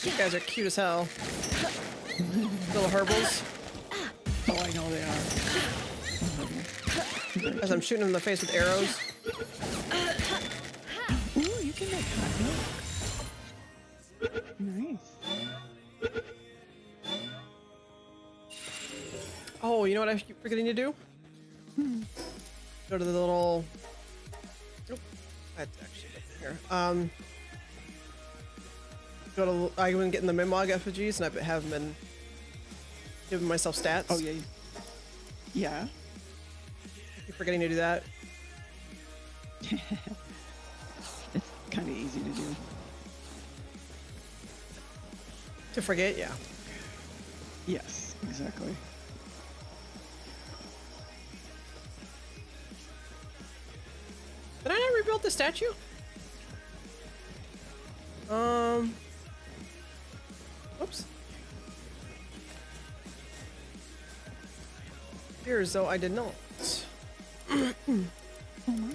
You guys are cute as hell. Little herbals. Oh, I know they are. As I'm shooting them in the face with arrows. Ooh, you can make hot milk. Nice. Oh, you know what I keep forgetting to do? Go to the little. Nope. That's actually up here. Go to. I went getting the Mimog effigies and I have them in. Giving myself stats. Oh yeah. Yeah. Keep forgetting to do that. It's kind of easy to do. To forget, yeah. Yes, exactly. Did I not rebuild the statue? Oops. Appears though I did not. Oh my.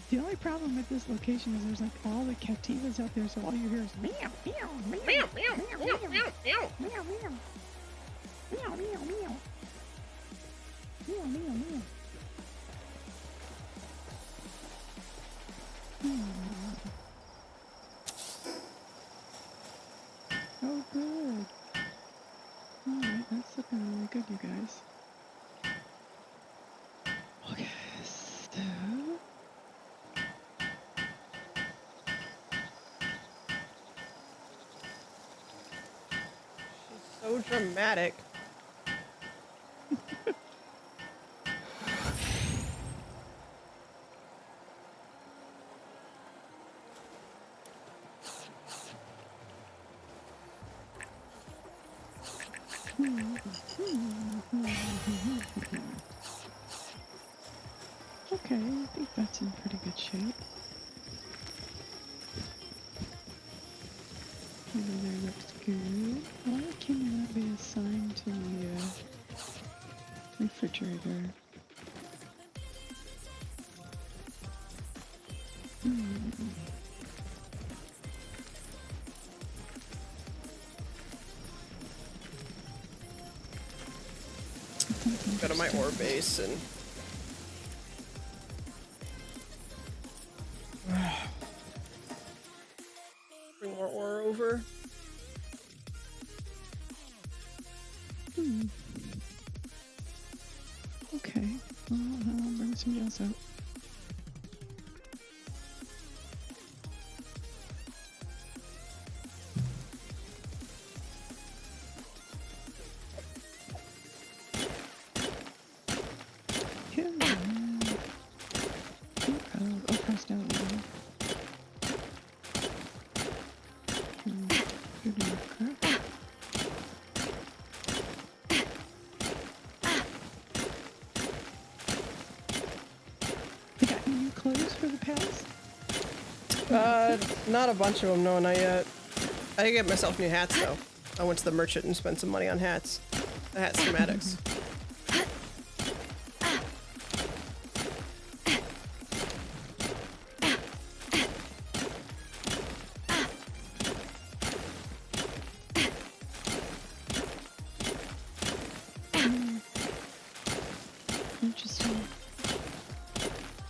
The only problem with this location is there's like all the captivas out there, so all you hear is meow, meow, meow, meow, meow, meow, meow, meow, meow, meow, meow, meow, meow, meow, meow, meow. Oh, good. Alright, that's looking really good, you guys. Okay, so... So dramatic. Okay, I think that's in pretty good shape. Over there looks good. Why can you not be assigned to the refrigerator? Go to my ore base and bring more ore over. Okay, well, I'll bring somebody else out. Pressed out. They got any new clothes for the pals? Not a bunch of them, no, not yet. I did get myself new hats though. I went to the merchant and spent some money on hats. The hat schematics. Interesting.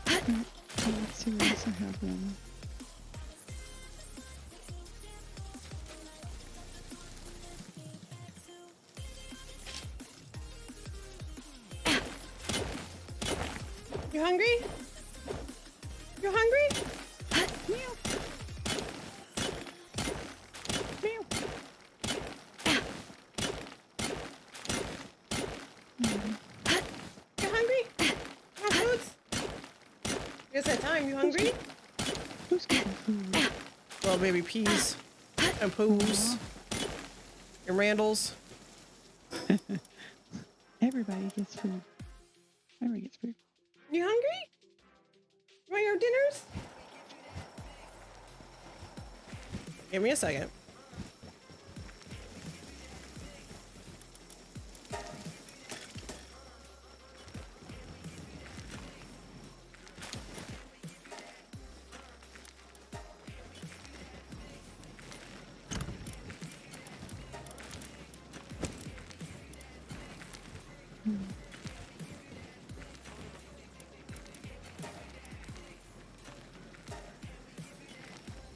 Alright, well, let's see what else I have then. You hungry? You hungry? Meow. Meow. You hungry? You want foods? It's that time. You hungry? Who's getting food? Well, baby peas and poos and Randalls. Everybody gets food. Everybody gets food. You hungry? You want your dinners? Give me a second.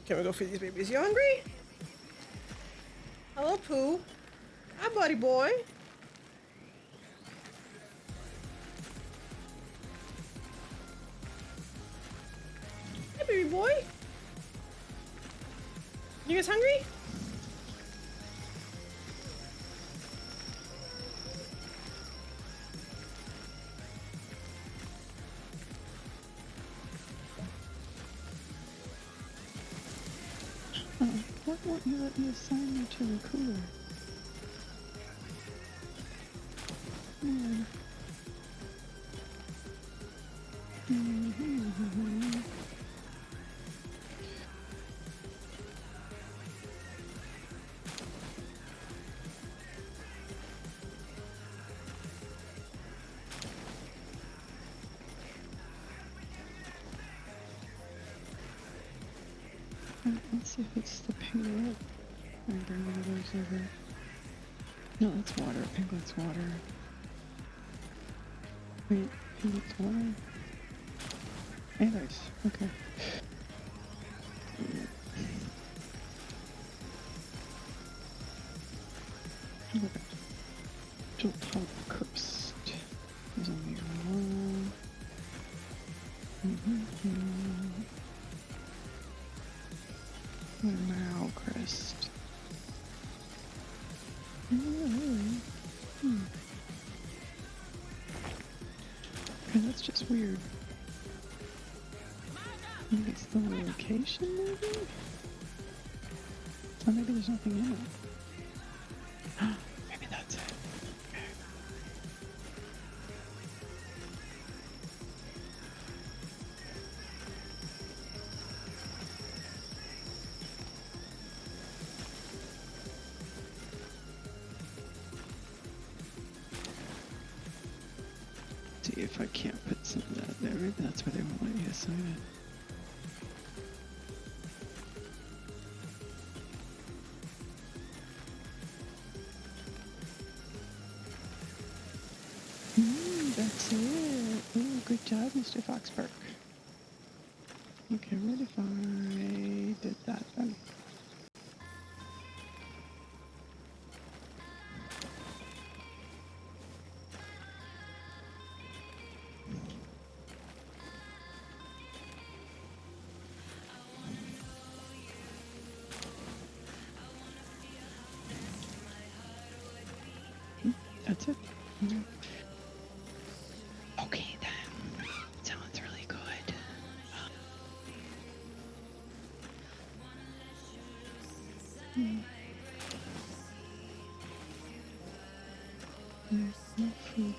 Can we go feed these babies? You hungry? Hello, Pooh. Hi, buddy boy. Hi, baby boy. You guys hungry? you let me assign you to the cooler? Yeah. Let's see if it's the payload. I bring one of those over. No, that's water. Piglet's water. Wait, piglet's water? And ice. Okay. Okay. Top crust. There's only one. Marrow crust. Okay, that's just weird. Maybe it's the location, maybe? Or maybe there's nothing in it. Maybe that's it. Okay. See if I can't put some of that there. Maybe that's where they won't let you assign it. That's it. Oh, good job, Mr. Foxpark. Okay, what if I did that then? That's it. Okay then. Sounds really good. No food.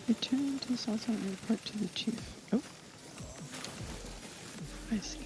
Return to Salsa and report to the chief. Oh. I see.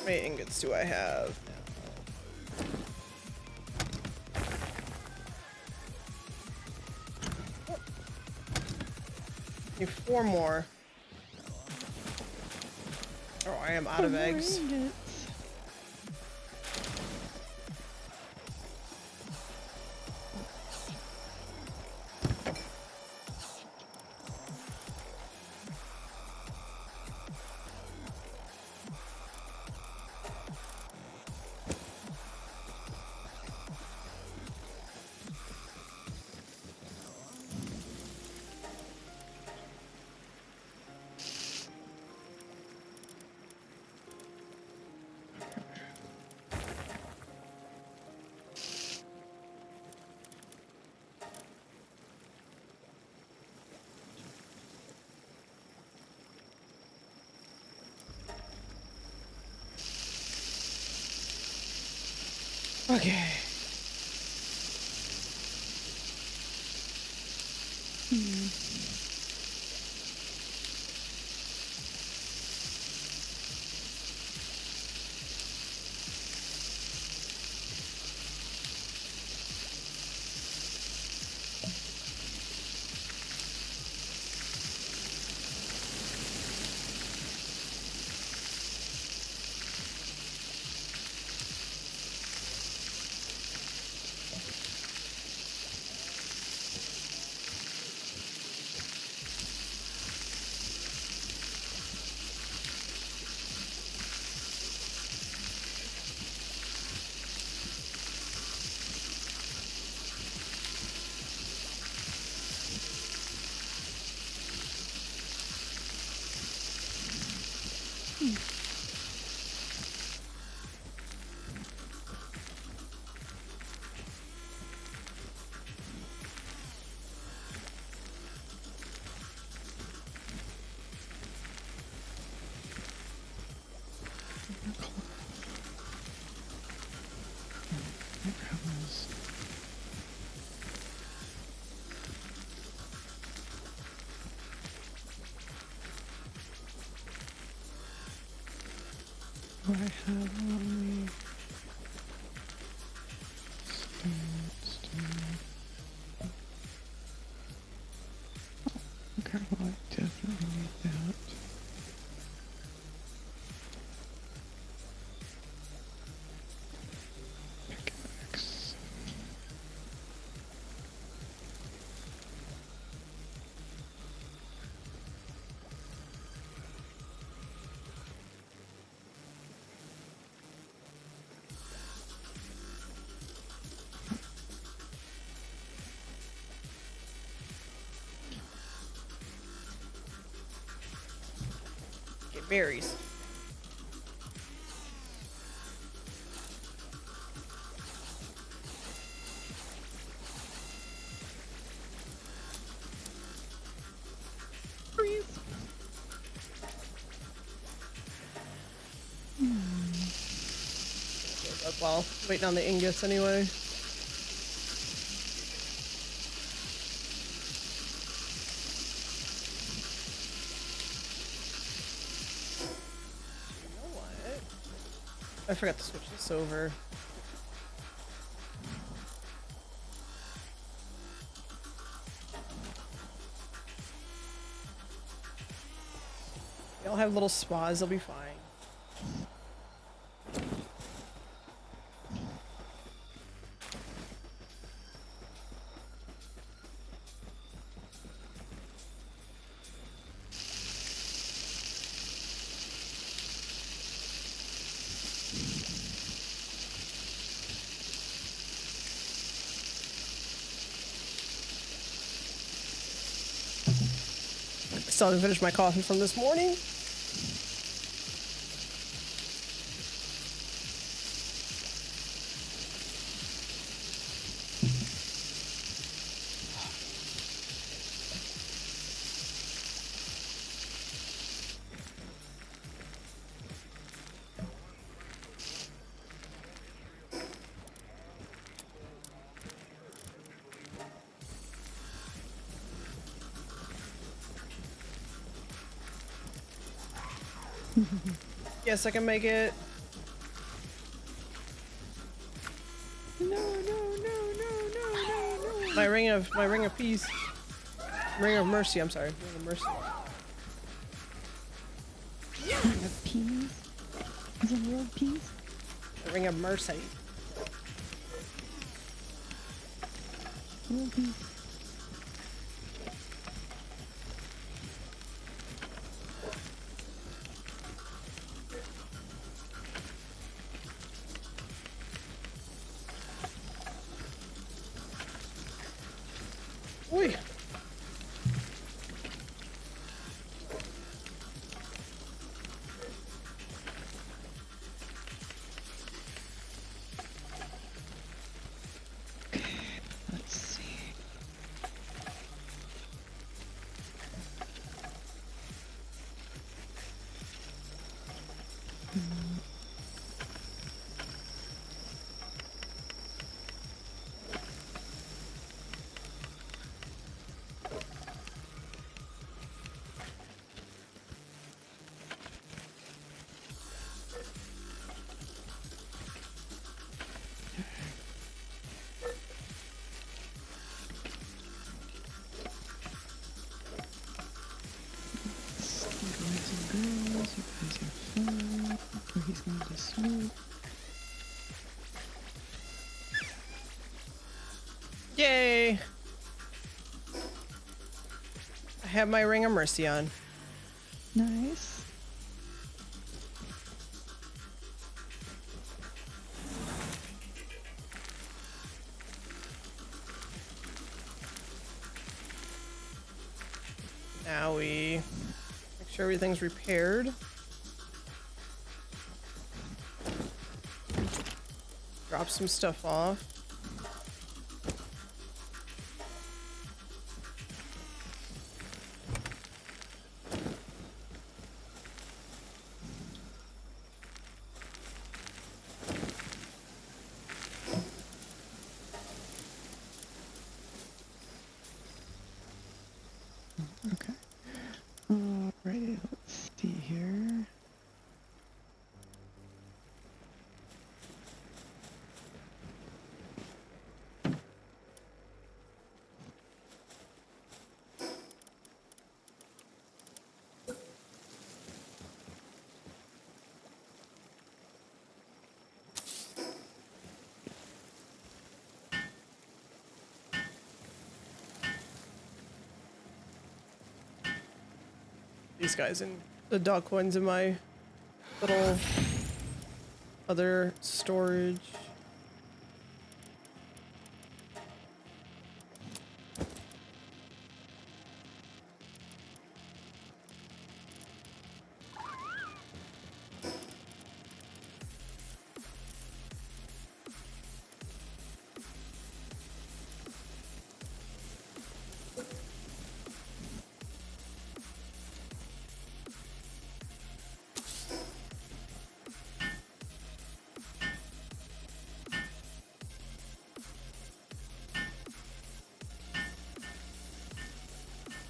many ingots do I have? Need 4 more. Oh, I am out of eggs. Okay. I have one. Okay, well, I definitely need that. Pickaxe. Get berries. Freeze. Well, waiting on the ingots anyway. You know what? I forgot to switch this over. They all have little spas, they'll be fine. Still haven't finished my coffee from this morning. Yes, I can make it. No, no, no, no, no, no. My ring of peace. Ring of mercy, I'm sorry. Ring of mercy. Ring of peas? Is it world peas? The ring of mercy. World peas. Oi. Let's see. Boys and girls, you guys have fun. Or he's going to sleep. Yay! I have my ring of mercy on. Nice. Now we make sure everything's repaired. Drop some stuff off. Okay. Alrighty, let's see here. These guys and the dog coins in my little other storage.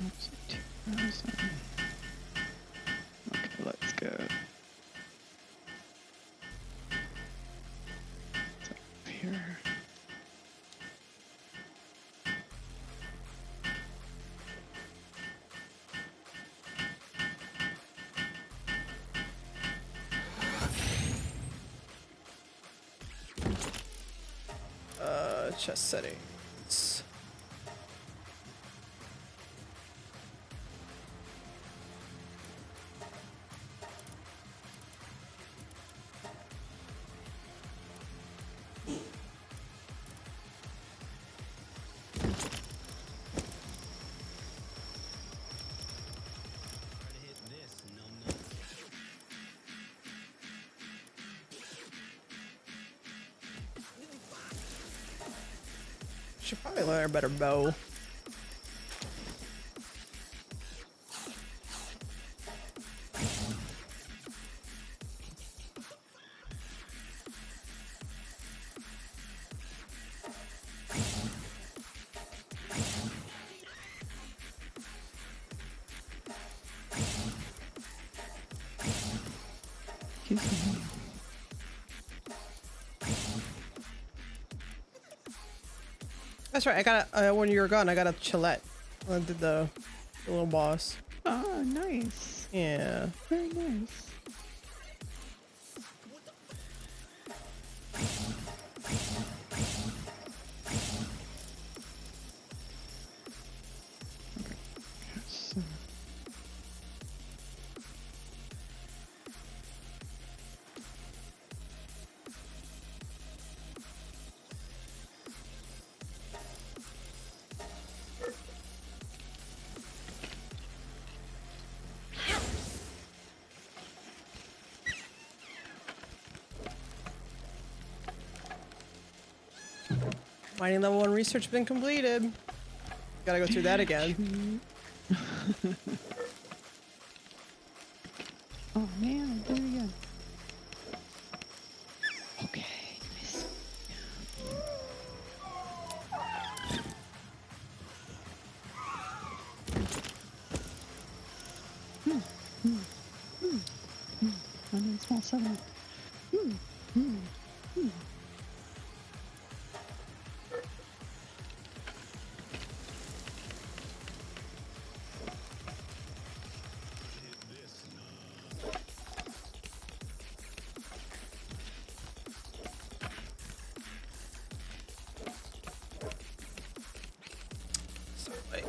Oops, 2,000. Okay, let's go. It's up here. Chest settings. Should probably learn a better bow. Excuse me. That's right. I got when you were gone, I got a Chillette. I did the little boss. Oh, nice. Yeah. Very nice. Okay. Yes. Mining level 1 research been completed. Gotta go through that again. Oh man, I did it again. Okay, nice. One small settlement. So, wait.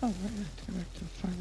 Oh, right, I have to go back to the farmer.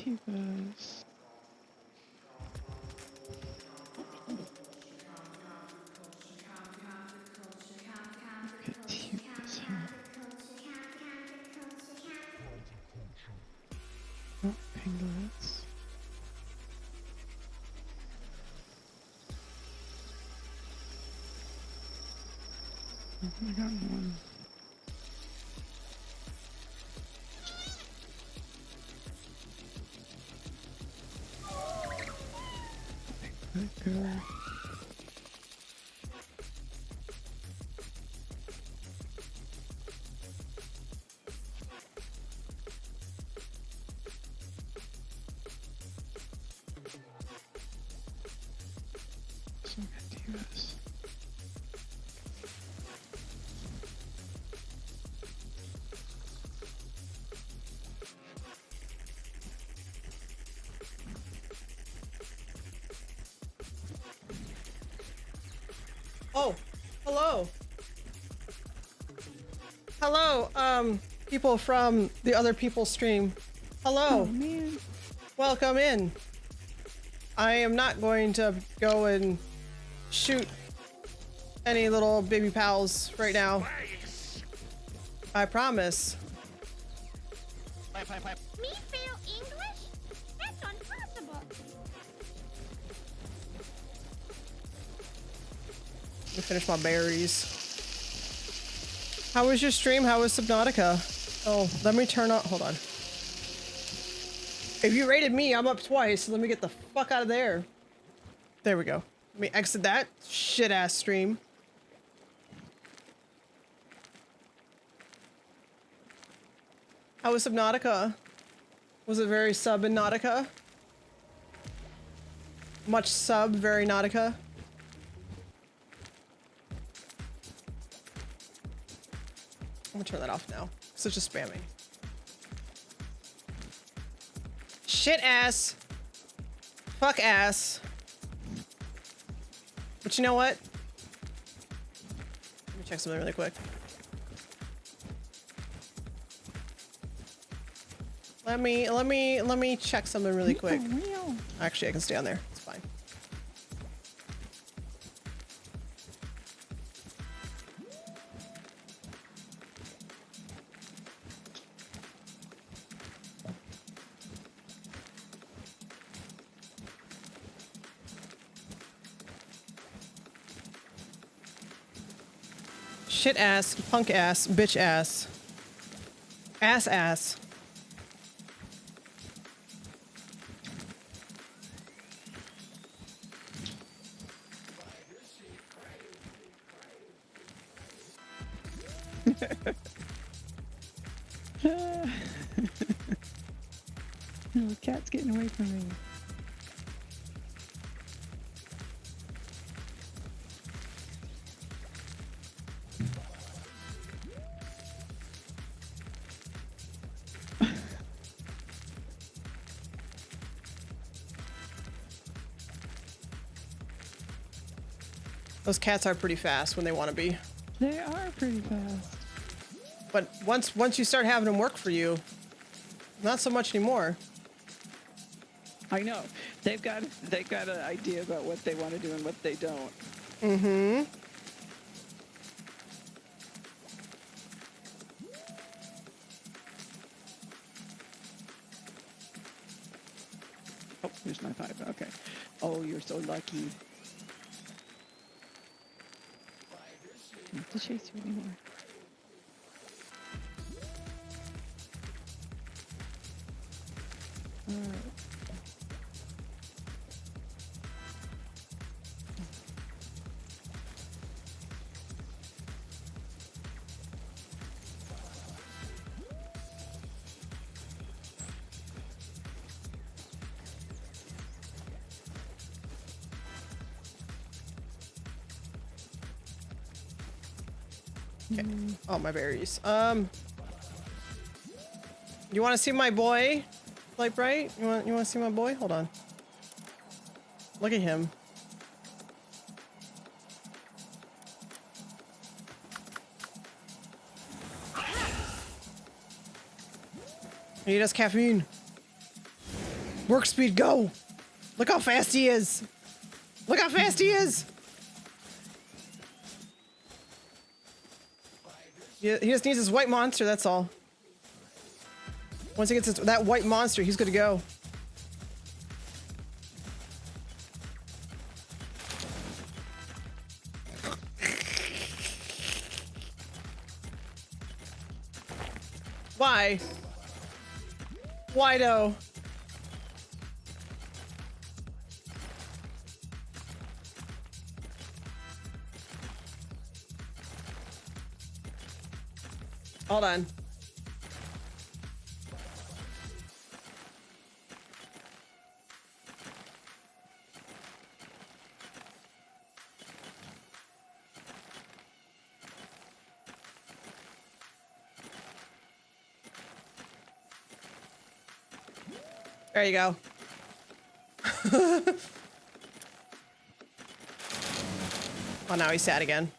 Cativas. Cativas, huh? Oh, pangolins. I got one. Okay. So Cativas. Oh, hello. Hello, people from the other people stream. Hello. Oh man. Welcome in. I am not going to go and shoot any little baby pals right now. I promise. Me fail English? That's impossible. Let me finish my berries. How was your stream? How was Subnautica? Oh, let me turn on. Hold on. If you rated me, I'm up twice. Let me get the fuck out of there. There we go. Let me exit that shit ass stream. How was Subnautica? Was it very sub-nautica? Much sub, very nautica? I'm gonna turn that off now. Such a spamming. Shit ass. Fuck ass. But you know what? Let me check something really quick. Let me check something really quick. Actually, I can stay on there. It's fine. Shit ass, punk ass, bitch ass. Ass ass. No, the cat's getting away from me. Those cats are pretty fast when they want to be. They are pretty fast. But once you start having them work for you, not so much anymore. I know. They've got an idea about what they want to do and what they don't. Mm-hmm. Oh, here's my 5. Okay. Oh, you're so lucky. I don't have to chase you anymore. Alright. Okay. Oh, my berries. You want to see my boy? Light bright? You want to see my boy? Hold on. Look at him. He does caffeine. Work speed, go! Look how fast he is! Look how fast he is! He just needs his white monster, that's all. Once he gets that white monster, he's good to go. Why? Why though? Hold on. There you go. Oh, now he's sad again.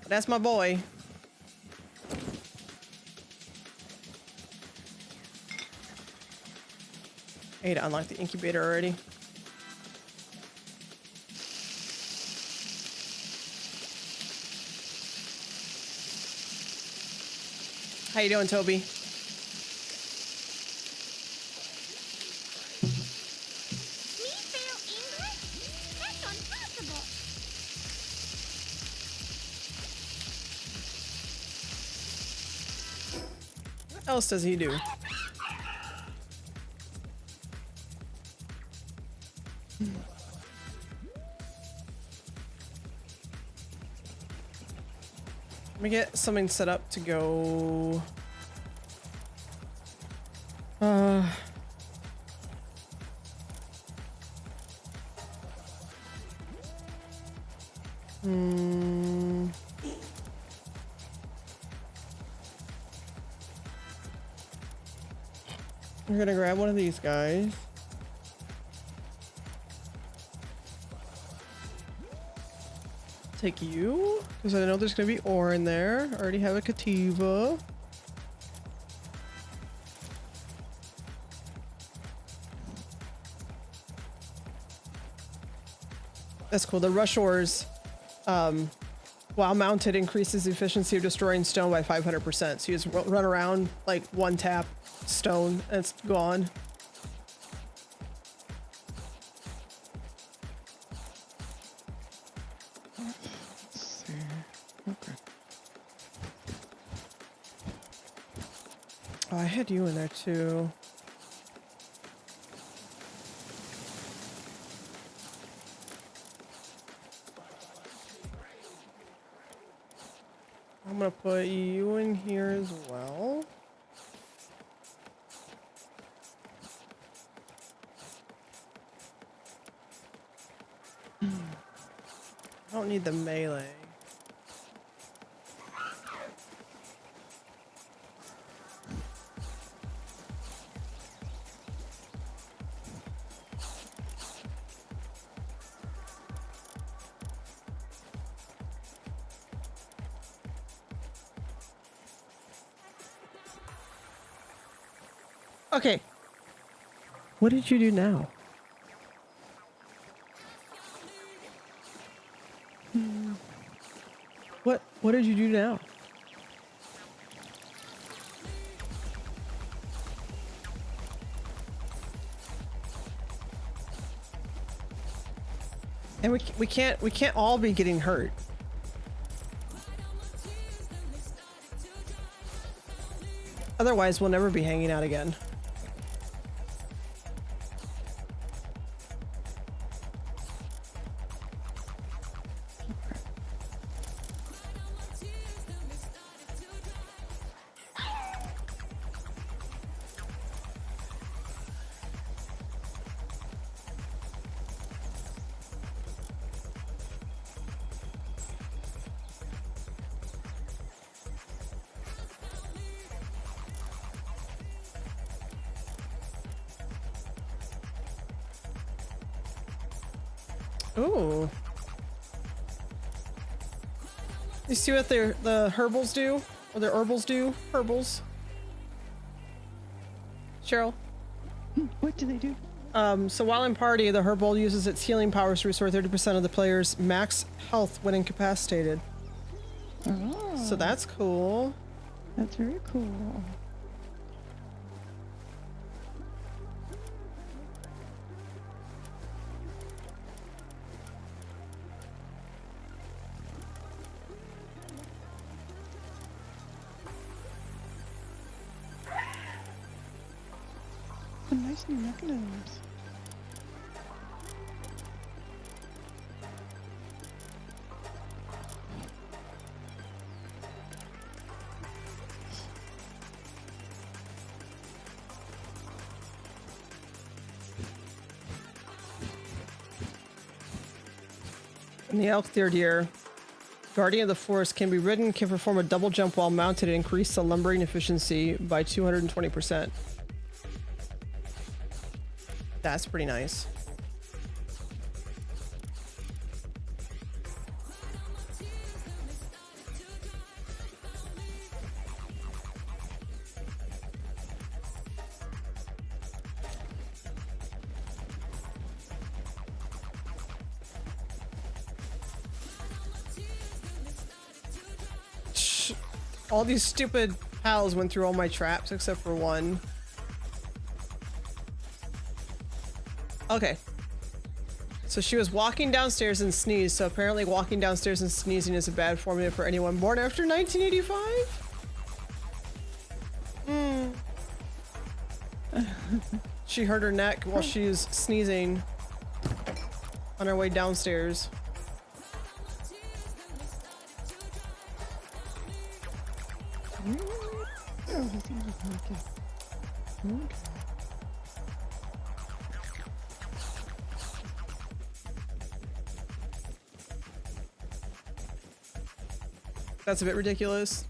That's my boy. I need to unlock the incubator already. How you doing, Toby? What else does he do? Let me get something set up to go. We're gonna grab one of these guys. Take you, because I know there's gonna be ore in there. I already have a Kativa. That's cool. The rush ores, while mounted, increases the efficiency of destroying stone by 500%. So you just run around like one tap stone and it's gone. Let's see. Okay. Oh, I had you in there too. I'm gonna put you in here as well. I don't need the melee. Okay. What did you do now? What did you do now? And we can't all be getting hurt. Otherwise, we'll never be hanging out again. Ooh. You see what the herbals do? Or the herbals do? Herbals. Cheryl? What do they do? So while in party, the herbal uses its healing powers to restore 30% of the player's max health when incapacitated. Oh. So that's cool. That's very cool. Some nice new mechanisms. In the elk third year, Guardian of the Forest can be ridden, can perform a double jump while mounted, and increase the lumbering efficiency by 220%. That's pretty nice. All these stupid pals went through all my traps except for one. Okay. So she was walking downstairs and sneezed, so apparently walking downstairs and sneezing is a bad formula for anyone born after 1985? She hurt her neck while she was sneezing on her way downstairs. Oh, he seems like okay. That's a bit ridiculous.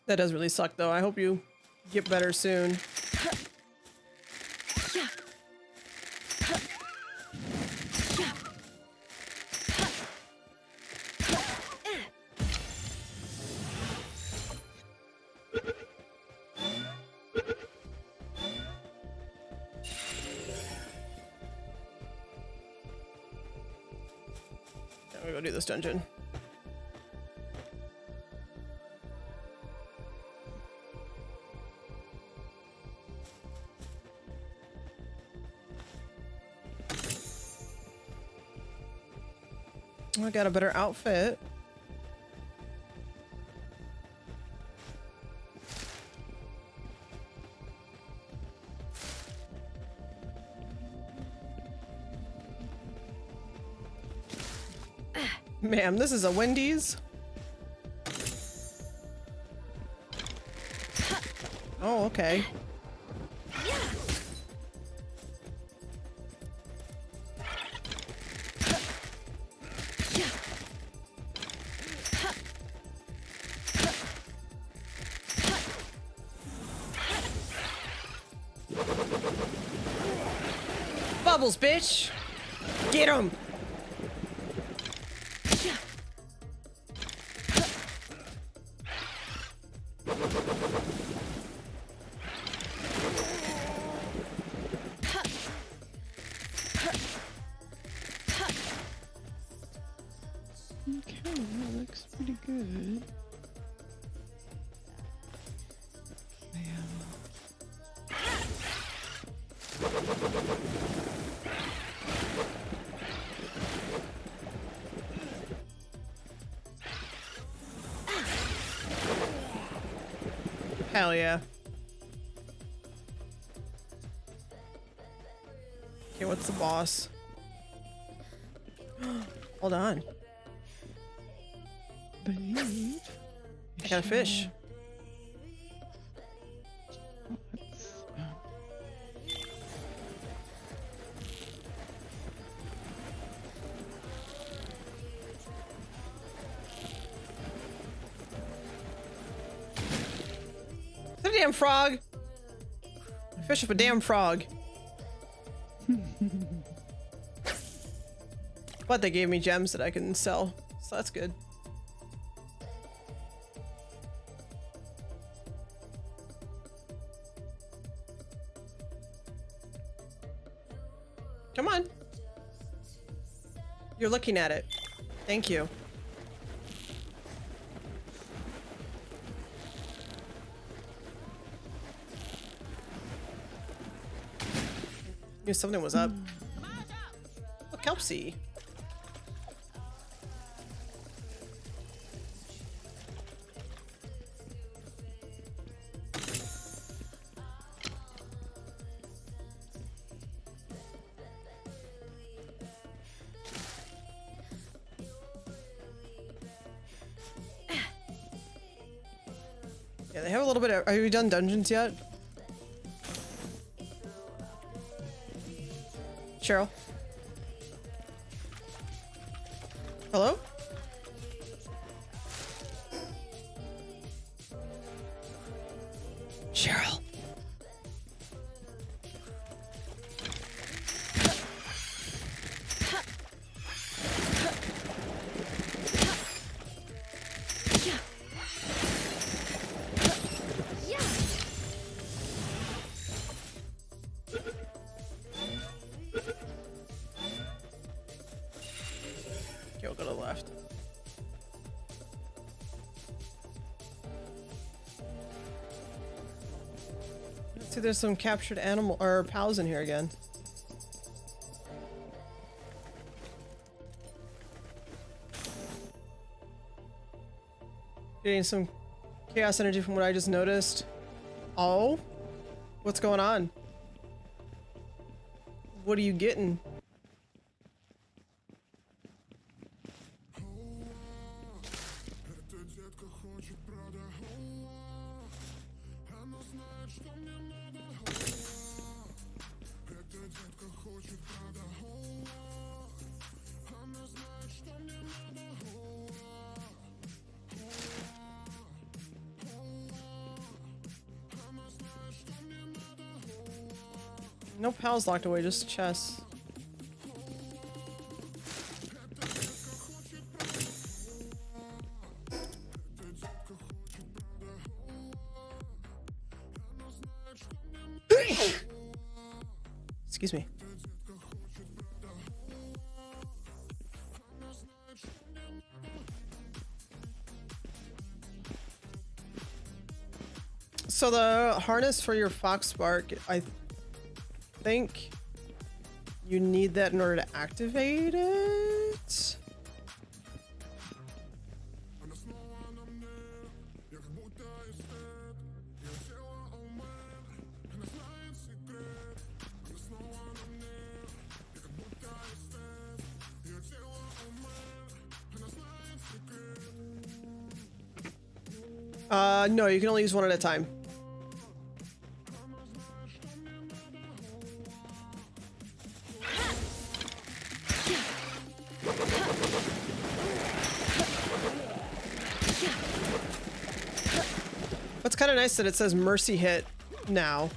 That does really suck, though. I hope you get better soon. I'm gonna go do this dungeon. I got a better outfit. Ma'am, this is a Wendy's. Oh, okay. Bubbles, bitch! Get him! Okay, that looks pretty good. Hell yeah. Okay, what's the boss? Hold on. believe. I got a fish. Let's, 'It's a damn frog. Fish of a damn frog. But they gave me gems that I can sell, so that's good. Come on. You're looking at it. Thank you. Knew something was up. Look, Kelpsy. Yeah, they have a little bit of. Are you done dungeons yet? Cheryl? Hello? Cheryl. Okay, we'll go to the left. Let's see, there's some captured animal or pals in here again. Getting some chaos energy from what I just noticed. Oh? What's going on? What are you getting? No pals locked away, just chests. Excuse me. So the harness for your fox spark, I think you need that in order to activate it. No, you can only use one at a time. It's kind of nice that it says mercy hit now.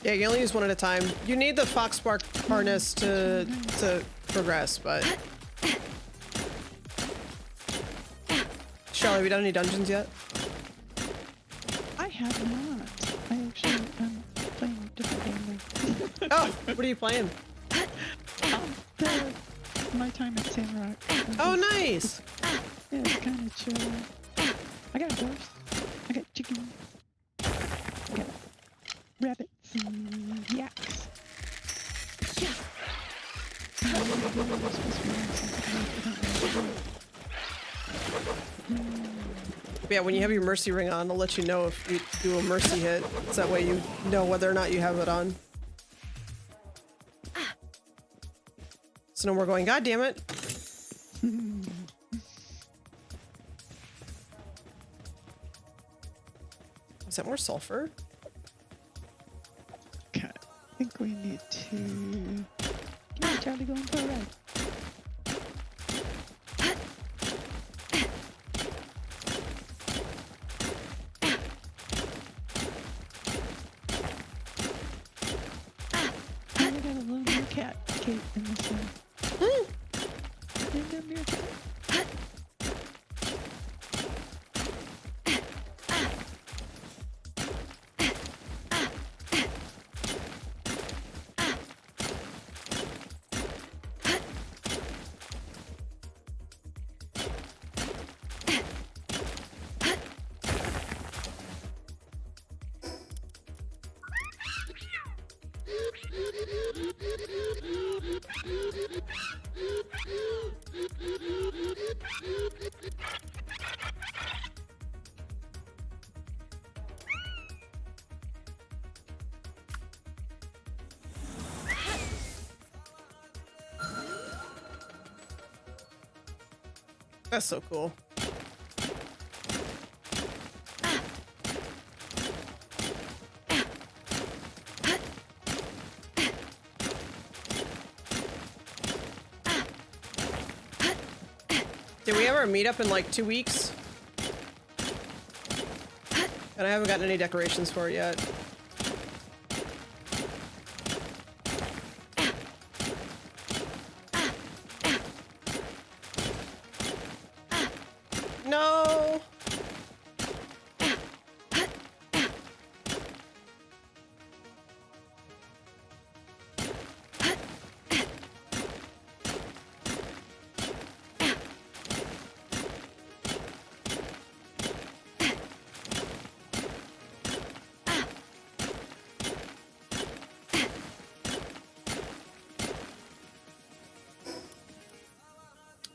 Yeah, you can only use one at a time. You need the fox spark harness to progress, but Charlie, have you done any dungeons yet? I have not. I actually am playing a different game now. Oh, what are you playing? My time at Sandrock. Oh, nice. Yeah, it's kind of chill. I got a horse. I got chicken. I got rabbits and yaks. Yeah, when you have your mercy ring on, it'll let you know if you do a mercy hit. So that way you know whether or not you have it on. So no more going, God damn it. Is that more sulfur? Okay. I think we need to get Charlie going for a ride. Oh, we got a little meerkat Kate in this one. And a meerkat. That's so cool. Did we ever meet up in like 2 weeks? And I haven't gotten any decorations for it yet. No.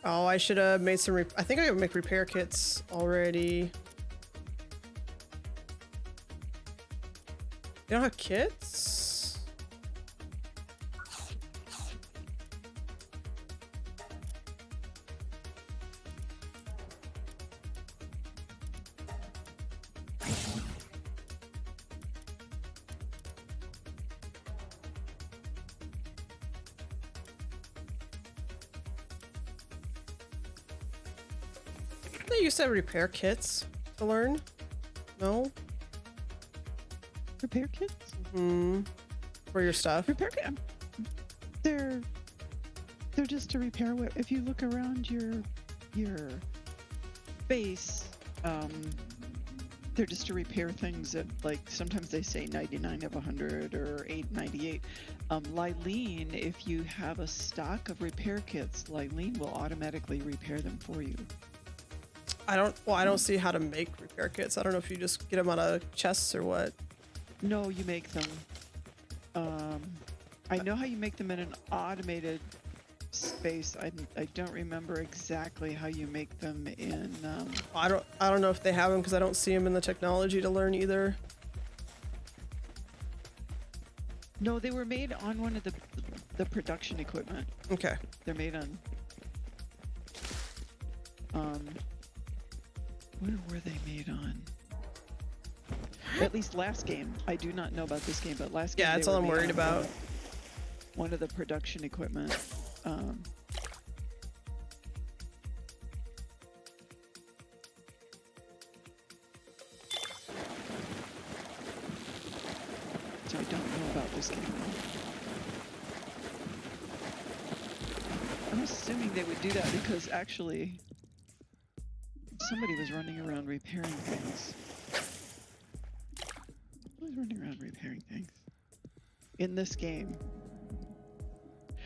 Oh, I should have made some. I think I could make repair kits already. You don't have kits? They used to have repair kits to learn. No? Repair kits? Hmm. For your stuff. Repair kit. They're just to repair what. If you look around your base, they're just to repair things that, like, sometimes they say 99 of 100 or 898. Lylene, if you have a stock of repair kits, Lylene will automatically repair them for you. I don't see how to make repair kits. I don't know if you just get them out of chests or what. No, you make them. I know how you make them in an automated space. I don't remember exactly how you make them in. I don't know if they have them because I don't see them in the technology to learn either. No, they were made on one of the production equipment. Okay. They're made on. Where were they made on? At least last game. I do not know about this game, but last game. Yeah, that's all I'm worried about. One of the production equipment. So I don't know about this game. I'm assuming they would do that because actually somebody was running around repairing things. Who was running around repairing things? In this game.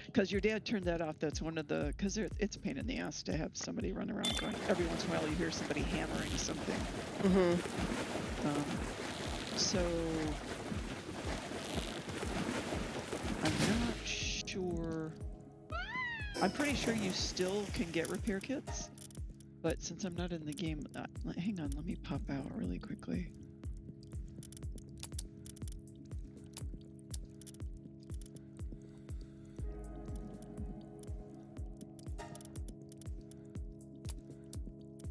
Because your dad turned that off. That's one of the... Because it's a pain in the ass to have somebody run around going... Every once in a while you hear somebody hammering something. Mm-hmm. So... I'm not sure... I'm pretty sure you still can get repair kits. But since I'm not in the game, hang on, let me pop out really quickly.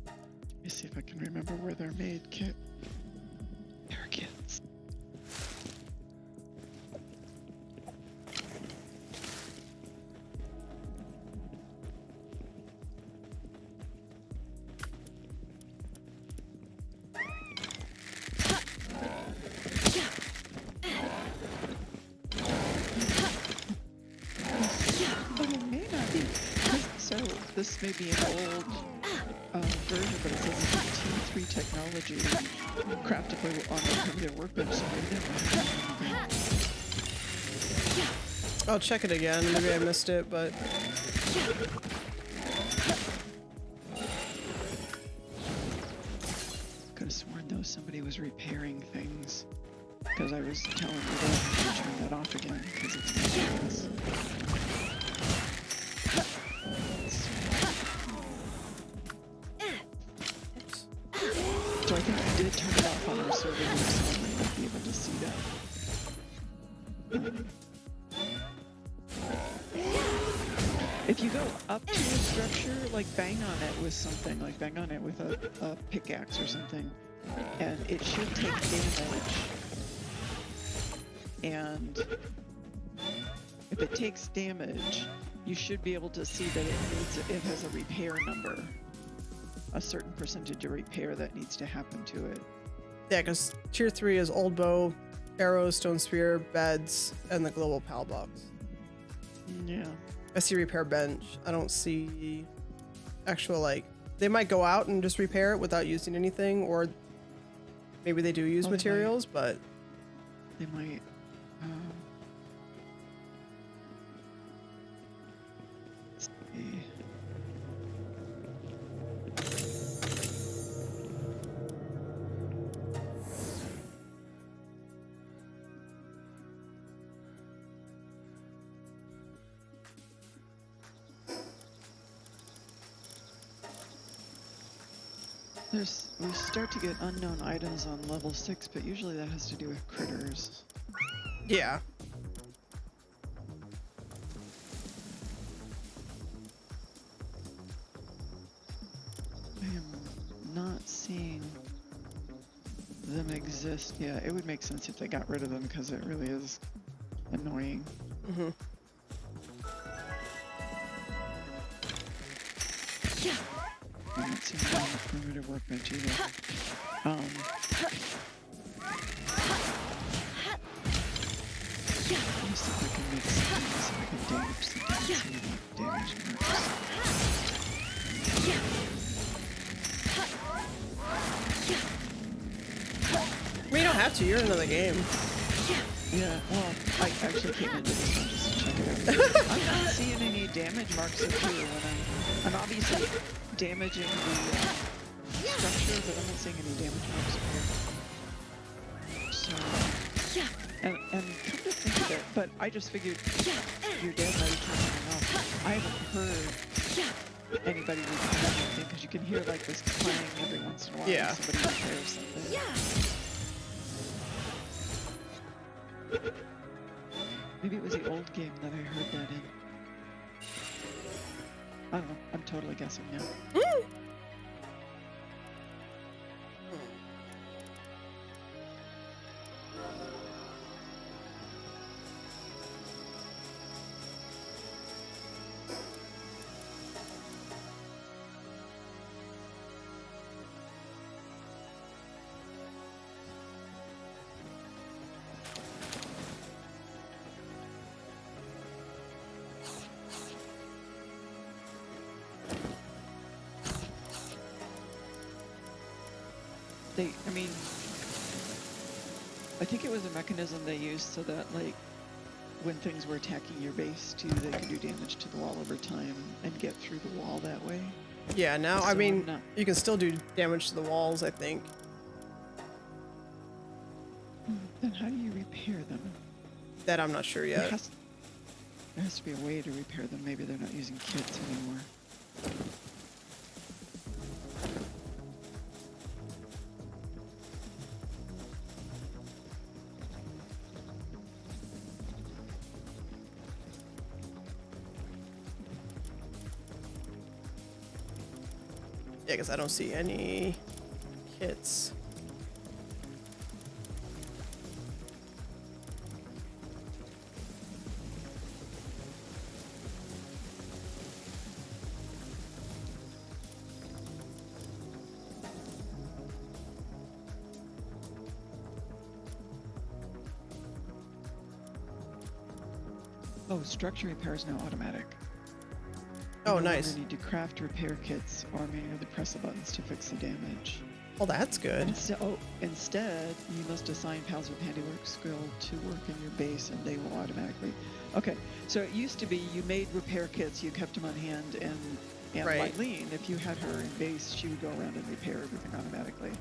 Let me see if I can remember where they're made, Kit. There, kids. But it may not be. So this may be an old version, but it says it's T3 technology craftable on a primitive workbench. So maybe that might be. I'll check it again. Maybe I missed it, but Could have sworn though somebody was repairing things because I was telling you to turn that off again because it's ridiculous. So I think I did turn it off on our server, so I might be able to see that. If you go up to a structure, like bang on it with something, like bang on it with a pickaxe or something, and it should take damage. And if it takes damage, you should be able to see that it has a repair number. A certain percentage of repair that needs to happen to it. yeah, because tier 3 is old bow, arrows, stone spear, beds, and the global pal box. Yeah. I see repair bench. I don't see actual, like, they might go out and just repair it without using anything, or maybe they do use materials, but They might. Let's see. We start to get unknown items on level 6, but usually that has to do with critters. yeah. I am not seeing them exist. Yeah, it would make sense if they got rid of them because it really is annoying. Mm-hmm. I'm not seeing them on the primitive workbench either. Let me see if I can make something, see if I can damage something, see if damage marks. I mean, you don't have to. You're in another game. Yeah, well, I actually came into this one just to check it out. I'm not seeing any damage marks up here when I'm obviously damaging the structure, but I'm not seeing any damage marks up here. So, and come to think of it, but I just figured you're dead by the time you know. I haven't heard anybody repair anything because you can hear like this clang every once in a while. Yeah. When somebody repairs something. Maybe it was the old game that I heard that in. I don't know. I'm totally guessing now. I mean, I think it was a mechanism they used so that, like, when things were attacking your base, too, they could do damage to the wall over time and get through the wall that way. Yeah, now, So I mean, not- you can still do damage to the walls, I think. Then how do you repair them? That I'm not sure yet. There has to be a way to repair them. Maybe they're not using kits anymore. Yeah, because I don't see any kits. Oh, structure repair is now automatic. Oh, You no nice. longer need to craft repair kits or manually press the buttons to fix the damage. Well, that's good. Instead, you must assign pals with handiwork skill to work in your base, and they will automatically. Okay, so it used to be you made repair kits, you kept them on hand, and Right. Lylene, if you had her in base, she would go around and repair everything automatically.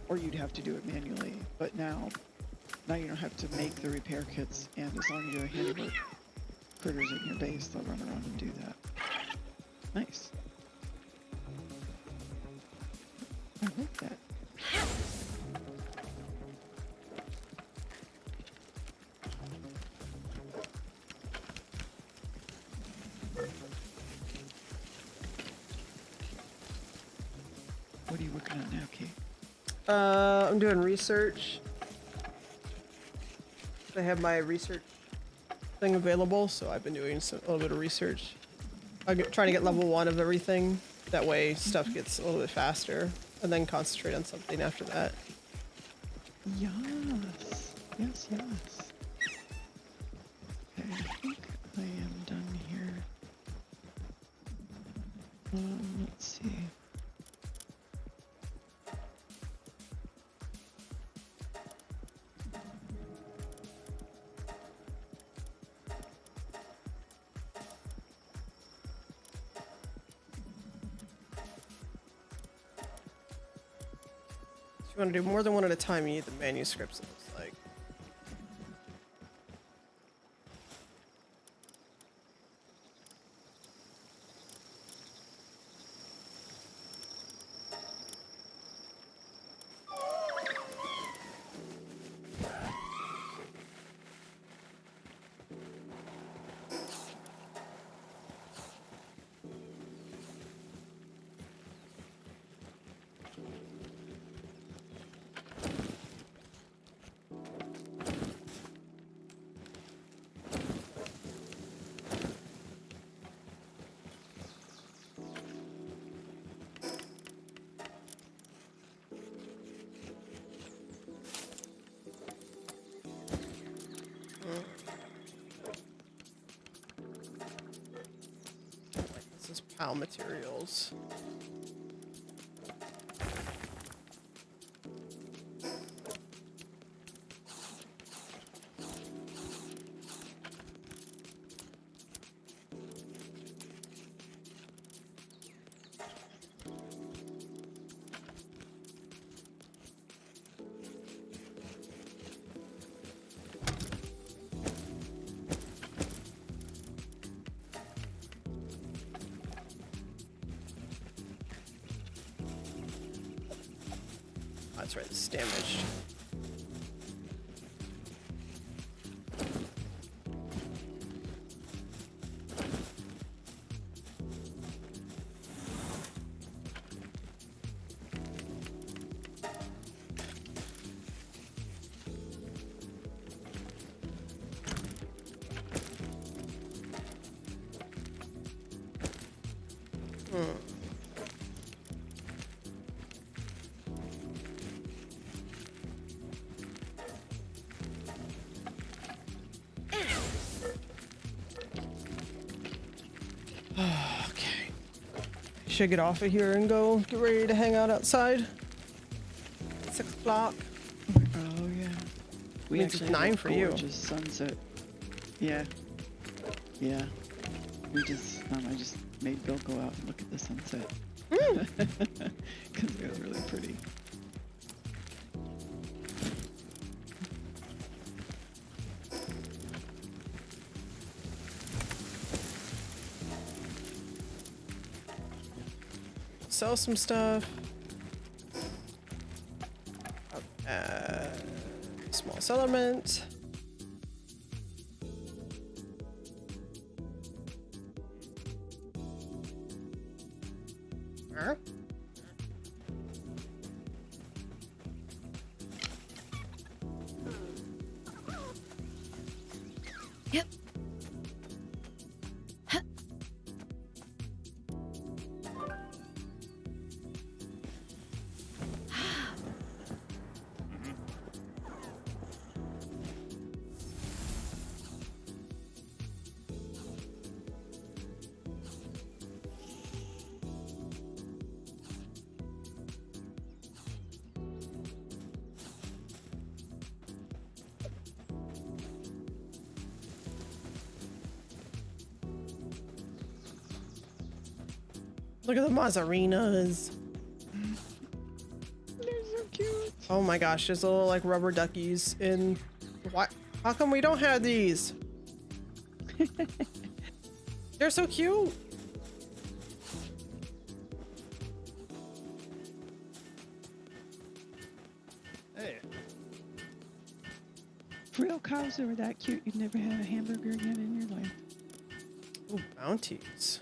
Or you'd have to do it manually. But now you don't have to make the repair kits, and as long as you have handiwork critters in your base, they'll run around and do that. Nice. I like that. What are you working on now, Kate? I'm doing research. I have my research thing available, so I've been doing a little bit of research. I'm trying to get level 1 of everything. That way stuff gets a little bit faster, and then concentrate on something after that. Yes. Yes, yes. Okay, I think I am done here. Let's see. If you want to do more than one at a time, you need the manuscripts, it looks like. This is PAL materials. That's right, it's damaged. Okay. Should I get off of here and go get ready to hang out outside? 6 o'clock. Oh yeah. We Means it's actually 9 have a for you. gorgeous sunset. Yeah. Yeah. We just I just made Bill go out and look at the sunset. Because it was really pretty. Sell some stuff. Small settlement. Yep. Look at the Mazzarinas. They're so cute. Oh my gosh, there's little like rubber duckies in. What? How come we don't have these? They're so cute. Hey. If real cows that were that cute, you'd never have a hamburger again in your life. Ooh, bounties.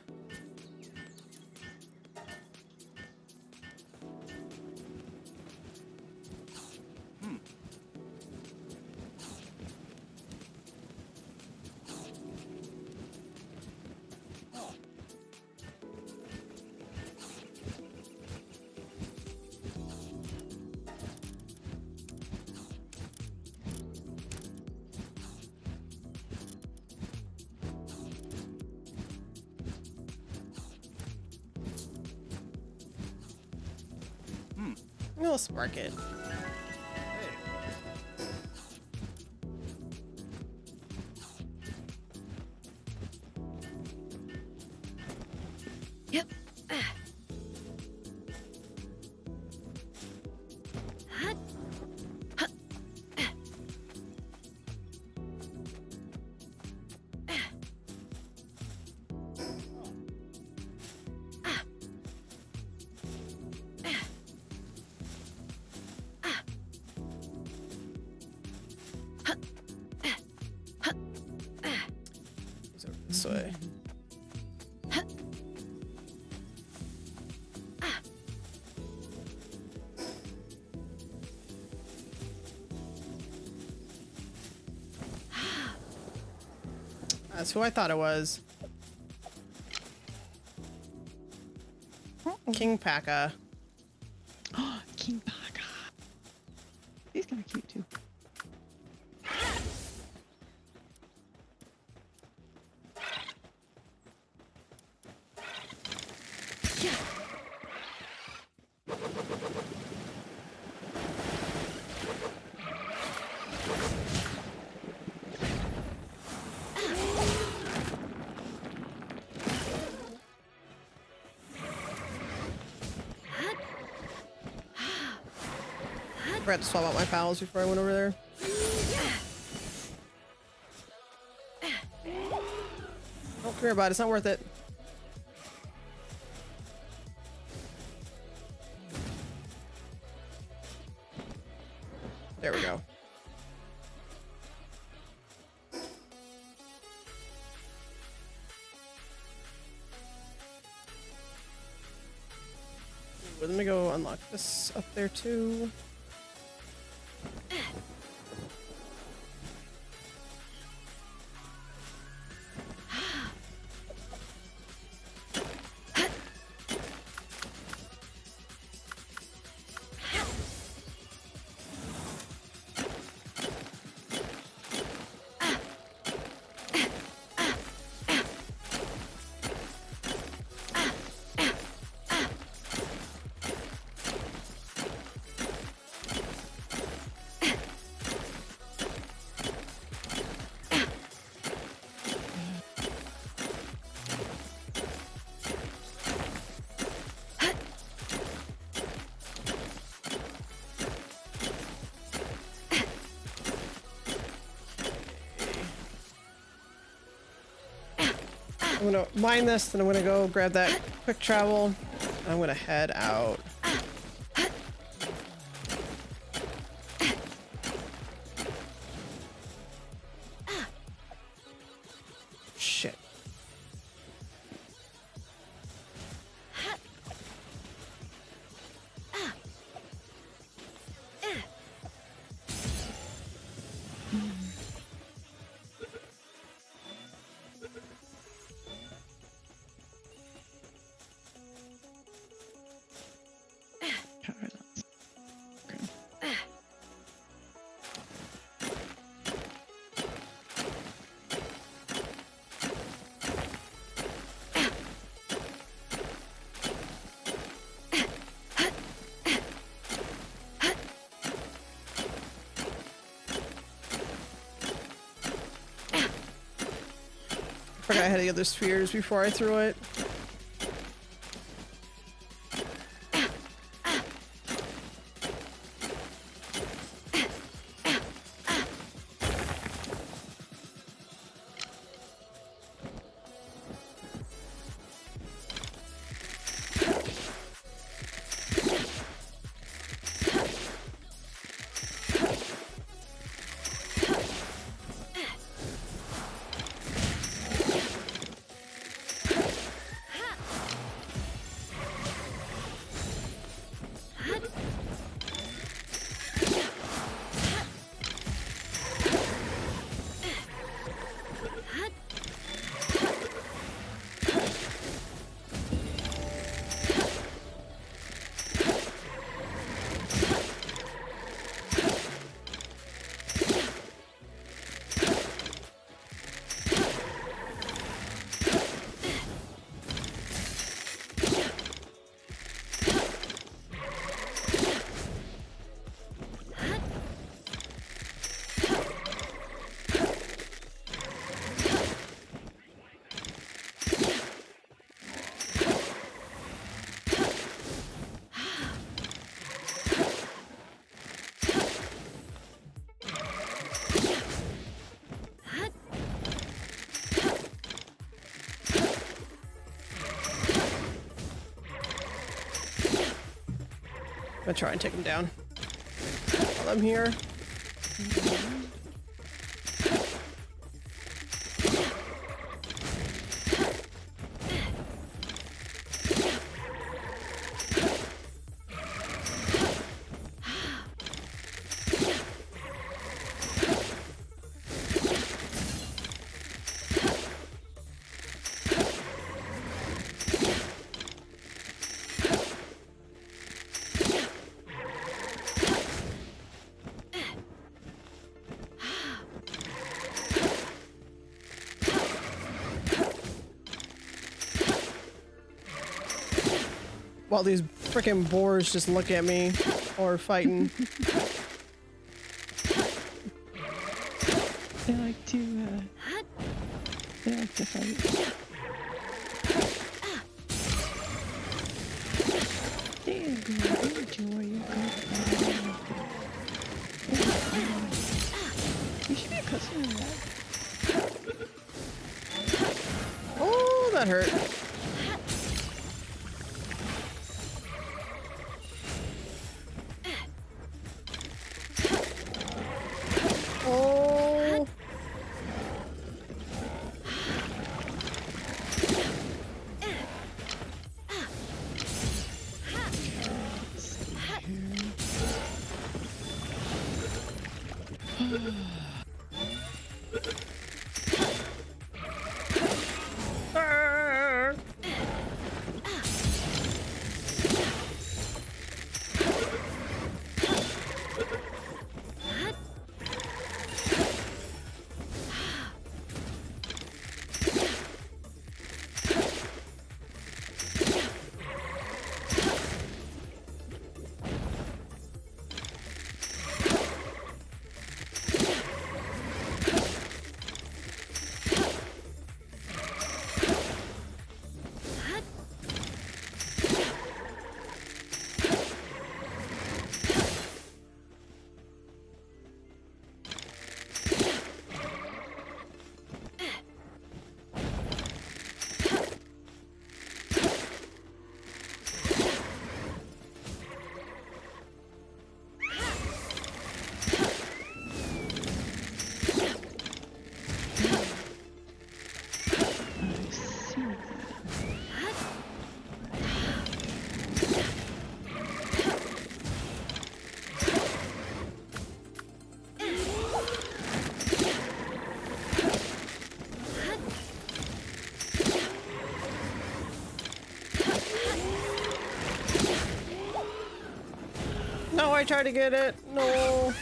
We'll spark it. Yep. Hut. Hut. Goes over this way. That's who I thought it was. King Paka. King Paka. He's kind of cute too. I forgot to swap out my pals before I went over there. Oh, come here, bud. It's not worth it. There we go. Let me go unlock this up there too. I'm gonna mine this, then I'm gonna go grab that quick travel. I'm gonna head out. Shit. forgot I had the other spheres before I threw it. I'm gonna try and take him down while I'm here. While these frickin' boars just look at me or fighting. They like to fight. There you go. Enjoy your good. You should be accustomed to that. Oh, that hurt. Oh. No, I tried to get it. No.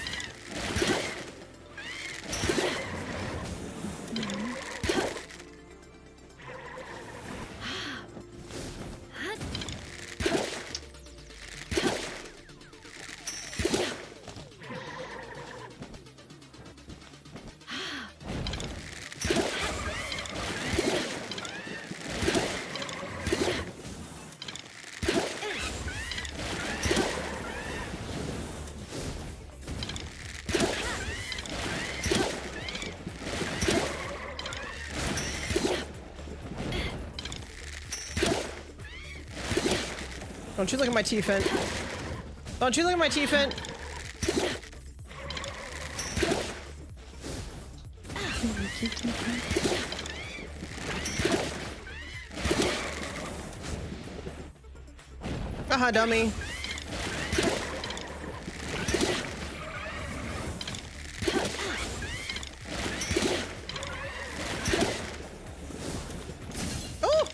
Don't you look at my T-Fint. Don't you look at my T-Fint. Haha, dummy. Oh!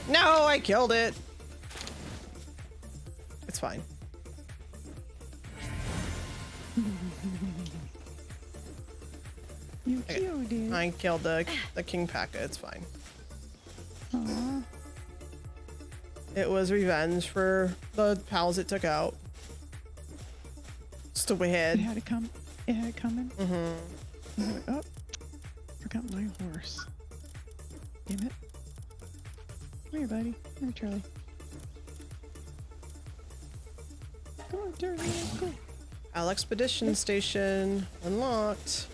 No, I killed it. It's fine. You killed it. I killed the King Paka. It's fine. Aww. It was revenge for the pals it took out. Stupid It head. had it come. It had it coming. Mm-hmm. Oh, forgot my horse. Damn it. Come here, buddy. Come here, Charlie. Come on, Charlie. Let's go. Expedition Station unlocked.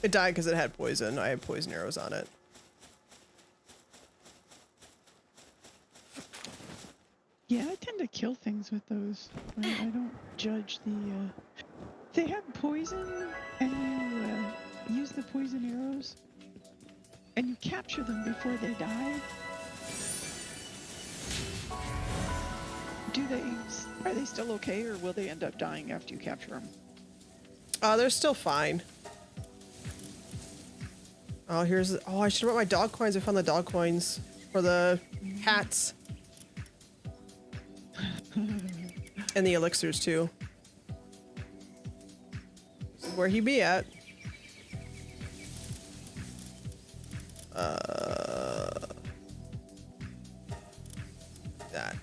It died because it had poison. I had poison arrows on it. Yeah, I tend to kill things with those. I don't judge the. If they have poison and you use the poison arrows and you capture them before they die, are they still okay, or will they end up dying after you capture them? They're still fine. Oh, here's. Oh, I should have brought my dog coins. I found the dog coins for the hats. And the elixirs too. This is where he be at. That.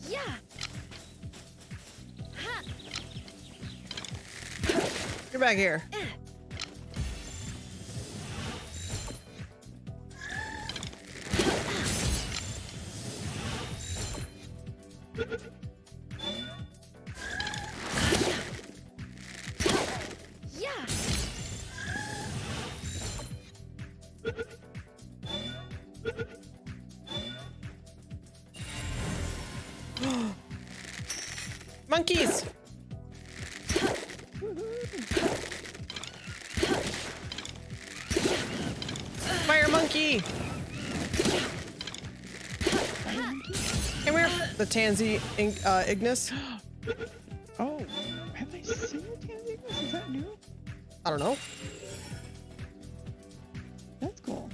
Yeah. You're back here. Yeah. Monkeys. Fire monkey. Come here. The Tansy Ignis. Oh, have I seen the Tansy Ignis? Is that new? I don't know. That's cool.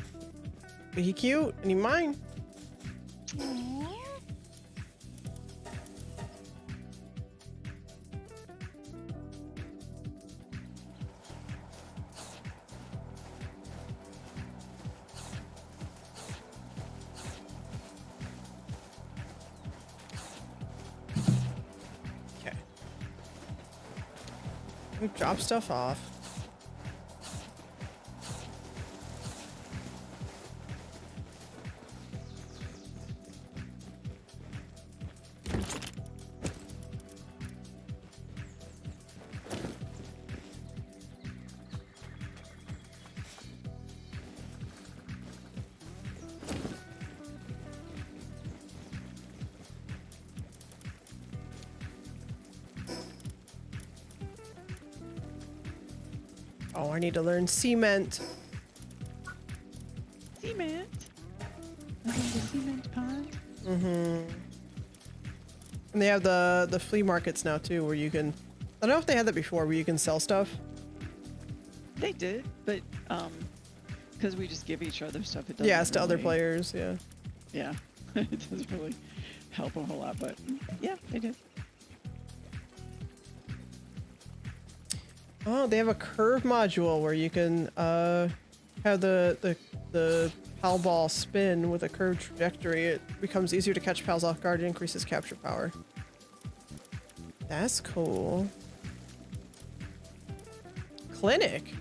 But he cute and he mine. Aww. Okay. We drop stuff off. Oh, I need to learn cement. Cement. I have the cement pond. Mm-hmm. And they have the flea markets now too, where you can. I don't know if they had that before, where you can sell stuff. They did, but because we just give each other stuff, it doesn't. Yeah, it's to other really- players. Yeah. Yeah, it doesn't really help a whole lot, but yeah, they did. Oh, they have a curve module where you can have the PAL ball spin with a curved trajectory. It becomes easier to catch PALs off guard and increases capture power. That's cool. Clinic.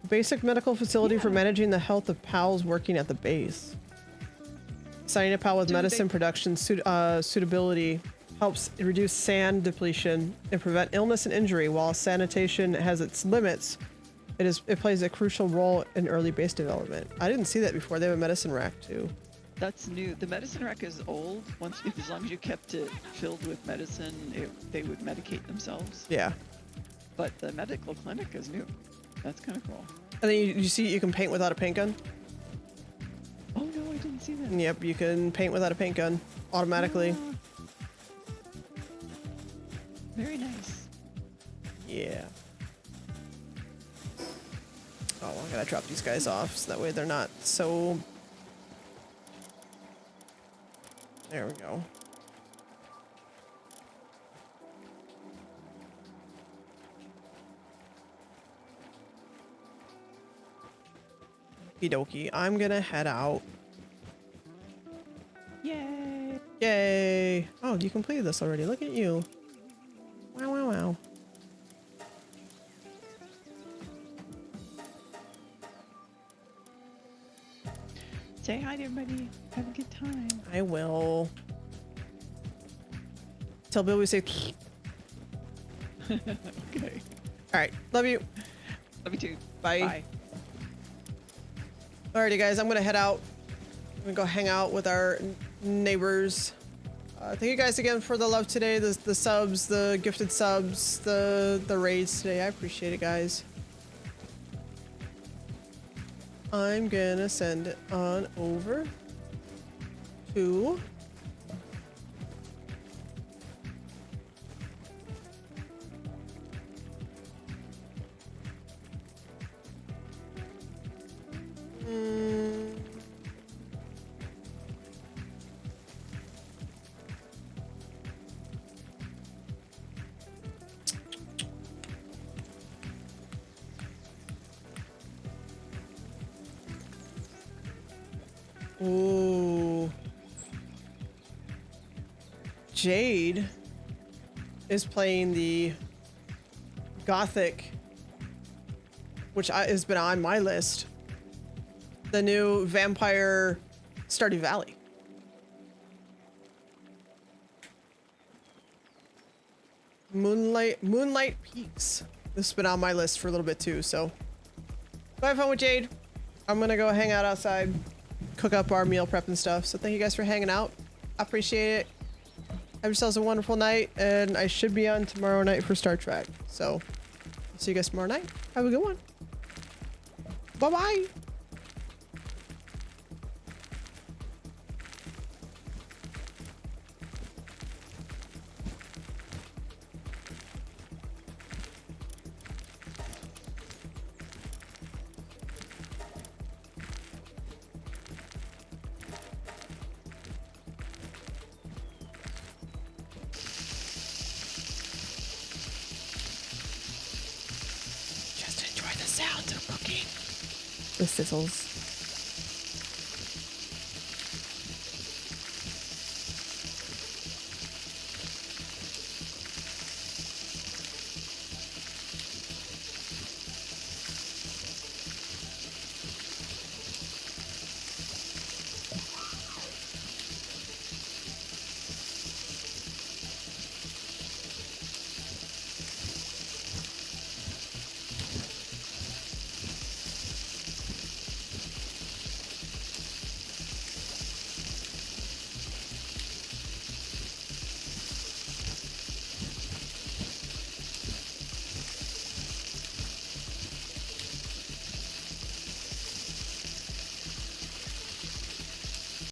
Basic medical facility for managing the health of PALs working at the base. Assigning a PAL with medicine production suitability helps reduce sand depletion and prevent illness and injury. While sanitation has its limits, it plays a crucial role in early base development. I didn't see that before. They have a medicine rack too. That's new. The medicine rack is old. As long as you kept it filled with medicine, they would medicate themselves. Yeah. But the medical clinic is new. That's kind of cool. And then you see you can paint without a paint gun. Oh no, I didn't see that. Yep, you can paint without a paint gun automatically. Very nice. Yeah. Oh, I gotta drop these guys off so that way they're not so... There we go. Okie dokie. I'm gonna head out. Yay! Yay! Oh, you completed this already. Look at you. Wow, wow, wow. Say hi to everybody. Have a good time. I will. Tell Bill we say... Okay. Alright. Love you. Love you too. Bye. Bye. Alrighty, guys. I'm gonna head out. I'm gonna go hang out with our neighbors. Thank you guys again for the love today. The subs, the gifted subs, the raids today. I appreciate it, guys. I'm gonna send it on over to Ooh. Jade is playing the Gothic, which has been on my list. The new Vampire Stardew Valley. Moonlight Peaks. This has been on my list for a little bit too, so go have fun with Jade. I'm gonna go hang out outside, cook up our meal prep and stuff. So thank you guys for hanging out. I appreciate it. Have yourselves a wonderful night, and I should be on tomorrow night for Star Trek. So see you guys tomorrow night. Have a good one. Bye-bye. Just enjoy the sounds of cooking. The sizzles.